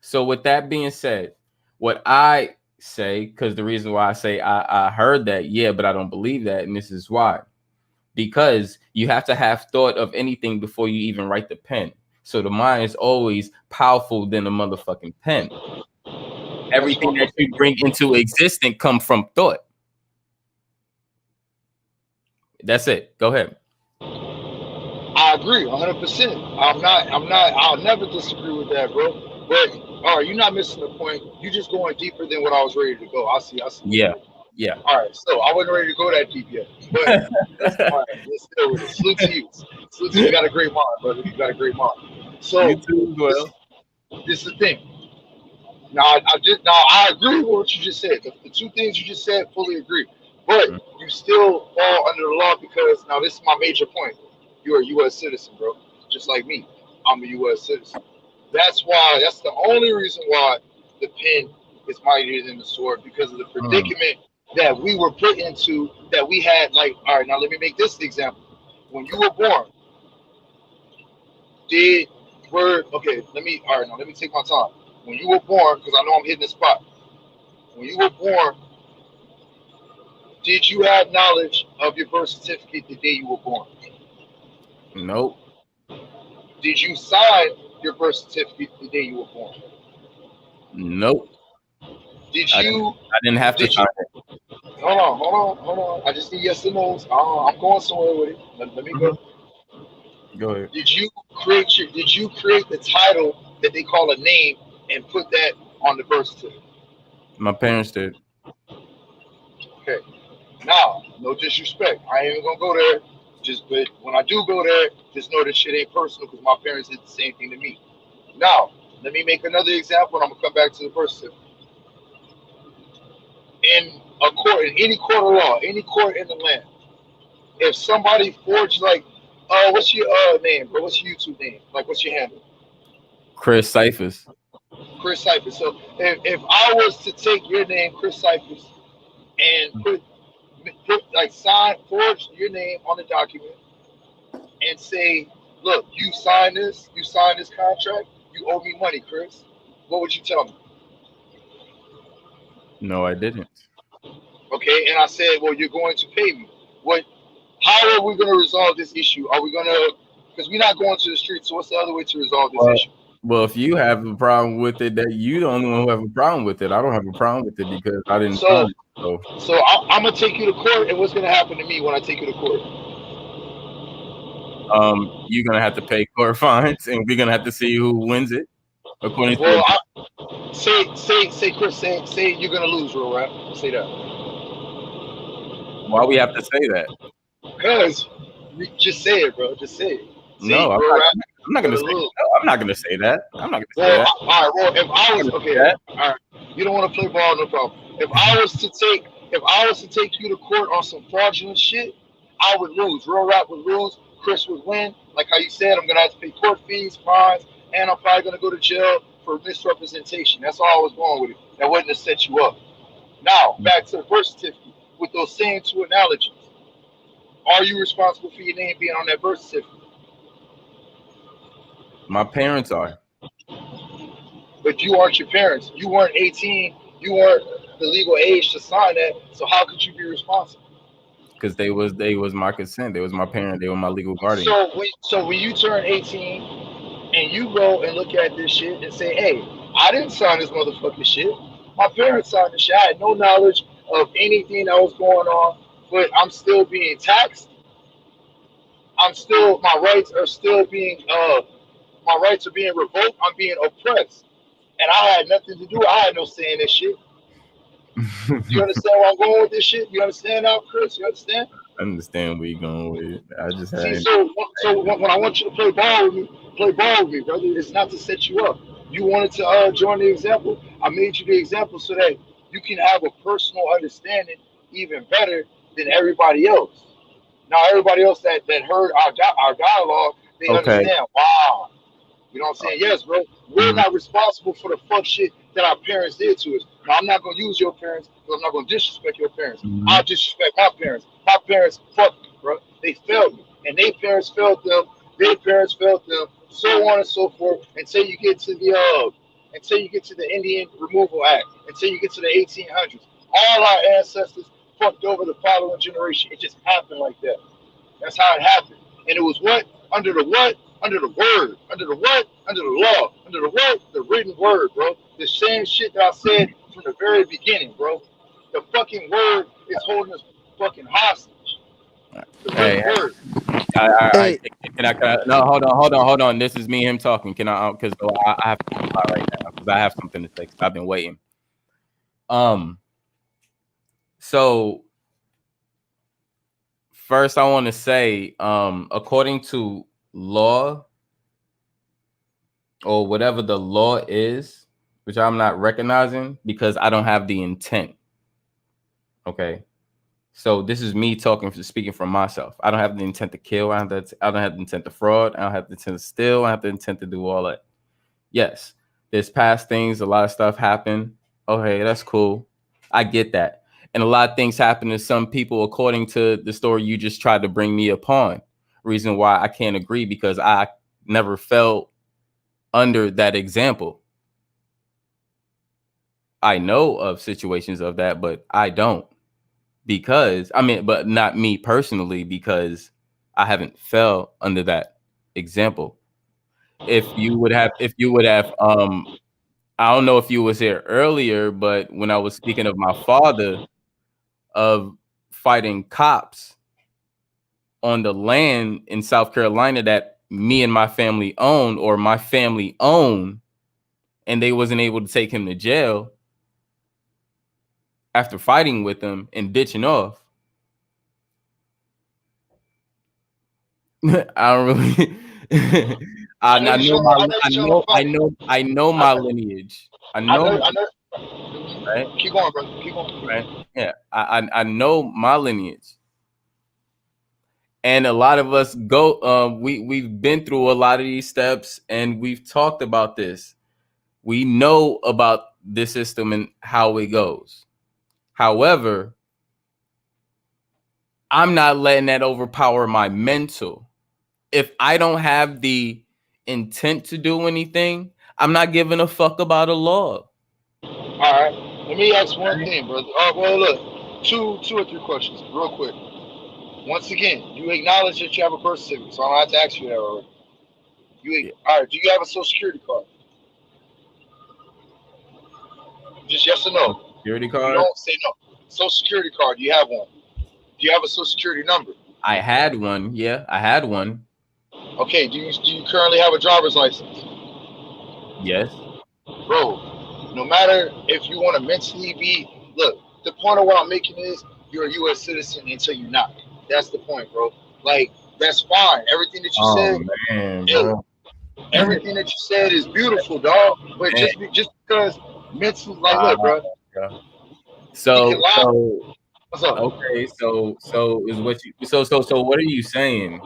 So with that being said, what I say, because the reason why I say I heard that, yeah, but I don't believe that, and this is why. Because you have to have thought of anything before you even write the pen. So the mind is always powerful than a motherfucking pen. Everything that you bring into existence come from thought. That's it. Go ahead. I agree 100%. I'll never disagree with that, bro. But all right, you're not missing the point. You're just going deeper than what I was ready to go. I see. Yeah. All right, so I wasn't ready to go that deep yet. But all right, let's deal with it. Salute to you. Salute to you. You got a great mind, brother. You got a great mind. So you too, well. This is the thing. Now I agree with what you just said. The two things you just said, fully agree. But you still fall under the law because now this is my major point. You're a U.S. citizen, bro. Just like me. I'm a U.S. citizen. That's the only reason why the pen is mightier than the sword, because of the predicament that we were put into, that we had. Like, all right, now let me make this the example. When you were born, let me take my time. When you were born, because I know I'm hitting the spot. When you were born, did you have knowledge of your birth certificate the day you were born? Nope. Did you sign your birth certificate the day you were born? Nope. I didn't have to sign it. Hold on. I just need yes or no's. I'm going somewhere with it. Let me go. Go ahead. Did you create the title that they call a name and put that on the birth certificate? My parents did. Okay. Now, no disrespect. I ain't even gonna go there. But when I do go there, just know this shit ain't personal because my parents did the same thing to me. Now, let me make another example, and I'm gonna come back to the birth certificate. In a court, in any court of law, any court in the land, if somebody forged, like, what's your name, bro? What's your YouTube name? Like, what's your handle? Chris Cyphers. Chris Cyphers. So if I was to take your name, Chris Cyphers, and put like forge your name on the document and say, look, you signed this contract, you owe me money, Chris. What would you tell me? No, I didn't. Okay, and I said, well, you're going to pay me. What? How are we going to resolve this issue? Are we going to? Because we're not going to the streets. So what's the other way to resolve this issue? Well, if you have a problem with it, that you the only one who have a problem with it. I don't have a problem with it because I didn't sign it. So I'm gonna take you to court, and what's gonna happen to me when I take you to court? You're gonna have to pay court fines, and we're gonna have to see who wins it. According to say Chris, say you're gonna lose, real rap. Say that. Why we have to say that? Because just say it, bro. Just say it. No, I'm not gonna say. No, I'm not gonna say that. I'm not gonna say that. All right. Well, if I was all right, you don't want to play ball, no problem. If I was to take you to court on some fraudulent shit, I would lose. Real rap would lose. Chris would win. Like how you said, I'm gonna have to pay court fees, fines, and I'm probably gonna go to jail for misrepresentation. That's all I was going with it. That wasn't to set you up. Now back to the birth certificate with those same two analogies. Are you responsible for your name being on that birth certificate? My parents are. But you aren't your parents. You weren't 18. You weren't the legal age to sign that. So how could you be responsible? Because they was my consent. They was my parent. They were my legal guardian. So when you turn 18 and you go and look at this shit and say, hey, I didn't sign this motherfucking shit. My parents signed this shit. I had no knowledge of anything that was going on, but I'm still being taxed. My rights are still being revoked. I'm being oppressed. And I had nothing to do. I had no say in this shit. You understand where I'm going with this shit? You understand now, Chris? You understand? I understand where you're going with it. I just had. See, so when I want you to play ball with me, brother. It's not to set you up. You wanted to join the example. I made you the example so that you can have a personal understanding even better than everybody else. Now, everybody else that heard our dialogue, they understand. Wow. You know what I'm saying? Yes, bro. We're not responsible for the fuck shit that our parents did to us. Now, I'm not going to use your parents because I'm not going to disrespect your parents. I'll disrespect my parents. My parents fucked me, bro. They failed me. And their parents failed them. Their parents failed them. So on and so forth. Until you get to the Indian Removal Act. Until you get to the 1800s. All our ancestors fucked over the following generation. It just happened like that. That's how it happened. And it was what? Under the what? Under the word. Under the what? Under the law. Under the what? The written word, bro. The same shit that I said from the very beginning, bro. The fucking word is holding us fucking hostage. The written word. No, hold on. This is me and him talking. Can I? Because I have to reply right now because I have something to say. I've been waiting. So first, I want to say, according to law or whatever the law is, which I'm not recognizing because I don't have the intent. Okay. So this is me speaking from myself. I don't have the intent to kill. I don't have the intent to fraud. I don't have the intent to steal. I have the intent to do all that. Yes, there's past things. A lot of stuff happened. Okay, that's cool. I get that. And a lot of things happen to some people according to the story you just tried to bring me upon. Reason why I can't agree because I never fell under that example. I know of situations of that, but I don't. But not me personally, because I haven't fell under that example. If you would have, I don't know if you was here earlier, but when I was speaking of my father of fighting cops on the land in South Carolina that me and my family own, or my family own, and they wasn't able to take him to jail after fighting with them and ditching off. I don't really. I know my lineage. I know. Right? Keep going, brother. Keep going. Right? Yeah, I know my lineage, And a lot of us go. We've been through a lot of these steps, and we've talked about this. We know about this system and how it goes. However, I'm not letting that overpower my mental. If I don't have the intent to do anything, I'm not giving a fuck about a law. All right. Let me ask one thing, brother. Well, look, two or three questions, real quick. Once again, you acknowledge that you have a birth certificate, so I don't have to ask you that already. Yeah. All right. Do you have a social security card? Just yes or no. Security If you card. don't, say no. Social security card. Do you have one? Do you have a social security number? I had one. Yeah, I had one. Okay. Do you currently have a driver's license? Yes. Bro, no matter if you want to mentally be, look, the point of what I'm making is you're a U.S. citizen until you're not. That's the point, bro. Like, that's fine. Everything that you Oh said, man, hey, bro. everything that you said is beautiful, dog. But Man, just because mentally, like, wow, look, bro, bro. you can So lie. so What's up? okay, so is what you so what are you saying?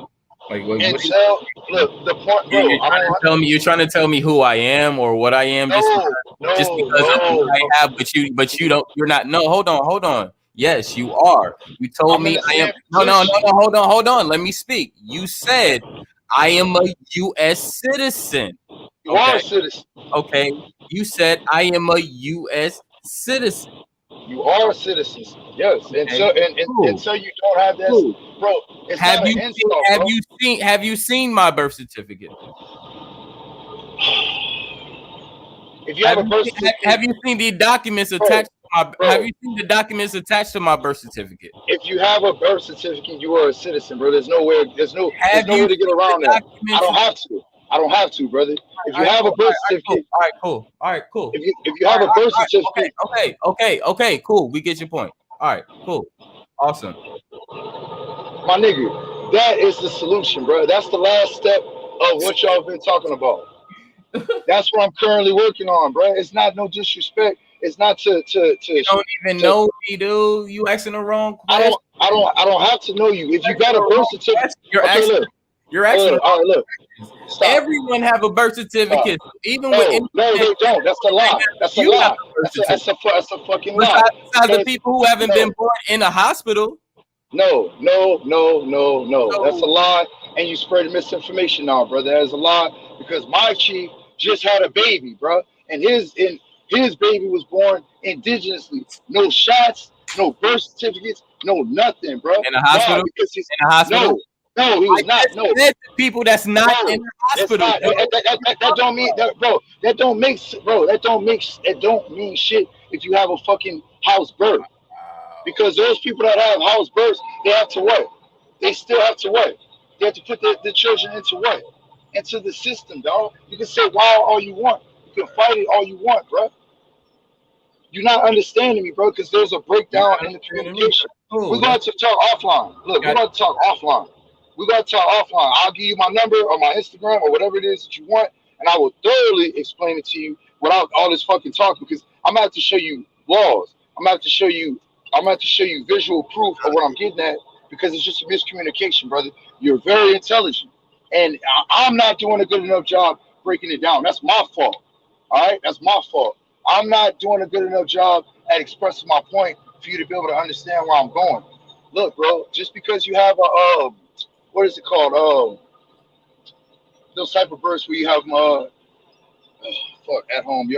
Like what are you, Until, look, the point, bro, you're I trying to don't, tell me, you're trying to tell me who I am or what I am no, just no, because of what no. I have, but you don't, you're not. No, hold on. Yes, you are. You told I'm in me the I am. same No, position. hold on. Let me speak. You said I am a U.S. citizen. You are Okay, a citizen. okay. You said I am a U.S. citizen. You are a citizen. Yes. And Okay, so, and cool, until you don't have that, cool. bro, it's not an insult, bro. Have you seen my birth certificate? If you have a birth certificate, Have you seen the documents bro, attached to my have bro, you seen the documents attached to my birth certificate? if you have a birth certificate, you are a citizen, bro. There's Have no you way to get seen the around that. I documents? don't have to. I don't have to, brother. If All you right, have cool. a birth certificate, All right, cool. if you have a birth certificate, Okay, cool. We get your point. All right, cool. Awesome. my nigga, that is the solution, bro. That's the last step of what y'all been talking about. That's what I'm currently working on, bro. It's not no disrespect. It's not You don't even to know me, dude. You asking the wrong I question. don't have to know you. If you got a birth certificate, okay, look, You're asking the all right, wrong look, questions. stop, Everyone have a birth stop. certificate. Even with No, no, independent they don't. That's a right lie. now, That's a you have lie. a birth certificate. That's a fucking lie. Besides the Because people who haven't been no, born in a hospital. no. That's a So lie, and you spread misinformation now, brother. That is a lie because my chief just had a baby, bro, and his baby was born indigenously. No shots, no birth certificates, no nothing, bro. in a Why? hospital, Because he's in a hospital. no, no, he I was not. just No, said to people that's not in bro. the That's hospital, not bro. that don't mean that, bro. That don't make bro. That don't mean shit if you have a fucking house birth. Because those people that have house births, they have to what? They still have to what? They have to put the children into what? Into the system, dog. You can say wow all you want. You can fight it all you want, bro. You're not understanding me, bro, because there's a You're breakdown not in the understanding me. communication. That's cool. We're going to talk offline. Look, we're Got going to talk offline. We're going to talk offline. I'll give you my number or my Instagram or whatever it is that you want, and I will thoroughly explain it to you without all this fucking talk because I'm going to have to show you laws. I'm going to have to show you. I'm going to have to show you visual proof of what I'm getting at because it's just a miscommunication, brother. You're very intelligent, and I'm not doing a good enough job breaking it down. That's my fault. All right, that's my fault. I'm not doing a good enough job at expressing my point for you to be able to understand where I'm going. Look, bro, just because you have a what is it called? Those type of birds where you have fuck at home.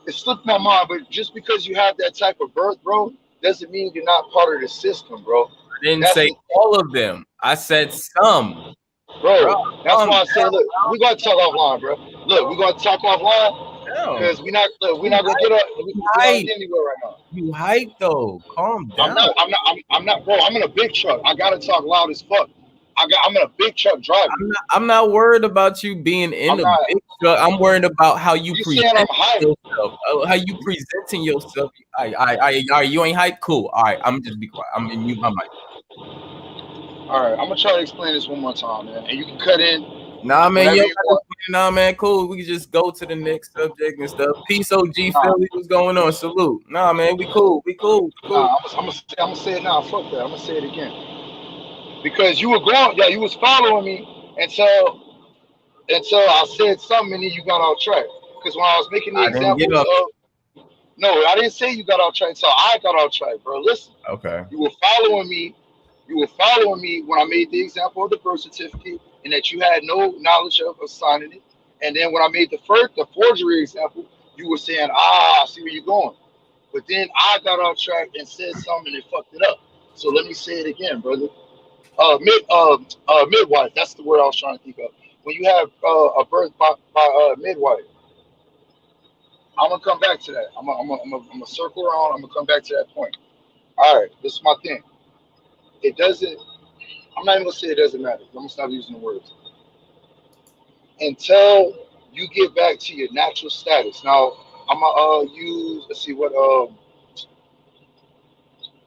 It slipped my mind, but just because you have that type of birth, bro, doesn't mean you're not part of the system, bro. I didn't That's say the all of them. I said some. Bro, bro. That's calm why I say, look, we gotta talk offline, bro. Look, we gotta talk offline down. because we're You not gonna get up. We're not hype. getting anywhere right now. You hype though. Calm down. I'm not, bro. I'm in a big truck. I gotta talk loud as fuck. I'm in a big truck driving. I'm not worried about you being in I'm the not. big truck. I'm worried about how you You present saying I'm hype? yourself. How you presenting yourself. All right, you ain't hype. Cool. All right, I'm just be quiet. I'm mute my mic. All right. I'm gonna try to explain this one more time, man. And you can cut in Nah, man, Whenever you you don't want. have to, nah, man, cool. We can just go to the next subject and stuff. Peace, OG Nah, Philly, what's going on? Salute. Nah, man, we cool. We cool. We cool. nah. I'm gonna say it now. Fuck that. I'm gonna say it again because you were going. Yeah, you was following me until I said something and then you got off track. Because when I was making the I didn't get examples up. of no, I didn't say you got off track. So I got off track, bro. Listen, Okay. you were following me. You were following me when I made the example of the birth certificate and that you had no knowledge of signing it. And then when I made the forgery example, you were saying, I see where you're going. But then I got off track and said something and fucked it up. So let me say it again, brother. Midwife. That's the word I was trying to think of. When you have a birth by midwife, I'm gonna come back to that. I'm gonna circle around. I'm gonna come back to that point. All right, this is my thing. It doesn't. I'm not even gonna say it doesn't matter. I'm gonna stop using the words until you get back to your natural status. Now I'm gonna use. Let's see what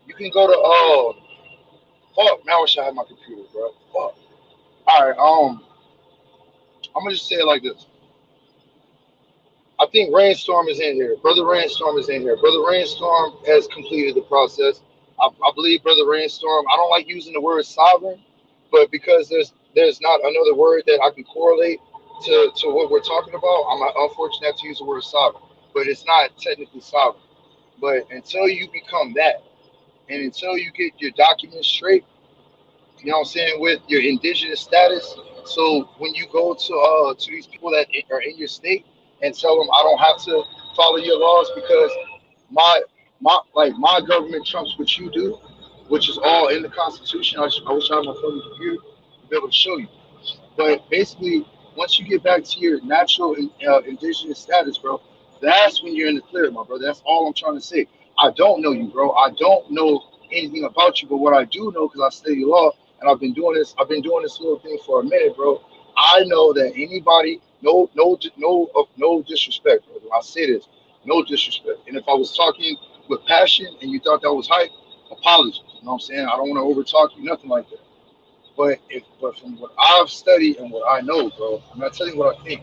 you can go to. Fuck. Now I wish I had my computer, bro. Fuck. All right. I'm gonna just say it like this. I think Rainstorm is in here. Brother Rainstorm is in here. Brother Rainstorm has completed the process. I believe Brother Rainstorm. I don't like using the word sovereign, but because there's not another word that I can correlate to what we're talking about, I'm unfortunate to use the word sovereign. But it's not technically sovereign. But until you become that, and until you get your documents straight, you know what I'm saying, with your indigenous status. So when you go to these people that are in your state and tell them I don't have to follow your laws because my my government trumps what you do, which is all in the Constitution. I wish I had my phone computer to be able to show you. But basically, once you get back to your natural indigenous status, bro, that's when you're in the clear, my brother. That's all I'm trying to say. I don't know you, bro. I don't know anything about you, but what I do know, because I study law and I've been doing this. I've been doing this little thing for a minute, bro. I know that anybody, no disrespect, brother. I say this, no disrespect. And if I was talking with passion and you thought that was hype, apologies. You know what I'm saying? I don't want to over talk you, nothing like that. But from what I've studied and what I know, bro, I'm not telling you what I think.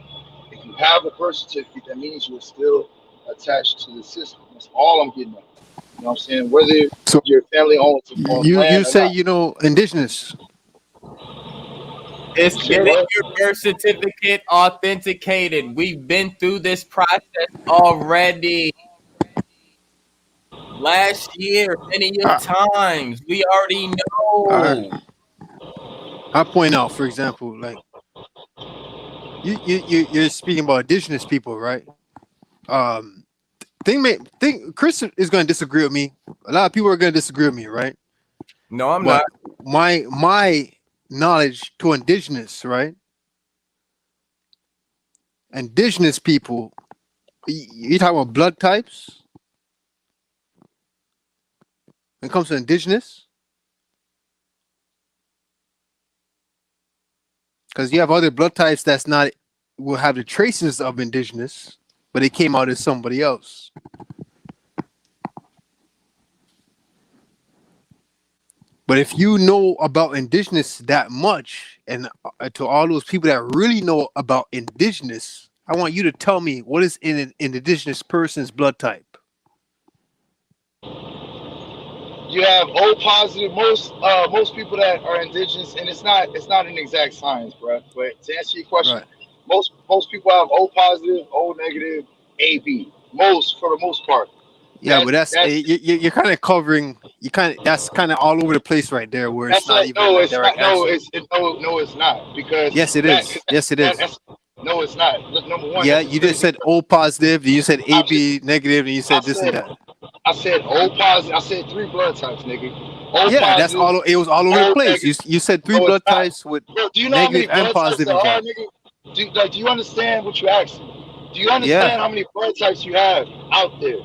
If you have a birth certificate, that means you're still attached to the system. That's all I'm getting at. You know what I'm saying? Whether So your family owns you land or say not. you know indigenous. It's You say getting what? your birth certificate authenticated. We've been through this process already last year, many a I, times. We already I know. I point out, for example, like you're speaking about indigenous people, right? Um, think Chris is going to disagree with me. A lot of people are going to disagree with me, right? No, I'm not. But my knowledge to indigenous, right? Indigenous people, you talking about blood types when it comes to indigenous, because you have other blood types that's not will have the traces of indigenous, but it came out as somebody else. But if you know about indigenous that much, and to all those people that really know about indigenous, I want you to tell me what is in an indigenous person's blood type. You have O positive. Most people that are indigenous, and it's not an exact science, bro. But to answer your question, Right. most people have O positive, O negative, AB. Most for the most part. Yeah, but That's that's you're kind of covering. You kind of that's kind of all over the place right there, where it's That's not not. even No, a it's direct not. No, answer. no, it's not because Yes, it that. Cause is. Yes, it is. that's no, it's not. Look, number one, Yeah, that's a you just study. said O positive, you said I just, AB negative, and you I said this and said, that. I said O positive. I said three blood types, nigga. O Yeah, that's positive, all. It was all over the O place. negative. You said three No, it's blood not. types with Bro, do you know how many negative and blood types positive there are, involved. nigga? Do you understand what you asked me? Do you Yeah. understand how many blood types you have out there?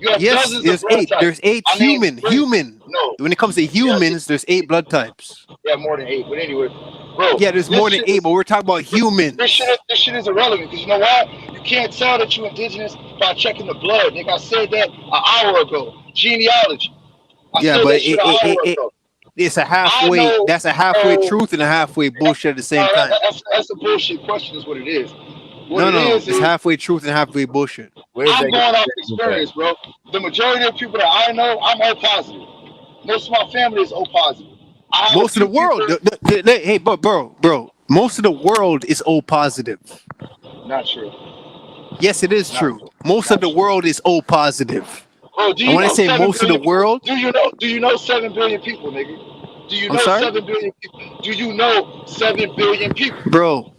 You have Yes, dozens of there's blood eight. types. There's eight I named human. three. Human. No. When it comes to Yeah, humans, there's eight blood types. yeah, more than eight. But anyway, bro, Yeah, there's this more than shit eight, is but we're talking about this shit is humans. this shit is irrelevant because you know why? You can't tell that you're indigenous by checking the blood. Nigga, I said that an hour ago. Genealogy. I Yeah, said but that shit an hour ago. it's a halfway. know, That's a halfway so, truth and a halfway bullshit at the same time. that's a bullshit question. Is what it is. What No, it no, is it's halfway truth and halfway bullshit. Where's I'm that? going off experience, bro. The majority of people that I know, I'm O positive. Most of my family is O positive. I have Most a of the few world, people, hey, bro, most of the world is O positive. not true. Yes, it is Not true. true. Most Not of the true. world is O positive. Bro, do And you when I know say 7 most of the billion people? world, Do you know 7 billion people, nigga? Do you I'm know sorry, 7 billion people? Do you know 7 billion people? bro.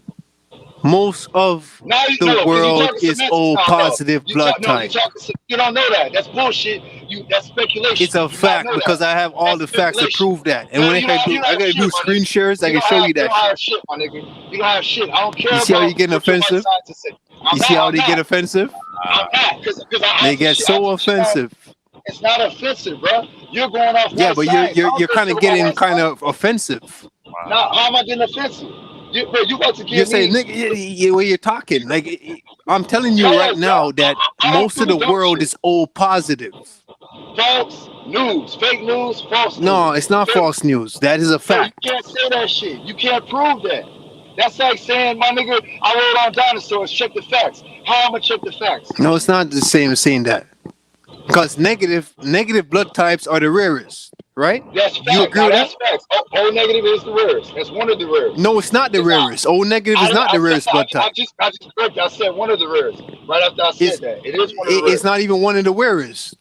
Most of Now you the know, because you world talking is semantics O now, no. positive You talk blood no, you type. talking you don't know that. That's bullshit. That's speculation. It's You a do not fact know that. because I have all That's the facts to speculation. prove that. And No, when I can you do, don't I have gotta shit, do my screen nigga. shares. I can show you You that don't shit. have shit, my nigga. You don't have shit. I don't care You see how about you getting what your white offensive? scientists say. You see how I'm they get not. offensive? I'm not. Because They get I so teach you offensive. it's not offensive, bro. You're going off Yeah, white but you're science. you're I don't you're give a kind shit of about getting white kind science. of offensive. Now, how am I getting offensive? Bro, you about to You're give saying, me nigga, when you're talking, like I'm telling you right yes, bro. now that I don't most of do the dumb world shit. is O positive. False news, fake news, false No, news. it's not Fake, false news. That is a bro, you fact. can't say that shit. You can't prove that. That's like saying, my nigga, I wrote on dinosaurs. Check the facts. How am I check the facts? No, it's not the same as saying that. Because negative blood types are the rarest, right? That's You fact. agree Now with that? that's facts. O negative is the rarest. That's one of the rarest. No, it's not the It's not. rarest. O negative is not I the said rarest blood type. I just corrected. I said one of the rarest. Right after I It's said that, it is one of the it's rarest. not even one of the rarest.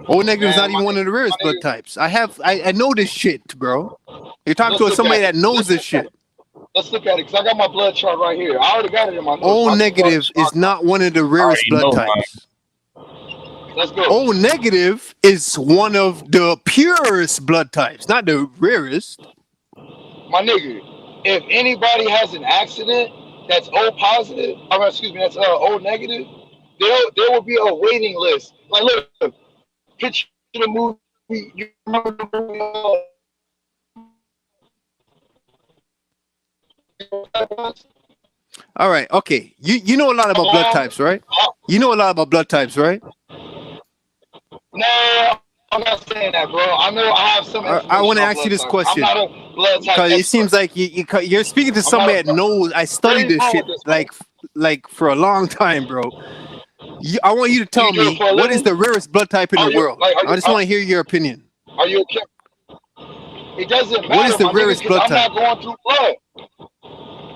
O negative is Man, not even one of the rarest my blood nigga, types. I know this shit, bro. You're talking let's to look somebody at that it. knows this shit. Let's look at it because I got my blood chart right here. I already got it in my notes. O I can go ahead and negative is not one of the I rarest already blood know mine. types. let's go. O negative is one of the purest blood types, not the rarest. My nigga, if anybody has an accident that's O positive, excuse me, that's O negative, there will be a waiting list. Like, look, picture the movie. You remember the movie? All right, okay. You know a lot about blood types, right? You know a lot about blood types, right? No, I'm not saying that, bro. I know I have some information. I want to on ask you blood this types. question. I'm not a blood type Because it expert. seems like you're speaking to I'm somebody not that knows. I studied Where you this going shit with this, like for a long time, bro. I want you to Do tell you do it me for a what is living? the rarest blood type in the world. I just want to hear your opinion. Are you okay? It doesn't What is matter, the my nigga, rarest because blood I'm type? not going through blood.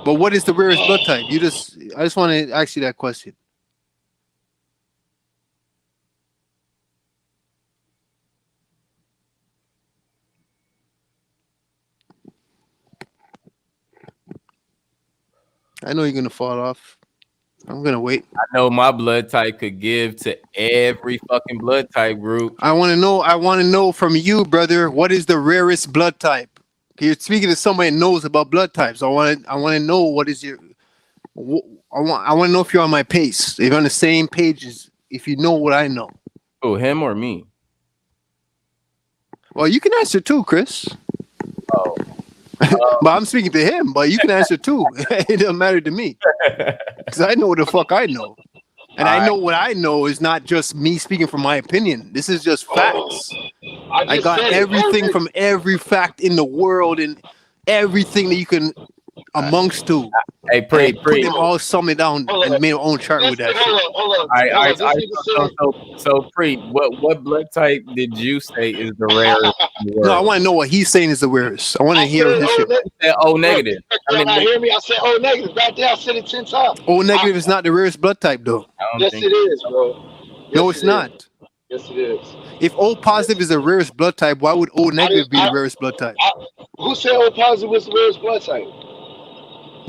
But what is the rarest blood type? I just want to ask you that question. I know you're gonna fall off. I'm gonna wait. I know my blood type could give to every fucking blood type group. I want to know from you, brother. What is the rarest blood type? You're speaking to somebody that knows about blood types. I want to know what is your. I want to know if you're on my pace. If you're on the same page as if you know what I know. Oh, him or me? Well, you can answer too, Chris. Oh. But I'm speaking to him. But you can answer too. It doesn't matter to me because I know what the fuck I know, and I know what I know is not just me speaking from my opinion. This is just facts. I got everything from every fact in the world and everything that you can amongst to. Hey, pray. Put them all, sum it down, and made our own chart with that shit. So Pre, what blood type did you say is the rarest in the world? No, I want to know what he's saying is the rarest. I want to hear his shit. O negative. I mean, hear me? I said O negative. Right there, I said it 10 times. O negative is not the rarest blood type, though. Yes, it is, bro. No, it's not. Yes, it is. If O positive is the rarest blood type, why would O negative be the rarest blood type? Who said O positive was the rarest blood type?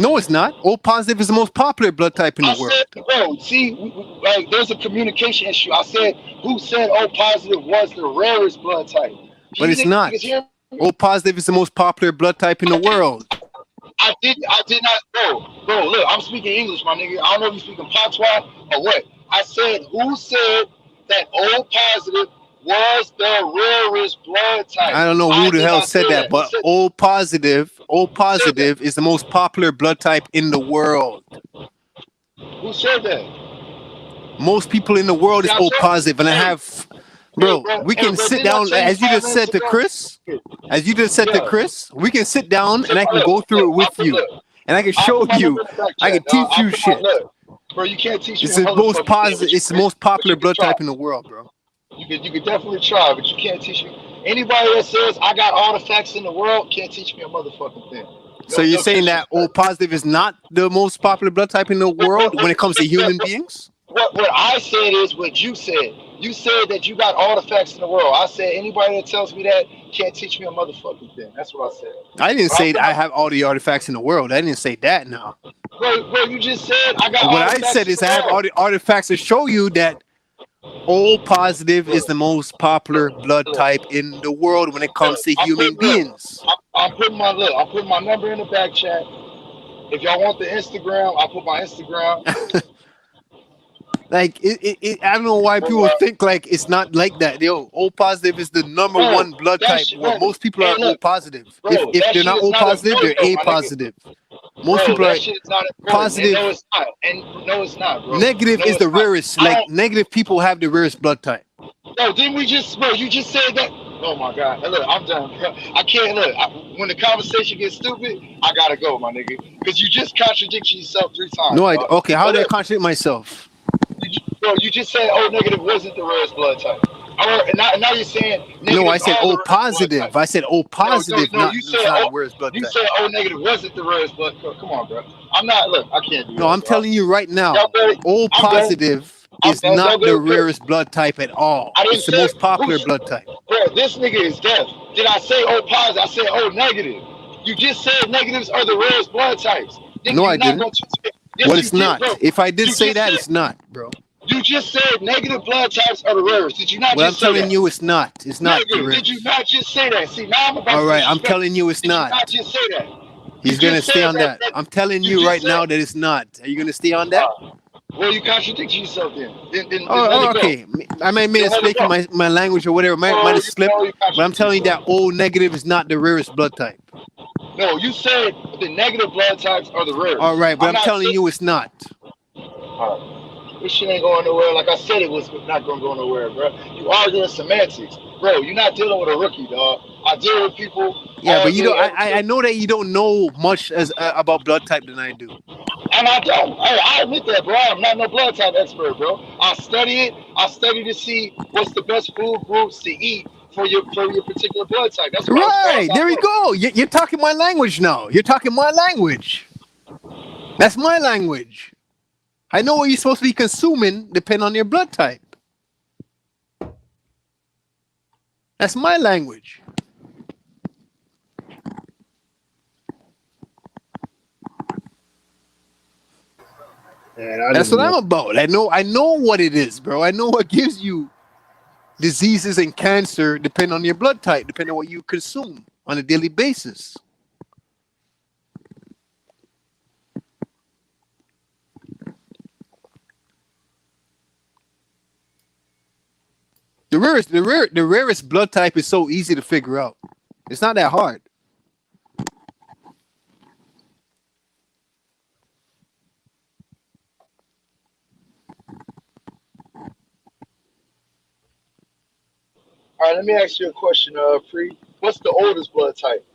No, it's not. O positive is the most popular blood type in the world. Said, bro, see, like there's a communication issue. I said, who said O positive was the rarest blood type? But it's not. O positive is the most popular blood type in the world. I did not, bro. Look, I'm speaking English, my nigga. I don't know if you're speaking patois or what. I said, who said that O positive was the rarest blood type? I don't know who the hell said that, but O positive is the most popular blood type in the world. Who said that? Most people in the world is O positive, and I have Bro, bro, we can sit didn't I down tell you as you 5 just said minutes to ago? Chris. As you just said to Yeah. Chris, we can sit down So, and I can go through it with you, and I can I'll show put my you. number in the back I chat, can dog. teach you shit. Bro, you can't teach me It's a the most motherfucking thing, positive. It's the most popular but you can blood try. type in the world, bro. You could definitely try, but you can't teach me. Anybody that says I got all the facts in the world can't teach me a motherfucking thing. So No, you're no saying that disrespect. O positive is not the most popular blood type in the world when it comes to human beings? What I said is what you said. You said that you got all the facts in the world. I said anybody that tells me that can't teach me a motherfucking thing. That's what I said. I didn't say I have all the artifacts in the world. I didn't say that. No. Bro, you just said I got What all the I facts said in is the I have all world. the artifacts to show you that O positive is Look, the most popular blood look, type in the world when it comes to I'm human putting look, beings. I'm putting my number in the back chat. If y'all want the Instagram, I'll put my Instagram. Like I don't know why But, people think like it's not like that. Yo, O positive is the number bro, one blood that type. shit, Well, bro. most people Hey, are O look, positive. bro, If that they're shit not is O not positive, they're important, though, A my nigga. positive. Most Bro, people that are shit is not important. And positive. no, it's not. And no, it's not, bro. Negative No, is it's the not. rarest. I Like don't. negative people have the rarest blood type. No, didn't we just, bro? You just said that. Oh my god. Hey, look, I'm done. Bro. I can't look. When the conversation gets stupid, I gotta go, my nigga, because you just contradicted yourself 3 times, No, I dog. okay. How But did I look, contradict myself? bro, you just said O negative wasn't the rarest blood type. And now you're saying No, I negatives said are the O rarest blood positive. type. I said O positive. No. Not it's not the rarest blood You type. said O negative wasn't the rarest blood. Come on, bro. I'm not. Look, I can't do No, that, I'm dog. telling you right Y'all now. better. O I'm done. positive I'm is done. Y'all not the go, Chris. rarest blood type at all. I didn't It's the say most popular who's. blood type. Bro, this nigga is deaf. Did I say O positive? I said O negative. You just said negatives are the rarest blood types. Nigga, No, I you're not didn't. going to. Yes, Well, you it's did, not. bro. If I did You say just that, said. it's not, bro. You just said negative blood types are the rarest. Did you not Well, I'm just say telling that? you, it's not. It's not the Nigga, did you rarest. not just say that? See, now I'm about All to right, I'm disrespect telling you. you, it's Did you not. not just say that? You He's gonna just stay said on that, that. bro. I'm telling You you just right said. now that it's not. Are you gonna stay on that? Well, you contradict yourself then. Then let Oh, it go. okay. I might have made a Then let it mistake in go. my language or whatever. Might No, have slipped. you But I'm contradict telling you that yourself. O negative is not the rarest blood type. No, you said the negative blood types are the All rarest. right, but I'm I'm not telling saying. you it's not. This shit ain't going nowhere. Like I said, it was not gonna go nowhere, bro. You arguing semantics, bro. You're not dealing with a rookie, dog. I deal with people Yeah, all but you day, don't. every I day. know that you don't know much as about blood type than I do. And I don't. Hey, I admit that, bro. I'm not no blood type expert, bro. I study it. I study to see what's the best food groups to eat for your particular blood type. That's about as far as Right I there we go. go. You're talking my language now. You're talking my language. That's my language. I know what you're supposed to be consuming, depending on your blood type. That's my language. And I That's just what I'm want about. I know what it is, bro. I know what gives you diseases and cancer depending on your blood type, depending on what you consume on a daily basis. The rarest blood type is so easy to figure out. It's not that hard. All right, let me ask you a question, Free. What's the oldest blood type?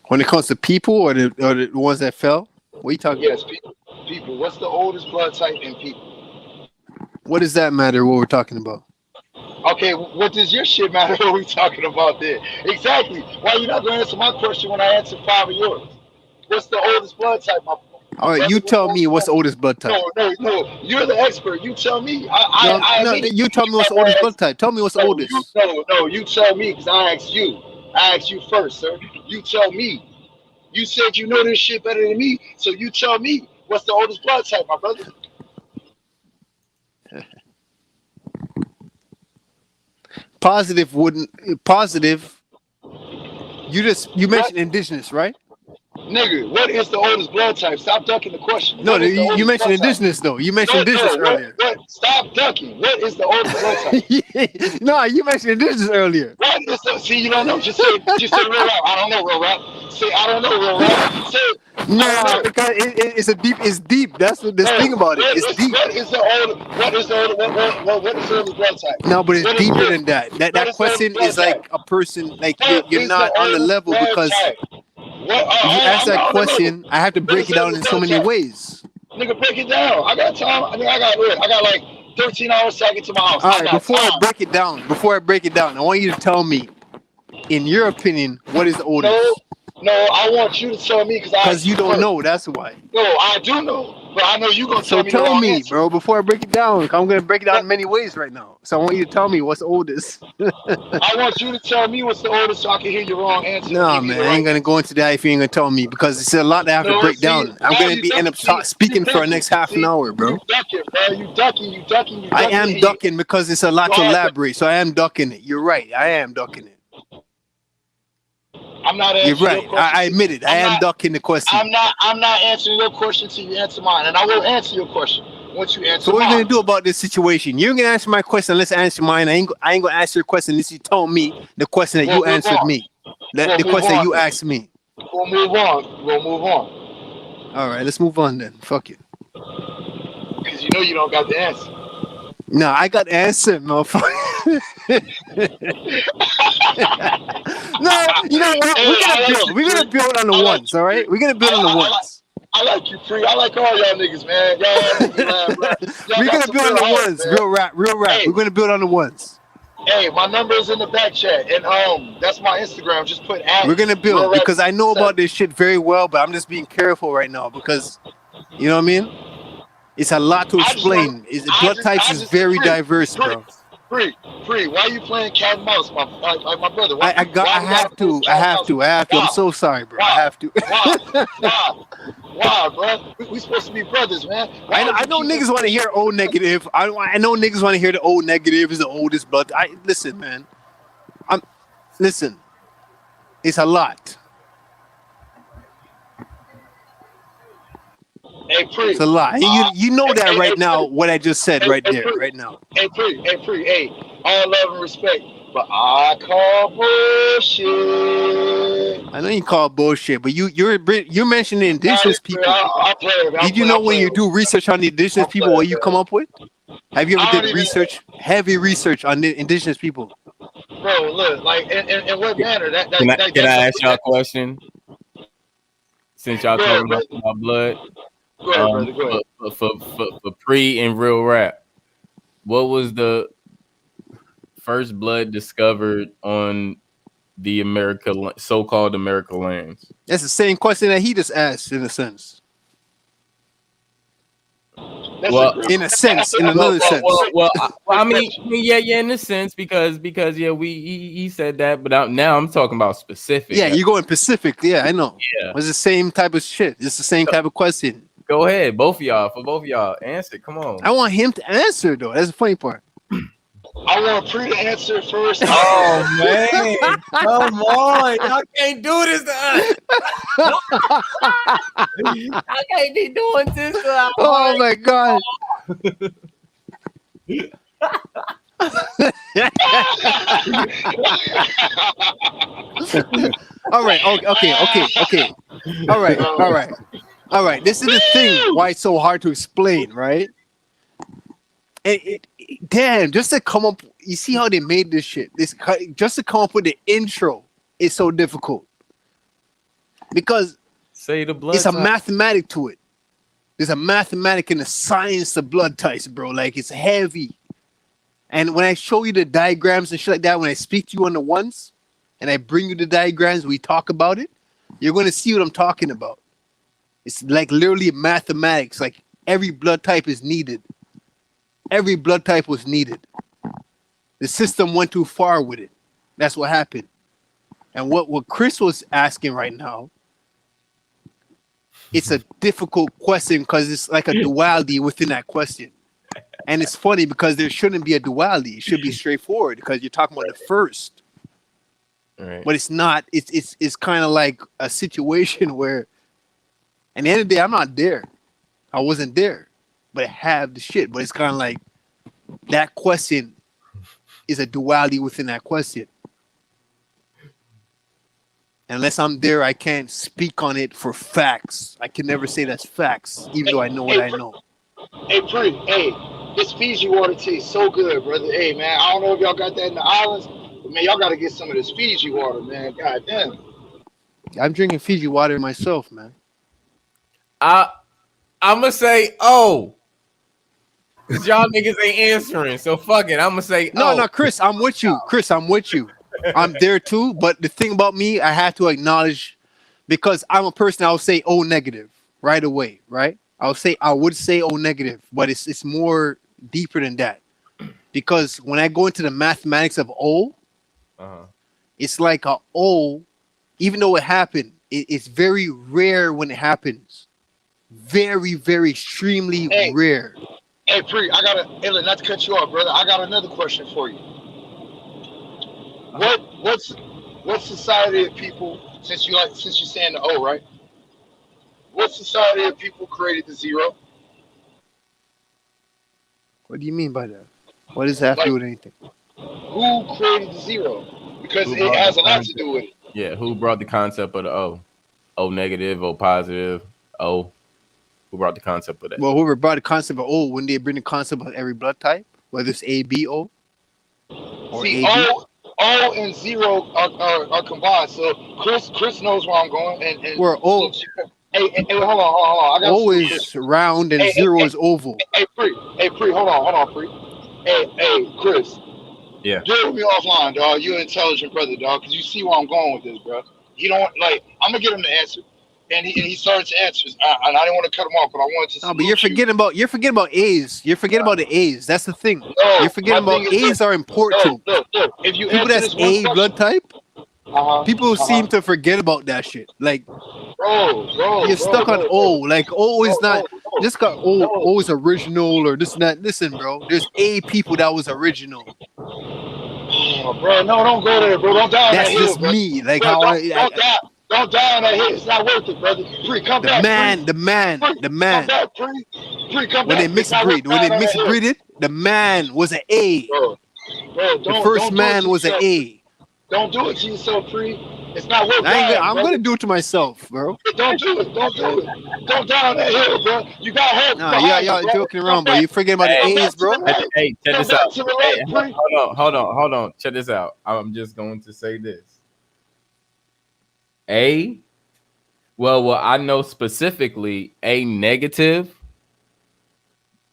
When it comes to people or the ones that fell, what are you talking Yes, about? people. People. What's the oldest blood type in people? What does that matter? What we're talking about? Okay, what does your shit matter? What are we talking about there? Exactly. Why you not going to answer my question when I answer 5 of yours? What's the oldest blood type, All my right, brother? you What's the tell me oldest what's blood the type? oldest blood type. No. You're the expert. You tell me. No, I no, admit you tell me what's the I'm gonna oldest blood ask. type. Tell me what's the No, you oldest. no. You tell me because I asked you. I asked you first, sir. You tell me. You said you know this shit better than me, so you tell me what's the oldest blood type, my brother. Positive wouldn't positive. You What, mentioned indigenous, right? nigga? What is the oldest blood type? Stop ducking the question. No, What is the you oldest mentioned blood type? indigenous though. You mentioned No, indigenous no. earlier. What? Stop ducking. What is the oldest blood type? No, you mentioned indigenous earlier. What is the, see, you don't know. Just say real rap. I don't know real rap. Say, I don't know real rap. Say, I don't Nah, know. because it's deep. That's what this No, thing about it. It's deep. what is the oldest blood type? No, but it's What is deeper the than that. That what that is the oldest question blood is type? like a person, like you're What you're is the not on the oldest level blood because type? What? if you ask I'm that not on the level. question, I have to What break is it the down oldest in so blood many type? ways. Nigga, break it down. I got time. I mean, I got like 13 hours till I get to my house. All I right, got before I time. break it down, I want you to tell me, in your opinion, what is the No, oldest? no, I want you to tell me because I Because asked you you don't first. know. That's why. No, I do know, but I know you gonna So tell me the tell wrong me, answer. bro, before I break it down. I'm gonna break it down No, in many ways right now. So I want you to tell me what's the oldest. I want you to tell me what's the oldest so I can hear your wrong answer and Nah, give you man, the I ain't right gonna answer. go into that if you ain't gonna tell me because it's a lot that I have to No, break see, down. I'm now gonna you be end ducking. up See, you speaking for the ducking. next half an See, hour, you bro. ducking, bro. You ducking. You ducking. You I ducking. am And you, ducking because it's a lot you to are. elaborate. So I am ducking it. You're right. I am ducking it. I'm not You're answering your right. question. I admit it. I I'm am not. ducking the question. I'm not answering your question till you answer mine, and I will answer your question once you So answer what are you gonna mine. do about this situation? You're gonna answer my question. Let's answer mine. I ain't gonna answer your question unless you tell me the question that We'll you move answered on. me. The We'll move question that on you then. asked me. We'll move on. We'll move on All right, let's move on then. Fuck it. because you know you don't got the answer. No, I got the answer, motherfucker. No, you know what? Hey, I like you, We're Pre. gonna build on the I like ones, you, all Pre. right? We're gonna build on the ones. I like you, Pre. I like all y'all niggas, man. Y'all make me laugh, bro. Y'all We're got gonna some build on real the heart, ones. man. Real rap. Hey, We're gonna build on the ones. hey, my number is in the back chat, and that's my Instagram. Just put at We're gonna real build rap because I know 7. about this shit very well, but I'm just being careful right now because you know what I mean? It's a lot to I just want, explain. Blood types I is just very Pre, diverse, Pre, bro. Pre. Why you playing cat and mouse, like my brother? Why I we gotta have play to. cat and mouse? I have to. I'm Why? so sorry, bro. I Why? have to. Why? Why? Why, bro? We supposed to be brothers, man. Why would I you know keep niggas want to information hear from O me? negative. I know niggas want to hear the O negative is the oldest blood. I listen, man. I'm listen. It's a lot. Hey, It's Pre. a lot. And you know that Hey, right now. Pre. What I just said Hey, right hey, there, Pre. right now. Hey, all love and respect. But I call bullshit. I know you call bullshit, but you're mentioning Nah, indigenous people. I'm playing, man. Did you know I'm when playing you with do you, man. research on the indigenous I'm people, what playing, you come man. up with? Have you ever I did don't even, heavy research on the indigenous people? bro. Look, like, in what manner? Can I ask y'all a question? Since y'all Go ahead, talking about brother. my blood, Go ahead, brother. Go ahead. for pre and real rap, what was the first blood discovered on the so-called America lands? That's the same question that he just asked, in a sense. That's a Well, great. In a sense, in well, another well, sense. well, well I mean, question. yeah, in a sense, because yeah, he said that, but now I'm talking about specific. Yeah, you're going Pacific. Yeah, I know. Yeah. It's the same type of shit. It's the same type of question. Go ahead, both of y'all, answer. Come on. I want him to answer though. That's the funny part. I want Pre to answer first. Oh man, come on! Y'all can't do this to us. I can't be doing this to us. Oh my god. All right. Okay. All right. This is the thing why it's so hard to explain, right? Damn, just to come up, you see how they made this shit. Just to come up with the intro is so difficult because Say the blood. it's a mathematic to it. There's a mathematic and a science of blood types, bro. Like it's heavy. And when I show you the diagrams and shit like that, when I speak to you on the ones, and I bring you the diagrams, we talk about it, you're going to see what I'm talking about. It's like literally mathematics. Like every blood type is needed. Every blood type was needed. The system went too far with it. That's what happened. And what Chris was asking right now, it's a difficult question because it's like a duality within that question. And it's funny because there shouldn't be a duality. It should be straightforward because you're talking about the first. Right. But it's not. It's kind of like a situation where, at the end of the day, I'm not there. I wasn't there, but I have the shit. But it's kind of like that question is a duality within that question. Unless I'm there, I can't speak on it for facts. I can never say that's facts, even though I know what I know. Hey, Pre, hey, this Fiji water tastes so good, brother. Hey, man, I don't know if y'all got that in the islands, but man, y'all got to get some of this Fiji water, man. God damn. I'm drinking Fiji water myself, man. I'm gonna say oh, cause y'all niggas ain't answering. So fuck it. I'm gonna say No, Chris, I'm with you. Chris, I'm with you. I'm there too. But the thing about me, I have to acknowledge, because I'm a person, I'll say O negative right away, right? I would say O negative, but it's more deeper than that. Because when I go into the mathematics of O, it's like a O, even though it happened, it's very rare when it happens. Very, very extremely rare. Hey, Pre, not to cut you off, brother. I got another question for you. What society of people, since you're saying the O, right? What society of people created the zero? What do you mean by that? What does that have to do with anything? Who created the zero? Because it has a lot to do with it. Yeah, who brought the concept of the O? O negative, O positive, O. Who brought the concept of that? Well, whoever brought the concept of O, when they bring the concept of every blood type, whether it's A, B, O, or See, AB. O and zero are combined. So Chris knows where I'm going. And where O. Hey, hold on. I got O is round and zero is oval. Hey, Pre, hold on, Pre. Hey, Chris. Yeah. Get with me offline, dog. You're an intelligent brother, dog, because you see where I'm going with this, bro. You don't like. I'm gonna get him the answer, and he started to answer, and I didn't want to cut him off, but I wanted to. No, but you're forgetting about A's. You're forgetting about the A's. That's the thing. No, you're forgetting about A's are important. Look. If you people that's A blood type, people seem to forget about that shit. Like, you're stuck on O. Like O is not just got O. O is original or this and that. Listen, bro. There's A people that was original. Oh, bro, no, don't go there, bro. Don't die. That's just me. Like bro, how don't die on that hill. It's not worth it, brother. Pre, come back. The man. Come back, Pre, come when back. They mixbreeded, the man was an A. Bro, the first man was an A. Don't do it to yourself, Pre. It's not worth it. I'm gonna do it to myself, bro. Don't do it. Don't die on that hill, bro. You got help. Nah, y'all joking around, bro. You forgetting about the A's, bro? Hey, check this out. Hey, hold on. Check this out. I'm just going to say this. Well, I know specifically A negative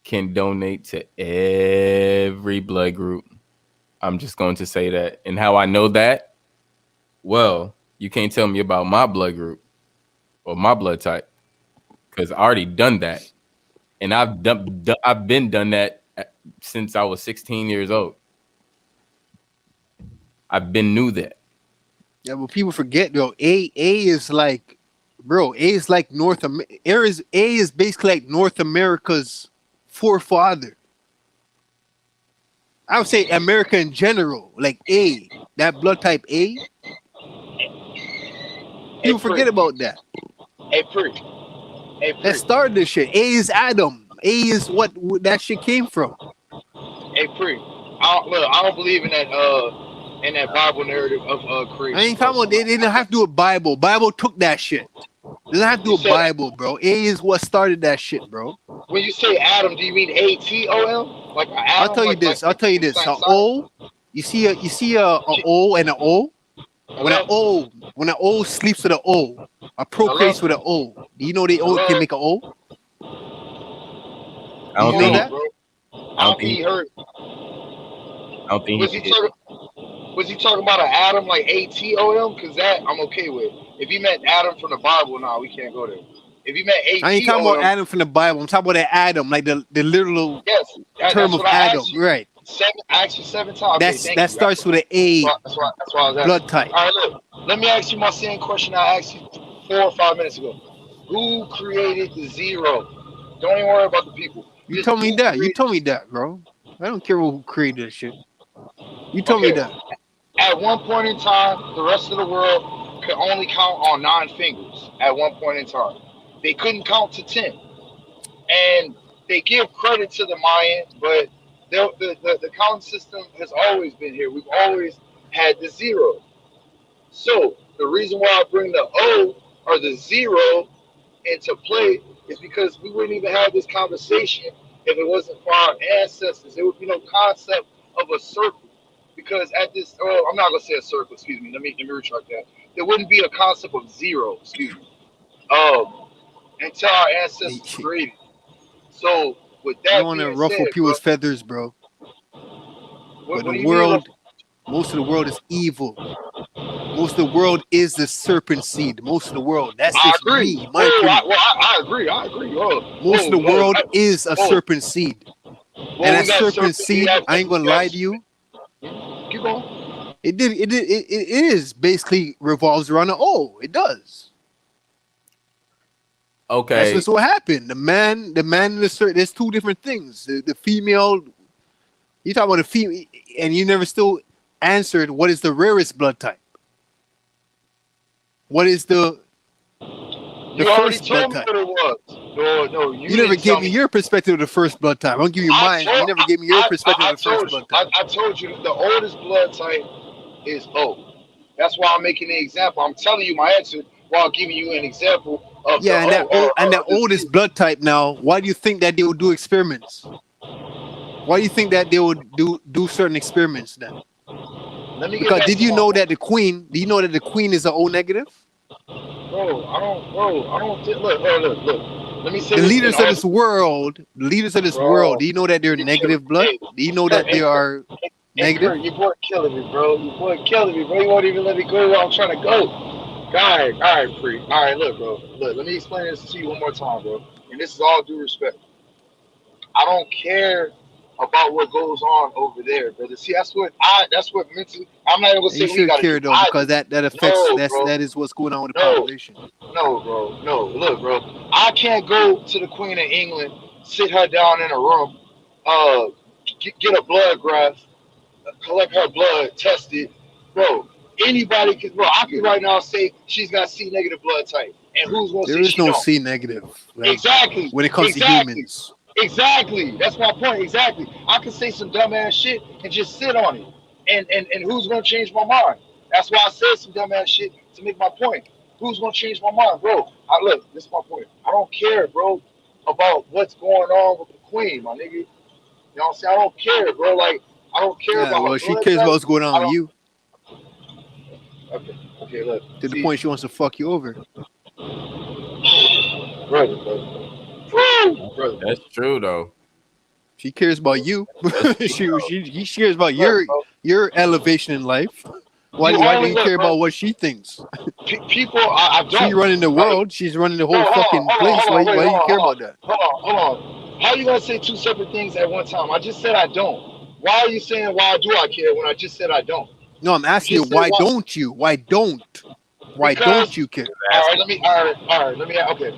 can donate to every blood group. I'm just going to say that. And how I know that? Well, you can't tell me about my blood group or my blood type because I already done that. And I've been done that since I was 16 years old. I've been knew that. Yeah, but people forget, though. A is like, bro. A is like North America. A is basically like North America's forefather. I would say America in general, like A, that blood type A. People forget about that. Hey, Pre. That started this shit. A is Adam. A is what that shit came from. Hey, Pre. I don't believe in that Bible narrative of creation. I ain't talking about they didn't have to do a Bible. Bible took that shit. They didn't have to do a Bible, bro. A is what started that shit, bro. When you say Adam, do you mean ATOM? Like Adam? I'll tell you this. An O, you see a O and an O. When an O sleeps with an O, a procreates with an O. Do you know the O can make an O? I don't think that. I don't think he heard. I don't think was he talking about an Adam like ATOM? Because that I'm okay with. If he meant Adam from the Bible, nah, we can't go there. If he meant ATOM, I ain't talking about Adam from the Bible. I'm talking about that Adam, like the literal term of Adam, right? I asked you 7 times. That starts with an A. That's why I was asking. Blood type. All right, look. Let me ask you my same question I asked you 4 or 5 minutes ago. Who created the zero? Don't even worry about the people. You told me that, bro. I don't care who created that shit. You told me that. At one point in time, the rest of the world could only count on 9 fingers at one point in time. They couldn't count to 10. And they give credit to the Mayan, but The counting system has always been here. We've always had the zero. So the reason why I bring the O or the zero into play is because we wouldn't even have this conversation if it wasn't for our ancestors. There would be no concept of a circle. Because at this, I'm not gonna say a circle. Excuse me. Let me retract that. There wouldn't be a concept of zero. Excuse me. Um, until our Hey, ancestors created. So with I don't that want to being ruffle said, bro, people's feathers, bro. But what the do you mean? world, most of the world is evil. Most of the world is the serpent seed. Most of the world. That's I just agree. me, my opinion. I agree. I agree. Most of the world is a Whoa. serpent seed. Well, And we that got serpent serpent. We seed, have. I ain't gonna We have lie to you, keep going. it is basically revolves around the O. It does. Okay. That's just what happened. The man and the serpent, there's two different things. The female, you talk about the female, and you never still answered what is the rarest blood type? What is the You already first blood told me type? what it was. No, you You never didn't tell gave me me. your perspective of the first blood type. I'm gonna give you I mine. You told. never gave me your perspective of I the first told you. blood type. I told you the oldest blood type is O. That's why I'm making the example. I'm telling you my answer while giving you an example of the Yeah, and O that or the oldest zero. blood type now, why do you think that they would do experiments? Why do you think that they would do certain experiments then? Let me get Because back did to you my know point. that the queen is a O negative? Bro, I don't think. Look. Let me say The this in leaders of all. this world, Bro, do you know that they're you killing negative me. blood? Hey, Do you know Kurt, that they are negative? Kurt, your boy killing me, bro. Your boy killing me, bro. You won't even let me go where I'm trying to go. All right, Pre. All right, look, bro. Look, let me explain this to you one more time, bro. And this is all due respect. I don't care about what goes on over there, brother. See, that's what mentally. I'm not even gonna And you say what you should got to do. care though, I because do. that affects No, bro. that is what's going on with the No, population. no, bro. No, look, bro. I can't go to the Queen of England, sit her down in a room, uh, get a blood graft, collect her blood, test it, bro. Anybody can, bro. I can right now say she's got C negative blood type, and who's gonna There say is she no don't? C negative, like Exactly, when it comes to exactly, humans. exactly. That's my point. exactly. I can say some dumbass shit and just sit on it, and who's gonna change my mind? That's why I said some dumbass shit to make my point. Who's gonna change my mind, bro? Look, this is my point. I don't care, bro, about what's going on with the queen, my nigga. You know what I'm saying? I don't care, bro. Like, I don't care Yeah, about well, her she blood cares about type. what's going on I with don't. you Okay, look. to the See, point she wants to fuck you over. brother. That's true though. She cares about you. That's true She cares about Look, bro. your elevation in life. You Why do only you look, care bro. about what she thinks? People, I She don't. running the Like, world. She's running the bro, whole fucking place. hold on, wait, Why do you care hold about on, that? hold on. How you gonna say two separate things at one time? I just said I don't. Why are you saying why do I care when I just said I don't? No, I'm You asking you just said why why? don't you? Why don't Because you care? all right. Let me okay.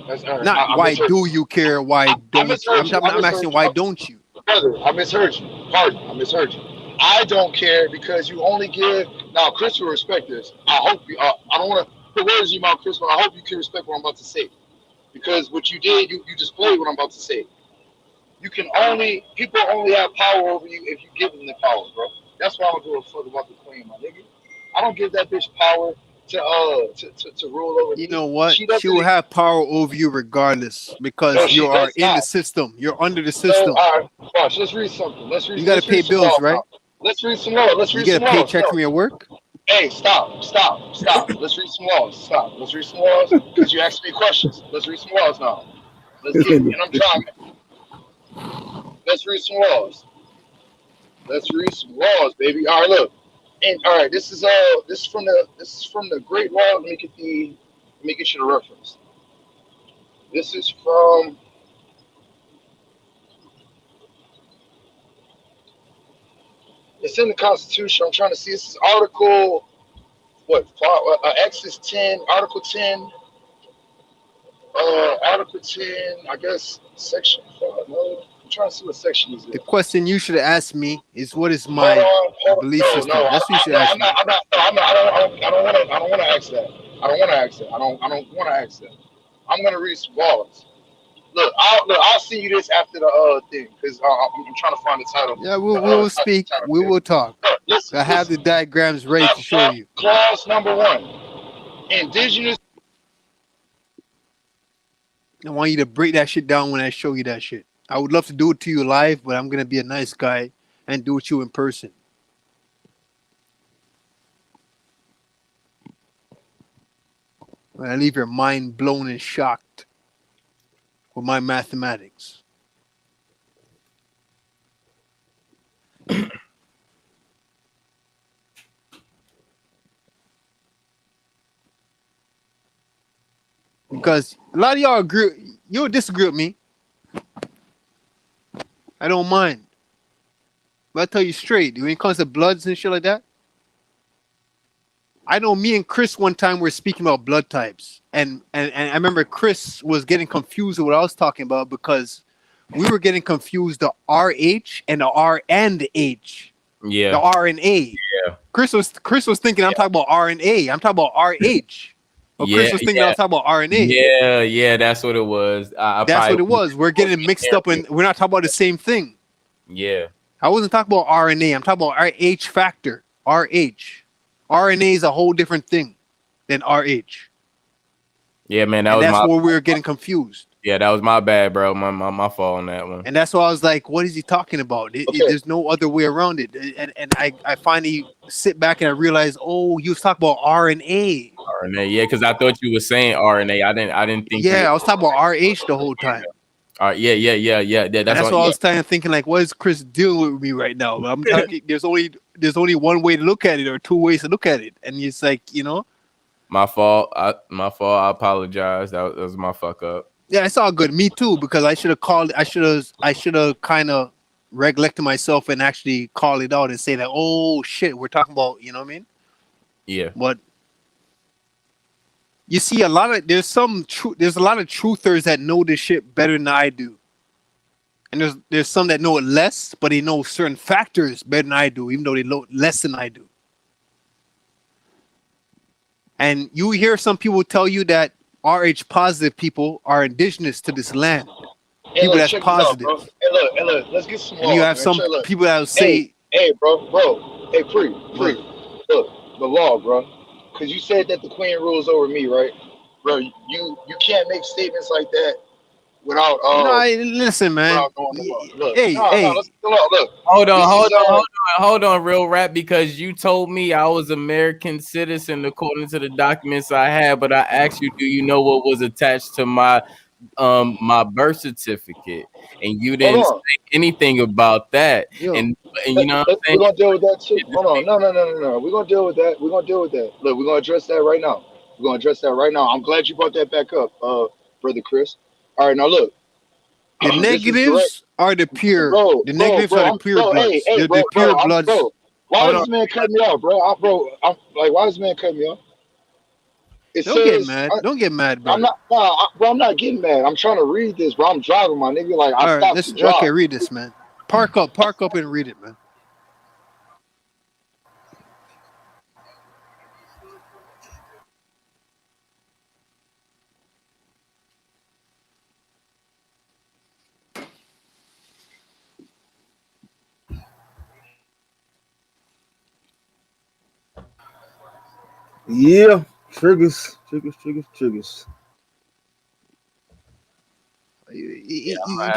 That's all right. Not I why misheard do you. you care? Why I don't you? misheard you. I I'm misheard asking you. why don't you? Brother, I misheard you. Pardon, I misheard you. I don't care because you only give. Now, Chris will respect this. I hope you. I don't want to put words in your mouth, Chris, but I hope you can respect what I'm about to say. Because what you did, you displayed what I'm about to say. People only have power over you if you give them the power, bro. That's why I don't give a fuck about the queen, my nigga. I don't give that bitch power to rule over You me. know what? She She will doesn't. have power over you regardless No, because you she are does in the not. system. You're under the No, system. all right, watch. Let's read something. You got to Let's read pay some bills, laws now. right? Let's read some laws. Let's You read get a some laws. paycheck No, from your work. hey, stop. Let's read some laws. Stop. Let's read some laws because you asked me questions. Let's read some laws now. Let's get it. And I'm driving. Let's read some laws. Let's read some laws, baby. All right, look. And all right, this is from the Great Law. Let me get you the reference. This is from it's in the Constitution. I'm trying to see. This is Article Exodus 10, Article 10, Article 10. I guess Section 5. No, I'm trying to see what section is The it. question you should ask me is, what is Hold my on, belief system? no, That's what you should no, ask me. I'm not, I don't want to ask that. I don't want to ask that. I don't want to ask that. I'm gonna read some laws. I'll see you this after the thing because I'm trying to find the title. Yeah, we'll speak. We will talk. Listen, I have the diagrams ready to show you. Clause number 1: indigenous. I want you to break that shit down when I show you that shit. I would love to do it to you live, but I'm gonna be a nice guy and do it to you in person. When I leave your mind blown and shocked with my mathematics. Because a lot of y'all agree, you'll disagree with me. I don't mind. But I tell you straight, when it comes to bloods and shit like that, I know me and Chris one time were speaking about blood types. And I remember Chris was getting confused with what I was talking about because we were getting confused the RH and the R and the H. Yeah. The R and A. Yeah. Chris was thinking I'm talking about R and A. I'm talking about RH. But Chris was thinking I was talking about RNA. Yeah, that's what it was. That's what it was. We're getting mixed up and we're not talking about the same thing. Yeah. I wasn't talking about RNA. I'm talking about RH factor. RH. RNA is a whole different thing than RH. Yeah, man. That's where we were getting confused. Yeah, that was my bad, bro. My fault on that one. And that's why I was like, what is he talking about? There's no other way around it. And I finally sit back and I realized, oh, you was talking about RNA. RNA, yeah, because I thought you were saying RNA. I didn't think. Yeah, I was talking about RH the whole time. Yeah. That's what I was thinking. Like, what is Chris dealing with me right now? I'm talking. There's only one way to look at it, or two ways to look at it, and it's like, you know. My fault. I apologize. That was my fuck up. Yeah, it's all good. Me too, because I should have called. I should have kind of recollected myself and actually call it out and say that, oh shit, we're talking about, you know what I mean? Yeah. But you see, there's a lot of truthers that know this shit better than I do, and there's some that know it less, but they know certain factors better than I do, even though they know less than I do. And you hear some people tell you that RH positive people are indigenous to this land. Hey, people look, that's positive. Out, hey, look, let's get some. And you have some people that will say, "Hey, bro, hey, free, look, the law, bro, because you said that the queen rules over me, right, bro? You can't make statements like that without. Listen, man. Look, hey. Look. Hold on, real rap, because you told me I was American citizen according to the documents I had, but I asked you, do you know what was attached to my birth certificate? And you didn't say anything about that. And you know what I'm saying? We're gonna deal with that too. Hold on, no. We're gonna deal with that. Look, we're gonna address that right now. I'm glad you brought that back up, brother Chris. All right, now look. The negatives are the pure. The negatives are the pure bloods. Hey, the pure bloods. Why does this man cut me off, bro? I'm like, why does this man cut me off? Don't get mad, bro. I'm not getting mad. I'm trying to read this, bro. I'm driving, my nigga. Like, I stopped to drive. Okay, read this, man. Park up and read it, man. Yeah, triggers. If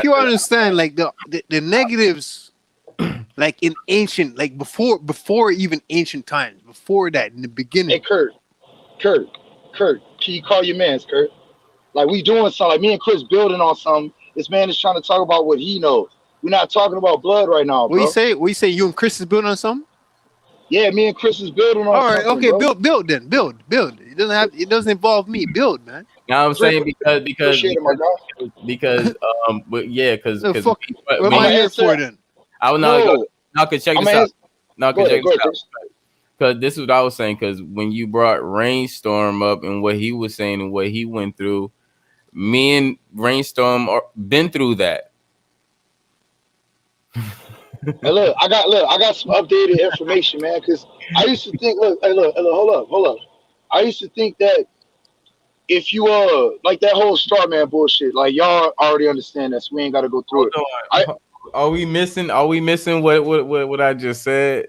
you understand, like the negatives, like in ancient, like before even ancient times, before that, in the beginning. Hey, Kurt, can you call your mans, Kurt? Like, we doing something. Like, me and Chris building on something. This man is trying to talk about what he knows. We're not talking about blood right now, bro. What you say? You and Chris is building on something? Yeah, me and Chris is building on. All right, something, okay, bro. build. It doesn't involve me. Build, man. Now I'm saying because what am I here for then? I would not check this out. No, check this out. Because this is what I was saying. Because when you brought Rainstorm up and what he was saying and what he went through, me and Rainstorm been through that. Hey, look, I got some updated information, man. Because I used to think, hold up. I used to think that if you like that whole straw man bullshit, like y'all already understand that, so we ain't got to go through Hold it. I on. Are we missing? Are we missing what I just said?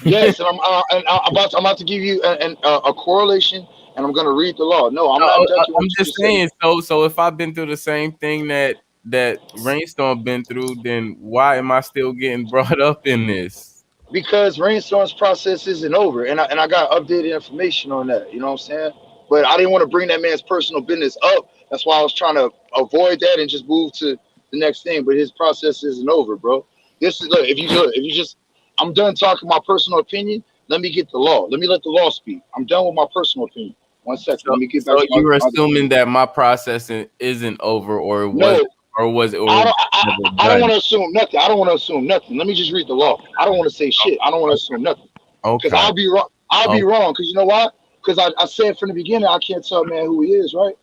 Yes, and I'm about to give you a correlation, and I'm gonna read the law. No, I'm not No, ducking what I'm you just just said saying. So if I've been through the same thing that Rainstorm been through, then why am I still getting brought up in this? because Rainstorm's process isn't over, and I got updated information on that. You know what I'm saying? But I didn't want to bring that man's personal business up. That's why I was trying to avoid that and just move to the next thing. But his process isn't over, bro. This is look. If you just, I'm done talking my personal opinion. Let me get the law. Let me let the law speak. I'm done with my personal opinion. One second. So Let me get back so to my you're other assuming opinion. that my process isn't over, No, or was it I or don't. never I don't done? want to assume nothing. I don't want to assume nothing. Let me just read the law. I don't want to say shit. I don't want to assume nothing because Okay. I'll be wrong. I'll be wrong because you know why? Because I said from the beginning I can't tell a man who he is, right?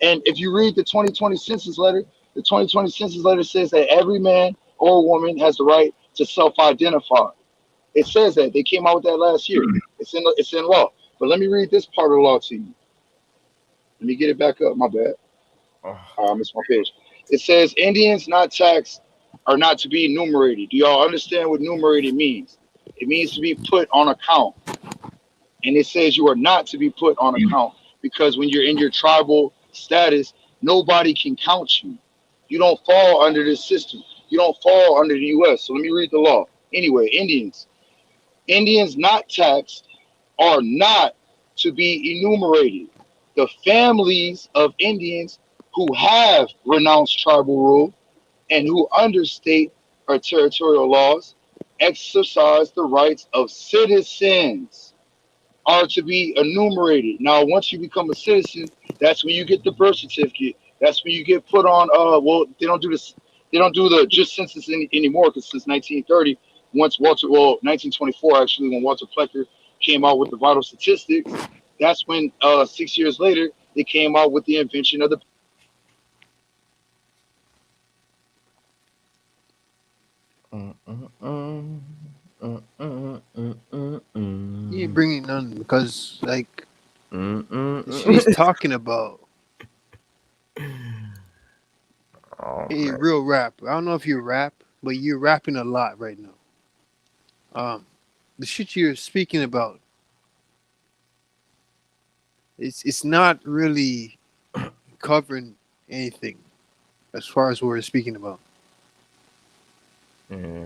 And if you read the 2020 census letter, the 2020 census letter says that every man or woman has the right to self-identify. It says that they came out with that last year. It's in law. But let me read this part of the law to you. Let me get it back up. My bad. I missed my page. It says Indians not taxed are not to be enumerated. Do y'all understand what enumerated means? It means to be put on account. And it says you are not to be put on account because when you're in your tribal status, nobody can count you. You don't fall under this system. You don't fall under the US. So let me read the law. Anyway, Indians not taxed are not to be enumerated. The families of Indians who have renounced tribal rule and who under state or territorial laws exercise the rights of citizens are to be enumerated. Now, once you become a citizen, that's when you get the birth certificate. That's when you get put on. Well, they don't do this. They don't do the just census anymore because since 1930, once 1924 actually, when Walter Plecker came out with the vital statistics, that's when 6 years later they came out with the invention of the. You ain't bringing none because like the shit he's Mm-mm. talking about. Oh Hey, man. real rap. I don't know if you rap, but you're rapping a lot right now. The shit you're speaking about, it's not really covering anything as far as what we're speaking about. Yeah.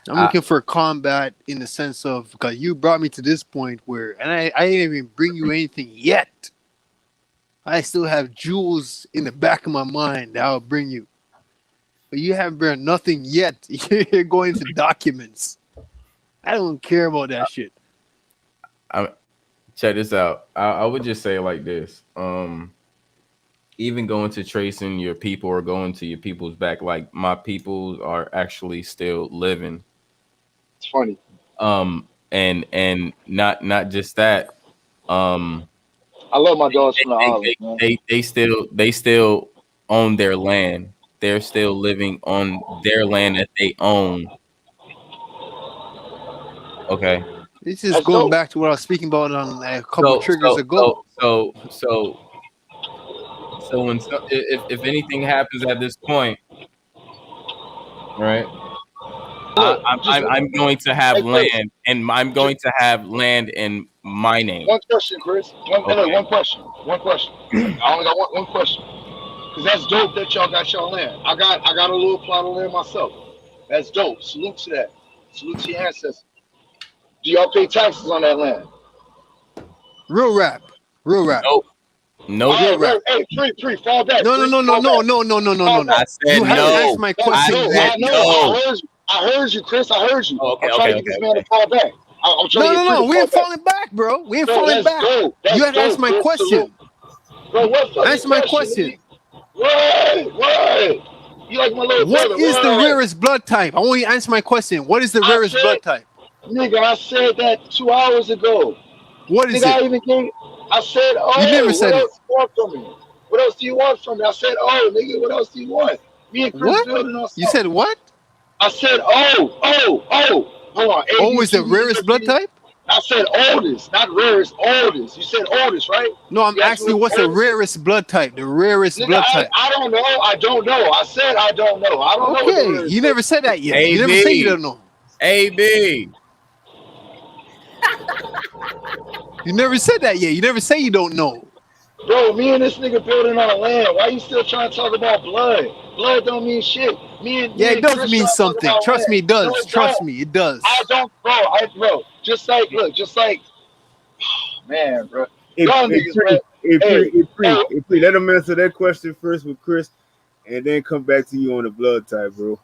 I'm looking for combat in the sense of because you brought me to this point where, and I didn't even bring you anything yet. I still have jewels in the back of my mind that I'll bring you, but you haven't brought nothing yet. You're going to documents. I don't care about that shit. I check this out. I would just say it like this. Even going to tracing your people or going to your people's back, like my peoples are actually still living. It's funny. And not just that. Um, I love my dogs from the they, islands, man. they still own their land. They're still living on their land that they own. Okay. This is That's going dope. back to what I was speaking about on a couple So triggers so ago. so so so so when if anything happens at this point, right? Look, just I'm going to have hey Chris. land, and I'm Just going to have land in my name. one question, Chris. Okay. One question. One question. I only got one question. Cause that's dope that y'all got y'all land. I got a little plot of land myself. That's dope. Salute to that. Salute to your ancestors. Do y'all pay taxes on that land? Real rap, real rap, Nope. All Nope. real right, rap. right. Hey, free, fall back, No, no, free, no, no, fall no, back, no, no, no, no, fall no, no. I back. said You haven't Hey, answered no. my that's I question dope. said yet. I know. no. I heard you, Chris. I heard you. Oh, I'm okay, trying okay, to get okay, this man to okay. fall back. I'm trying to No, get no, free no. to We fall ain't back. falling back, bro. We ain't Bro, falling that's back. dope. You That's have to answer dope, my Chris. Salute. question. Bro, what fucking Answer my question, nigga? question. What? You like my little What brother? is the What? rarest blood type? I want you to answer my question. What is the I rarest said, blood type? nigga, I said that 2 hours ago. What is Nigga, it? I even gave. I said, You never oh, what said it. else do you want from me? What else do you want from me? I said, oh, nigga, what else do you want? Me and Chris What? building on You something. said what? I said, oh. Hold on. A, Oh, B, is the C, D, E, rarest F, G, blood D. type? I said oldest, not rarest, oldest. You said oldest, right? No, I'm You asked me asking you what what's the the oldest is. rarest blood type? The rarest Nigga, blood type. I don't know. I don't know. I said I don't know. I don't know what the Okay, rarest you blood never said that yet. You never say you AB, don't know. AB. You never said that yet. You never say you don't know. Bro, me and this nigga building on land. Why you still trying to talk about blood? Blood don't mean shit. Yeah, Me it and does Chris mean trying to talk something. about Trust land. me, it No, does. it don't. Trust me, it I does. don't, bro. Just like, look, just like, man, bro. Hey, Y'all hey, niggas, man. pre, hey, Hey, pre, hey, hey, pre, hey, pre. Let him answer that question first with Chris, and then come back to you on the blood type, bro.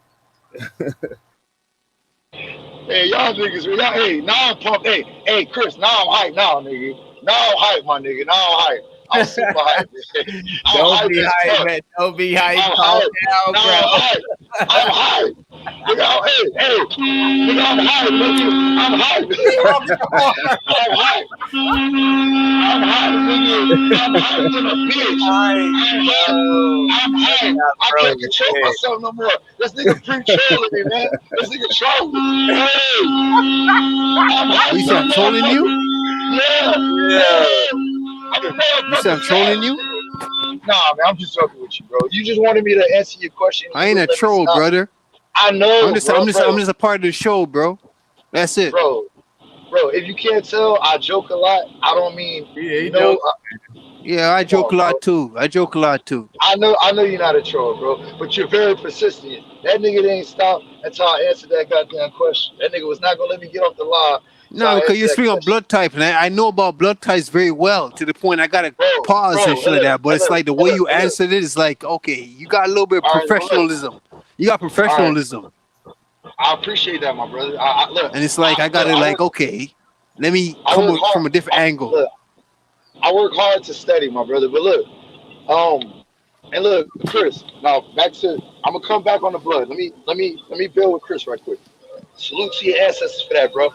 hey, y'all niggas, man. Y'all, hey, now I'm pumped. Hey, Chris, now I'm hyped now, nigga. Now I'm hyped, my nigga. Now I'm hyped. I'm super hyped, man. I'm Don't hyped be as hype, fuck. man. Don't be hype. I'm Calm hyped. down, Now bro. I'm hyped. I'm hyped. Nigga, nigga, I'm hyped, nigga. I'm hyped. I'm hyped. I'm hyped, nigga. I'm hyped than a bitch. Hype, I'm hyped. bro. I'm hyped. I Bro, can't control man. myself no more. This nigga pre-trolling me, man. This nigga trolling me. Hey, I'm What hyped you say? than a I'm trolling you? motherfucker. Yeah. Yeah. Hey, I'm a You say I'm motherfucking trolling you? savage. Nah, man, I'm just joking with you, bro. You just wanted me to answer your question and I you ain't a wouldn't let me troll, stop. brother. I know, bro, I'm bro, just a part of the show, bro. That's it. bro, bro. If you can't tell, I joke a lot. I don't mean, Yeah, he you know, joke. Yeah, I come joke a on, bro. lot too. I joke a lot too. I know you're not a troll, bro, but you're very persistent. That nigga didn't stop until I answered that goddamn question. That nigga was not gonna let me get off the line until No, I because answered you're that speaking on question, blood type, and I know about blood types very well to the point I gotta bro, pause and bro. shit like that. But Hey, it's look, like the hey, way look, you hey, look. answered it is like, okay, you got a little bit of All right, well, look, professionalism. You got all right. professionalism, I appreciate that, my brother. Look, and it's like I look, gotta like, okay, let me I come work hard. from a different angle. Look, I work hard to study, my brother. But look, and look, Chris. Now back to, I'm gonna come back on the blood. Let me build with Chris right quick. Salute to your ancestors for that, bro.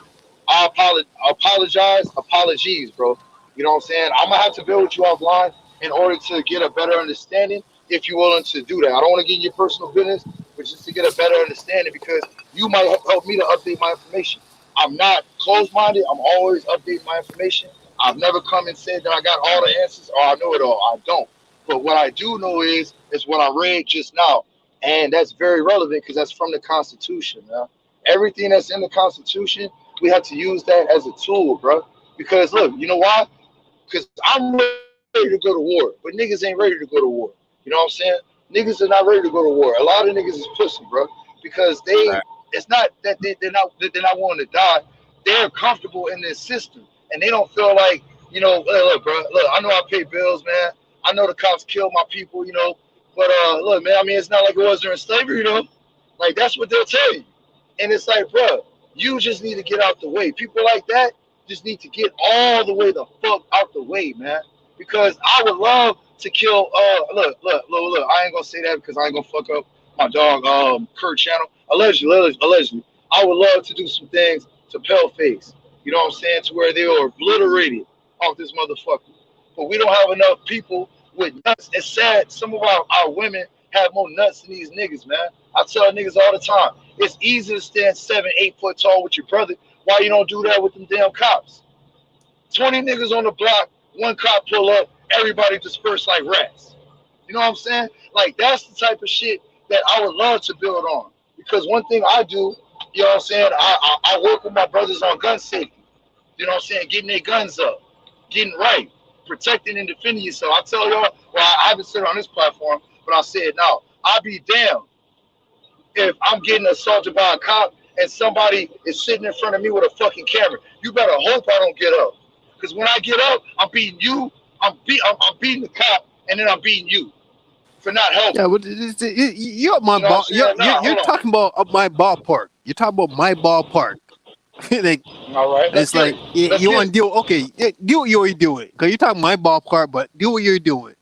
Apologize, apologies, bro. You know what I'm saying? I'm gonna have to build with you offline in order to get a better understanding. If you're willing to do that, I don't want to get in your personal business, but just to get a better understanding because you might help me to update my information. I'm not closed-minded. I'm always updating my information. I've never come and said that I got all the answers or I know it all. I don't. But what I do know is what I read just now, and that's very relevant because that's from the Constitution, man. Everything that's in the Constitution, we have to use that as a tool, bro. Because look, you know why? Because I'm ready to go to war, but niggas ain't ready to go to war. You know what I'm saying? Niggas are not ready to go to war. A lot of niggas is pussy, bro, because Right. it's not that they're not wanting to die. They're comfortable in this system, and they don't feel like, look, bro, look, I know I pay bills, man. I know the cops killed my people, but look, man, I mean, it's not like it was during slavery, like that's what they'll tell you. And it's like, bro, you just need to get out the way. People like that just need to get all the way the fuck out the way, man. Because I would love to kill. Look. I ain't gonna say that because I ain't gonna fuck up my dog, Kurt channel. Allegedly, I would love to do some things to Paleface. You know what I'm saying? To where they are obliterated off this motherfucker. But we don't have enough people with nuts. It's sad. Some of our women have more nuts than these niggas, man. I tell niggas all the time. It's easy to stand 7, 8 foot tall with your brother. Why you don't do that with them damn cops? 20 niggas on the block, one cop pull up, everybody disperse like rats. You know what I'm saying? Like that's the type of shit that I would love to build on. Because one thing I do, you know what I'm saying, I work with my brothers on gun safety. You know what I'm saying? Getting their guns up, getting right, protecting and defending yourself. I tell y'all, well, I haven't said it on this platform, but I'll say it now. I'll be damned if I'm getting assaulted by a cop and somebody is sitting in front of me with a fucking camera. You better hope I don't get up. Because when I get up, I'm beating you, I'm beating the cop, and then I'm beating you for not Yeah, helping. but you're up my You know what I'm ball. saying? Nah, You're hold on. talking about up my ballpark. You're talking about my ballpark. Like, All right, and let's it's get it. like Let's you get want it. to deal. Okay, yeah, do what you're doing. Cause you're talking my ballpark, but do what you're doing.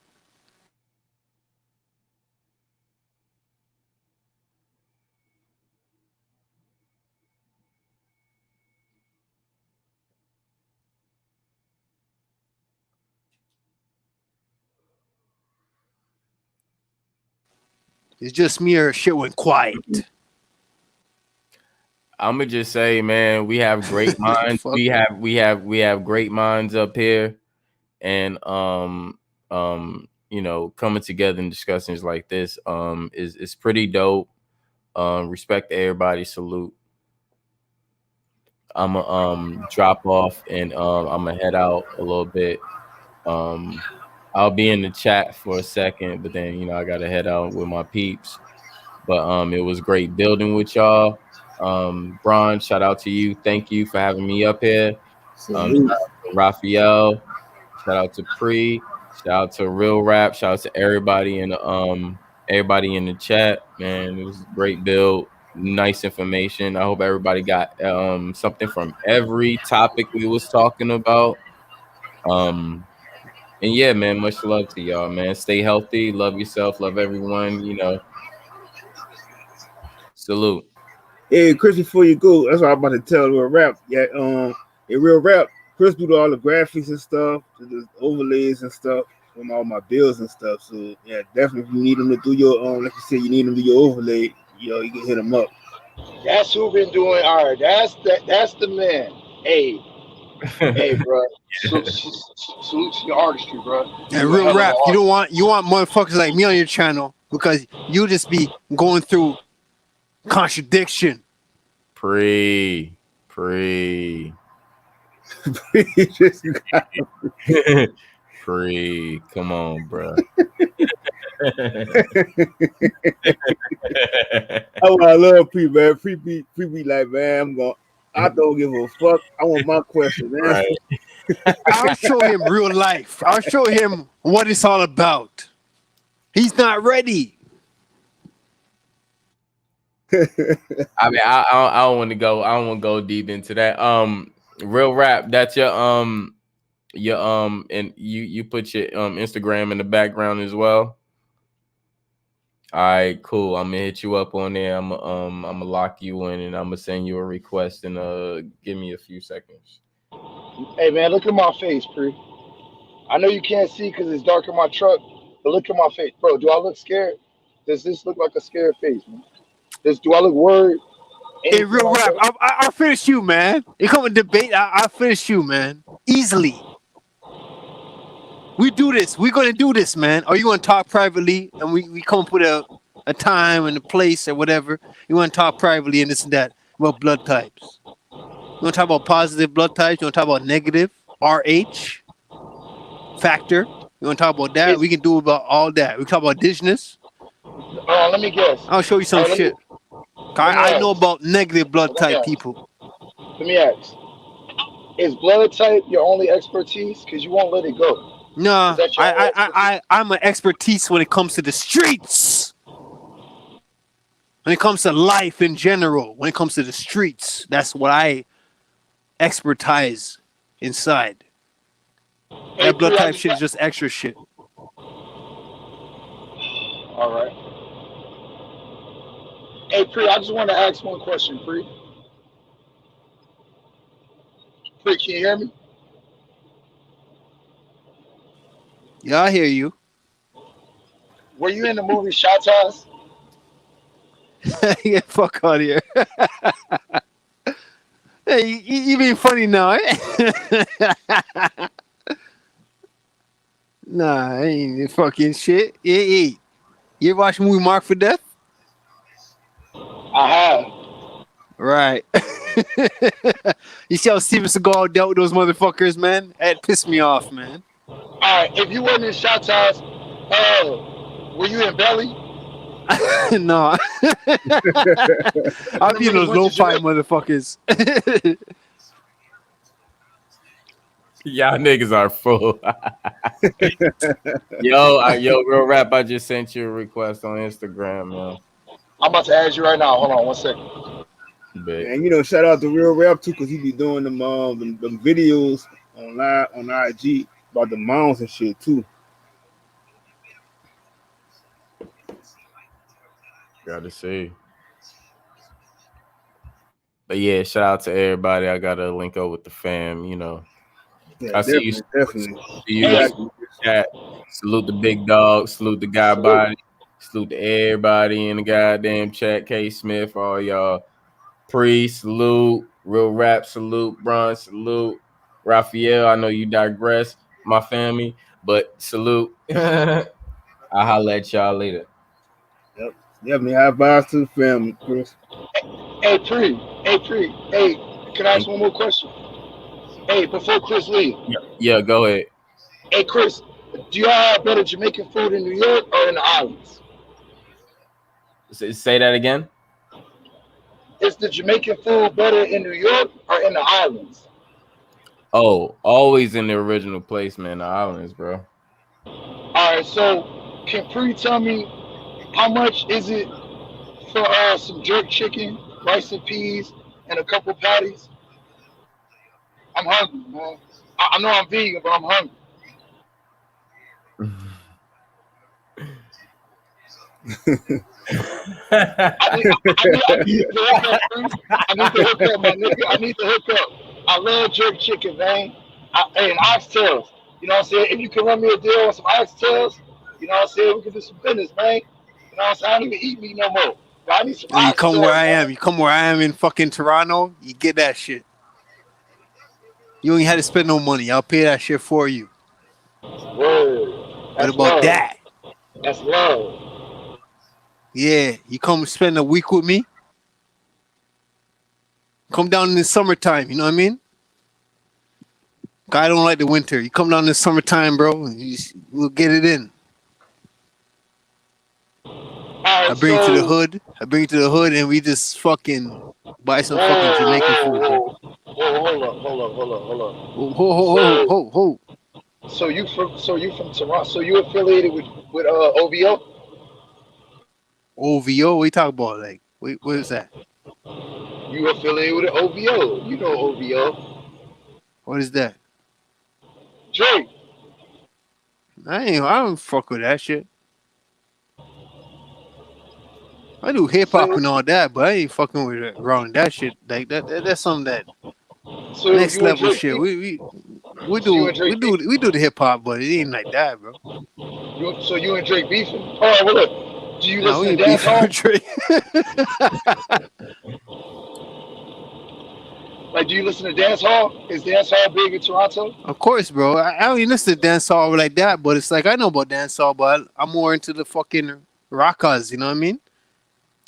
It's just me or shit went quiet. I'm gonna just say, man, we have great minds. Fuck. We have great minds up here, and you know, coming together in discussions like this is pretty dope. Respect to everybody. Salute. I'm gonna drop off and I'm gonna head out a little bit. Um, I'll be in the chat for a second, but then you know I gotta head out with my peeps. But it was great building with y'all. Bron, shout out to you. Thank you for having me up here. Shout Salute. out to Raphael. Shout out to Pre. Shout out to Real Rap. Shout out to everybody in the chat. Man, it was a great build. Nice information. I hope everybody got something from every topic we was talking about. Um and yeah, man, much love to y'all, man. Stay healthy, love yourself, love everyone, you know. Salute. Hey, Chris, before you go, that's what I'm about to tell Real Rap. Yeah, in Real Rap, Chris do all the graphics and stuff, the overlays and stuff from all my bills and stuff. So yeah, definitely if you need him to do your like you said, you need him to do your overlay, you know, you can hit him up. That's who been doing. All right, that's the man. Hey, bro. Salute to your artistry, bro. And You a Real hell of Rap, an you want motherfuckers like me on your channel because you just be going through contradiction. Pre. You got Pre. Come on, bro. oh, I love Pre, man. Pre be like, man, I don't give a fuck. I want my question Right. answered. I'll show him real life. I'll show him what it's all about. He's not ready. I mean, I don't want to go. I don't want to go deep into that. Real Rap. That's your and you put your Instagram in the background as well. All right, cool. I'm gonna hit you up on there. I'm gonna lock you in, and I'm gonna send you a request. And give me a few seconds. Hey, man, look at my face, Pre. I know you can't see because it's dark in my truck, but look at my face. Bro, do I look scared? Does this look like a scared face, man? Do I look worried? Hey, Anything Real like Rap, that? I'll finish you, man. You come and debate, I'll finish you, man. Easily. We do this. We're going to do this, man. Or you want to talk privately and we come up with a time and a place or whatever. You want to talk privately and this and that about blood types. You want to talk about positive blood types? You want to talk about negative? RH? Factor? You want to talk about that? We can do about all that. We can talk about indigenous. Let me guess. I'll show you some shit. I know about negative blood type people. Let me ask. Is blood type your only expertise? Because you won't let it go. No, I'm an expertise when it comes to the streets. When it comes to life in general, when it comes to the streets, that's what I expertise inside. That blood type shit is just extra shit. All right. Hey, Pre, I just want to ask one question, Pre. Pre, can you hear me? Yeah, I hear you. Were you in the movie Shot Toss? Get the fuck out of here. Hey, you being funny now, eh? Nah, I ain't fucking shit. Hey, you ever watch the movie Mark for Death? I have. Right. You see how Steven Seagal dealt with those motherfuckers, man? That pissed me off, man. All right, if you wasn't in Shot Toss, were you in Belly? No. I'll be in those lo-fi motherfuckers. Y'all niggas are full. Yo, Real Rap, I just sent you a request on Instagram, man. I'm about to add you right now. Hold on 1 second. And you know, shout out to Real Rap too, because he be doing them videos online on IG about the mounds and shit too. Gotta see. But yeah, shout out to everybody. I gotta link up with the fam, you know. Yeah, I see you. Definitely. Chat. Salute the big dog. Salute the guy body. Salute to everybody in the goddamn chat. K Smith, all y'all. Pre, salute. Real rap, salute. Bron, salute. Raphael, I know you digress, my family, but salute. I'll holler at y'all later. Yep. Yeah, man. High vibes to the family, Chris. Hey, can I ask one more question? Hey, before Chris leave. Yeah, go ahead. Hey, Chris, do y'all have better Jamaican food in New York or in the islands? Say that again. Is the Jamaican food better in New York or in the islands? Oh, always in the original place, man. The islands, bro. All right, so can Pre tell me how much is it for some jerk chicken, rice and peas, and a couple patties? I'm hungry, man. I know I'm vegan, but I'm hungry. I need the hookup, please. I need the hookup, my nigga. I need the hookup. I love jerk chicken, man. And oxtails. You know what I'm saying? If you can run me a deal on some oxtails, you know what I'm saying? We can do some business, man. You know what I'm saying? I don't even eat meat no more. But I need some You come where oxtails, I man. am. You come where I am in fucking Toronto. You get that shit. You ain't had to spend no money. I'll pay that shit for you. Word. What That's about love. that? That's love. Yeah, you come spend a week with me. Come down in the summertime. You know what I mean? I don't like the winter. You come down in the summertime, bro. We'll get it in. All I right, bring you to the so hood. And we just fucking buy some fucking whoa, Jamaican whoa, food, bro. whoa, whoa, hold up. Ho ho ho So ho ho. you from Toronto? So you affiliated with OVO? OVO. What you talking about? Like, what is that? You affiliated with OVO? You know OVO? What is that? Drake. I don't fuck with that shit. I do hip hop So and all that, but I ain't fucking with it around that shit. Like that's some of that so next you and level Drake shit. beef? We So you do and Drake beef? we do the hip hop, but it ain't like that, bro. So you and Drake beefing? All right, well look. Do you No, listen we to ain't dance beefing with hall? Drake. Like, do you listen to dance hall? Is dance hall big in Toronto? Of course, bro. I don't even listen to dancehall like that, but it's like I know about dancehall, but I'm more into the fucking rockers. You know what I mean?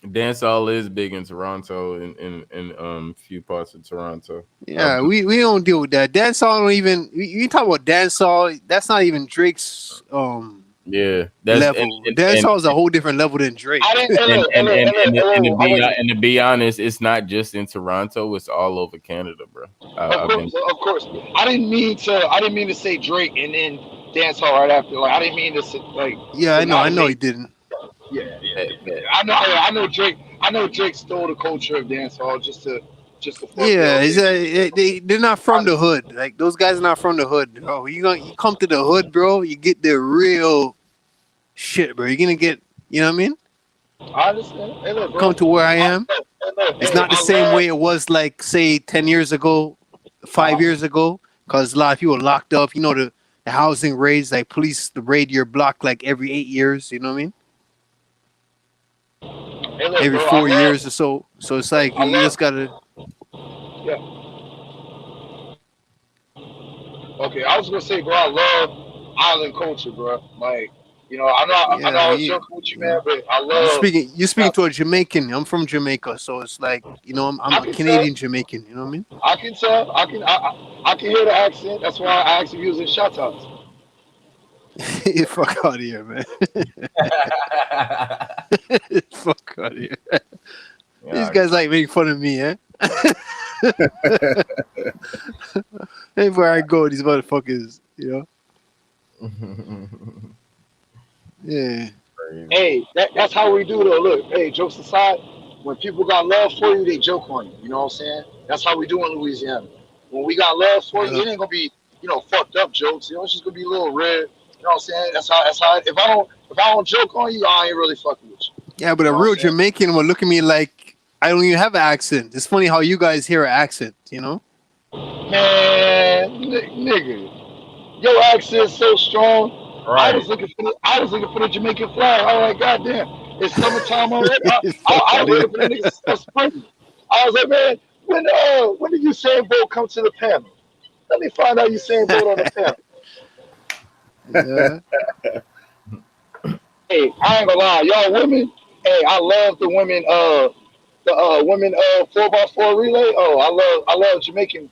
Dancehall is big in Toronto in few parts of Toronto. Yeah, we don't deal with that. Dancehall don't even. You talk about dancehall. That's not even Drake's Yeah, that's level. Dancehall is a whole different level than I Drake. didn't. I wasn't. and to be honest, it's not just in Toronto; it's all over Canada, bro. Of I've been course, of course. I didn't mean to. I didn't mean to say Drake and then dance hall right after. Like I didn't mean to say, like Yeah, to I know he amalgamate. didn't. Yeah. I know Drake. I know Drake stole the culture of dance hall just to fuck with Yeah, LA. they're not from the hood. Like those guys are not from the hood, bro. You come to the hood, bro. You get the real shit, bro. You're gonna get. You know what I mean? I understand. Hey, look, bro. Come to where I am. It's Hey, not the I same love. way it was like say 10 years ago, Uh, 5 years ago, because a lot of people are locked up. You know the housing raids, like police raid your block like every 8 years. You know what I mean? hey, look, Every bro. I 4 years or love. so. So it's like I you love. just gotta. Yeah. Okay. I was gonna say, bro. I love island culture, bro. Like, I know. Yeah, I was joking with you, you man, know. but I You love. speaking you speaking to a Jamaican. I'm from Jamaica, so it's like I'm I a can tell. Canadian Jamaican. You know what I mean? I can tell. I can hear the accent. That's why I asked if you was in shot tops. Fuck out of here, man. Fuck out of here. These yeah, guys like making fun of me, eh? Everywhere I go, these motherfuckers, yeah. crazy. Hey, that's how we do though. Look, hey, jokes aside, when people got love for you, they joke on you. You know what I'm saying? That's how we do in Louisiana. When we got love for you, Yeah. it ain't gonna be, fucked up jokes. It's just gonna be a little red. You know what I'm saying? That's how if I don't joke on you, I ain't really fucking with you. Yeah, but You a know what I'm real saying? Jamaican will look at me like I don't even have an accent. It's funny how you guys hear an accent. Man, nigga, your accent's so strong. Right. I was looking for the Jamaican flag. I was like, goddamn, it's summertime already. I Fuck out was of here. waiting for the niggas to start sprinting. I was like, man, when did Usain Bolt come to the panel? Let me find out Usain Bolt on the panel. Yeah. Hey, I ain't gonna lie, y'all women. Hey, I love the women 4x4 relay. Oh, I love Jamaican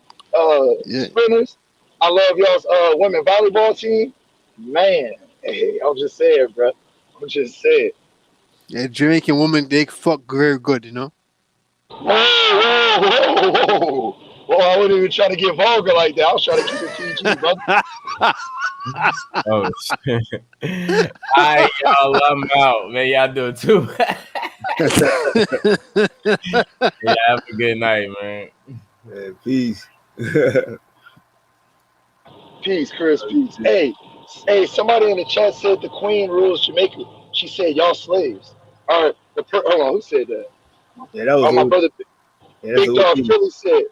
Yeah. sprinters. I love y'all's women volleyball team. Man, hey, I'm just saying, bro. I'm just saying. Yeah, Jamaican woman, they fuck very good, you know. Whoa, whoa, whoa, whoa. Well, I wasn't even trying to get vulgar like that. I was trying to keep it PG, brother. Oh shit. All right, y'all, I'm out. Man, y'all do it too. Yeah, have a good night, man. Yeah, peace. Peace, Chris, peace. Hey, somebody in the chat said the Queen rules Jamaica. She said y'all slaves. All right, hold on, who said that? Yeah, that was Oh, my OG. brother, Yeah, that's Big Dog OG. Philly said,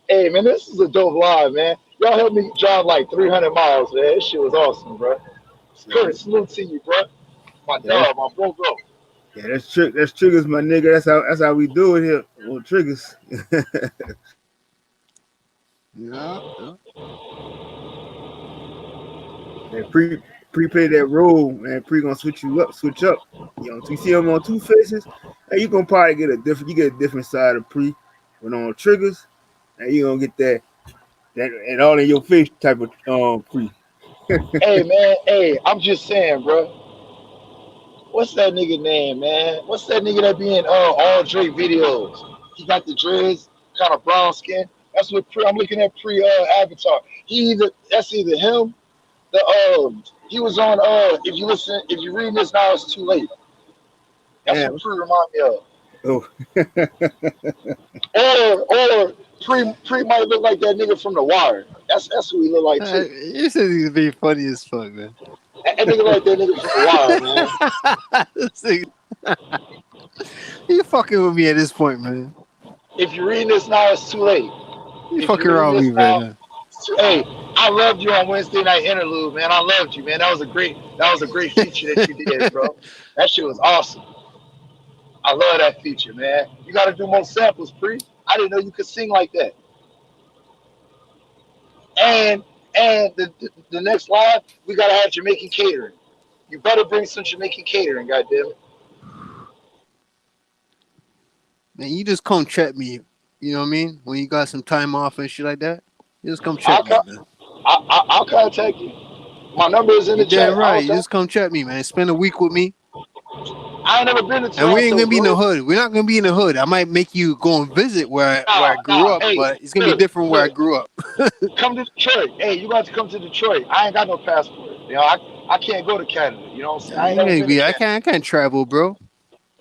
hey, man, this is a dope live, man. Y'all helped me drive like 300 miles, man. This shit was awesome, bro. Yeah, Kurt, salute to you, bro. My yeah, that's dog, my bro. yeah, that's triggers, my nigga. That's how we do it here. Well, triggers. Yeah. Yeah. Man, preplay that role, man. Pre gonna switch up. You know, you see him on Two Faces, and you gonna probably get a different side of pre. But on triggers, and you gonna get that and all in your face type of pre. Hey, man, hey, I'm just saying, bro. What's that nigga name, man? What's that nigga that be in all Drake videos? He got the dreads, kind of brown skin. That's what I'm looking at pre Avatar. That's either him. He was on if you read this now, it's too late. That's what Damn. pre remind me of. Oh, Or pre might look like that nigga from The Wire. That's who he look like too. You said he's being funny as fuck, man. That nigga like that nigga from The Wire, man. This nigga- you fucking with me at this point, man. If you're reading this now, it's too late. You If you're fucking reading around with this me right now, now. hey, I loved you on Wednesday night interlude, man. I loved you, man. That was a great feature that you did, bro. That shit was awesome. I love that feature, man. You got to do more samples, pre. I didn't know you could sing like that. And the next live, we gotta have Jamaican catering. You better bring some Jamaican catering, goddamn it. Man, you just come check me. You know what I mean? When you got some time off and shit like that, you just come check I'll me, co- man. I'll contact you. My number is in You the damn chat. I right. don't You tell. just come check me, man. Spend a week with me. I ain't never been to And we ain't Toronto, gonna be in the bro. hood. We're not gonna be in the hood. I might make you go and visit where I grew Nah. up, Hey, but it's gonna be look, different where I look. grew up. Come to Detroit. Hey, you got to come to Detroit. I ain't got no passport. You know, I can't go to Canada. You know what I'm saying? I I ain't ain't never gonna been to be. Canada. I can't travel, bro.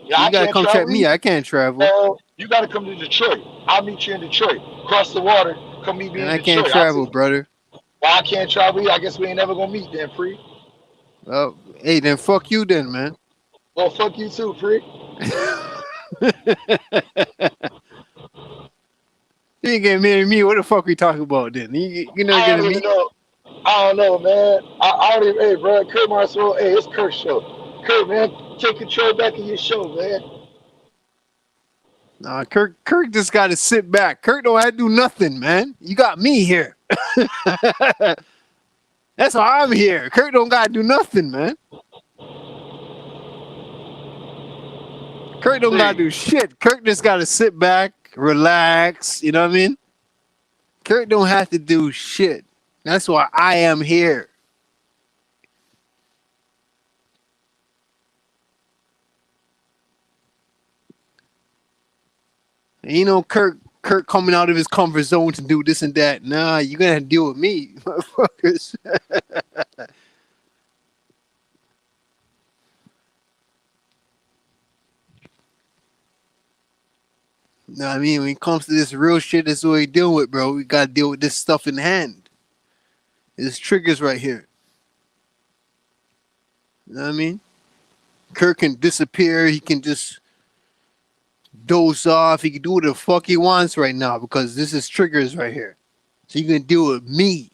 Yeah, So I you gotta can't come check travel me. either. I can't travel, So you got to come to Detroit. I'll meet you in Detroit. Cross the water. Come meet me and in I can't Detroit. I'll take travel, you. brother. Well, I can't travel either. I guess we ain't never gonna meet then, Pre. Well, hey, then fuck you, then, man. Well, fuck you too, Pre. You ain't getting married to me. What the fuck we talking about then? You not I getting don't even me? know. I don't know, man. I don't even. Hey, bro, Kurt Marcel. Hey, it's Kurt's show. Kurt, man, take control back of your show, man. Nah, Kirk just gotta sit back. Kirk don't have to do nothing, man. You got me here. That's why I'm here. Kirk don't gotta do nothing, man. Kirk don't gotta See, do shit. Kirk just gotta sit back, relax. You know what I mean? Kirk don't have to do shit. That's why I am here. And you know, Kirk coming out of his comfort zone to do this and that. Nah, you're gonna have to deal with me, motherfuckers. Know what I mean? When it comes to this real shit, that's what we dealing with, bro. We gotta deal with this stuff in hand. There's triggers right here. You know what I mean? Kirk can disappear. He can just doze off. He can do what the fuck he wants right now because this is triggers right here. So you can deal with me.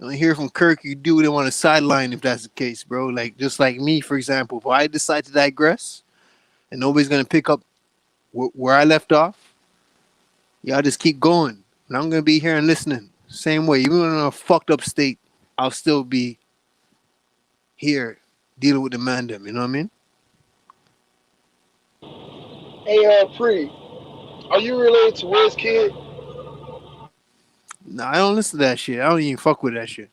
You don't hear from Kirk, you do it on the sideline if that's the case, bro. Like just like me, for example, if I decide to digress and nobody's gonna pick up where I left off, y'all just keep going. And I'm gonna be here and listening. Same way, even in a fucked up state, I'll still be here dealing with the man them. You know what I mean? Hey, Pre, are you related to Wiz Kid? No, I don't listen to that shit. I don't even fuck with that shit.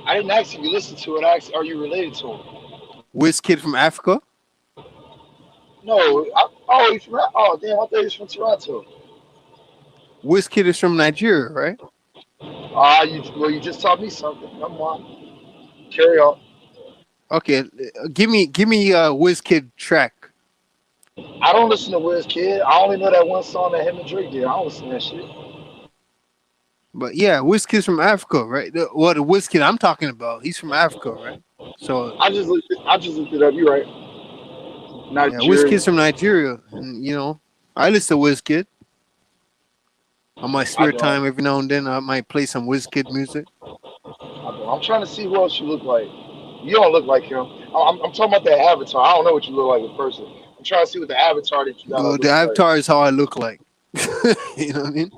I didn't ask if you listen to it. I asked, are you related to him? Whiz kid from Africa? No. He's from. Oh, damn! I thought he was from Toronto. Whiz kid is from Nigeria, right? You just taught me something. Come on, carry on. Okay, give me Whiz kid track. I don't listen to Wiz Kid. I only know that one song that him and Drake did. I don't listen to that shit. But yeah, Whiz kid's from Africa, right? The Whiz kid I'm talking about, he's from Africa, right? So I just looked it up. You right? yeah, Whiz Nigeria. kid's from Nigeria, and I listen to Whiz kid on my I spare don't. time every now and then. I might play some Whiz kid music. I don't. I'm trying to see who else you look like. You don't look like him. I'm talking about that avatar. I don't know what you look like in person. I'm trying to see what the avatar that you got Well, up the looks like. avatar is how I look like. You know what I mean?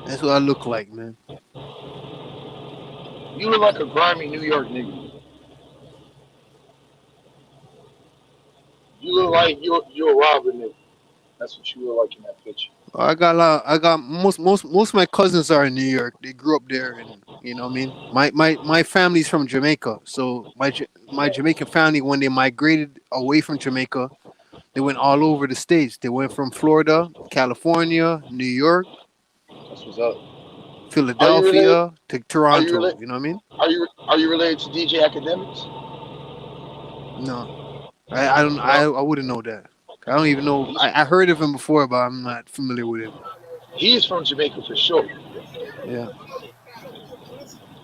That's what I look like, man. You look like a grimy New York nigga. You look like you're a robber nigga. That's what you look like in that picture. I got a lot. I got most of my cousins are in New York. They grew up there, and you know what I mean. My family's from Jamaica, so my Jamaican family, when they migrated away from Jamaica, they went all over the states. They went from Florida, California, New York, That's what's up. Are you related? Philadelphia to Are you Toronto. related? You know what I mean? Are you related to DJ Academics? No, I don't. No. I wouldn't know that. I don't even know. I heard of him before, but I'm not familiar with him. He's from Jamaica for sure. Yeah.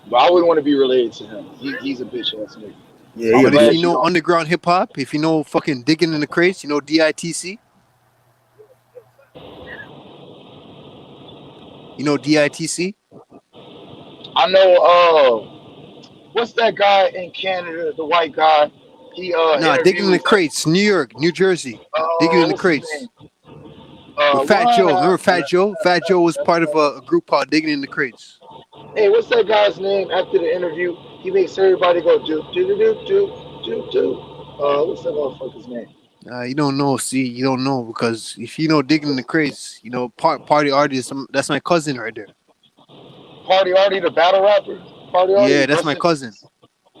But I wouldn't want to be related to him. He's a bitch ass nigga. Yeah, I'm he a But if glad you bitch. you know don't. underground hip hop, if you know fucking digging in the crates, you know DITC. You know DITC? I know. What's that guy in Canada? The white guy. He Nah, digging in the interviews. crates, New York, New Jersey. Digging in the What's his crates name? with Fat One. Joe. Remember Fat Joe? Fat Joe was part of a group called Digging in the Crates. Hey, what's that guy's name? After the interview, he makes everybody go do do do do do do do. What's that motherfucker's name? You don't know. See, you don't know because if you know Digging in the Crates, party artist. That's my cousin right there. Party Artie, the battle rapper. Party Yeah, Artie, that's my cousin.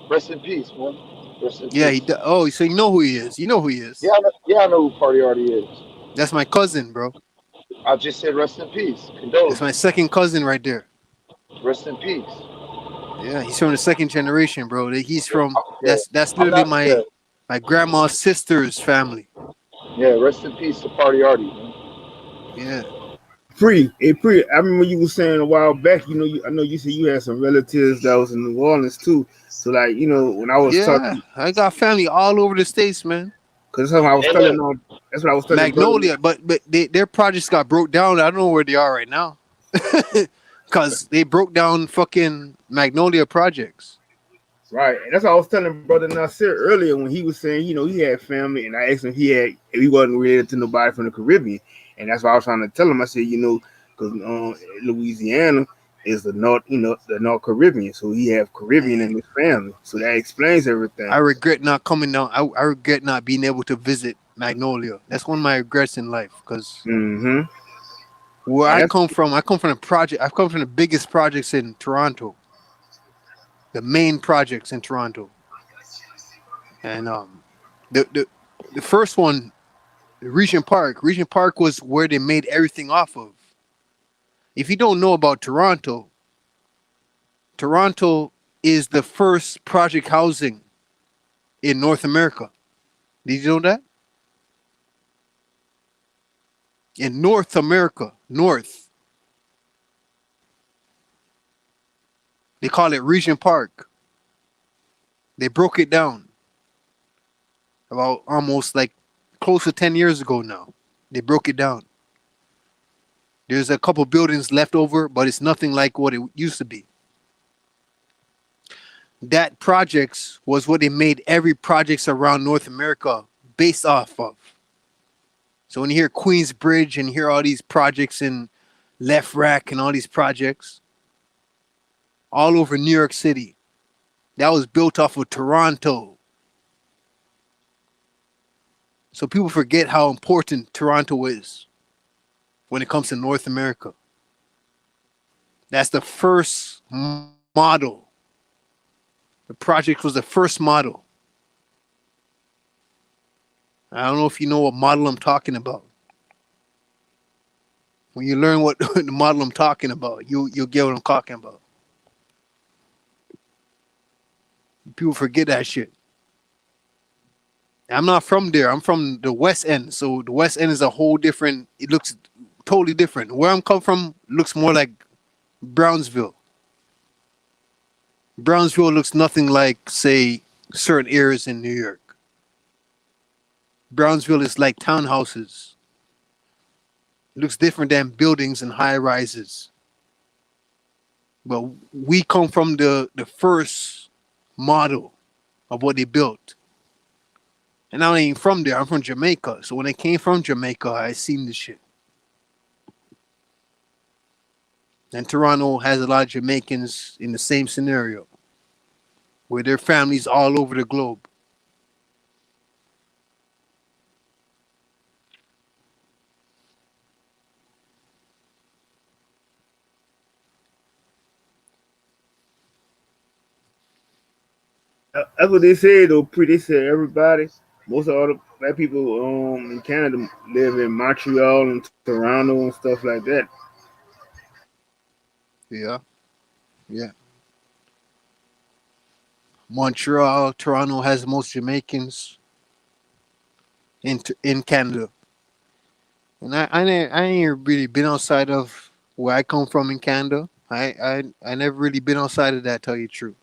rest in peace, man. Rest in Yeah, peace. oh, so you know who he is. You know who he Yeah, is. I know who Party Artie is. That's my cousin, bro. I just said rest in peace. That's my Condolences. second cousin right there. Rest in peace. Yeah, he's from the second generation, bro. He's from Yeah, that's I'm literally not. Yeah, my grandma's sister's family. yeah. Rest in peace to Party Artie, man. Yeah. Pretty. I remember you were saying a while back. I know you said you had some relatives that was in New Orleans too. So like, when I was Yeah. talking, I got family all over the states, man. because that's what I was Hey, telling look, on. That's what I was telling brother. Magnolia, but their projects got broke down. I don't know where they are right now. Cause they broke down fucking Magnolia projects. Right, and that's what I was telling brother Nasir earlier when he was saying, he had family, and I asked him if he wasn't related to nobody from the Caribbean, and that's why I was trying to tell him. I said, because Louisiana is the North Caribbean, so he have Caribbean in Man, his family, so that explains I everything. regret not coming down. I regret not being able to visit Magnolia. That's one of my regrets in life. Cause Mm-hmm. where And I that's come from, I come from a project. I come from the biggest projects in Toronto, the main projects in Toronto, and the first one, Regent Park. Regent Park was where they made everything off of. If you don't know about Toronto, Toronto is the first project housing in North America. Did you know that? In North America, North, they call it Regent Park. They broke it down about almost like close to 10 years ago now. They broke it down. There's a couple buildings left over, but it's nothing like what it used to be. That projects was what they made every projects around North America based off of. So when you hear Queensbridge and you hear all these projects in Left Rack and all these projects all over New York City, that was built off of Toronto. So people forget how important Toronto is when it comes to North America. That's the first model. The project was the first model. I don't know if you know what model I'm talking about. When you learn what the model I'm talking about, you'll get what I'm talking about. People forget that shit. I'm not from there. I'm from the West End. So the West End is a whole different, it looks totally different. Where I'm come from looks more like Brownsville. Brownsville looks nothing like, say, certain areas in New York. Brownsville is like townhouses. It looks different than buildings and high rises. But we come from the first model of what they built. And I ain't from there. I'm from Jamaica. So when I came from Jamaica, I seen this shit. And Toronto has a lot of Jamaicans in the same scenario, where their families all over the globe. That's what they said though. They said everybody, most of all the black people in Canada live in Montreal and Toronto and stuff like that. Yeah, yeah. Montreal, Toronto has the most Jamaicans in Canada. And I ain't really been outside of where I come from in Canada. I never really been outside of that, tell you the truth.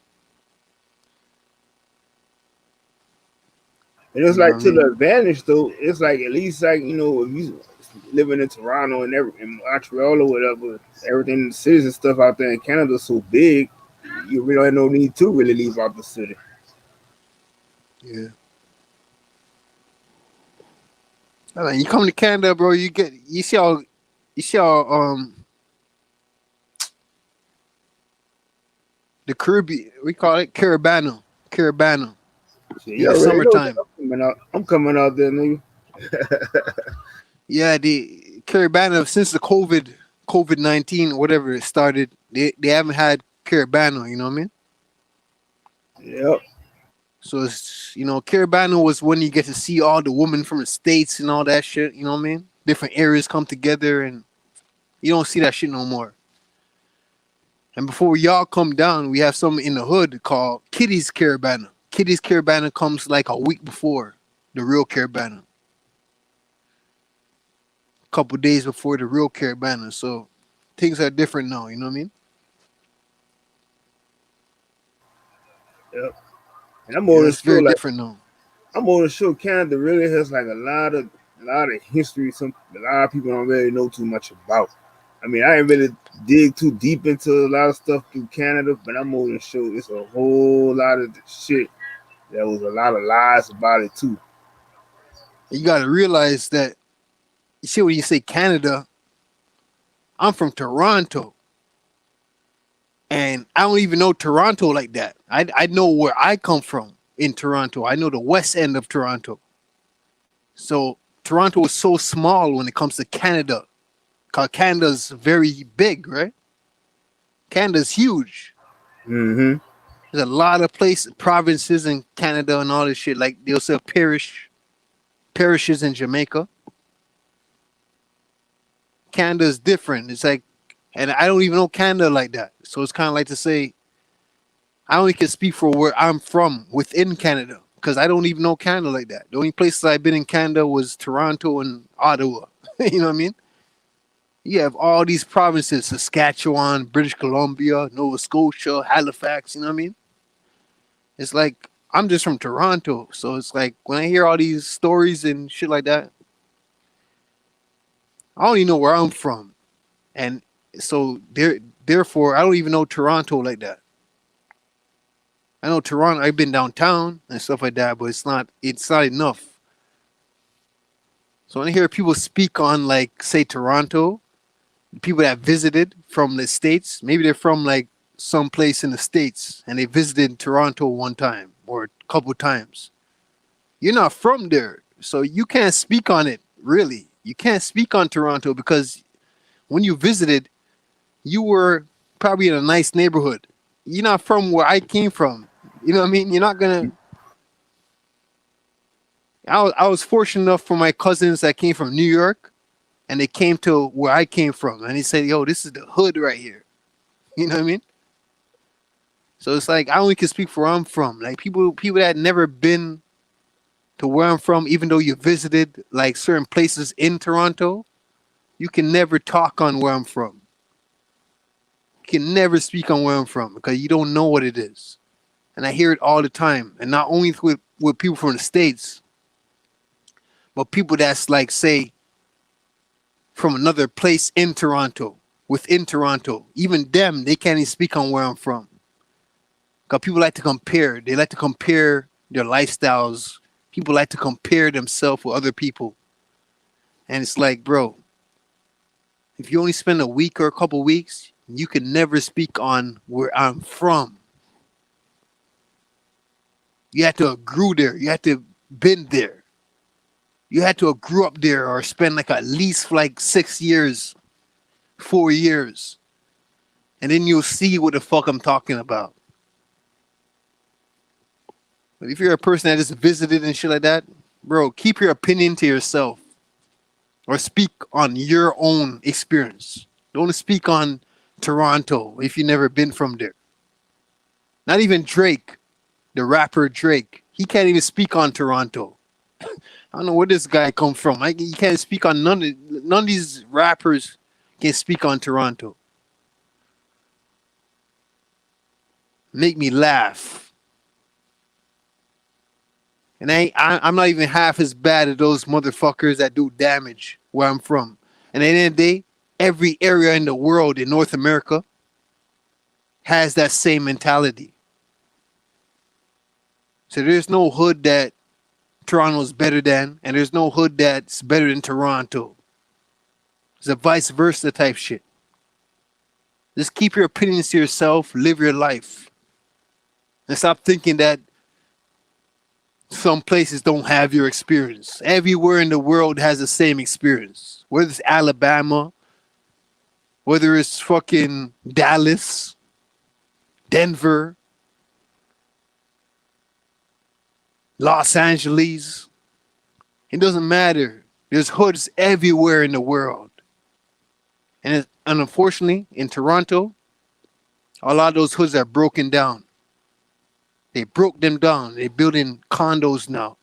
And it's You know what like I to the mean? advantage though. It's like at least like if you living in Toronto and in Montreal or whatever, everything the cities and stuff out there in Canada is so big, you really have no need to really leave out the city. Yeah. I mean, you come to Canada, bro, you see how the Caribbean, we call it Caribana. Caribana So in you the already know that summertime. I'm coming out there, nigga. Yeah, the Caribana since the COVID-19 whatever it started, they haven't had Caribana, you know what I mean? Yep. So it's Caribana was when you get to see all the women from the states and all that shit, you know what I mean? Different areas come together and you don't see that shit no more. And before y'all come down, we have something in the hood called Kitty's Caribana. Kitty's Caribana comes like a week before the real Caribana. A couple days before the real Caribana. So things are different now, you know what I mean? Yep. And I'm Yeah, more than it's very sure like different now. I'm more than sure Canada really has like a lot of history. Some a lot of people don't really know too much about. I mean, I ain't really dig too deep into a lot of stuff through Canada, but I'm more than sure it's a whole lot of shit. There was a lot of lies about it too. You gotta realize that you see when you say Canada, I'm from Toronto. And I don't even know Toronto like that. I know where I come from in Toronto. I know the west end of Toronto. So Toronto is so small when it comes to Canada. Cause Canada's very big, right? Canada's huge. Mm-hmm. There's a lot of provinces in Canada and all this shit. Like they also have parishes in Jamaica. Canada's different. It's like, and I don't even know Canada like that. So it's kind of like to say, I only can speak for where I'm from within Canada because I don't even know Canada like that. The only places I've been in Canada was Toronto and Ottawa. You know what I mean? You have all these provinces: Saskatchewan, British Columbia, Nova Scotia, Halifax. You know what I mean? It's like I'm just from Toronto, so it's like when I hear all these stories and shit like that, I don't even know where I'm from. And so therefore, I don't even know Toronto like that. I know Toronto. I've been downtown and stuff like that, but it's not enough. So when I hear people speak on, like, say, Toronto, people that visited from the states, maybe they're from like some place in the states and they visited Toronto one time or a couple times. You're not from there, so you can't speak on it. Really, you can't speak on Toronto because when you visited, you were probably in a nice neighborhood. You're not from where I came from. You know what I mean? You're not gonna. I was fortunate enough for my cousins that came from New York, and they came to where I came from, and they said, "Yo, this is the hood right here." You know what I mean? So it's like I only can speak for where I'm from. Like people that never been to where I'm from, even though you visited like certain places in Toronto, you can never talk on where I'm from. You can never speak on where I'm from because you don't know what it is. And I hear it all the time. And not only with people from the States, but people that's like, say, from another place in Toronto, within Toronto. Even them, they can't even speak on where I'm from. Because people like to compare. They like to compare their lifestyles. People like to compare themselves with other people. And it's like, bro, if you only spend a week or a couple weeks, you can never speak on where I'm from. You had to have grew there. You had to have been there. You had to have grew up there or spend like at least like 6 years, 4 years. And then you'll see what the fuck I'm talking about. But if you're a person that just visited and shit like that, bro, keep your opinion to yourself. Or speak on your own experience. Don't speak on Toronto if you've never been from there. Not even Drake, the rapper Drake. He can't even speak on Toronto. I don't know where this guy come from. He can't speak on none of these rappers can speak on Toronto. Make me laugh. And I'm not even half as bad as those motherfuckers that do damage where I'm from. And at the end of the day, every area in the world in North America has that same mentality. So there's no hood that Toronto's better than, and there's no hood that's better than Toronto. It's a vice versa type shit. Just keep your opinions to yourself, live your life. And stop thinking that some places don't have your experience. Everywhere in the world has the same experience. Whether it's Alabama, whether it's fucking Dallas, Denver, Los Angeles, it doesn't matter. There's hoods everywhere in the world. And unfortunately, in Toronto, a lot of those hoods are broken down. They broke them down. They're building condos now.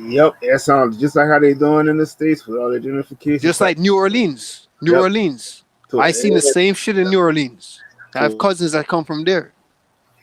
Yep, that sounds just like how they doing in the States with all the gentrification. Just like New Orleans. New Yep. Orleans. So, I seen the same shit in New Orleans. I have so, cousins that come from there.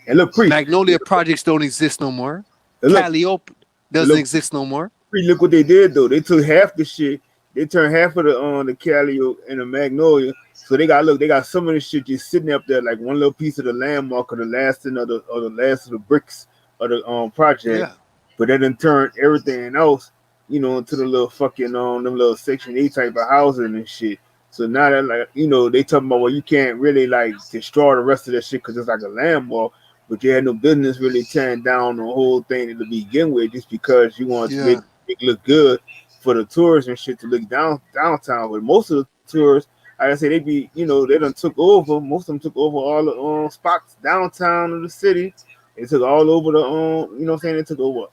and look, Pre, Magnolia projects don't exist no more. look, Calliope doesn't exist no more. Look what they did though. They took half the shit. They turned half of the Calliope and the Magnolia. So they got some of the shit just sitting up there like one little piece of the landmark or the last of the last of the bricks of the project. Yeah. But they done turned everything else, into the little fucking them little Section 8 type of housing and shit. So now that they talking about, well, you can't really like destroy the rest of that shit because it's like a landmark. But you had no business really tearing down the whole thing to begin with, just because you want to make it look good for the tourists and shit to look downtown. But most of the tourists, like I say, they done took over. Most of them took over all the spots downtown of the city. They took all over the They took over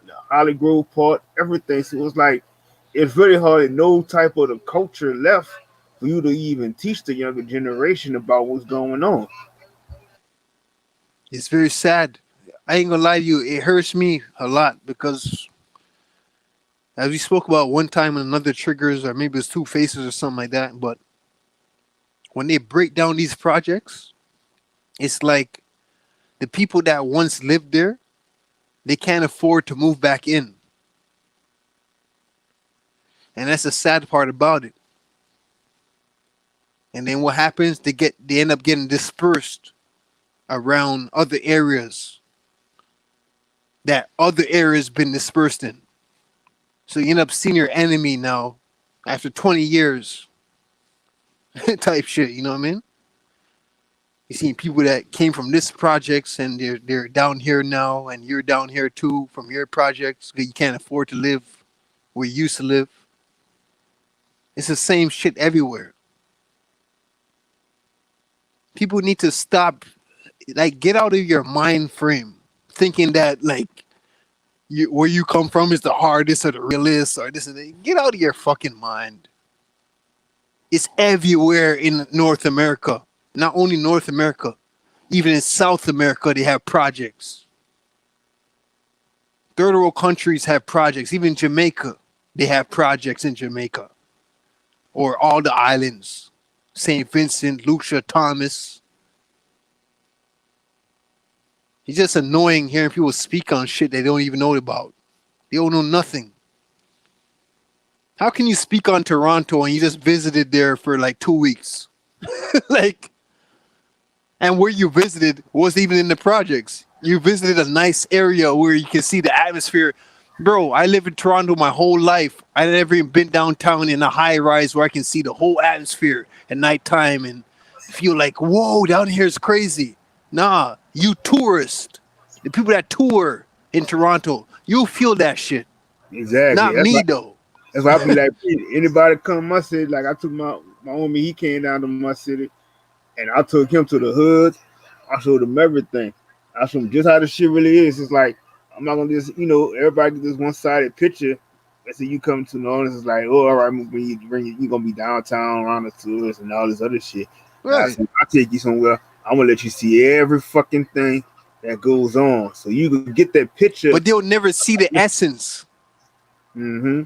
the Holly Grove part, everything. So it was like it's very hard. No type of the culture left for you to even teach the younger generation about what's going on. It's very sad. I ain't gonna lie to you. It hurts me a lot because, as we spoke about one time in another triggers, or maybe it's Two Faces or something like that. But when they break down these projects, it's like the people that once lived there, they can't afford to move back in. And that's the sad part about it. And then what happens? They end up getting dispersed around other areas that other areas been dispersed in. So you end up seeing your enemy now after 20 years type shit, you know what I mean? You seen people that came from this projects and they're down here now, and you're down here too from your projects because you can't afford to live where you used to live. It's the same shit everywhere. People need to stop, like, get out of your mind frame thinking that like where you come from is the hardest or the realest or this and that. Get out of your fucking mind. It's everywhere in North America. Not only North America, even in South America, they have projects. Third world countries have projects. Even Jamaica, they have projects in Jamaica. Or all the islands. St. Vincent, Lucia, Thomas. It's just annoying hearing people speak on shit they don't even know about. They don't know nothing. How can you speak on Toronto and you just visited there for like 2 weeks? Like, and where you visited wasn't even in the projects. You visited a nice area where you can see the atmosphere. Bro, I live in Toronto my whole life. I never even been downtown in a high rise where I can see the whole atmosphere at nighttime and feel like, whoa, down here is crazy. Nah, you tourist. The people that tour in Toronto, you'll feel that shit. Exactly. Not me, though. That's why I be like, anybody come to my city, like I took my homie, he came down to my city, and I took him to the hood. I showed him everything. I showed him just how the shit really is. It's like, I'm not gonna just, everybody get this one-sided picture. And so you come to know this, it's like, oh, all right, when you gonna be downtown around the tours and all this other shit. Right. I'll take you somewhere. I'm gonna let you see every fucking thing that goes on, so you can get that picture. But they'll never see the essence. Mm-hmm.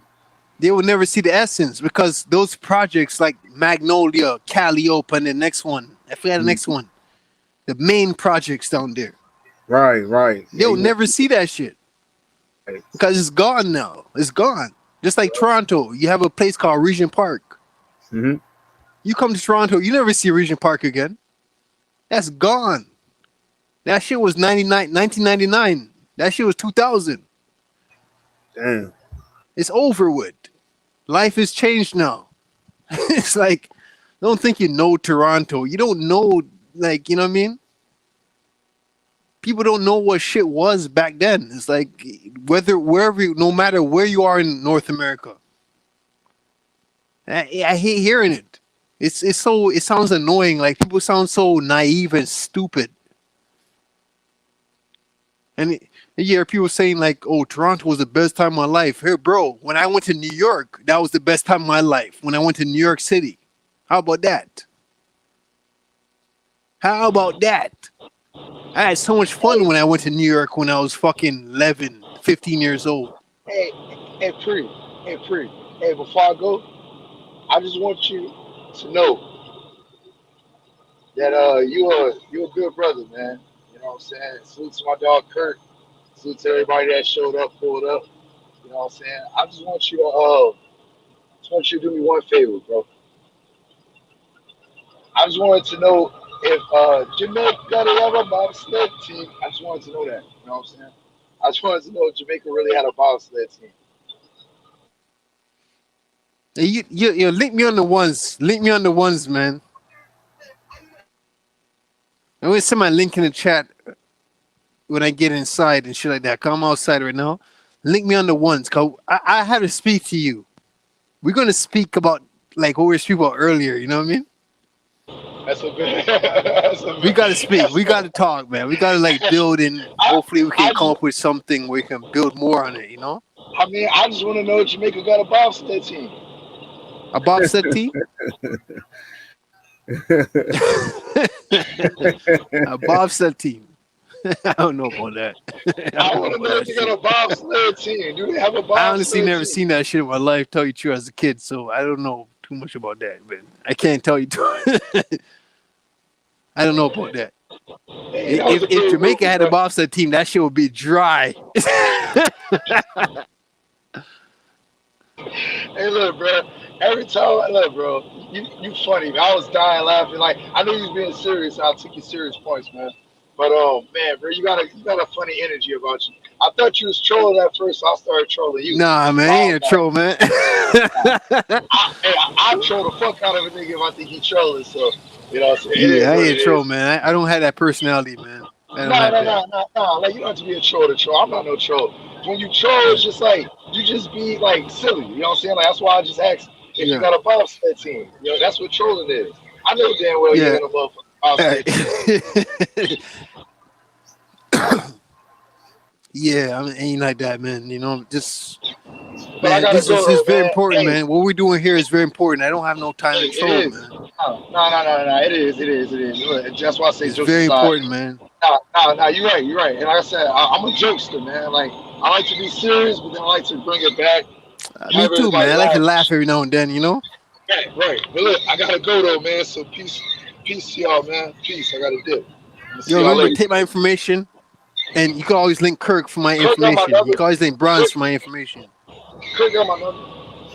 They will never see the essence because those projects like Magnolia, Calliope, and the next one, I forgot the next one, the main projects down there. Right. They'll never see that shit because it's gone now. It's gone. Just like Toronto, you have a place called Regent Park. Mm-hmm. You come to Toronto, you never see Regent Park again. That's gone. That shit was 1999. That shit was 2000. Damn. It's over with. Life has changed now. It's like, don't think you know Toronto. You don't know, like, you know what I mean? People don't know what shit was back then. It's like, no matter where you are in North America. I hate hearing it. It sounds annoying. Like, people sound so naive and stupid. And you hear people saying like, oh, Toronto was the best time of my life. Here, bro, when I went to New York, that was the best time of my life. When I went to New York City. How about that? How about that? I had so much fun when I went to New York when I was fucking 11, 15 years old. Hey, Pre. Hey, before I go, I just want you to know that you're a good brother, man. You know what I'm saying? Salute to my dog Kurt. Salute to everybody that showed up, pulled up. You know what I'm saying? I just want you to do me one favor, bro. I just wanted to know if Jamaica got a bobsled team. I just wanted to know that. You know what I'm saying? I just wanted to know if Jamaica really had a bobsled team. You link me on the ones. Link me on the ones, man. I'm gonna send my link in the chat when I get inside and shit like that. Cause I'm outside right now. Link me on the ones. Cause I have to speak to you. We're gonna speak about like what we were speaking about earlier. You know what I mean? That's a bit. We gotta speak. We gotta talk, man. We gotta like build, and hopefully we can come up with something we can build more on it. You know? I mean, I just want to know if Jamaica got a bobsled team. A bobsled team? A bobsled team. I don't know about that. I want to know if they got a bobsled team. Do they have a bobsled I honestly never team? seen that shit in my life, tell you true, as a kid, so I don't know too much about that, but I can't tell you I don't know about that. Hey, If Jamaica had a bobsled team, that shit would be dry. Hey, look, bro. Every time I look, bro, you funny. Man. I was dying laughing. Like I knew you was being serious. I took your serious points, man. But man, bro, you got a funny energy about you. I thought you was trolling at first, so I started trolling you. Nah, man, But I I ain't was a like, troll, man. I troll the fuck out of a nigga if I think he trolling. So you know, what I'm saying? It Yeah, is I what ain't it a troll, is. man. I don't have that personality, man. I don't No, have no, that. no, no, no. Like you don't have to be a troll to troll. I'm not no troll. When you troll, Yeah, it's just like you just be like silly. You know what I'm saying? Like that's why I just asked if you yeah, got a bobsled team. You know, that's what trolling is. I know damn well you yeah. ain't got a motherfucking bobsled team. Alright. Yeah, I mean, ain't like that, man. You know, just But I man, gotta this go is though, very man. important, Hey, man. What we're doing here is very important. I don't have no time to hey, it troll, is. man. No, no, no, no, no. It is, it is, it is. Look, that's why I say It's jokes very aside. important, man. No, no, no. You're right. You're right. And like I said, I'm a jokester, man. Like I like to be serious, but then I like to bring it back, Me have too, everybody man. I like to laugh. laugh every now and then, you know. Right, right. But look, I gotta go though, man. So peace, peace to y'all, man. Peace. I gotta dip. I'm gonna Yo, see y'all remember, later. take my information, and you can always link Kirk for my Kirk got my information. You number. can always link Bronze Kirk, for my information. Kirk got my number.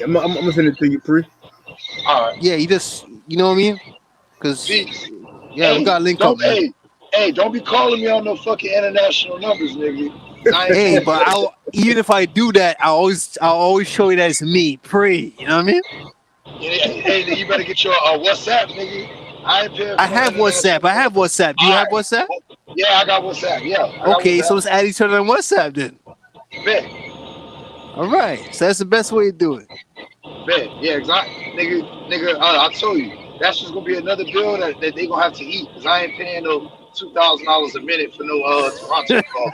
I'm gonna send it to you, pre. All right. Yeah, you just, you know what I mean? Cause Peace. yeah, we Hey, gotta link up, don't man. don't be calling me on no fucking international numbers, nigga. 'Cause I ain't Hey, paying for but that shit. even if I do that, I'll always show you that it's me. Pray, you know what I mean? Hey, you better get your WhatsApp, nigga. I ain't paying I for no have WhatsApp. international I have calls. WhatsApp. Do you All have right. WhatsApp? Yeah, I got WhatsApp. Yeah, I got Okay, so WhatsApp. let's add each other on WhatsApp then. Bet, All right, so that's the best way to do it. bet. Yeah, exactly. Nigga, I told you. That's just gonna be another bill that they gonna have to eat. Cause I ain't paying no $2,000 a minute for no Toronto call.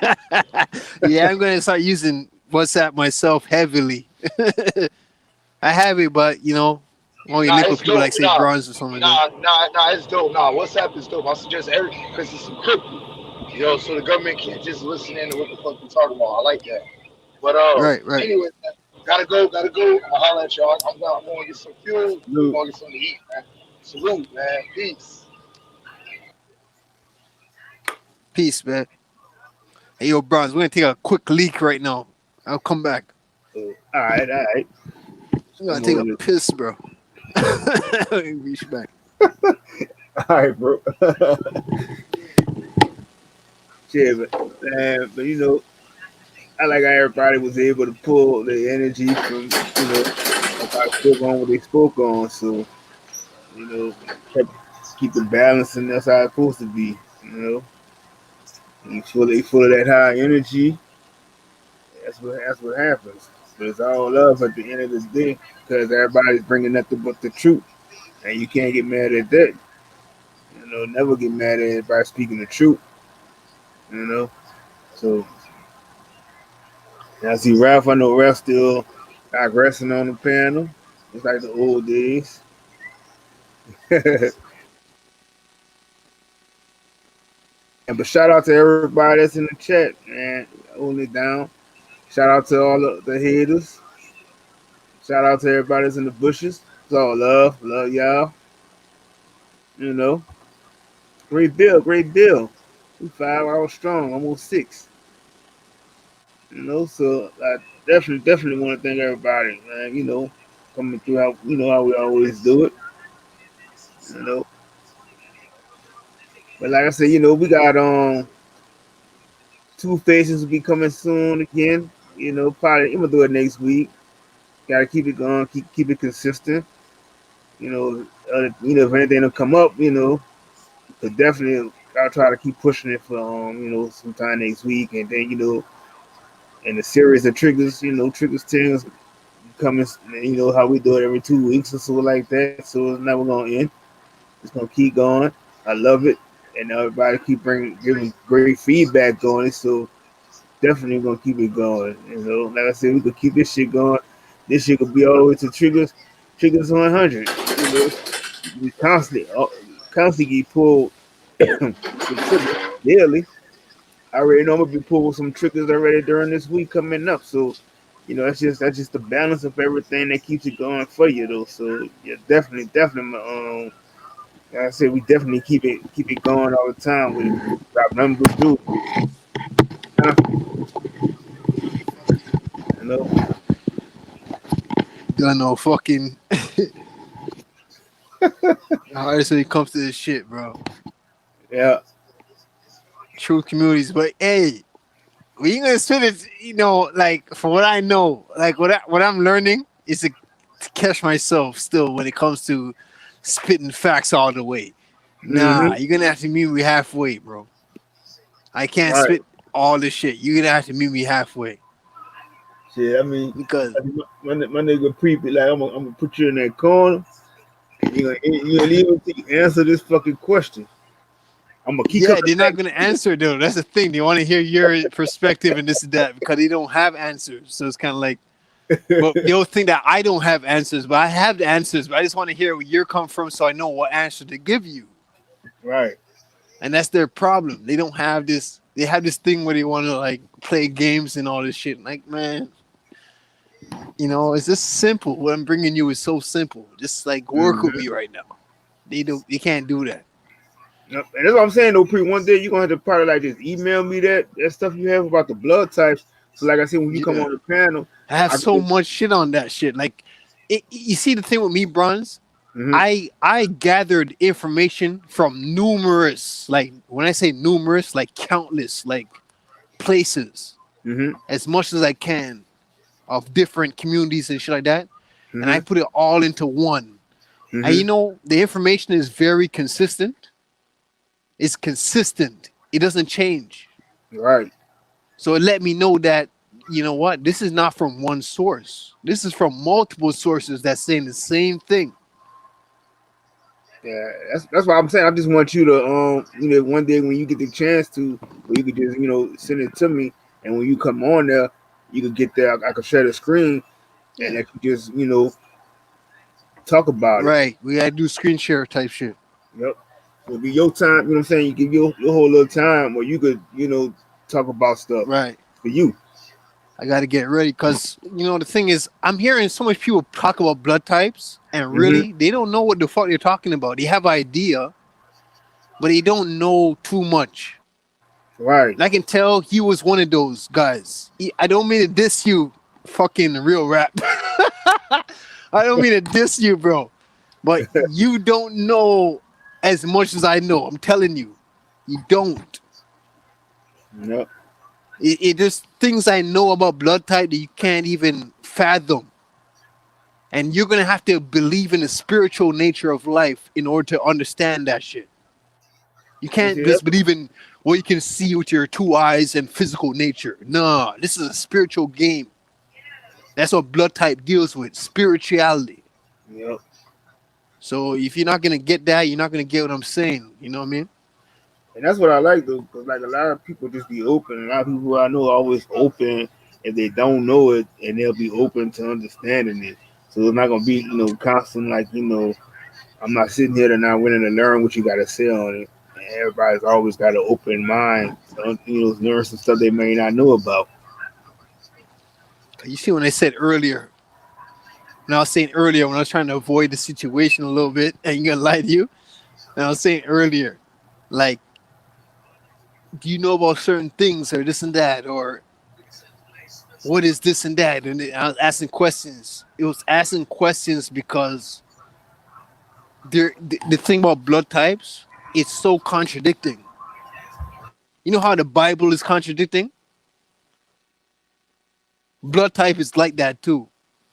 Yeah, I'm gonna start using WhatsApp myself heavily. I have it, but you know, only Nah, link with it's people dope. like say Nah, Bronze or something like that. it's dope. Nah, WhatsApp is dope. I suggest because it's encrypted. You know, so the government can't just listen in to what the fuck we talking about. I like that. But Right, right. anyway, man, gotta go. I'm gonna holler at y'all. I'm going to get some fuel. We're Luke. gonna get something to eat, man. Salute, man. Peace. Peace, man. Hey, yo, Bronze, we're gonna take a quick leak right now. I'll come back. So, all right, all right. I'm gonna I'm take a on this. piss, bro. Reach back. All right, bro. Shit, but you know, I like how everybody was able to pull the energy from, everybody spoke on what they spoke on. So, you know, kept, keep the balance, and that's how it's supposed to be. You know, you full of that high energy. That's what happens. But it's all love at the end of the day because everybody's bringing nothing but the truth, and you can't get mad at that. You know, never get mad at anybody speaking the truth. You know, so and I see Ralph. I know Ralph still digressing on the panel. It's like the old days. And but shout out to everybody that's in the chat, man. Holding it down. Shout out to all the haters. Shout out to everybody that's in the bushes. It's all love. Love y'all. You know. Great bill, great bill. We 5 hours strong, almost six. You know, so I definitely want to thank everybody, man. Coming through how we always do it. You know, but like I said, we got two faces will be coming soon again. Probably I'm gonna do it next week. Got to keep it going, keep it consistent. If anything will come up, but definitely I'll try to keep pushing it for sometime next week, and then and the series of triggers, triggers things coming. How we do it every 2 weeks or so like that. So it's never gonna end. It's gonna keep going. I love it, and everybody keep giving great feedback on it. So definitely gonna keep it going. Like I said, we could keep this shit going. This shit could be all the way to triggers 100. We constantly get pulled with triggers daily. I already know I'm gonna be pulling some triggers already during this week coming up. So, that's just the balance of everything that keeps it going for you though. So yeah, definitely. Like I said, we definitely keep it going all the time with it. Drop nothing but jewels. Constantly, you know. done no fucking. Hardest when it comes to this shit, bro. Yeah. Truth communities, but hey, we ain't gonna spit it. You know, like from what I know, like what I'm learning is to catch myself still when it comes to spitting facts all the way. Nah, Mm-hmm. you're gonna have to meet me halfway, bro. I can't Right. spit all this shit. You're gonna have to meet me halfway Shit, I mean, because my nigga Pre be like, I'm gonna put you in that corner. You ain't even answer this fucking question. I'm gonna keep yeah, coming they're back. not gonna answer though. That's the thing. They want to hear your perspective and this and that because they don't have answers. So it's kind of like, but they'll think that I don't have answers, but I have the answers. But I just want to hear where you're come from, so I know what answer to give you. Right. And that's their problem. They don't have this. They have this thing where they want to like play games and all this shit. Like, man, you know, it's just simple. What I'm bringing you is so simple. Just like work with Mm-hmm. me right now. They don't. They can't do that. Yep. And that's what I'm saying though, Pre. One day you're gonna have to probably like just email me that stuff you have about the blood types. So like I said, when you come Yeah, on the panel, I have I can so just much shit on that shit. Like, you see the thing with me, Bronze. mm-hmm, I gathered information from numerous, like when I say numerous, like countless, like places, mm-hmm, as much as I can of different communities and shit like that, and I mm-hmm, put it all into one. And mm-hmm. you know, the information is very consistent. It's consistent. It doesn't change. Right. So it let me know that, you know what, this is not from one source. This is from multiple sources that's saying the same thing. Yeah, that's what I'm saying. I just want you to one day when you get the chance to, where you could just send it to me, and when you come on there, you could get there. I could share the screen and Yeah. let you just talk about it. Right. We gotta do screen share type shit. Yep. It'll be your time. You know what I'm saying? You give your whole little time where you could talk about stuff Right. for you. I got to get ready because, you know, the thing is, I'm hearing so much people talk about blood types, and Hmm. really, they don't know what the fuck they're talking about. They have idea, but they don't know too much. Right. And I can tell he was one of those guys. I don't mean to diss you, fucking real rap. I don't mean to diss you, bro. But you don't know as much as I know. I'm telling you, you don't. Yep. It just things I know about blood type that you can't even fathom. And you're gonna have to believe in the spiritual nature of life in order to understand that shit. You You can't see just that? believe in what you can see with your two eyes and physical nature. Nah, this is a spiritual game. That's what blood type deals with, spirituality. Yep. So if you're not gonna get that, you're not gonna get what I'm saying. You know what I mean? And that's what I like though, because like a lot of people just be open. A lot of people who I know are always open if they don't know it, and they'll be open to understanding it. So it's not gonna be constant like I'm not sitting here to not willing to learn what you got to say on it. And everybody's always got an open mind to learn some stuff they may not know about. You see, when I said earlier, when I was saying earlier, when I was trying to avoid the situation a little bit, and you gonna lie to you, and I was saying earlier, like, do you know about certain things or this and that, or what is this and that? And I was asking questions. It was asking questions because the thing about blood types, it's so contradicting. You know how the Bible is contradicting? Blood type is like that too,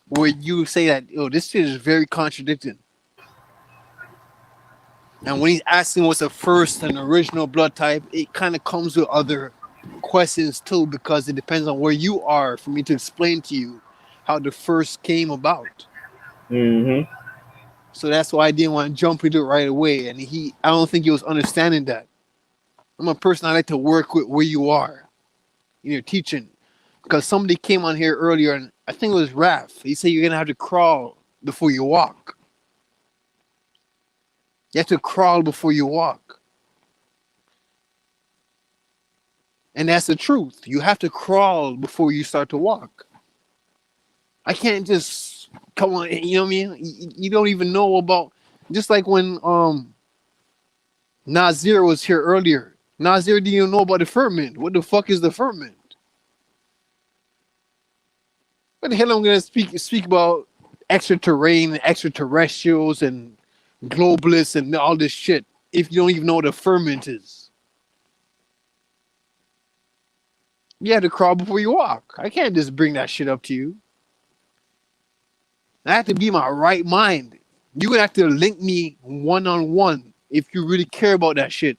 where you say that, oh, this shit is very contradicting. And when he's asking what's the first and original blood type, it kind of comes with other questions too, because it depends on where you are for me to explain to you how the first came about. Mm-hmm. So that's why I didn't want to jump into it right away. And I don't think he was understanding that. I'm a person I like to work with where you are in your teaching. Because somebody came on here earlier, and I think it was Raph. He said you're gonna have to crawl before you walk. You have to crawl before you walk. And that's the truth. You have to crawl before you start to walk. I can't just come on, you know what I mean? You don't even know about, just like when Nazir was here earlier. Nazir didn't even know about the firmament. What the fuck is the firmament? What the hell am I gonna speak about extraterranean, extraterrestrials, and globalists, and all this shit if you don't even know what a firmament is? You have to crawl before you walk. I can't just bring that shit up to you. I have to be in my right mind. You're gonna have to link me one on one if you really care about that shit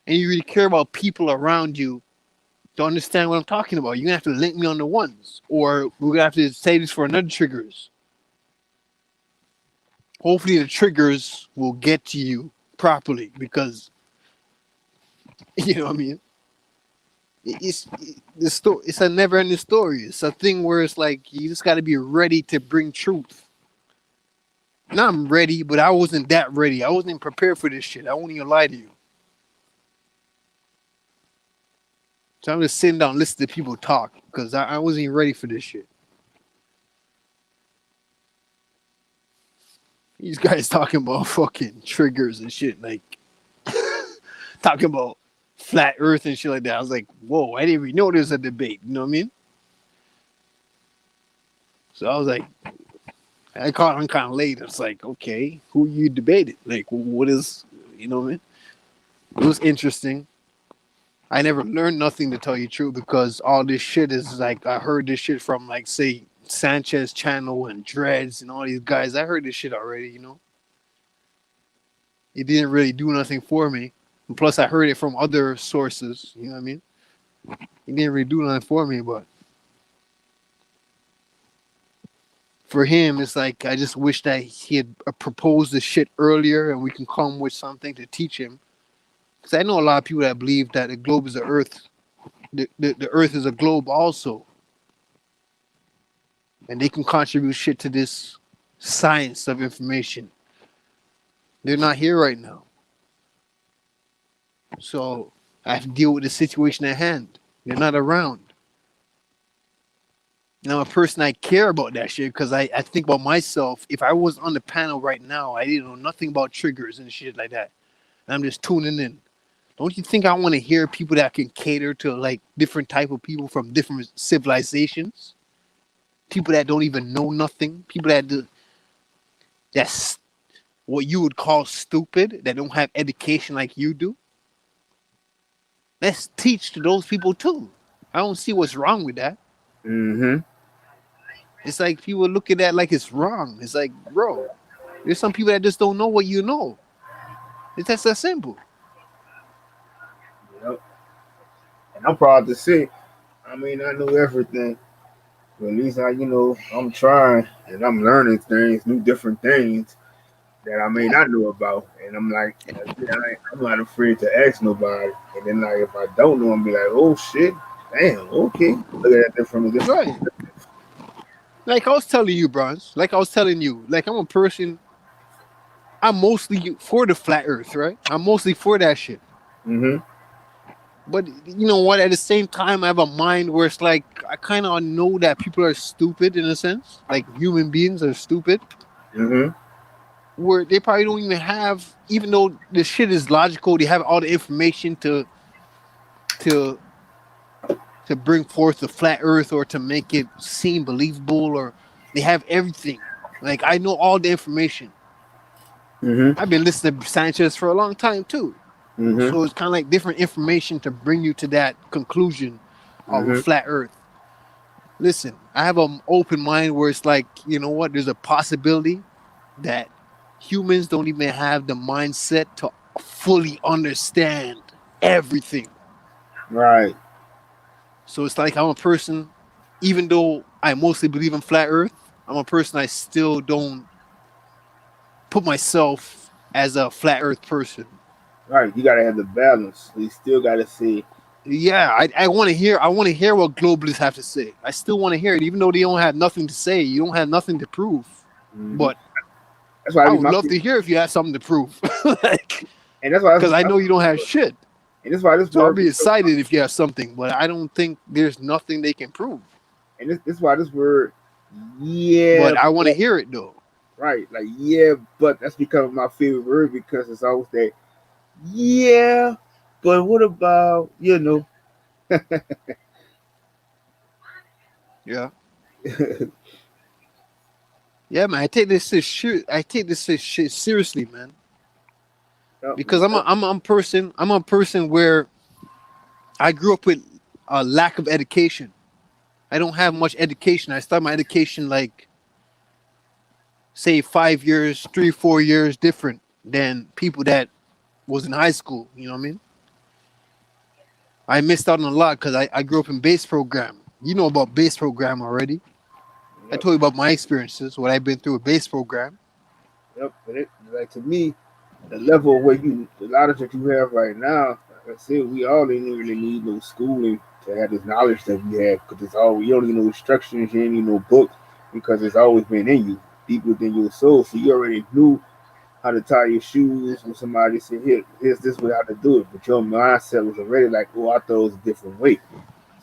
and you really care about people around you to understand what I'm talking about. You're gonna have to link me on the ones, or we're gonna have to say this for another triggers. Hopefully, the triggers will get to you properly because you know what I mean. The story. It's a never-ending story. It's a thing where it's like you just got to be ready to bring truth. Now I'm ready, but I wasn't that ready. I wasn't prepared for this shit. I won't even lie to you. So I'm just sitting down, listening to people talk because I wasn't even ready for this shit. These guys talking about fucking triggers and shit, like talking about flat Earth and shit like that. I was like, whoa, I didn't even know there was a debate. You know what I mean? So I was like, I caught on kind of late. It's like, okay, who you debated? Like, what is, you know what I mean? It was interesting. I never learned nothing to tell you the truth because all this shit is like, I heard this shit from like, say, Sanchez Channel and Dreads and all these guys. I heard this shit already, you know? It didn't really do nothing for me. And plus, I heard it from other sources, you know what I mean? It didn't really do nothing for me, but for him, it's like, I just wish that he had proposed this shit earlier and we can come with something to teach him. Because I know a lot of people that believe that the globe is the earth. The earth is a globe also. And they can contribute shit to this science of information. They're not here right now. So I have to deal with the situation at hand. They're not around. And I'm a person I care about that shit because I think about myself. If I was on the panel right now, I didn't know nothing about triggers and shit like that. And I'm just tuning in. Don't you think I want to hear people that can cater to like different type of people from different civilizations? People that don't even know nothing. People that do, that's what you would call stupid, that don't have education like you do. Let's teach to those people too. I don't see what's wrong with that. Mm-hmm. It's like people look at that like it's wrong. It's like, bro, there's some people that just don't know what you know. It's just that simple. Yep. And I'm proud to say, I mean, I know everything, but at least I'm trying and I'm learning things, new different things that I may Yeah. not know about. And I'm like, I'm not afraid to ask nobody. And then like, if I don't know, I'm be like, oh shit, damn, okay, look at that from a different Right. perspective. Like I was telling you, Bronze. Like I was telling you, like I'm a person. I'm mostly for the flat Earth, right? I'm mostly for that shit. Mm-hmm. But you know what? At the same time, I have a mind where it's like I kind of know that people are stupid in a sense. Like human beings are stupid. Mm-hmm. Where they probably don't even have, even though the shit is logical, they have all the information to to bring forth the flat Earth or to make it seem believable, or they have everything. Like I know all the information. Mm-hmm. I've been listening to Sanchez for a long time too. Mm-hmm. So it's kind of like different information to bring you to that conclusion of a Mm-hmm. flat Earth. Listen, I have an open mind where it's like, you know what? There's a possibility that humans don't even have the mindset to fully understand everything. Right. So it's like I'm a person, even though I mostly believe in flat Earth, I'm a person I still don't put myself as a flat Earth person. Right. You gotta have the balance. You still gotta see. Yeah, I want to hear. I want to hear what globalists have to say. I still want to hear it, even though they don't have nothing to say. You don't have nothing to prove. Mm-hmm. But That's why I I be would my love to hear if you have something to prove, like, and that's why because I know you don't have shit. and that's why this So I'll word be be so excited if you have something. But I don't think there's nothing they can prove. and this why this word, yeah, But I want to but hear it though. right, like yeah, but that's becoming my favorite word because it's always that yeah, but what about Yeah, Yeah, man. I take this shit seriously, man. Yep, Because I'm a person where I grew up with a lack of education. I don't have much education. I started my education like say 5 years, 3, 4 years different than people that was in high school. You know what I mean? I missed out on a lot because I grew up in base program. You know about base program already. I yep, told you about my experiences, what I've been through with base program. yep. But it, like to me, the level of what the knowledge that you have right now, like I said, we all didn't really need no schooling to have this knowledge that we have because it's all you don't need no instructions, you ain't need no books because it's always been in you, deep within your soul. So you already knew how to tie your shoes when somebody said, here's this way how to do it. But your mindset was already like, oh, I thought it was a different way.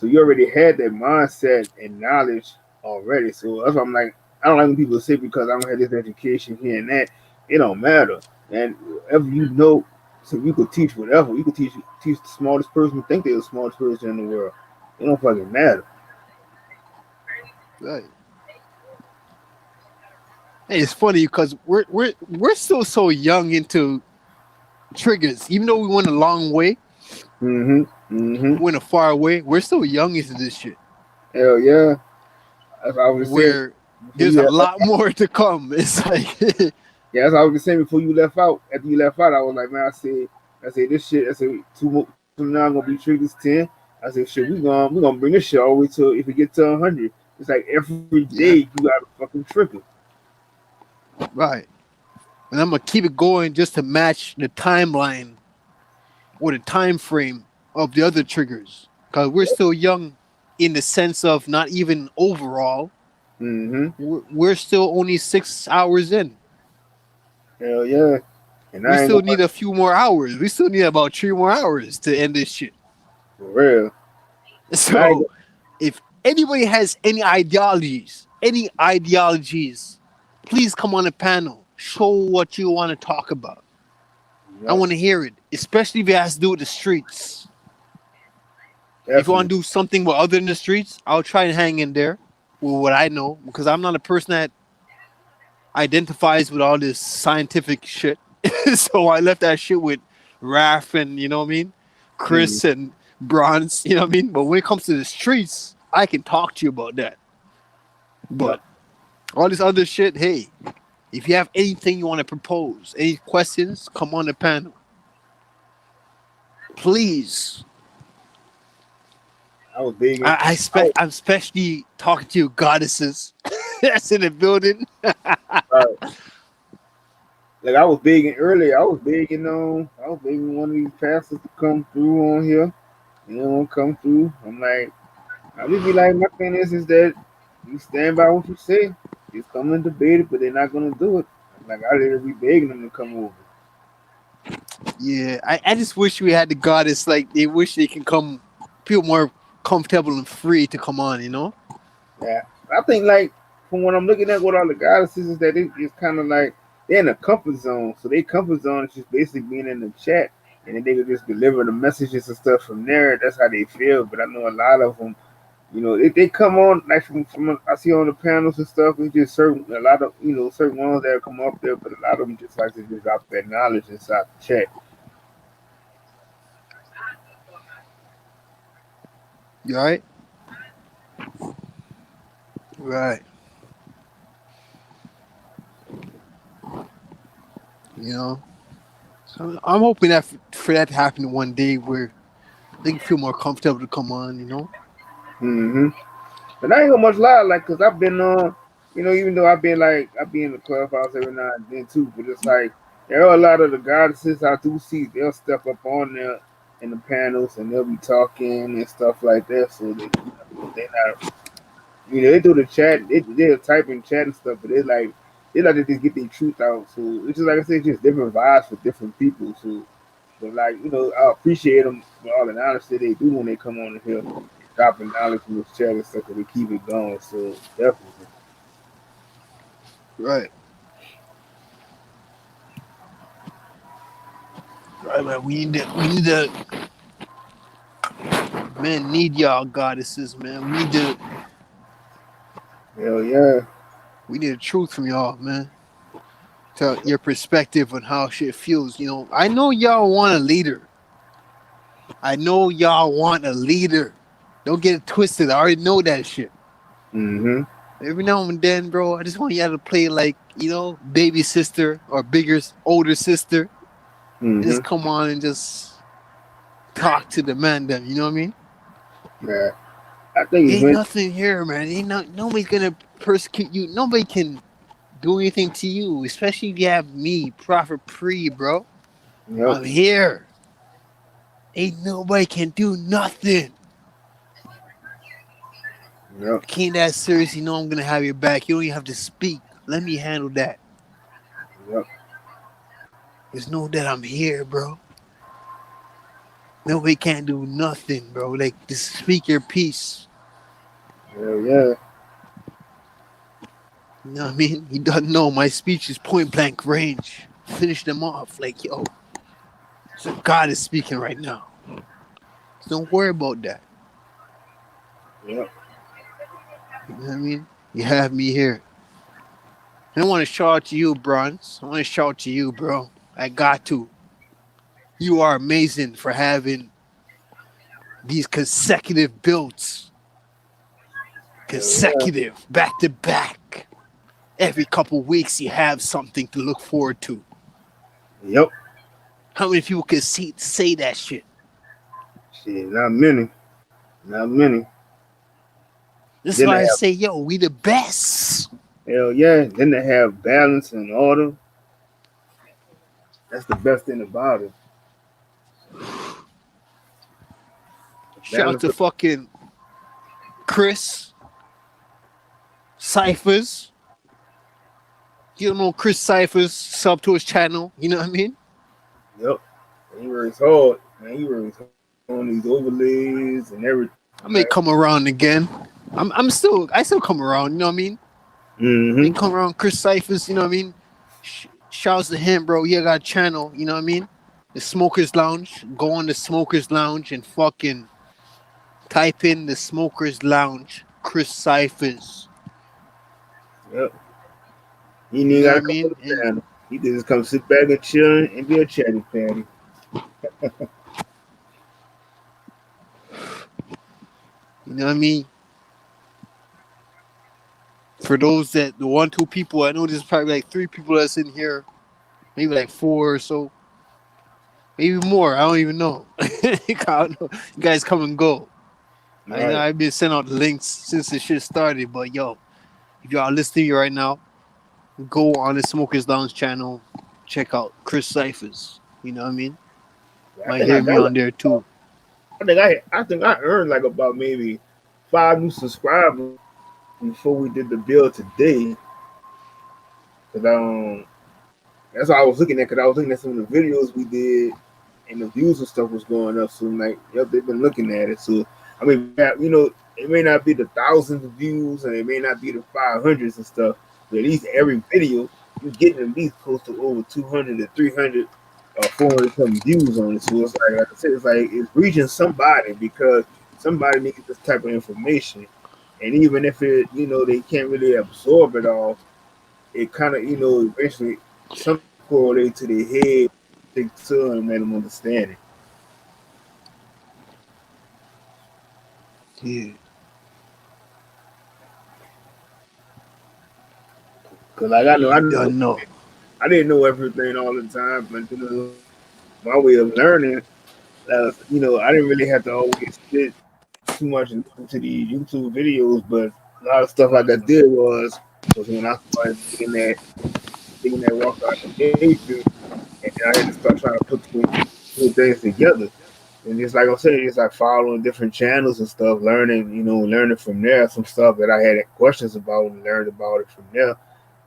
So you already had that mindset and knowledge already. So that's why I'm like, I don't like when people say because I don't have this education here and that. It don't matter. And whatever you know, so you could teach whatever. You could teach the smartest person who think they're the smartest person in the world. It don't fucking matter. Right. And it's funny because we're still so young into triggers, even though we went a long way, Mm-hmm. Mm-hmm. we went a far way. We're still young into this shit. Hell yeah. That's what I was saying Where before there's you a left. lot more to come. It's like, Yeah, that's what I was just saying before you left out. After you left out, I was like, man, I said this shit. I said two from now gonna be triggers 10. I said, shit, we gonna bring this shit all the way to if it get to 100. It's like every day yeah, you got a fucking trigger. right. And I'm gonna keep it going just to match the timeline or the time frame of the other triggers, because we're still young in the sense of not even overall. Mm-hmm. We're still only 6 hours in. Hell yeah. And We I ain't still gonna need a few more hours. We still need about 3 more hours to end this shit. for real. And I ain't So if anybody has any ideologies, please come on the panel. Show what you want to talk about. I gonna, want to hear it, especially if it has to do with the streets. If you want definitely. to do something with other than the streets, I'll try and hang in there with what I know because I'm not a person that identifies with all this scientific shit. So I left that shit with Raph and you know what I mean, Mm, Chris and Bronze. You know what I mean. But when it comes to the streets, I can talk to you about that. yep. But all this other shit, hey, if you have anything you want to propose, any questions, come on the panel, please. I was big in I'm especially talking to you goddesses that's in the building. uh, like I was big in earlier. I was big in one of these pastors to come through on here. You know, come through. I'm like, I just be like, my thing is that you stand by what you say. Just come and debate it, but they're not gonna do it. Like I literally be begging them to come over. Yeah, I just wish we had the goddess. Like they wish they can come, feel more comfortable and free to come on. You know? Yeah, I think like from what I'm looking at with all the goddesses is that it's kind of like they're in a comfort zone. So their comfort zone is just basically being in the chat, and then they can just deliver the messages and stuff from there. That's how they feel. But I know a lot of them, they come on like from I see on the panels and stuff. It's just certain a lot of certain ones that come up there, but a lot of them just like to just drop that knowledge inside the chat. You all right? Right. You know. So I'm hoping that for that to happen one day where they can feel more comfortable to come on. You know. Mm-hmm. But I ain't gonna much lie, like, cause I've been on, even though I be in the clubhouse every now and then too, but it's like there are a lot of the goddesses I do see. They'll step up on there in the panels and they'll be talking and stuff like that. So they not, they do the chat, they'll type in chat and stuff, but they like to just get their truth out. So it's just like I said, it's just different vibes for different people. So, but like I appreciate them for all the honesty they do when they come on here dropping knowledge from this chat and stuff, 'cause they keep it going. So definitely. Right. Right, man. Need y'all goddesses, man. Hell yeah. We need the truth from y'all, man. Tell your perspective on how shit feels. You know, I know y'all want a leader. I know y'all want a leader. Don't get it twisted. I already know that shit. Mm-hmm. Every now and then, bro, I just want y'all to play like, baby sister or bigger, older sister. And Mm-hmm. just come on and just talk to the man them. You know what I mean? Yeah. I think it's Ain't when. nothing here, man. Nobody's gonna persecute you. Nobody can do anything to you, especially if you have me, Prophet Pre, bro. Yep. I'm here. Ain't nobody can do nothing. Yep. Can't that serious? You know I'm gonna have your back. You don't even have to speak. Let me handle that. Yep. Just know that I'm here, bro. Nobody can't do nothing, bro. Like, just speak your piece. Hell yeah. You know what I mean? He doesn't know my speech is point blank range. Finish them off. Like, yo, so God is speaking right now. Don't worry about that. Yep. You know what I mean? You have me here. I want to shout out to you, Bronze. I want to shout out to you, bro. I got to. You are amazing for having these consecutive builds. Hell yeah. Consecutive, back to back. Every couple weeks, you have something to look forward to. Yep. How many people can say that shit? Shit, not many. Not many. That's Then they why I have say, yo, we the best. hell yeah. Then they have balance and order. That's the best thing about it. Shout out Balance to of fucking Chris Cyphers. You don't know Chris Cyphers, sub to his channel. You know what I mean? yep. He works hard. Man, he works hard on these overlays and everything. I may come around again. I still come around. You know what I mean? May Mm-hmm. come around Chris Cyphers. You know what I mean? Shouts to him, bro. He got a channel. You know what I mean? The Smokers Lounge. Go on the Smokers Lounge and fucking type in the Smokers Lounge. Chris Cyphers. Yep. He ain't You even know what I gotta come on mean? the And panel. He can just come sit back and chill and be a chatty patty. you know what I mean? For those that the 1, 2 people, I know there's probably like 3 people that's in here, maybe like 4 or so, maybe more. I don't even know. I don't know. You guys come and go. I know Right. I've been sending out the links since the shit started, but yo, if y'all listening to me right now, go on the Smokers Lounge channel, check out Chris Cyphers. You know what I mean? I Might think I hear me got like on there too. I think I earned like about maybe 5 new subscribers before we did the build today. Cause that's what I was looking at. Cause I was looking at some of the videos we did, and the views and stuff was going up. So I'm like, yep, they've been looking at it. So I mean, it may not be the thousands of views, and it may not be the 500s and stuff. But at least every video you're getting at least close to over 200 to 300 or 400 something views on it. So it's like I said, it's like it's reaching somebody because somebody needs this type of information. And even if they can't really absorb it all, it kind of, eventually something correlate to their head, stick to and let them understand it. Yeah. Cause like I know, You don't know. I didn't know everything all the time, but my way of learning, I didn't really have to always sit too much and listen to these YouTube videos, but a lot of stuff like I did was when I started taking that walk out the nature, and I had to start trying to put things together. And just like I said, it's like following different channels and stuff, learning from there some stuff that I had questions about and learned about it from there,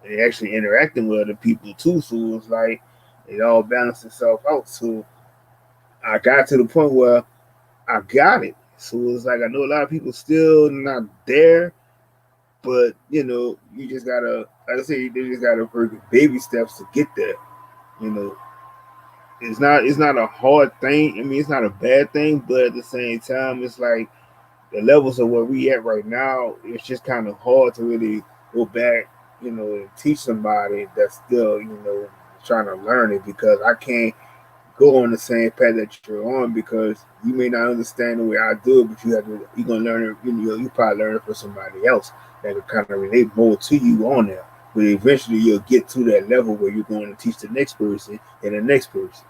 and actually interacting with other people too. So it was like it all balanced itself out. So I got to the point where I got it. So it was like I know a lot of people still not there, but you just gotta, like I say, you just gotta work baby steps to get there. You know, it's not a hard thing. I mean, it's not a bad thing, but at the same time, it's like the levels of where we at right now. It's just kind of hard to really go back. teach somebody that's still, trying to learn it, because I can't go on the same path that you're on, because you may not understand the way I do it, but you're gonna learn it. You probably learn it from somebody else that can kind of relate more to you on there. But eventually, you'll get to that level where you're going to teach the next person and the next person.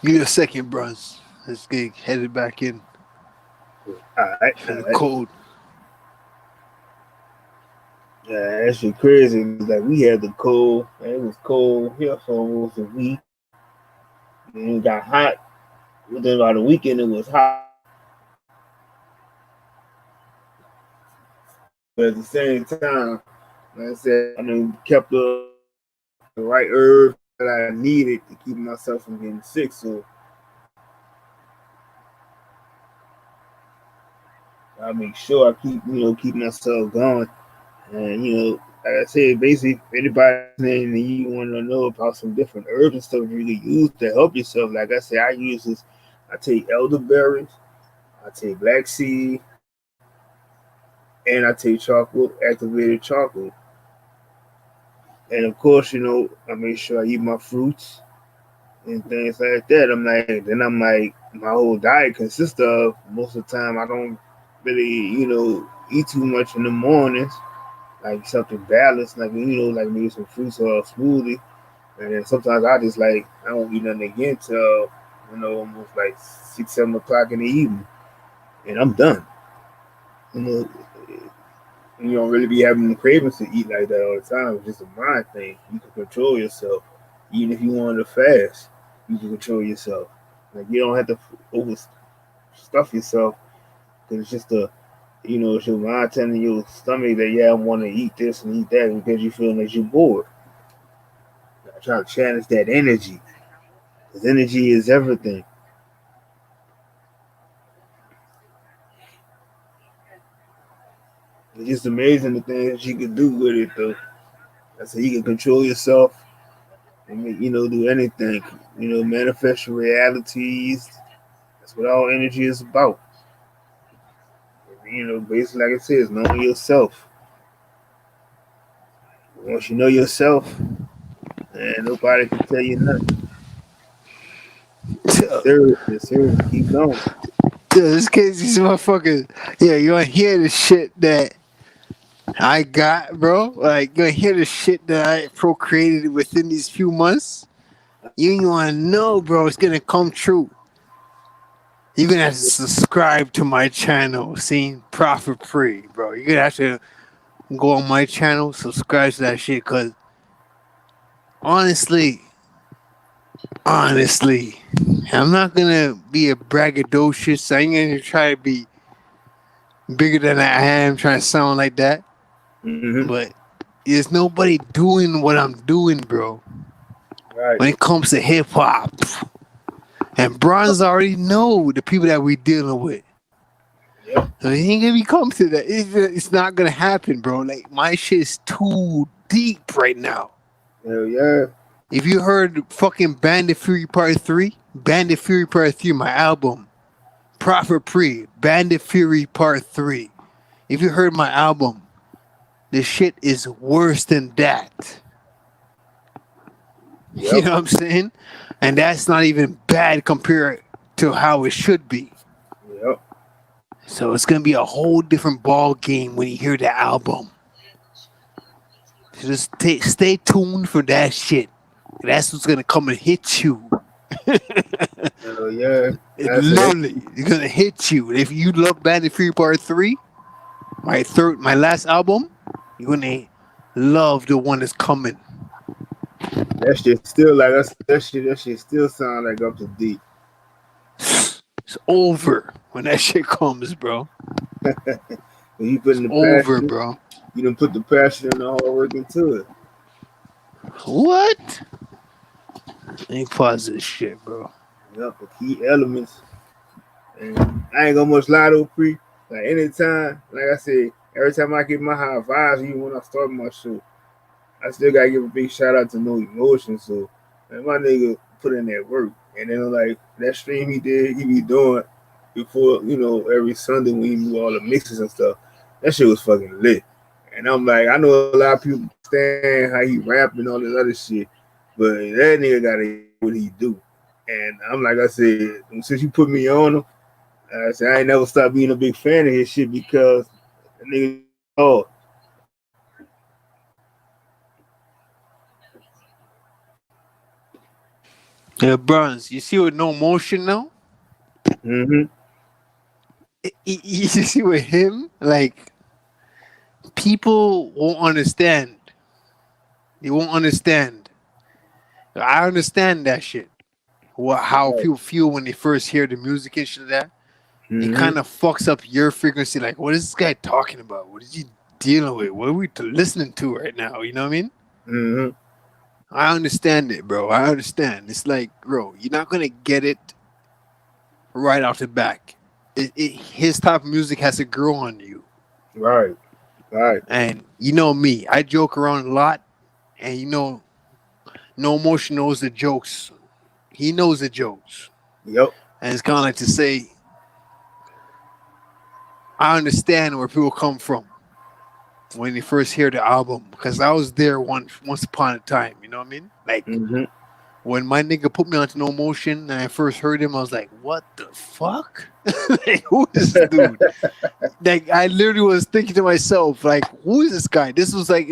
Give me a second, bros. Let's get headed back in All right, for all the right. cold. Yeah, that shit crazy. Like, we had the cold, and it was cold here for almost a week. Then it got hot. Within about a weekend, it was hot. But at the same time, like I said, I mean, kept the right herbs that I needed to keep myself from getting sick. So I make sure I keep myself going. And like I said, basically, if anybody listening and you want to know about some different herbs and stuff you can use to help yourself, like I said, I use this. I take elderberries, I take black seed, and I take chocolate, activated chocolate. And of course, I make sure I eat my fruits and things like that. I'm like, my whole diet consists of, most of the time I don't really, eat too much in the mornings, like something balanced, like like maybe some fruits or a smoothie. And then sometimes I don't eat nothing again till almost like 6, 7 o'clock in the evening, and I'm done. You know, you don't really be having the cravings to eat like that all the time. It's just a mind thing. You can control yourself, even if you want to fast. You can control yourself. Like, you don't have to overstuff yourself, because it's just it's your mind telling your stomach that, yeah, I want to eat this and eat that, because you feel like you're bored. I try to challenge that energy, because energy is everything. It's just amazing the things you can do with it, though. I said, you can control yourself and do anything. Manifest your realities. That's what all energy is about. Basically, like I said, it's knowing yourself. Once you know yourself, and nobody can tell you nothing. Yes, sir. Keep going. This case, these motherfuckers. Yeah, you wanna hear the shit that I got, bro? Like, you wanna hear the shit that I procreated within these few months? You wanna know, bro? It's gonna come true. You're gonna have to subscribe to my channel, seeing Profit Free, bro. You're gonna have to go on my channel, subscribe to that shit, cause honestly, honestly, I'm not gonna be a braggadocious. I ain't gonna try to be bigger than I am, trying to sound like that. Mm-hmm. But there's nobody doing what I'm doing, bro. Right. When it comes to hip hop, and Bronze already know the people that we dealing with. Yep. So he ain't gonna be come to that. It's not gonna happen, bro. Like, my shit is too deep right now. Hell yeah. If you heard fucking Bandit Fury Part 3, Bandit Fury Part 3, my album, Prophet Pre, Bandit Fury Part 3. If you heard my album, the shit is worse than that. You Yep. know what I'm saying? And that's not even bad compared to how it should be. Yep. So it's gonna be a whole different ball game when you hear the album. So just stay tuned for that shit. That's what's gonna come and hit you. Hell yeah. It I said, literally, it's gonna hit you. If you love Bandit Fury Part 3, my last album, you're gonna love the one that's coming. that shit still, like I said, that shit still sound like up to date. It's over when that shit comes, bro. When you It's putting the over, passion, bro. you done put the passion and the hard work into it. What? Let me pause this shit, bro. Yep, the key elements. And I ain't gonna much lie to pre. Like, anytime, like I said, every time I get my high vibes, even when I start my show, I still gotta give a big shout out to No Emotion. So, man, my nigga put in that work. And then like that stream he be doing before, every Sunday when he do all the mixes and stuff. That shit was fucking lit. And I'm like, I know a lot of people understand how he rap and all this other shit, but that nigga gotta what he do. And I'm like I said, since you put me on him, I said I ain't never stopped being a big fan of his shit because the nigga oh. Yeah, Bronze, you see with no motion now? Mm-hmm. You see with him, like, people won't understand. They won't understand. I understand that shit. How Right. people feel when they first hear the music and shit like that. It Mm-hmm. kind of fucks up your frequency. Like, what is this guy talking about? What is he dealing with? What are we listening to right now? You know what I mean? Mm-hmm. I understand it, bro. I understand. It's like, bro, you're not gonna get it right off the back. His type of music has to grow on you. Right. Right. And you know me, I joke around a lot, and No Motion knows the jokes. He knows the jokes, Yep. and it's kind of like to say, I understand where people come from when they first hear the album because I was there once upon a time. You know what I mean? Like Mm-hmm. when my nigga put me onto No Motion and I first heard him, I was like, "What the fuck? Like, who is this dude?" Like I literally was thinking to myself, like, "Who is this guy?" This was like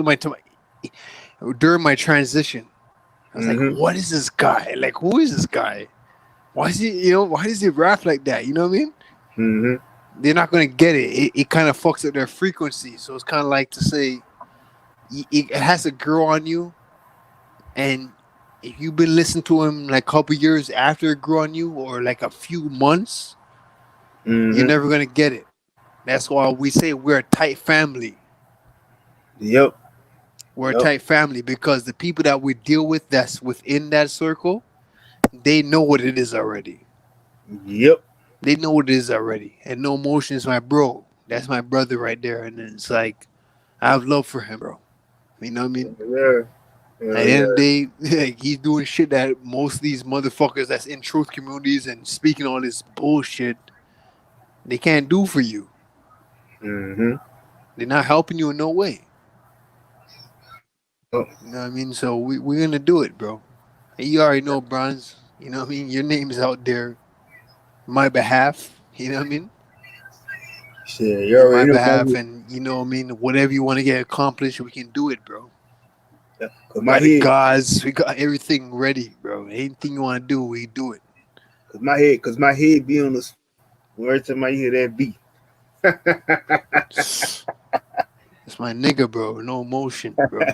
during my transition. I was like, Mm-hmm. "What is this guy? Like, who is this guy? Why is he? Why does he rap like that? You know what I mean?" Mm-hmm. They're not gonna get it. It kind of fucks up their frequency. So it's kind of like to say it has to grow on you, and if you've been listening to him like a couple years after it grew on you, or like a few months, you're Mm-hmm. never gonna get it. That's why we say we're a tight family. Yep. We're a Yep. tight family because the people that we deal with that's within that circle, they know what it is already. Yep. They know what it is already. And No Motion is my bro. That's my brother right there. And it's like I have love for him, bro. You know what I mean? Yeah. At Yeah. the end of Yeah. the day, like, he's doing shit that most of these motherfuckers that's in truth communities and speaking all this bullshit, they can't do for you. Mm-hmm. They're not helping you in no way. Yep. You know what I mean? So we're gonna do it, bro. And you already know, Bronze. You know what I mean? Your name is out there on my behalf. You know what I mean? Shit, you In my already know behalf, and you know what I mean? Whatever you want to get accomplished, we can do it, bro. cause We my got the head, gods, we got everything ready, bro. Anything you want to do, we do it. cause my head be on the every time I hear that beat. It's my nigga, bro. No motion, bro.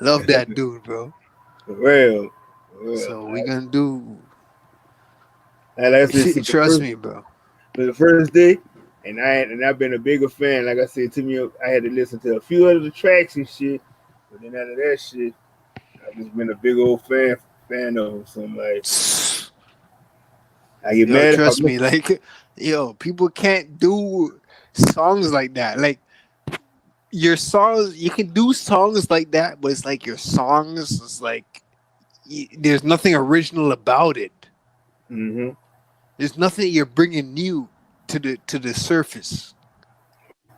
Love that dude, bro. For real. For real. So we gonna do. Like I said, since Trust me, bro. the first day, I've been a bigger fan. Like I said, to me, I had to listen to a few of the tracks and shit, but then out of that shit, I've just been a big old fan of him. So I'm like, I get Yo, mad if I trust miss. me. Like, yo, people can't do songs like that. Like your songs, you can do songs like that, but it's like your songs. It's like there's nothing original about it. Mm-hmm. There's nothing you're bringing new to the surface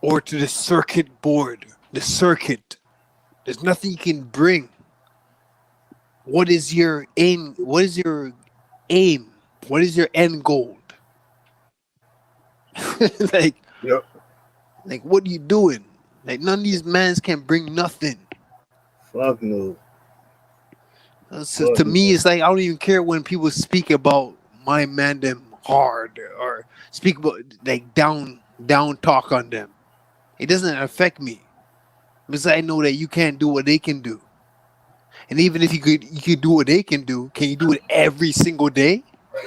or to the circuit board. The circuit. There's nothing you can bring. What is your aim? What is your aim? What is your end goal? like, Yep. like, what are you doing? Like, none of these mans can bring nothing. Fuck no. So Fuck to me, no. it's like I don't even care when people speak about my man them hard or speak about like down talk on them. It doesn't affect me because I know that you can't do what they can do. And even if you could do what they can do, can you do it every single day?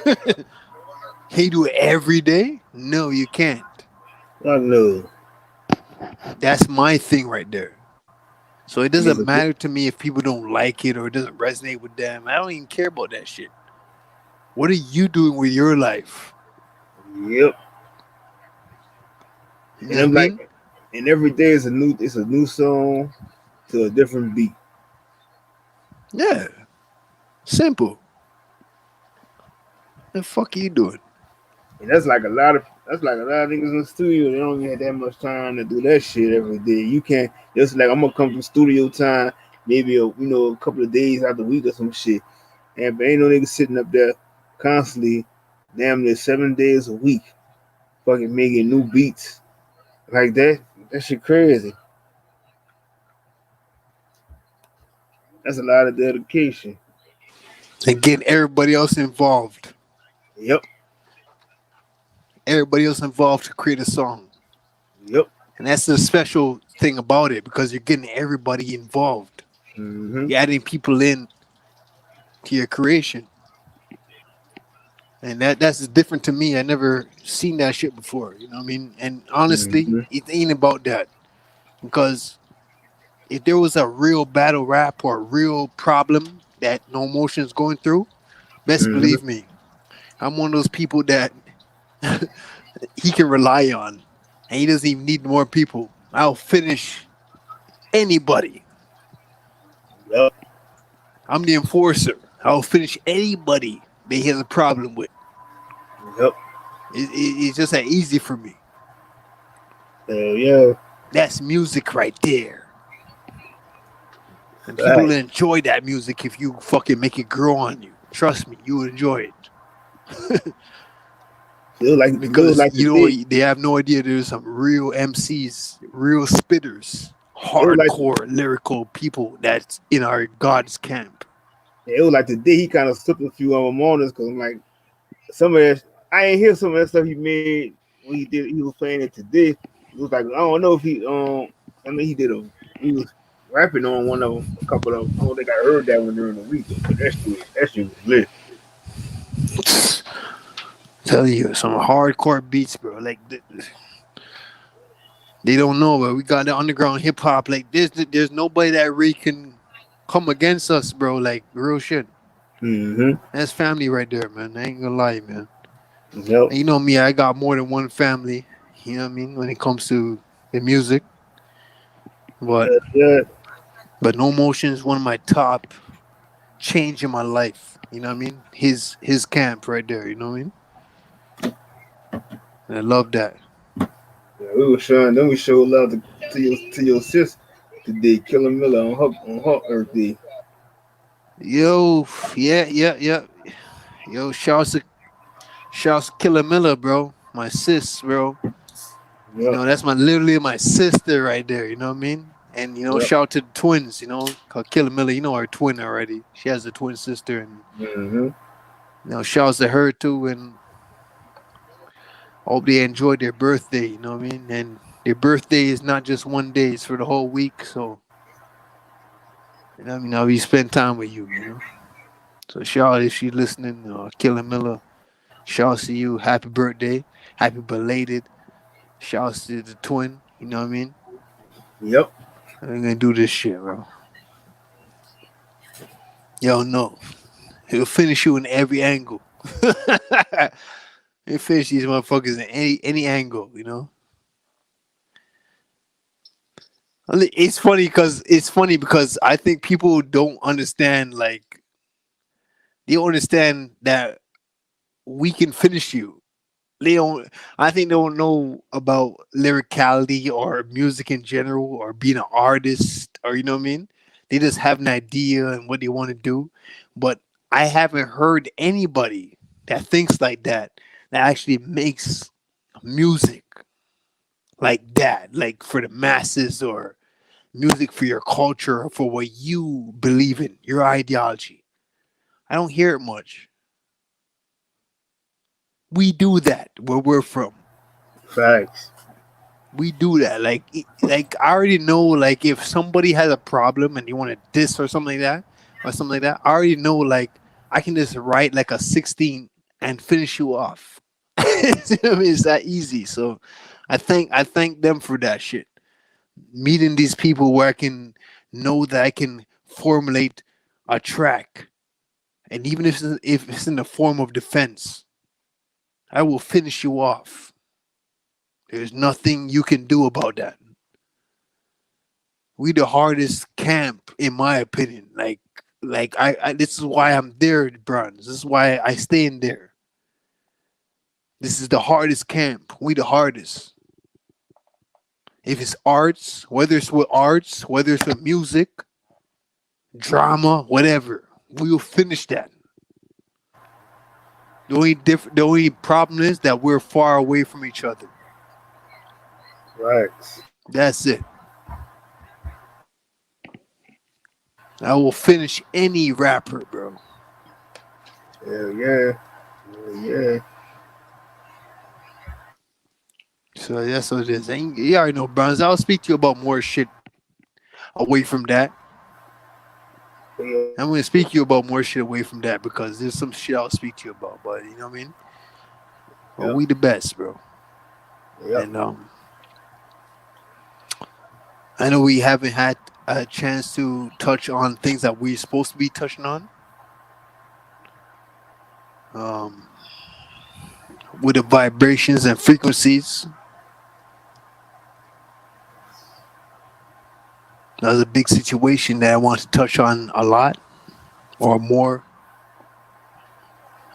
Can you do it every day? No, you can't. Fuck no. That's my thing right there. So it Niggas doesn't a bit. matter to me if people don't like it or it doesn't resonate with them. I don't even care about that shit. What are you doing with your life? Yep. You know And what I I'm mean? like, and every day is it's a new song to a different beat. Yeah. Simple. The fuck are you doing? And that's like a lot of niggas in the studio. They don't even have that much time to do that shit every day. You can't just like I'm gonna come to studio time maybe a couple of days out the week or some shit. And but ain't no nigga sitting up there constantly, damn near 7 days a week, fucking making new beats like that. That shit crazy. That's a lot of dedication. And getting everybody else involved. Yep, Everybody else involved to create a song. yep. And that's the special thing about it because you're getting everybody involved. Mm-hmm. You're adding people in to your creation. And that's different to me. I never seen that shit before. You know what I mean? And honestly, Mm-hmm. it ain't about that. Because if there was a real battle rap or a real problem that No Motion's going through, best Mm-hmm. believe me, I'm one of those people that he can rely on. And he doesn't even need more people. I'll finish anybody. Yep, I'm the enforcer. I'll finish anybody that he has a problem with. yep. It's just that easy for me. Hell yeah. That's music right there. And people Right. enjoy that music if you fucking make it grow on you. Trust me, you enjoy it. Feels Because like you know today. they have no idea there's some real MCs, real spitters, It was like hardcore lyrical people that's in our God's camp. it was like today. He kind of slipped a few of them on us because I'm like some of that. I ain't hear some of that stuff he made when he did. He was playing it today. It was like I don't know if he I mean he was rapping on one of them, a couple of them. I don't think I heard that one during the week, but that shit was lit. Tell you some hardcore beats, bro. Like they don't know, but we got the underground hip hop. Like there's nobody that really can come against us, bro. Like real shit. Mm-hmm. That's family right there, man. I ain't gonna lie, man. Yep. And you know me, I got more than one family. You know what I mean when it comes to the music, but Yeah, yeah. No Motion is one of my top change in my life. You know what I mean? His camp right there. You know what I mean? And I love that. Yeah, we were showing. Then we showed love to your sis today, Killer Miller on her Earth Day. Yo, yeah. Yo, shouts to Killer Miller, bro. My sis, bro. You Yep. know, that's literally my sister right there, you know what I mean? And Yep. shout out to the twins, called Killer Miller, her twin already. She has a twin sister and Mm-hmm. shouts to her too and hope they enjoyed their birthday, you know what I mean? And their birthday is not just one day, it's for the whole week, so I'll be spend time with you. So shout out if she's listening, Killer Miller, shouts to you, happy birthday, happy belated, shouts to the twin, you know what I mean? Yep. I'm gonna do this shit, bro. Yo, no. He'll finish you in every angle. He'll finish these motherfuckers in any angle, It's funny because I think people don't understand, like, they don't understand that we can finish you. They don't. I think they don't know about lyricality or music in general or being an artist or you know what I mean. They just have an idea and what they want to do, but I haven't heard anybody that thinks like that actually makes music like that, like for the masses or music for your culture or for what you believe in, your ideology. I don't hear it much. We do that where we're from. Facts. We do that. Like I already know. Like if somebody has a problem and you want to diss or something like that, I already know. Like I can just write like a 16 and finish you off. You know what I mean? It's that easy. So I thank them for that shit. Meeting these people where I can know that I can formulate a track, and even if it's in the form of defense, I will finish you off. There's nothing you can do about that. We the hardest camp, in my opinion. Like Like I this is why I'm there, bronze. This is why I stay in there. This is the hardest camp. We the hardest. If it's arts, whether it's with music, drama, whatever, we will finish that. The only problem is that we're far away from each other. Right. That's it. I will finish any rapper, bro. Hell yeah. Hell yeah. So that's what it is. And you already know, Bronze. I'll speak to you about more shit away from that. Yeah. I'm gonna speak to you about more shit away from that because there's some shit I'll speak to you about. But you know what I mean? Well, Yep. we the best, bro. Yep. And I know we haven't had a chance to touch on things that we're supposed to be touching on. Um, with the vibrations and frequencies, that was a big situation that I want to touch on a lot or more.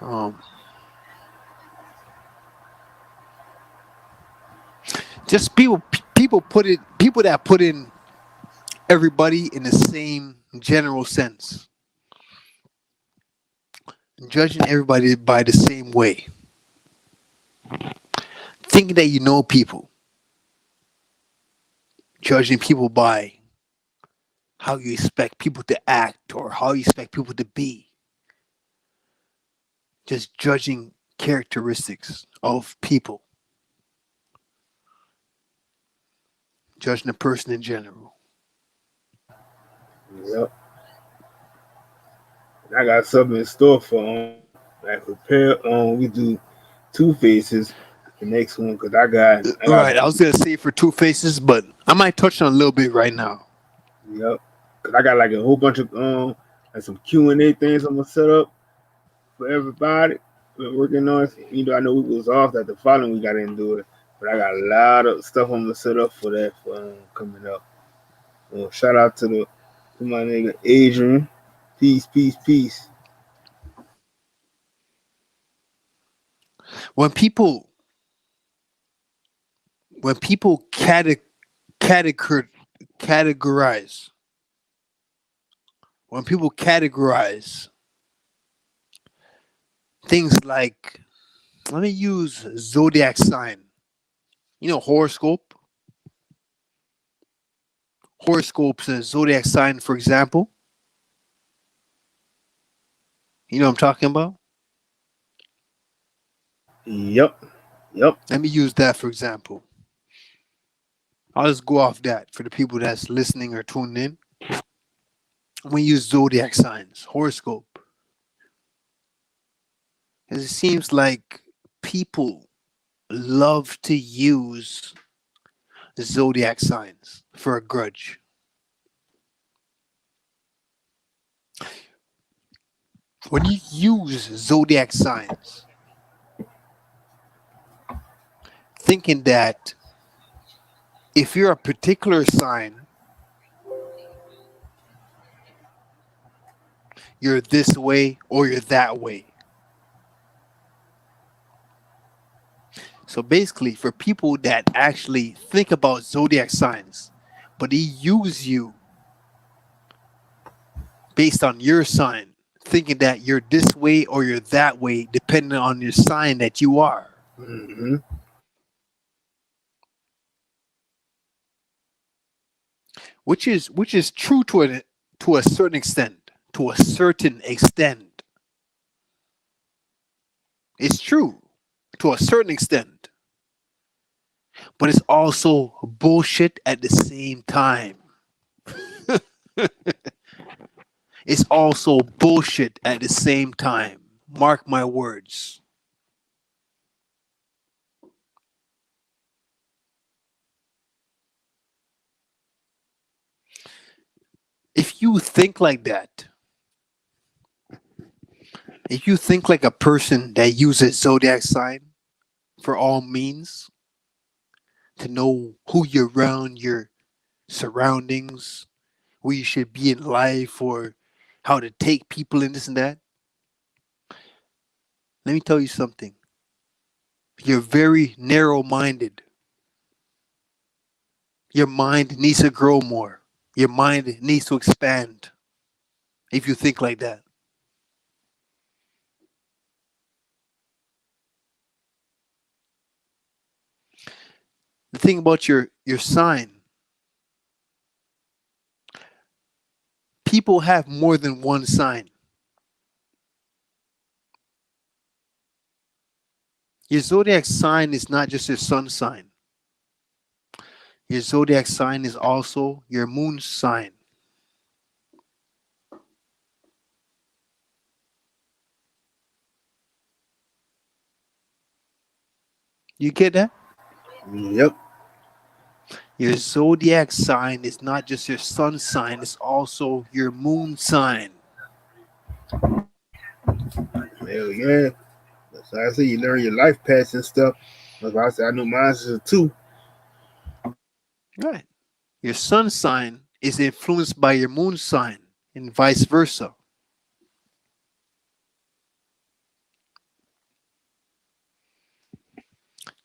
Um, just people that put in everybody in the same general sense, judging everybody by the same way, thinking that you know people, judging people by how you expect people to act or how you expect people to be, just judging characteristics of people, judging a person in general. Yep. And I got something in store for like prepare we do Two Faces the next one because I got Right, I was gonna say for Two Faces, but I might touch on a little bit right now. yep. Cause I got like a whole bunch of like some Q&A things I'm gonna set up for everybody. We're working on it. You know, I know we was off that the following week I didn't do it, but I got a lot of stuff I'm gonna set up for that for coming up. Shout out to my nigga Adrian. Peace, peace, peace. When people when people categor- categorize when people categorize things like, let me use zodiac sign, horoscopes and zodiac sign, for example. You know what I'm talking about? Yep, yep. Let me use that for example. I'll just go off that for the people that's listening or tuning in. We use zodiac signs, horoscope. Because it seems like people love to use zodiac signs for a grudge. When you use zodiac signs, thinking that if you're a particular sign, you're this way or you're that way. So basically, for people that actually think about zodiac signs, but they use you based on your sign, thinking that you're this way or you're that way, depending on your sign that you are. Mm-hmm. Which is true to a certain extent. To a certain extent, it's true to a certain extent, but it's also bullshit at the same time. It's also bullshit at the same time. Mark my words. If you think like that, if you think like a person that uses zodiac sign for all means to know who you're around, your surroundings, where you should be in life, or how to take people and this and that. Let me tell you something. You're very narrow-minded. Your mind needs to grow more. Your mind needs to expand if you think like that. The thing about your sign, people have more than one sign. Your zodiac sign is not just your sun sign. Your zodiac sign is also your moon sign. You get that? Yep. Your zodiac sign is not just your sun sign, it's also your moon sign. Hell yeah. So I see you learn your life paths and stuff. Like I said, I know mine is too. Right. Your sun sign is influenced by your moon sign and vice versa.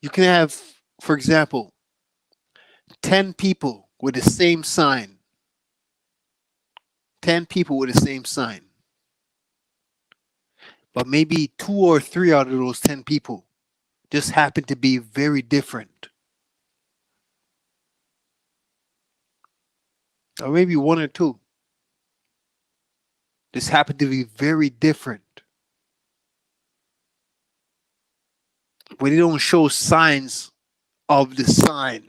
You can have, for example, 10 people with the same sign. 10 people with the same sign. But maybe 2 or 3 out of those 10 people just happen to be very different. Or maybe 1 or 2 just happen to be very different. But they don't show signs of the sign.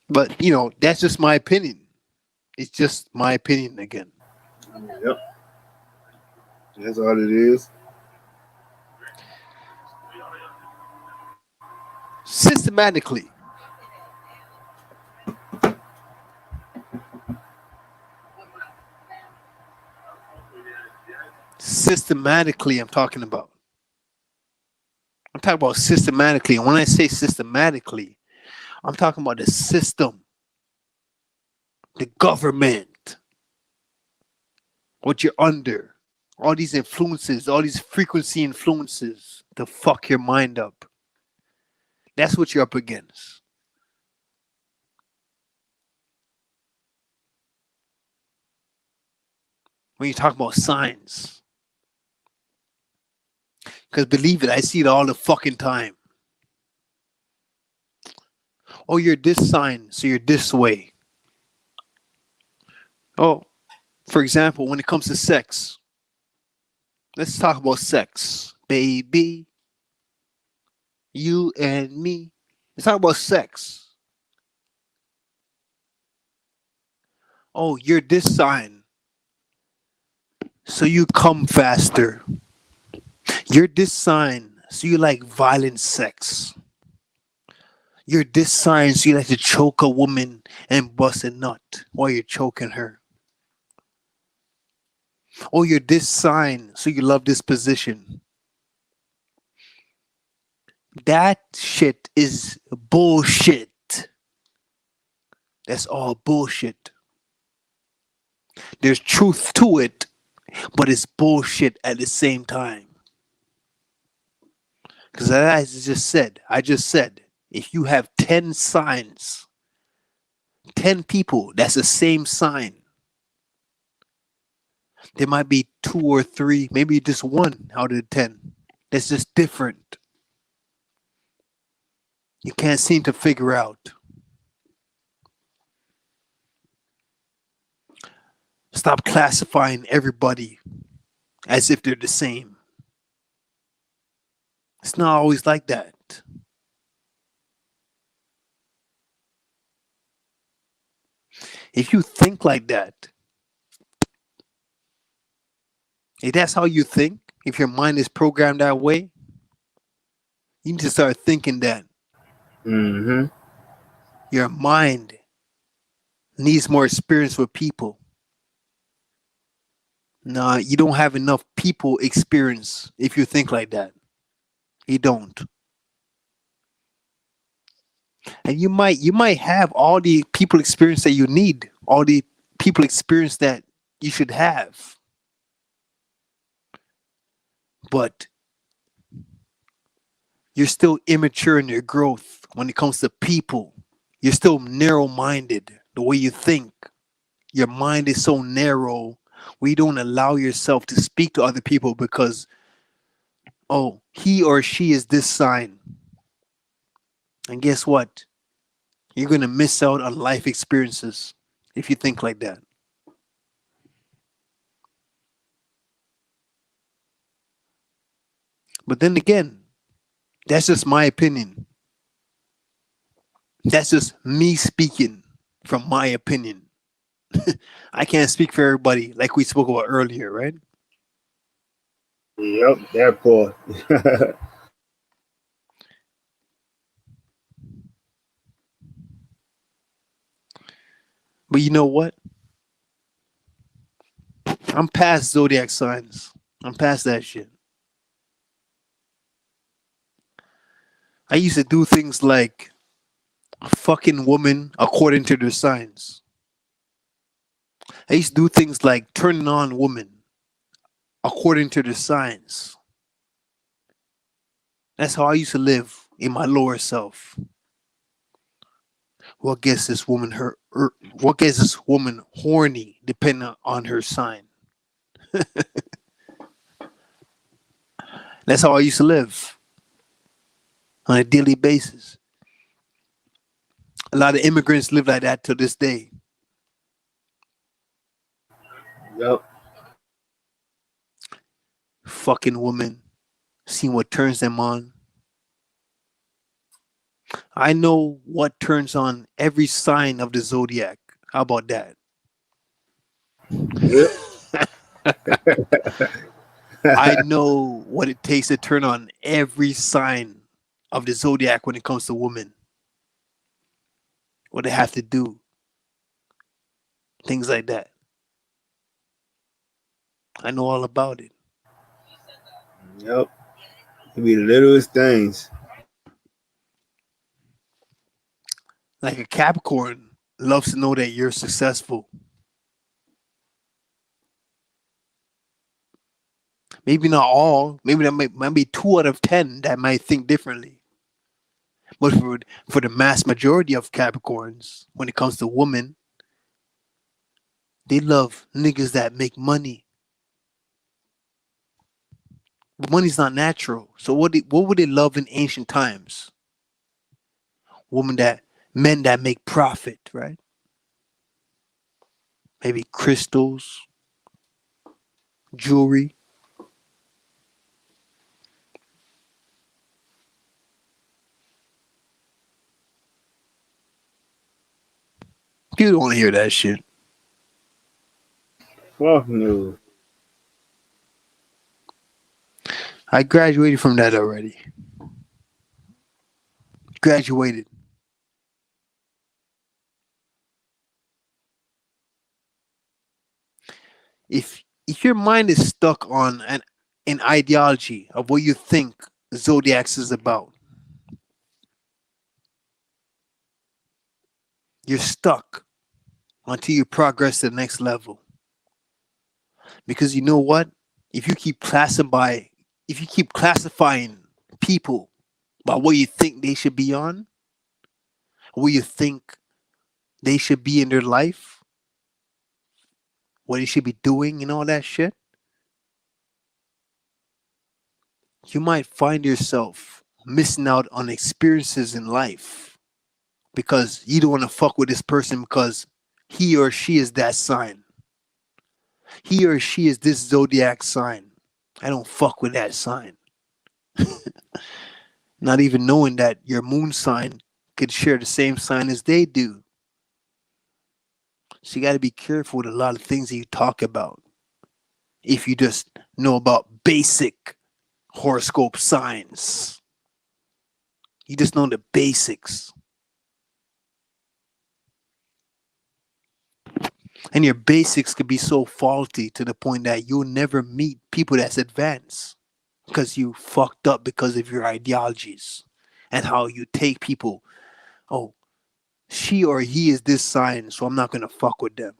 But, that's just my opinion. It's just my opinion again. Yep. That's all it is. Systematically, I'm talking about. I'm talking about systematically. And when I say systematically, I'm talking about the system, the government, what you're under, all these influences, all these frequency influences to fuck your mind up. That's what you're up against. When you talk about signs. Because believe it, I see it all the fucking time. Oh, you're this sign, so you're this way. Oh, for example, when it comes to sex, let's talk about sex. Baby, you and me. Let's talk about sex. Oh, you're this sign, so you come faster. You're this sign, so you like violent sex. You're this sign, so you like to choke a woman and bust a nut while you're choking her. Oh, you're this sign, so you love this position. That shit is bullshit. That's all bullshit. There's truth to it, but it's bullshit at the same time. Because as I just said, if you have 10 signs, 10 people, that's the same sign. There might be 2 or 3, maybe just 1 out of the 10. That's just different. You can't seem to figure out. Stop classifying everybody as if they're the same. It's not always like that. If you think like that, if that's how you think, if your mind is programmed that way, you need to start thinking that Mm-hmm. your mind needs more experience with people. Nah, you don't have enough people experience if you think like that. You don't. And you might have all the people experience that you need, all the people experience that you should have. But you're still immature in your growth when it comes to people. You're still narrow minded the way you think. Your mind is so narrow where you don't allow yourself to speak to other people because, oh, he or she is this sign. And guess what? You're going to miss out on life experiences if you think like that. But then again, that's just my opinion. That's just me speaking from my opinion. I can't speak for everybody like we spoke about earlier, right? Yep, that part. But you know what? I'm past zodiac signs. I'm past that shit. I used to do things like fucking woman according to their signs. I used to do things like turning on women according to their signs. That's how I used to live in my lower self. What gets this woman what gets this woman horny depending on her sign? That's how I used to live on a daily basis. A lot of immigrants live like that to this day. Yep. Fucking woman, seeing what turns them on. I know what turns on every sign of the zodiac. How about that? Yep. I know what it takes to turn on every sign of the zodiac when it comes to women. What they have to do. Things like that. I know all about it. Yep. It be the littlest things. Like a Capricorn loves to know that you're successful. Maybe not all. Maybe that might be 2 out of 10 that might think differently. But for the mass majority of Capricorns, when it comes to women, they love niggas that make money. But money's not natural. So what would they love in ancient times? Men that make profit, right? Maybe crystals, jewelry. People don't want to hear that shit. Fuck no. I graduated from that already. Graduated. If your mind is stuck on an ideology of what you think zodiacs is about, you're stuck until you progress to the next level. Because you know what? If you keep classifying people by what you think they should be on, what you think they should be in their life, what they should be doing and all that shit, you might find yourself missing out on experiences in life because you don't want to fuck with this person because he or she is that sign. He or she is this zodiac sign. I don't fuck with that sign. Not even knowing that your moon sign could share the same sign as they do. So you got to be careful with a lot of things that you talk about. If you just know about basic horoscope signs, you just know the basics. And your basics could be so faulty to the point that you'll never meet people that's advanced because you fucked up because of your ideologies and how you take people oh, she or he is this sign, so I'm not gonna fuck with them.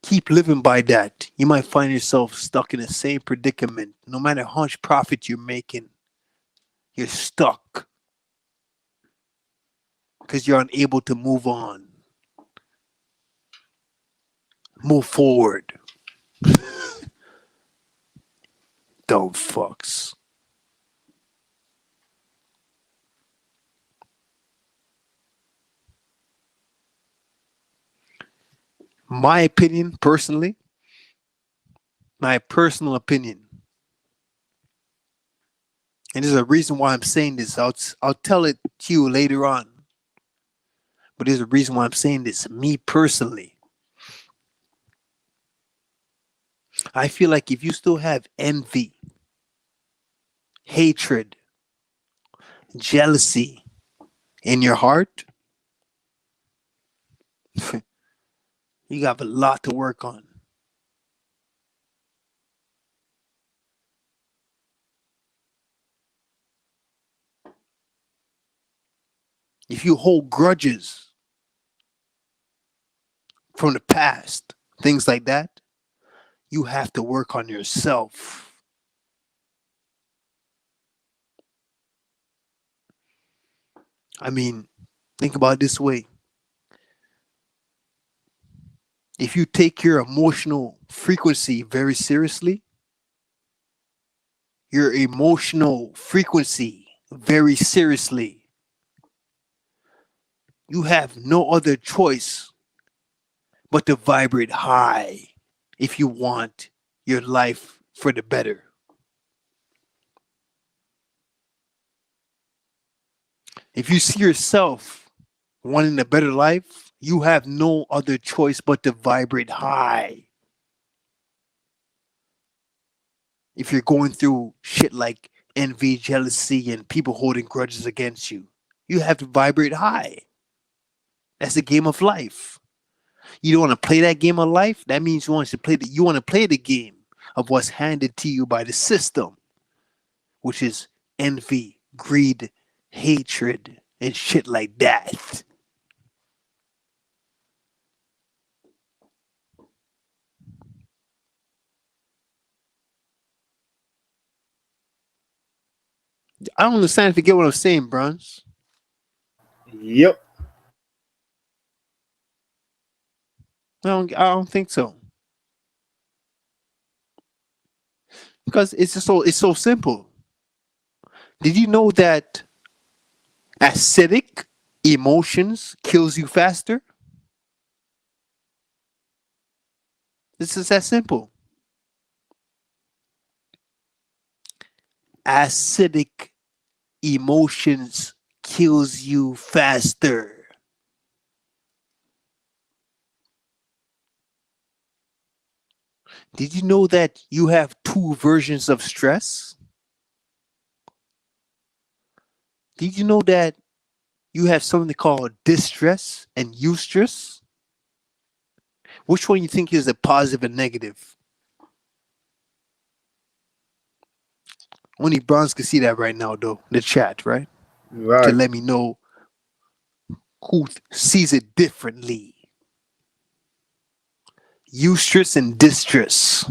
Keep living by that. You might find yourself stuck in the same predicament. No matter how much profit you're making, you're stuck because you're unable to move on, move forward. Dumb fucks. My opinion, personally, my personal opinion, and there's a reason why I'm saying this. I'll tell it to you later on. But there's a reason why I'm saying this. Me personally, I feel like if you still have envy, hatred, jealousy in your heart, you got a lot to work on. If you hold grudges from the past, things like that, you have to work on yourself. I mean, think about it this way. If you take your emotional frequency very seriously, your emotional frequency very seriously, you have no other choice but to vibrate high if you want your life for the better. If you see yourself wanting a better life, you have no other choice but to vibrate high. If you're going through shit like envy, jealousy, and people holding grudges against you, you have to vibrate high. That's the game of life. You don't want to play that game of life? That means you want to play the game of what's handed to you by the system, which is envy, greed, hatred, and shit like that. I don't understand if you get what I'm saying, Bronze. Yep. I don't think so. Because it's so simple. Did you know that acidic emotions kills you faster? This is that simple. Acidic emotions kills you faster. Did you know that you have two versions of stress? Did you know that you have something called distress and eustress? Which one you think is a positive and negative? Only Bronze can see that right now, though. The chat, right? To Right. let me know who sees it differently. Eustress and distress.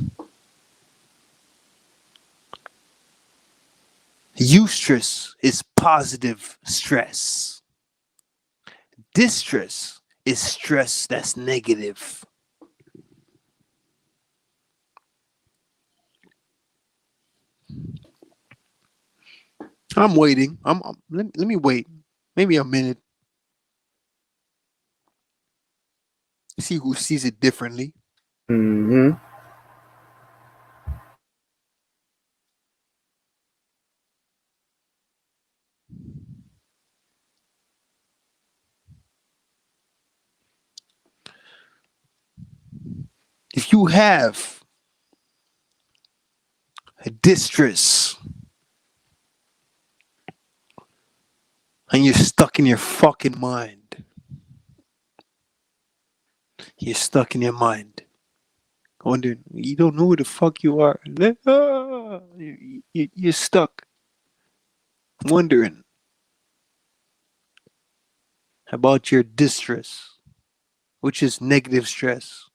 Eustress is positive stress. Distress is stress that's negative. I'm waiting. Let me wait. Maybe a minute. See who sees it differently. Mm-hmm. If you have a distress and you're stuck in your fucking mind, you're stuck in your mind. Wondering, you don't know who the fuck you are. You're stuck wondering, about your distress, which is negative stress.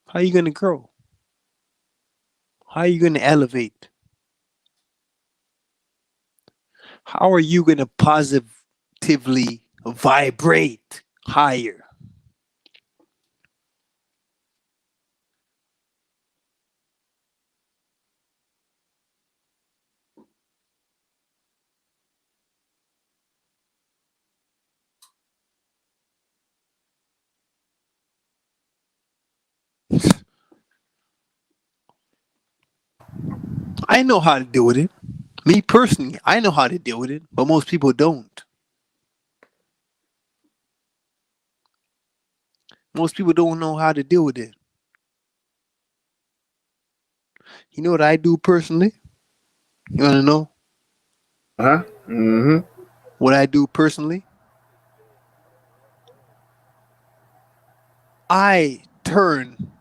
How are you going to grow? How are you going to elevate? How are you going to positively vibrate higher? I know how to deal with it. Me personally, I know how to deal with it, but most people don't. Most people don't know how to deal with it. You know what I do personally? You want to know Huh? Mm-hmm. what I do personally? I turn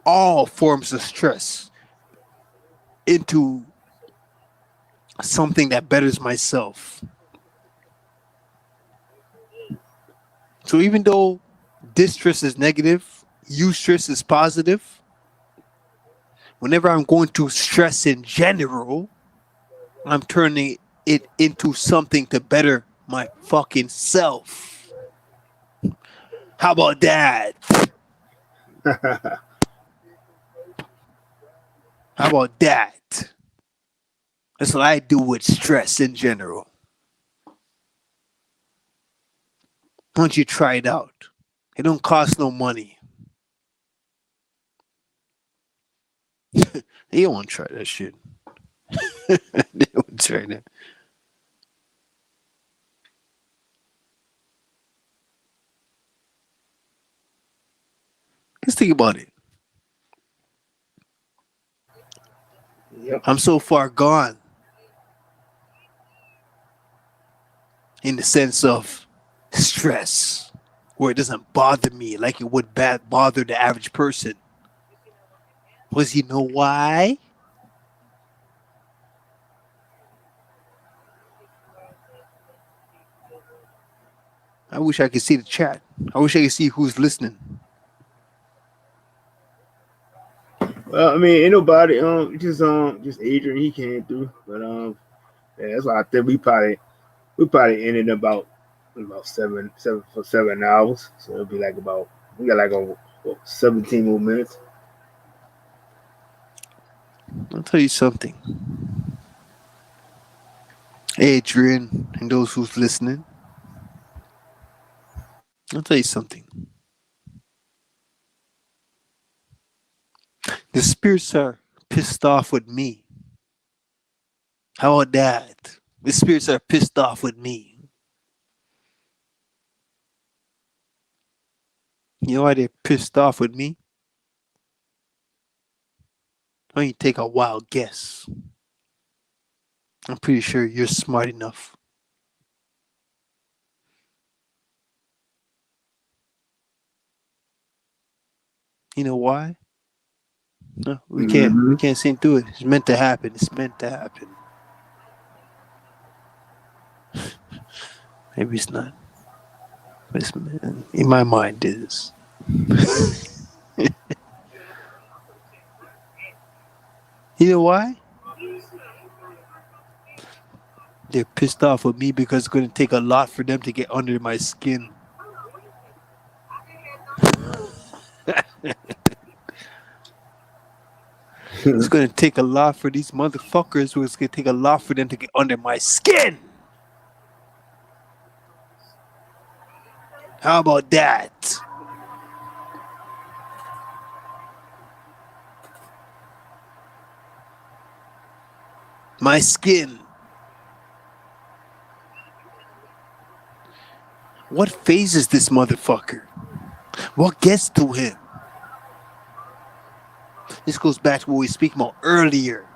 all forms of stress into something that betters myself. So even though distress is negative, eustress is positive, whenever I'm going to stress in general, I'm turning it into something to better my fucking self. How about that? How about that? That's what I do with stress in general. Why don't you try it out? It don't cost no money. You don't want to try that shit. They don't try that. Let's think about it. Yep. I'm so far gone in the sense of stress where it doesn't bother me like it would bother the average person. Was you know why? I wish I could see the chat. I wish I could see who's listening. Well, I mean, ain't nobody just Adrian he came through, but yeah, that's why I think we probably ended about 7 hours, so it'll be like about we got like 17 more minutes. I'll tell you something, Adrian, and those who's listening. I'll tell you something. The spirits are pissed off with me. How about that? The spirits are pissed off with me. You know why they're pissed off with me? Why don't you take a wild guess? I'm pretty sure you're smart enough. You know why? No, we can't. Mm-hmm. We can't seem through it. It's meant to happen. It's meant to happen. Maybe it's not. But it's, in my mind, it is. You know why? They're pissed off with me because it's going to take a lot for them to get under my skin. It's going to take a lot for these motherfuckers. It's going to take a lot for them to get under my skin. How about that? My skin. What phases this motherfucker? What gets to him? This goes back to what we speak about earlier.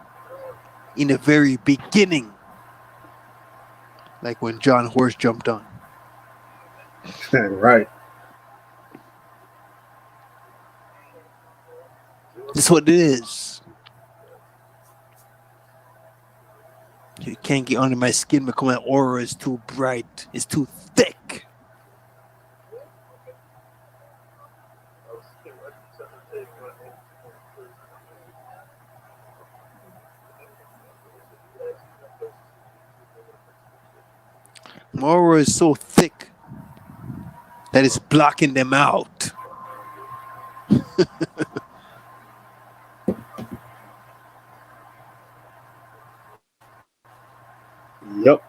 In the very beginning. Like when John Horse jumped on. Right. That's what it is. can't get under my skin because my aura is too bright. It's too thick. My aura is so thick that it's blocking them out. Yep,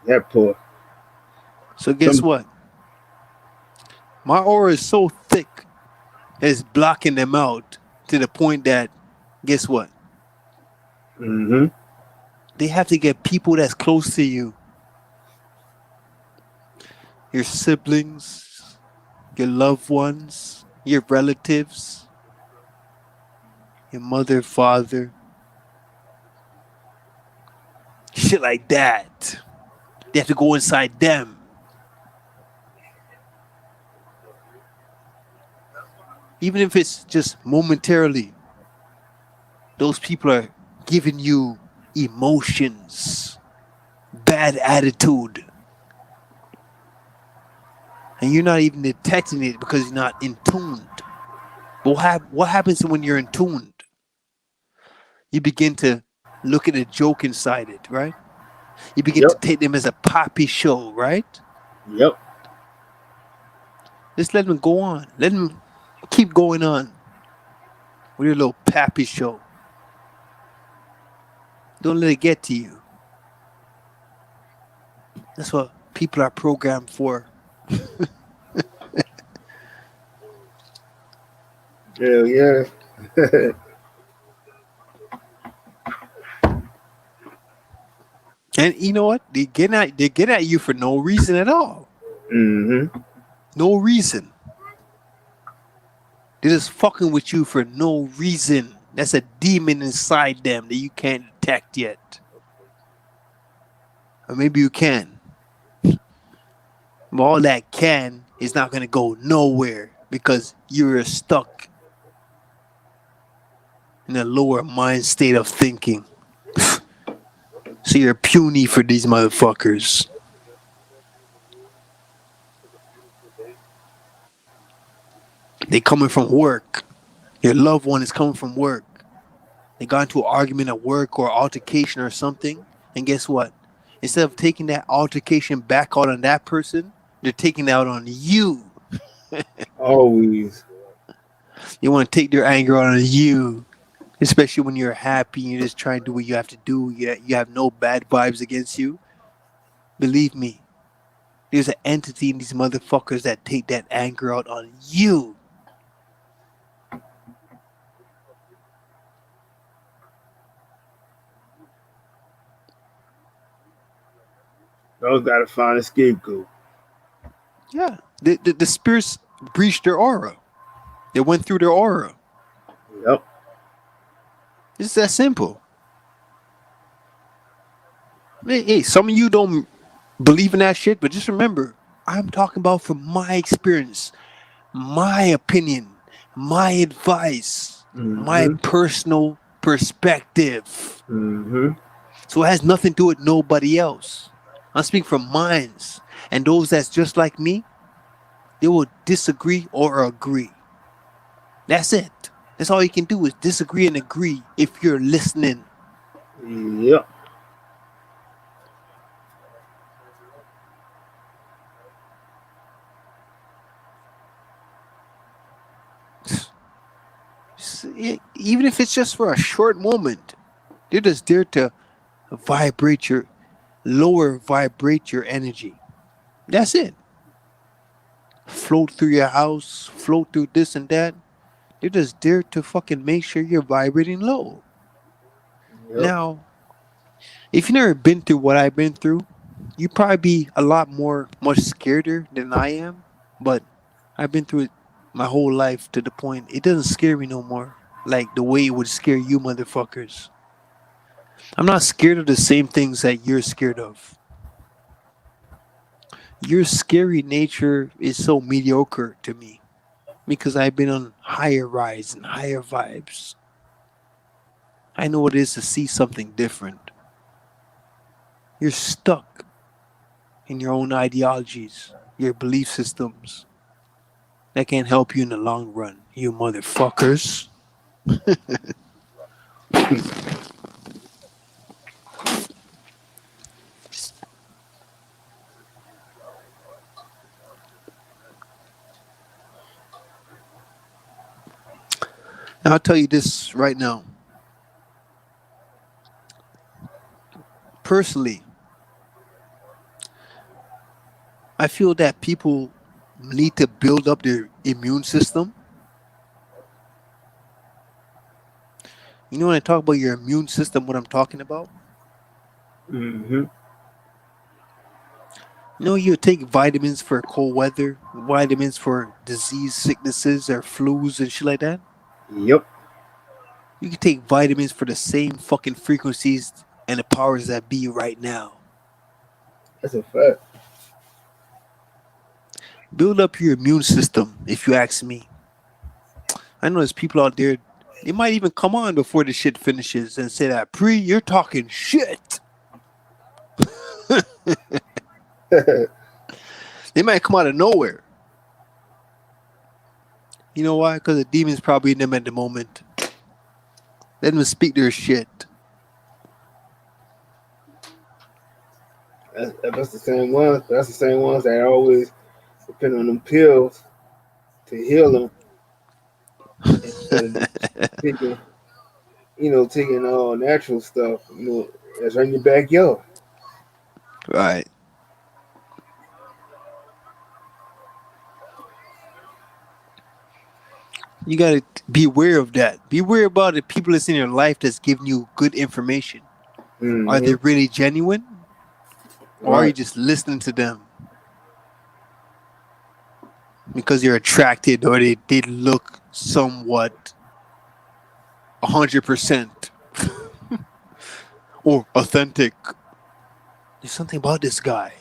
that part. So guess Some. what? My aura is so thick that it's blocking them out to the point that, guess what? Mm-hmm. They have to get people that's close to you, your siblings, your loved ones, your relatives, your mother, father, shit like that. They have to go inside them. Even if it's just momentarily, those people are giving you emotions, bad attitude, and you're not even detecting it because you're not in tuned. But what happens when you're in tuned? You begin to look at a joke inside it, right? You begin to Yep. take them as a poppy show, right? Yep. Just let them go on. Let them keep going on with your little pappy show. Don't let it get to you. That's what people are programmed for. Hell yeah. And you know what? They get at you for no reason at all. Mm-hmm. No reason. They're just fucking with you for no reason. That's a demon inside them that you can't detect yet. Or maybe you can. But all that can is not gonna go nowhere because you're stuck in a lower mind state of thinking. So you're puny for these motherfuckers. They coming from work. Your loved one is coming from work. They got into an argument at work or altercation or something. And guess what? Instead of taking that altercation back out on that person, they're taking it out on you. Always. You want to take their anger out on you. Especially when you're happy and you're just trying to do what you have to do. You have no bad vibes against you. Believe me, there's an entity in these motherfuckers that take that anger out on you. Those gotta find a scapegoat. Yeah. The spirits breached their aura. They went through their aura. Yep. It's that simple. Hey, some of you don't believe in that shit, but just remember, I'm talking about from my experience, my opinion, my advice, my Mm-hmm. personal perspective. Mm-hmm. So it has nothing to do with nobody else. I'm speaking from minds. And those that's just like me, they will disagree or agree. That's it. That's all you can do is disagree and agree if you're listening. Yep. Even if it's just for a short moment, they're just there to vibrate your vibrate your energy. That's it. Float through your house, float through this and that. They're just there to fucking make sure you're vibrating low. Yep. Now, if you've never been through what I've been through, you probably be a lot much scareder than I am. But I've been through it my whole life to the point it doesn't scare me no more. Like the way it would scare you motherfuckers. I'm not scared of the same things that you're scared of. Your scary nature is so mediocre to me because I've been on higher rides and higher vibes. I know what it is to see something different. You're stuck in your own ideologies, your belief systems. That can't help you in the long run, you motherfuckers. And I'll tell you this right now. Personally, I feel that people need to build up their immune system. You know when I talk about your immune system, what I'm talking about? Mm-hmm. You know, you take vitamins for cold weather, vitamins for disease, sicknesses, or flus and shit like that. Yep. You can take vitamins for the same fucking frequencies and the powers that be right now. That's a fact. Build up your immune system, if you ask me. I know there's people out there, they might even come on before the shit finishes and say that, Pre, you're talking shit. They might come out of nowhere. You know why? Because the demon's probably in them at the moment. Let them speak their shit. That's the same ones. That's the same ones that always depend on them pills to heal them instead of just taking, taking all natural stuff. That's right in your backyard. Right. You gotta be aware of that. Be aware about the people that's in your life that's giving you good information. Are Mm-hmm. they really genuine? Or are you Right. just listening to them because you're attracted or they look somewhat 100% or authentic? There's something about this guy.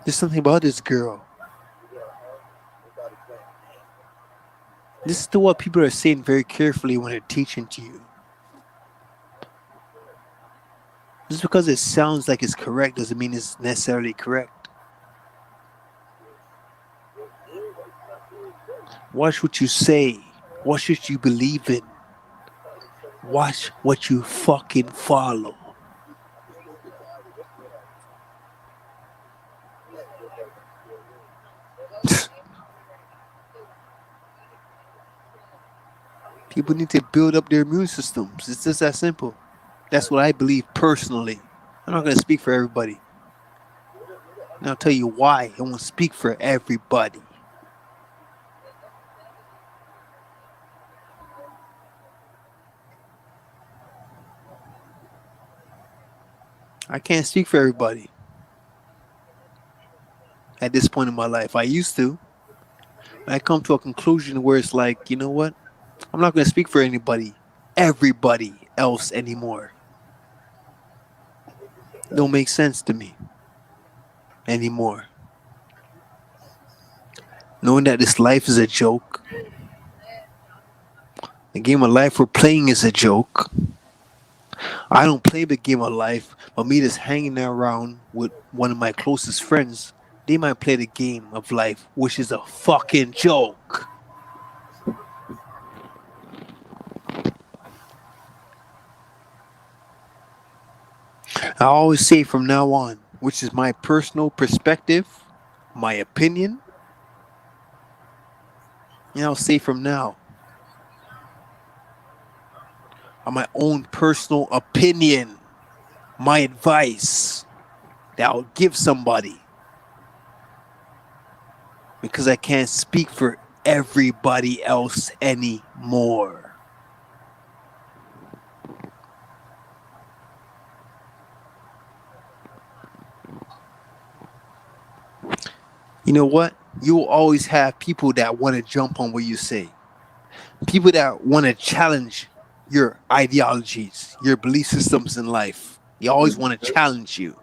There's something about this girl. This is to what people are saying very carefully when they're teaching to you. Just because it sounds like it's correct doesn't mean it's necessarily correct. Watch what you say. Watch what you believe in. Watch what you fucking follow. People need to build up their immune systems. It's just that simple. That's what I believe personally. I'm not going to speak for everybody. And I'll tell you why I won't speak for everybody. I can't speak for everybody at this point in my life. I used to. I come to a conclusion where it's like, you know what? I'm not going to speak for everybody else anymore. Don't make sense to me anymore. Knowing that this life is a joke, the game of life we're playing is a joke. I don't play the game of life, but me just hanging around with one of my closest friends, they might play the game of life, which is a fucking joke. I always say from now on, which is my personal perspective, my opinion, and I'll say from now, on my own personal opinion, my advice that I'll give somebody because I can't speak for everybody else anymore. You know what? You will always have people that want to jump on what you say. People that want to challenge your ideologies, your belief systems in life. They always want to challenge you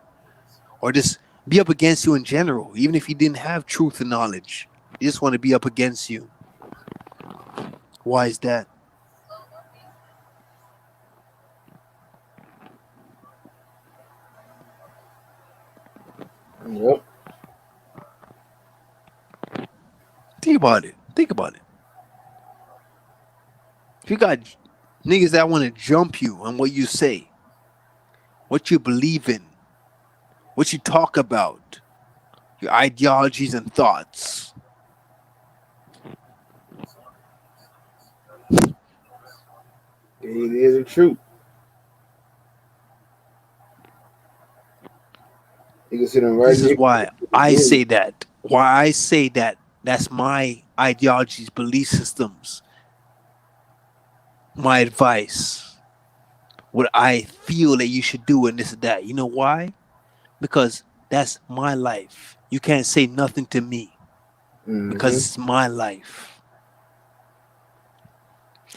or just be up against you in general, even if you didn't have truth and knowledge. They just want to be up against you. Why is that? Yep. Think about it. Think about it. If you got niggas that want to jump you on what you say, what you believe in, what you talk about, your ideologies and thoughts. It is the truth. You can sit them right This in is your why I face. say that. Why I say that. That's my ideologies, belief systems, my advice, what I feel that you should do, and this and that. You know why? Because that's my life. You can't say nothing to me because Mm-hmm. it's my life.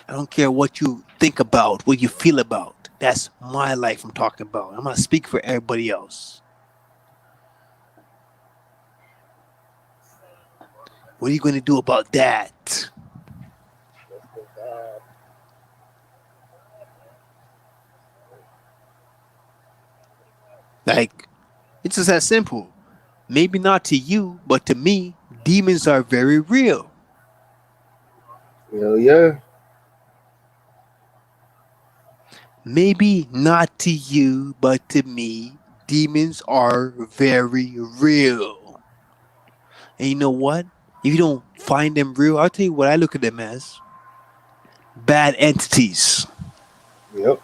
I don't care what you think about, what you feel about. That's my life I'm talking about. I'm not speaking for everybody else. What are you going to do about that? Like, it's just that simple. Maybe not to you, but to me, demons are very real. Hell yeah. Maybe not to you, but to me, demons are very real. And you know what? If you don't find them real, I'll tell you what I look at them as bad entities, Yep.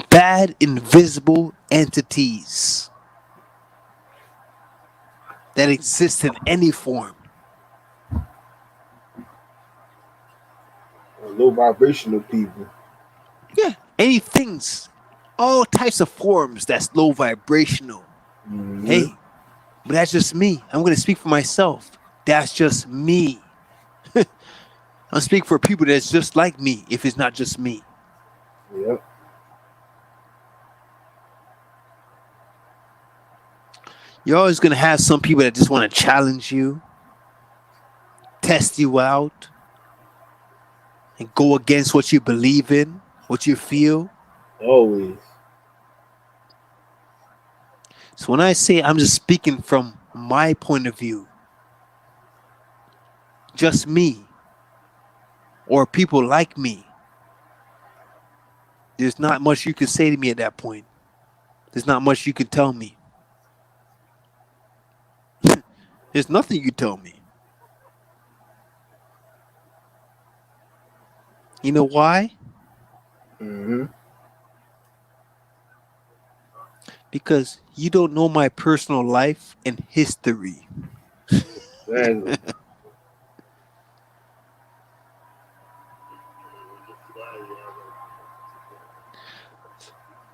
bad invisible entities that exist in any form. Low vibrational people. Yeah, any things, all types of forms that's low vibrational. Mm-hmm. Hey, but that's just me. I'm going to speak for myself. That's just me. I'm speaking for people that's just like me if it's not just me. Yep. You're always going to have some people that just want to challenge you, test you out, and go against what you believe in, what you feel. Always. So when I say I'm just speaking from my point of view, just me or people like me, there's not much you can say to me at that point. There's not much you can tell me. There's nothing you can tell me. You know why? Mm-hmm. Because you don't know my personal life and history. Exactly.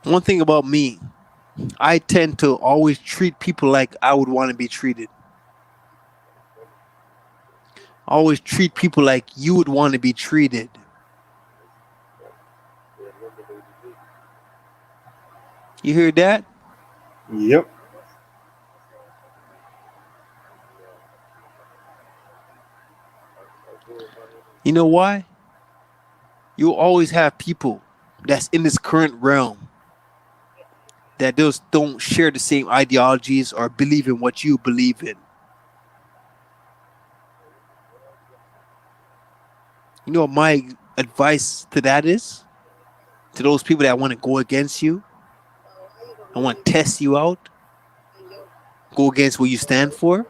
One thing about me, I tend to always treat people like I would want to be treated. Always treat people like you would want to be treated. You hear that? Yep. You know why? You'll always have people that's in this current realm that just don't share the same ideologies or believe in what you believe in. You know what my advice to that is? To those people that want to go against you, I want to test you out, go against what you stand for.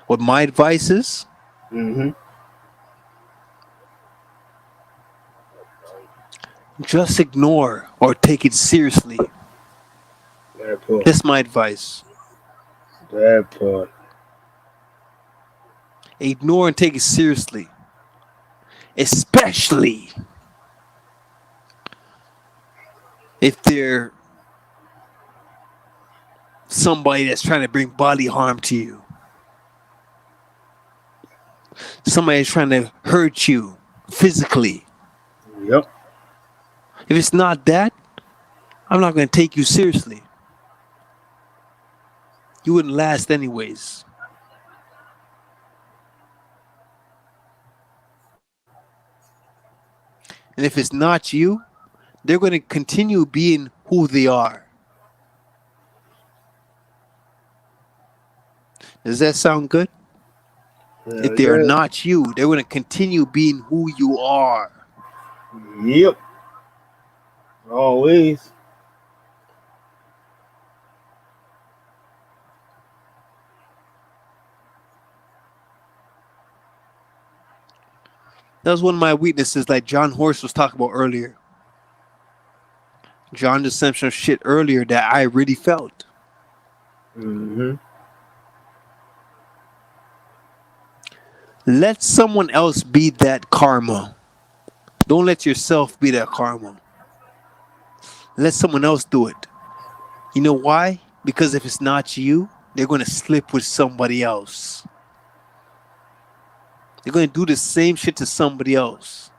What my advice is, Mm-hmm. just ignore or take it seriously. That part. That's my advice. That part. Ignore and take it seriously, especially if they're somebody that's trying to bring bodily harm to you. Somebody that's trying to hurt you physically. Yep. If it's not that, I'm not going to take you seriously. You wouldn't last anyways. And if it's not you, they're going to continue being who they are. Does that sound good? If Hell they are yeah. not you, they're going to continue being who you are. Yep. Always. That was one of my weaknesses, like John Horst was talking about earlier. John just said some shit earlier that I really felt. Mm-hmm. Let someone else be that karma. Don't let yourself be that karma. Let someone else do it. You know why? Because if it's not you, they're going to slip with somebody else. They're going to do the same shit to somebody else.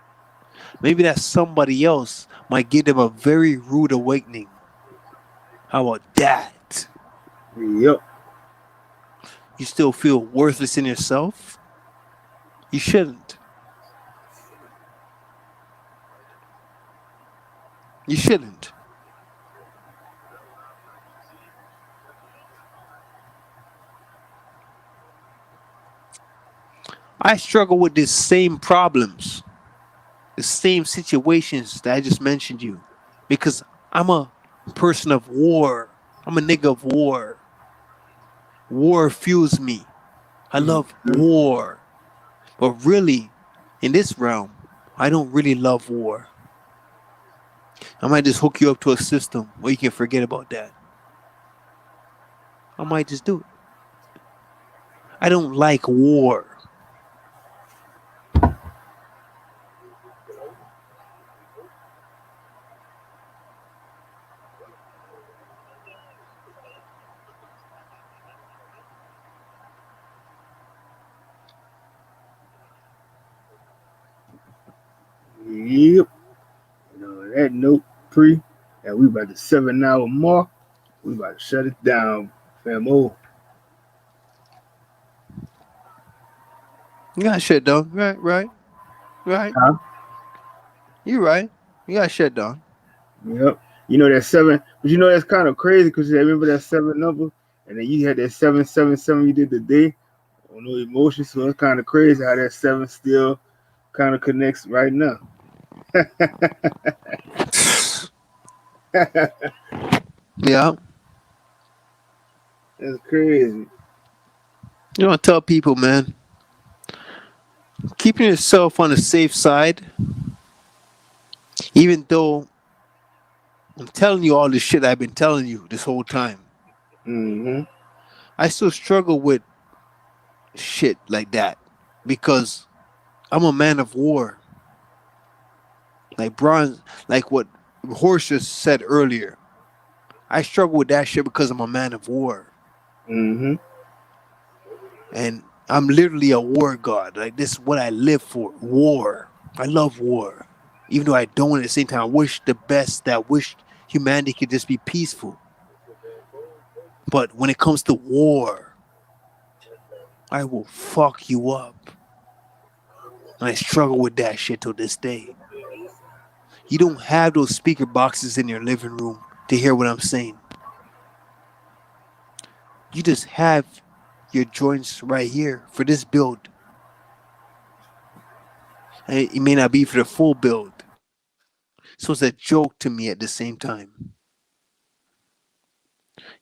Maybe that somebody else might give them a very rude awakening. How about that? Yep. You still feel worthless in yourself? You shouldn't. You shouldn't. I struggle with these same problems, the same situations that I just mentioned you, because I'm a person of war. I'm a nigga of war. War fuels me. I love war. But really, in this realm, I don't really love war. I might just hook you up to a system where you can forget about that. I might just do it. I don't like war. Yep. On that note, pre, and we about the 7 hour mark. We about to shut it down, famo. You got shit done. Right. Huh? You're right. You got shit done. Yep. You know that seven, but you know that's kind of crazy because you remember that seven number, and then you had that 777 you did the day on no emotions. So it's kind of crazy how that seven still kind of connects right now. That's Yeah. crazy. You want to tell people, man, keeping yourself on the safe side, even though I'm telling you all this shit I've been telling you this whole time, Mm-hmm. I still struggle with shit like that because I'm a man of war. Like bronze, like what Horst just said earlier. I struggle with that shit because I'm a man of war. Mm-hmm. And I'm literally a war god. Like this is what I live for. War. I love war. Even though I don't at the same time, I wish the best that I wish humanity could just be peaceful. But when it comes to war, I will fuck you up. And I struggle with that shit till this day. You don't have those speaker boxes in your living room to hear what I'm saying. You just have your joints right here for this build. And it may not be for the full build. So it's a joke to me at the same time.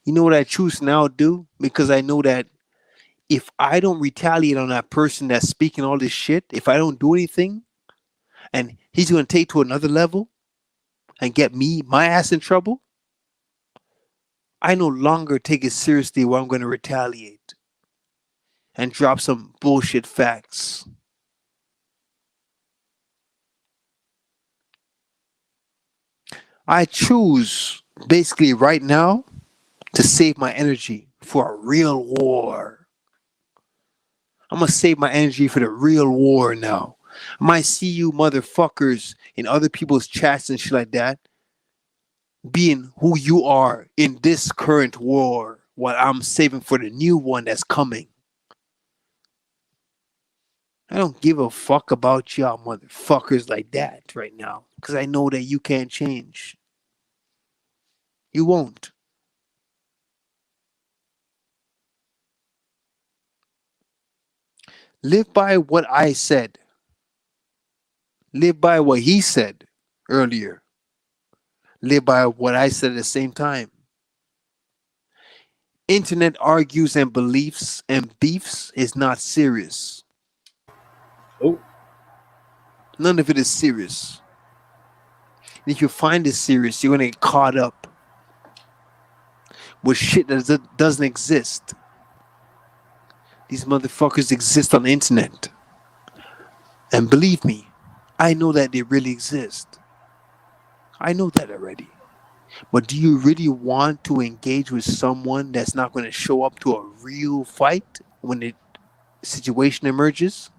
You know what I choose to now do? Because I know that if I don't retaliate on that person that's speaking all this shit, if I don't do anything, and he's going to take to another level and get me, my ass in trouble, I no longer take it seriously where I'm going to retaliate and drop some bullshit facts. I choose basically right now to save my energy for a real war. I'm gonna save my energy for the real war now. I might see you motherfuckers in other people's chats and shit like that being who you are in this current war while I'm saving for the new one that's coming. I don't give a fuck about y'all motherfuckers like that right now because I know that you can't change. You won't. Live by what I said. Live by what he said earlier. Live by what I said at the same time. Internet argues and beliefs and beefs is not serious. Oh, None of it is serious. And if you find it serious, you're gonna get caught up with shit that doesn't exist. These motherfuckers exist on the internet. And believe me, I know that they really exist. I know that already. But do you really want to engage with someone that's not going to show up to a real fight when the situation emerges?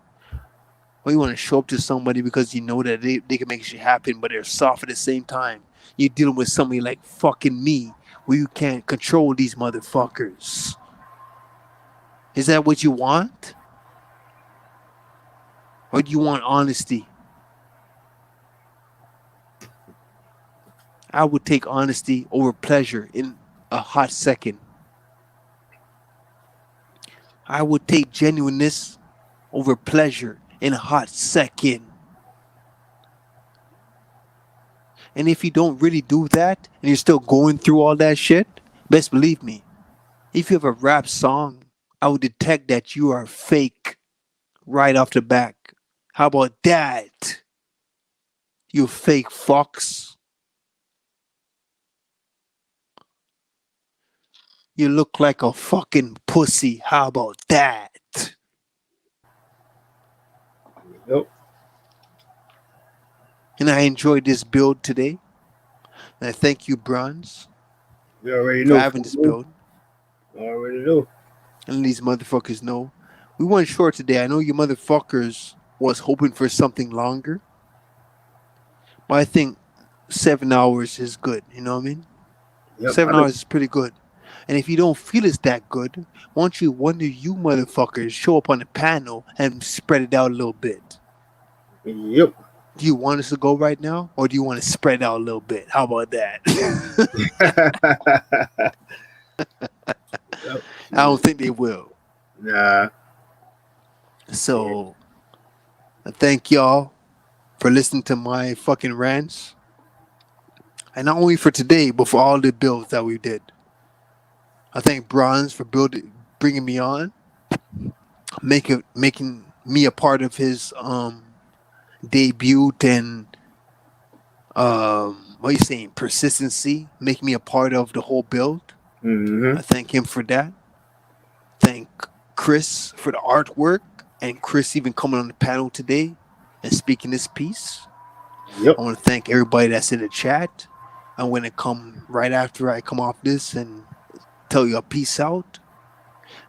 Or you want to show up to somebody because you know that they can make shit happen, but they're soft at the same time? You're dealing with somebody like fucking me, where you can't control these motherfuckers. Is that what you want? Or do you want honesty? I would take honesty over pleasure in a hot second. I would take genuineness over pleasure in a hot second. And if you don't really do that and you're still going through all that shit, best believe me, if you have a rap song, I would detect that you are fake right off the back. How about that? You fake fox. You look like a fucking pussy. How about that? yep. And I enjoyed this build today. And I thank you, Bronze, You already for know. having this build. I already know. And these motherfuckers know. We went short today. I know you motherfuckers was hoping for something longer. But I think 7 hours is good. You know what I mean? Yep. 7 hours is pretty good. And if you don't feel it's that good, why don't you one of you motherfuckers show up on the panel and spread it out a little bit? Yep. Do you want us to go right now? Or do you want to spread out a little bit? How about that? Yep. I don't think they will. Nah. So I thank y'all for listening to my fucking rants. And not only for today, but for all the builds that we did. I thank Bronze for bringing me on, making me a part of his debut and what are you saying, persistency, making me a part of the whole build. Mm-hmm. I thank him for that. Thank Chris for the artwork, and Chris even coming on the panel today and speaking this piece. Yep. I want to thank everybody that's in the chat. I'm going to come right after I come off this and tell you a peace out.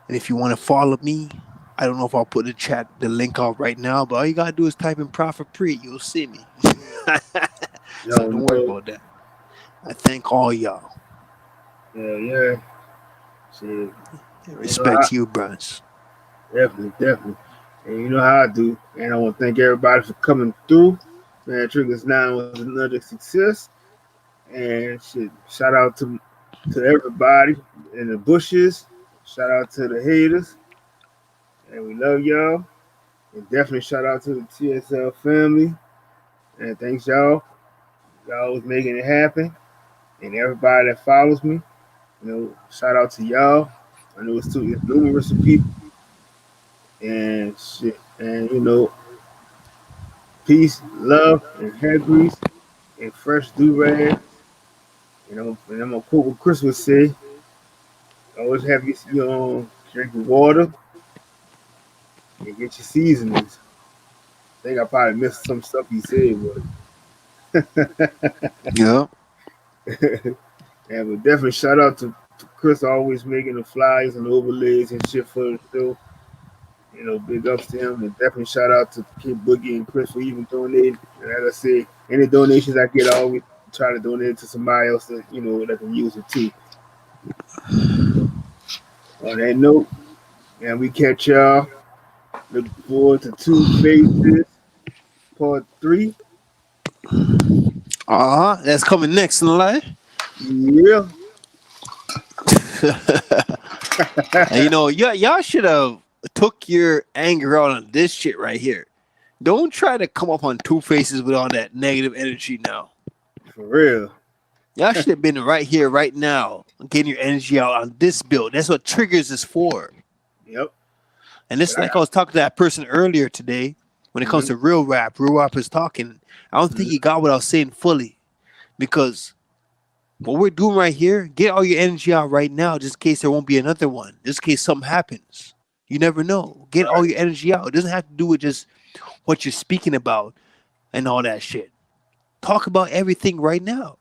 And if you want to follow me, I don't know if I'll put the link out right now, but all you got to do is type in Prophet Pre. You'll see me. So don't worry about that. I thank all y'all. Yeah. Shit. Respect to you, Bruns. Definitely. And you know how I do. And I want to thank everybody for coming through. Man, Triggers 9 was another success. And shit, shout out to everybody in the bushes. Shout out to the haters. And we love y'all. And definitely shout out to the TSL family. And thanks y'all. Y'all was making it happen. And everybody that follows me. You know, shout out to y'all. I know it's numerous of people. And shit. And you know, peace, love, and hair grease, and fresh do-rag. And I'm gonna quote what Chris would say. Always have your drinking water and get your seasonings. I think I probably missed some stuff he said, Yeah. and but definitely shout out to Chris always making the flyers and overlays and shit for the show. You know, big ups to him, and definitely shout out to Kid Boogie and Chris for even donating. And as I say, any donations I get, I always try to donate it to somebody else that that can use it too. On that note, and we catch y'all. Look forward to Two Faces Part 3. That's coming next in the line. Yeah. And, y'all should have took your anger out on this shit right here. Don't try to come up on Two Faces with all that negative energy now. For real. Y'all should have been right here, right now, getting your energy out on this build. That's what triggers is for. Yep. And this, But like I was talking to that person earlier today, when it comes to real rap is talking. I don't think he got what I was saying fully. Because what we're doing right here, get all your energy out right now, just in case there won't be another one. Just in case something happens. You never know. Get all your energy out. It doesn't have to do with just what you're speaking about and all that shit. Talk about everything right now.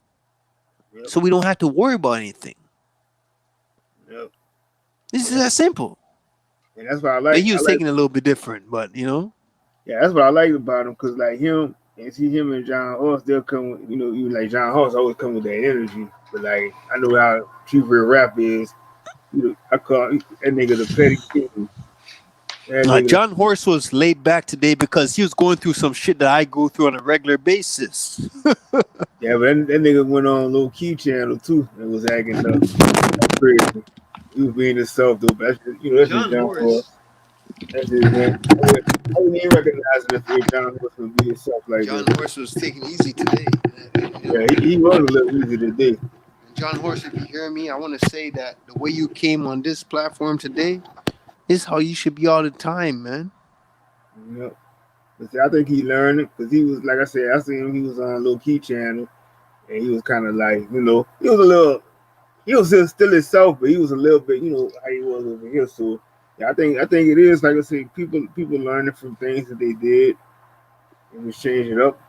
Yep. So we don't have to worry about anything. Yep. This is that simple. And that's what I But like. he I was like. taking it a little bit different, but you know. Yeah, that's what I like about him. Cause like him, and see him and John Horse, they'll come. You know, even like John Horse always come with that energy. But like I know how true real rap is. You know, I call that nigga the petty king. That nigga. John Horse was laid back today because he was going through some shit that I go through on a regular basis. Yeah, but that nigga went on low key channel too and was acting up crazy. He was being himself though. But that's just, you know, that's just John John Horse. Horse. That's just him. I wouldn't even recognize it if John Horse would be himself like John that. Horse was taking it easy today. Yeah, he was a little easy today. John Horse, if you hear me, I want to say that the way you came on this platform today is how you should be all the time, man. Yep. But see, I think he learned it because he was, like I said, I seen him. He was on a low key channel, and he was kind of like, you know, he was a little, he was still himself, but he was a little bit, you know, how he was over here. So yeah, I think it is like I said, people learning from things that they did and just change it up.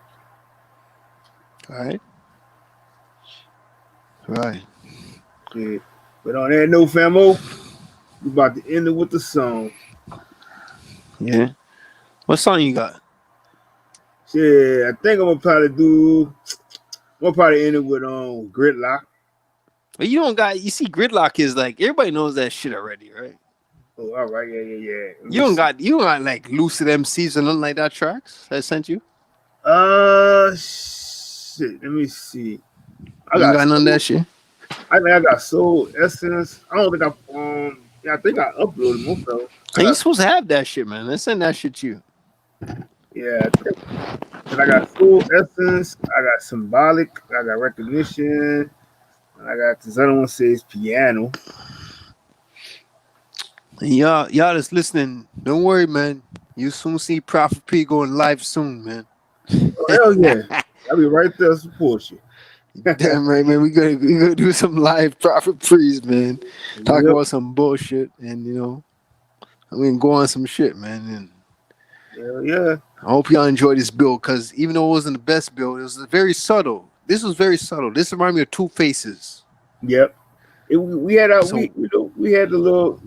All right. Right. Yeah. But on that note, famo, we about to end it with the song. Yeah. What song you got? Yeah, I think I'm gonna probably do. We'll probably end it with Gridlock. But you don't got. You see, Gridlock is like everybody knows that shit already, right? Oh, all right, yeah. You don't got. You don't got like Lucid MCs or nothing like that tracks I sent you. Shit. Let me see. I You ain't got got none of soul. that shit. I think I got Soul Essence. I don't think Yeah, I think I uploaded most of them. And you supposed to have that shit, man. Let's send that shit to you. Yeah, I think. And I got Soul Essence. I got Symbolic. I got Recognition. And I got this other one says Piano. And y'all that's listening, don't worry, man. You soon see Prophet P going live soon, man. Oh hell yeah! I'll be right there to support you. Damn right, man. We gonna do some live Prophet Pre's, man. Talk Yep. about some bullshit, and you know, I mean, go on some shit, man. And Hell yeah. I hope y'all enjoy this build, because even though it wasn't the best build, it was very subtle. This was very subtle. This reminded me of Two Faces. Yep. We had our So we had the little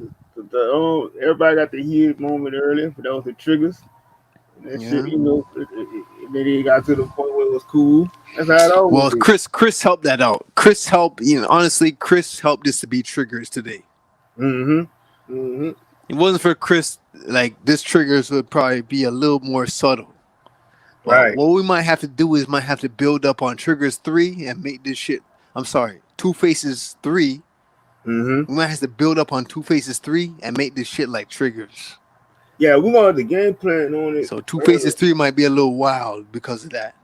everybody got the heat moment earlier, but that was the triggers. And that yeah. shit, you know, then it got to the point where it was cool. That's how it always Well, is. Chris helped that out. Chris helped. You know, honestly, Chris helped this to be triggers today. It wasn't for Chris, like this triggers would probably be a little more subtle. Well, Right. what we might have to do is might have to build up on triggers 3 and make this shit. I'm sorry, Two Faces 3. We might have to build up on Two Faces 3 and make this shit like triggers. Yeah, we're gonna have the game plan on it. So Two Faces 3 might be a little wild because of that.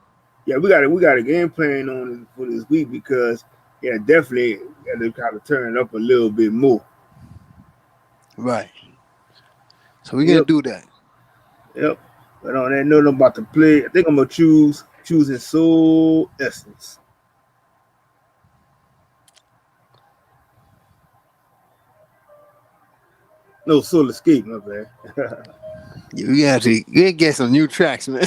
Yeah, we got a game plan on it for this week because yeah, definitely got to kind of turn it up a little bit more. Right. So we're gonna do that. Yep. But on that note, I'm about to play. I think I'm gonna choosing Soul Essence. No, Soul Escape, my bad. You gotta get some new tracks, man.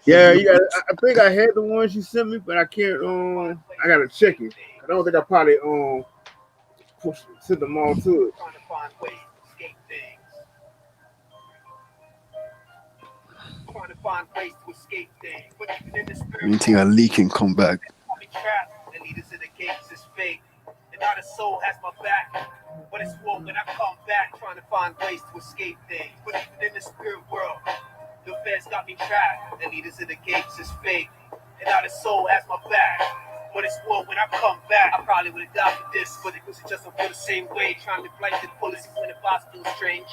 Yeah, I think I had the ones you sent me, but I can't. I gotta check it. I don't think I probably sent them all to it. Trying to find ways to escape things, but even in the spirit, Anything I leak can come back. I'll be trapped. The leaders in the gates is fake, and not a soul has my back. But it's war when I come back, trying to find ways to escape things, but even in the spirit world, the feds got me trapped. The leaders in the gates is fake, and not a soul has my back. But it's war when I come back. I probably would have died for this, but it was just I feel the same way. Trying to flight to the fullest when the boss feels strange.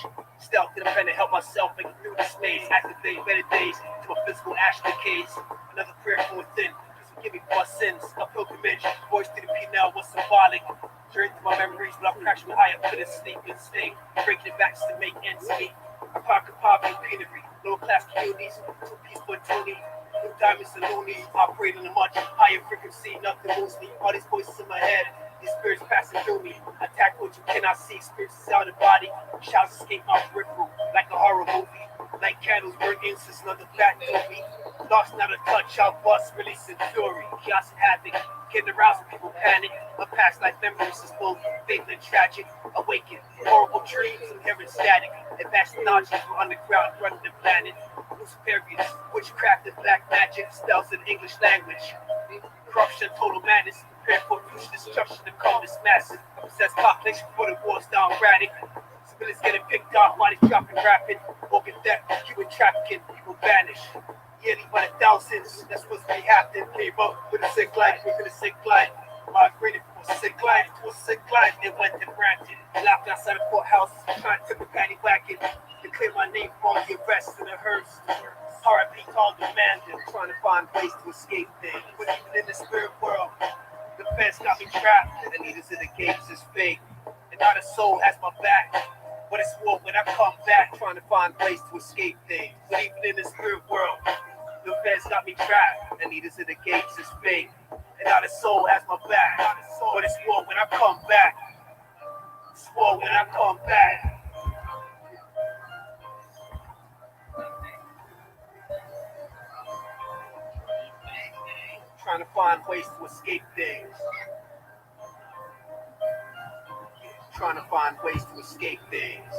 Stealth independent, help myself make it through this maze. Activate better days to my physical ash decays. Another prayer from within. Please forgive me for my sins. A pilgrimage, voice to the P now was symbolic. Journey through my memories, but I'm crashing high up to the sleep and stay. Breaking it back just to make ends meet. I conquer poverty and penury. Lower class communities, two piece but Tony. New diamonds and loonies, operate on a much higher frequency. Nothing moves me. All these voices in my head. These spirits passing through me. Attack what you cannot see. Spirits inside the body. Shouts escape my peripheral like a horror movie. Like candles burn incense, another fat movie. Lost not a touch, I'll bust, releasing fury. Chaos and havoc, getting aroused when people panic. My past life memories is both fatal and tragic. Awaken, horrible dreams, inherent static. Advanced knowledge from underground, running the planet. Luciferians, witchcraft and black magic, spells in English language. Corruption, total madness, prepare for future destruction, the calmness massive. Possessed population for the war's down erratic. Civilians getting picked off, bodies dropping rapid. Organ theft, human trafficking, people vanish. Yearly by the thousands, that's what's been happening. Came up with a sick life, within a sick life. Migrated from a sick life to a sick life, then went to granted. Laughed outside the courthouse, trying to take a paddy whacking. To clear my name from all the arrests and the hearse. RIP called demanding, trying to find ways to escape things. But even in the spirit world, the feds got me trapped. The needles in the gates is fake. And now the soul has my back. But it's war when I come back, trying to find ways to escape things. But even in the spirit world, the feds got me trapped. The needles in the gates is fake. And now the soul has my back. But it's war when I come back. It's war when I come back. Trying to find ways to escape things. Trying to find ways to escape things.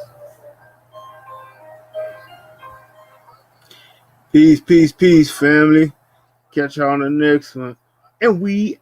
Peace, peace, peace, family. Catch y'all on the next one. And we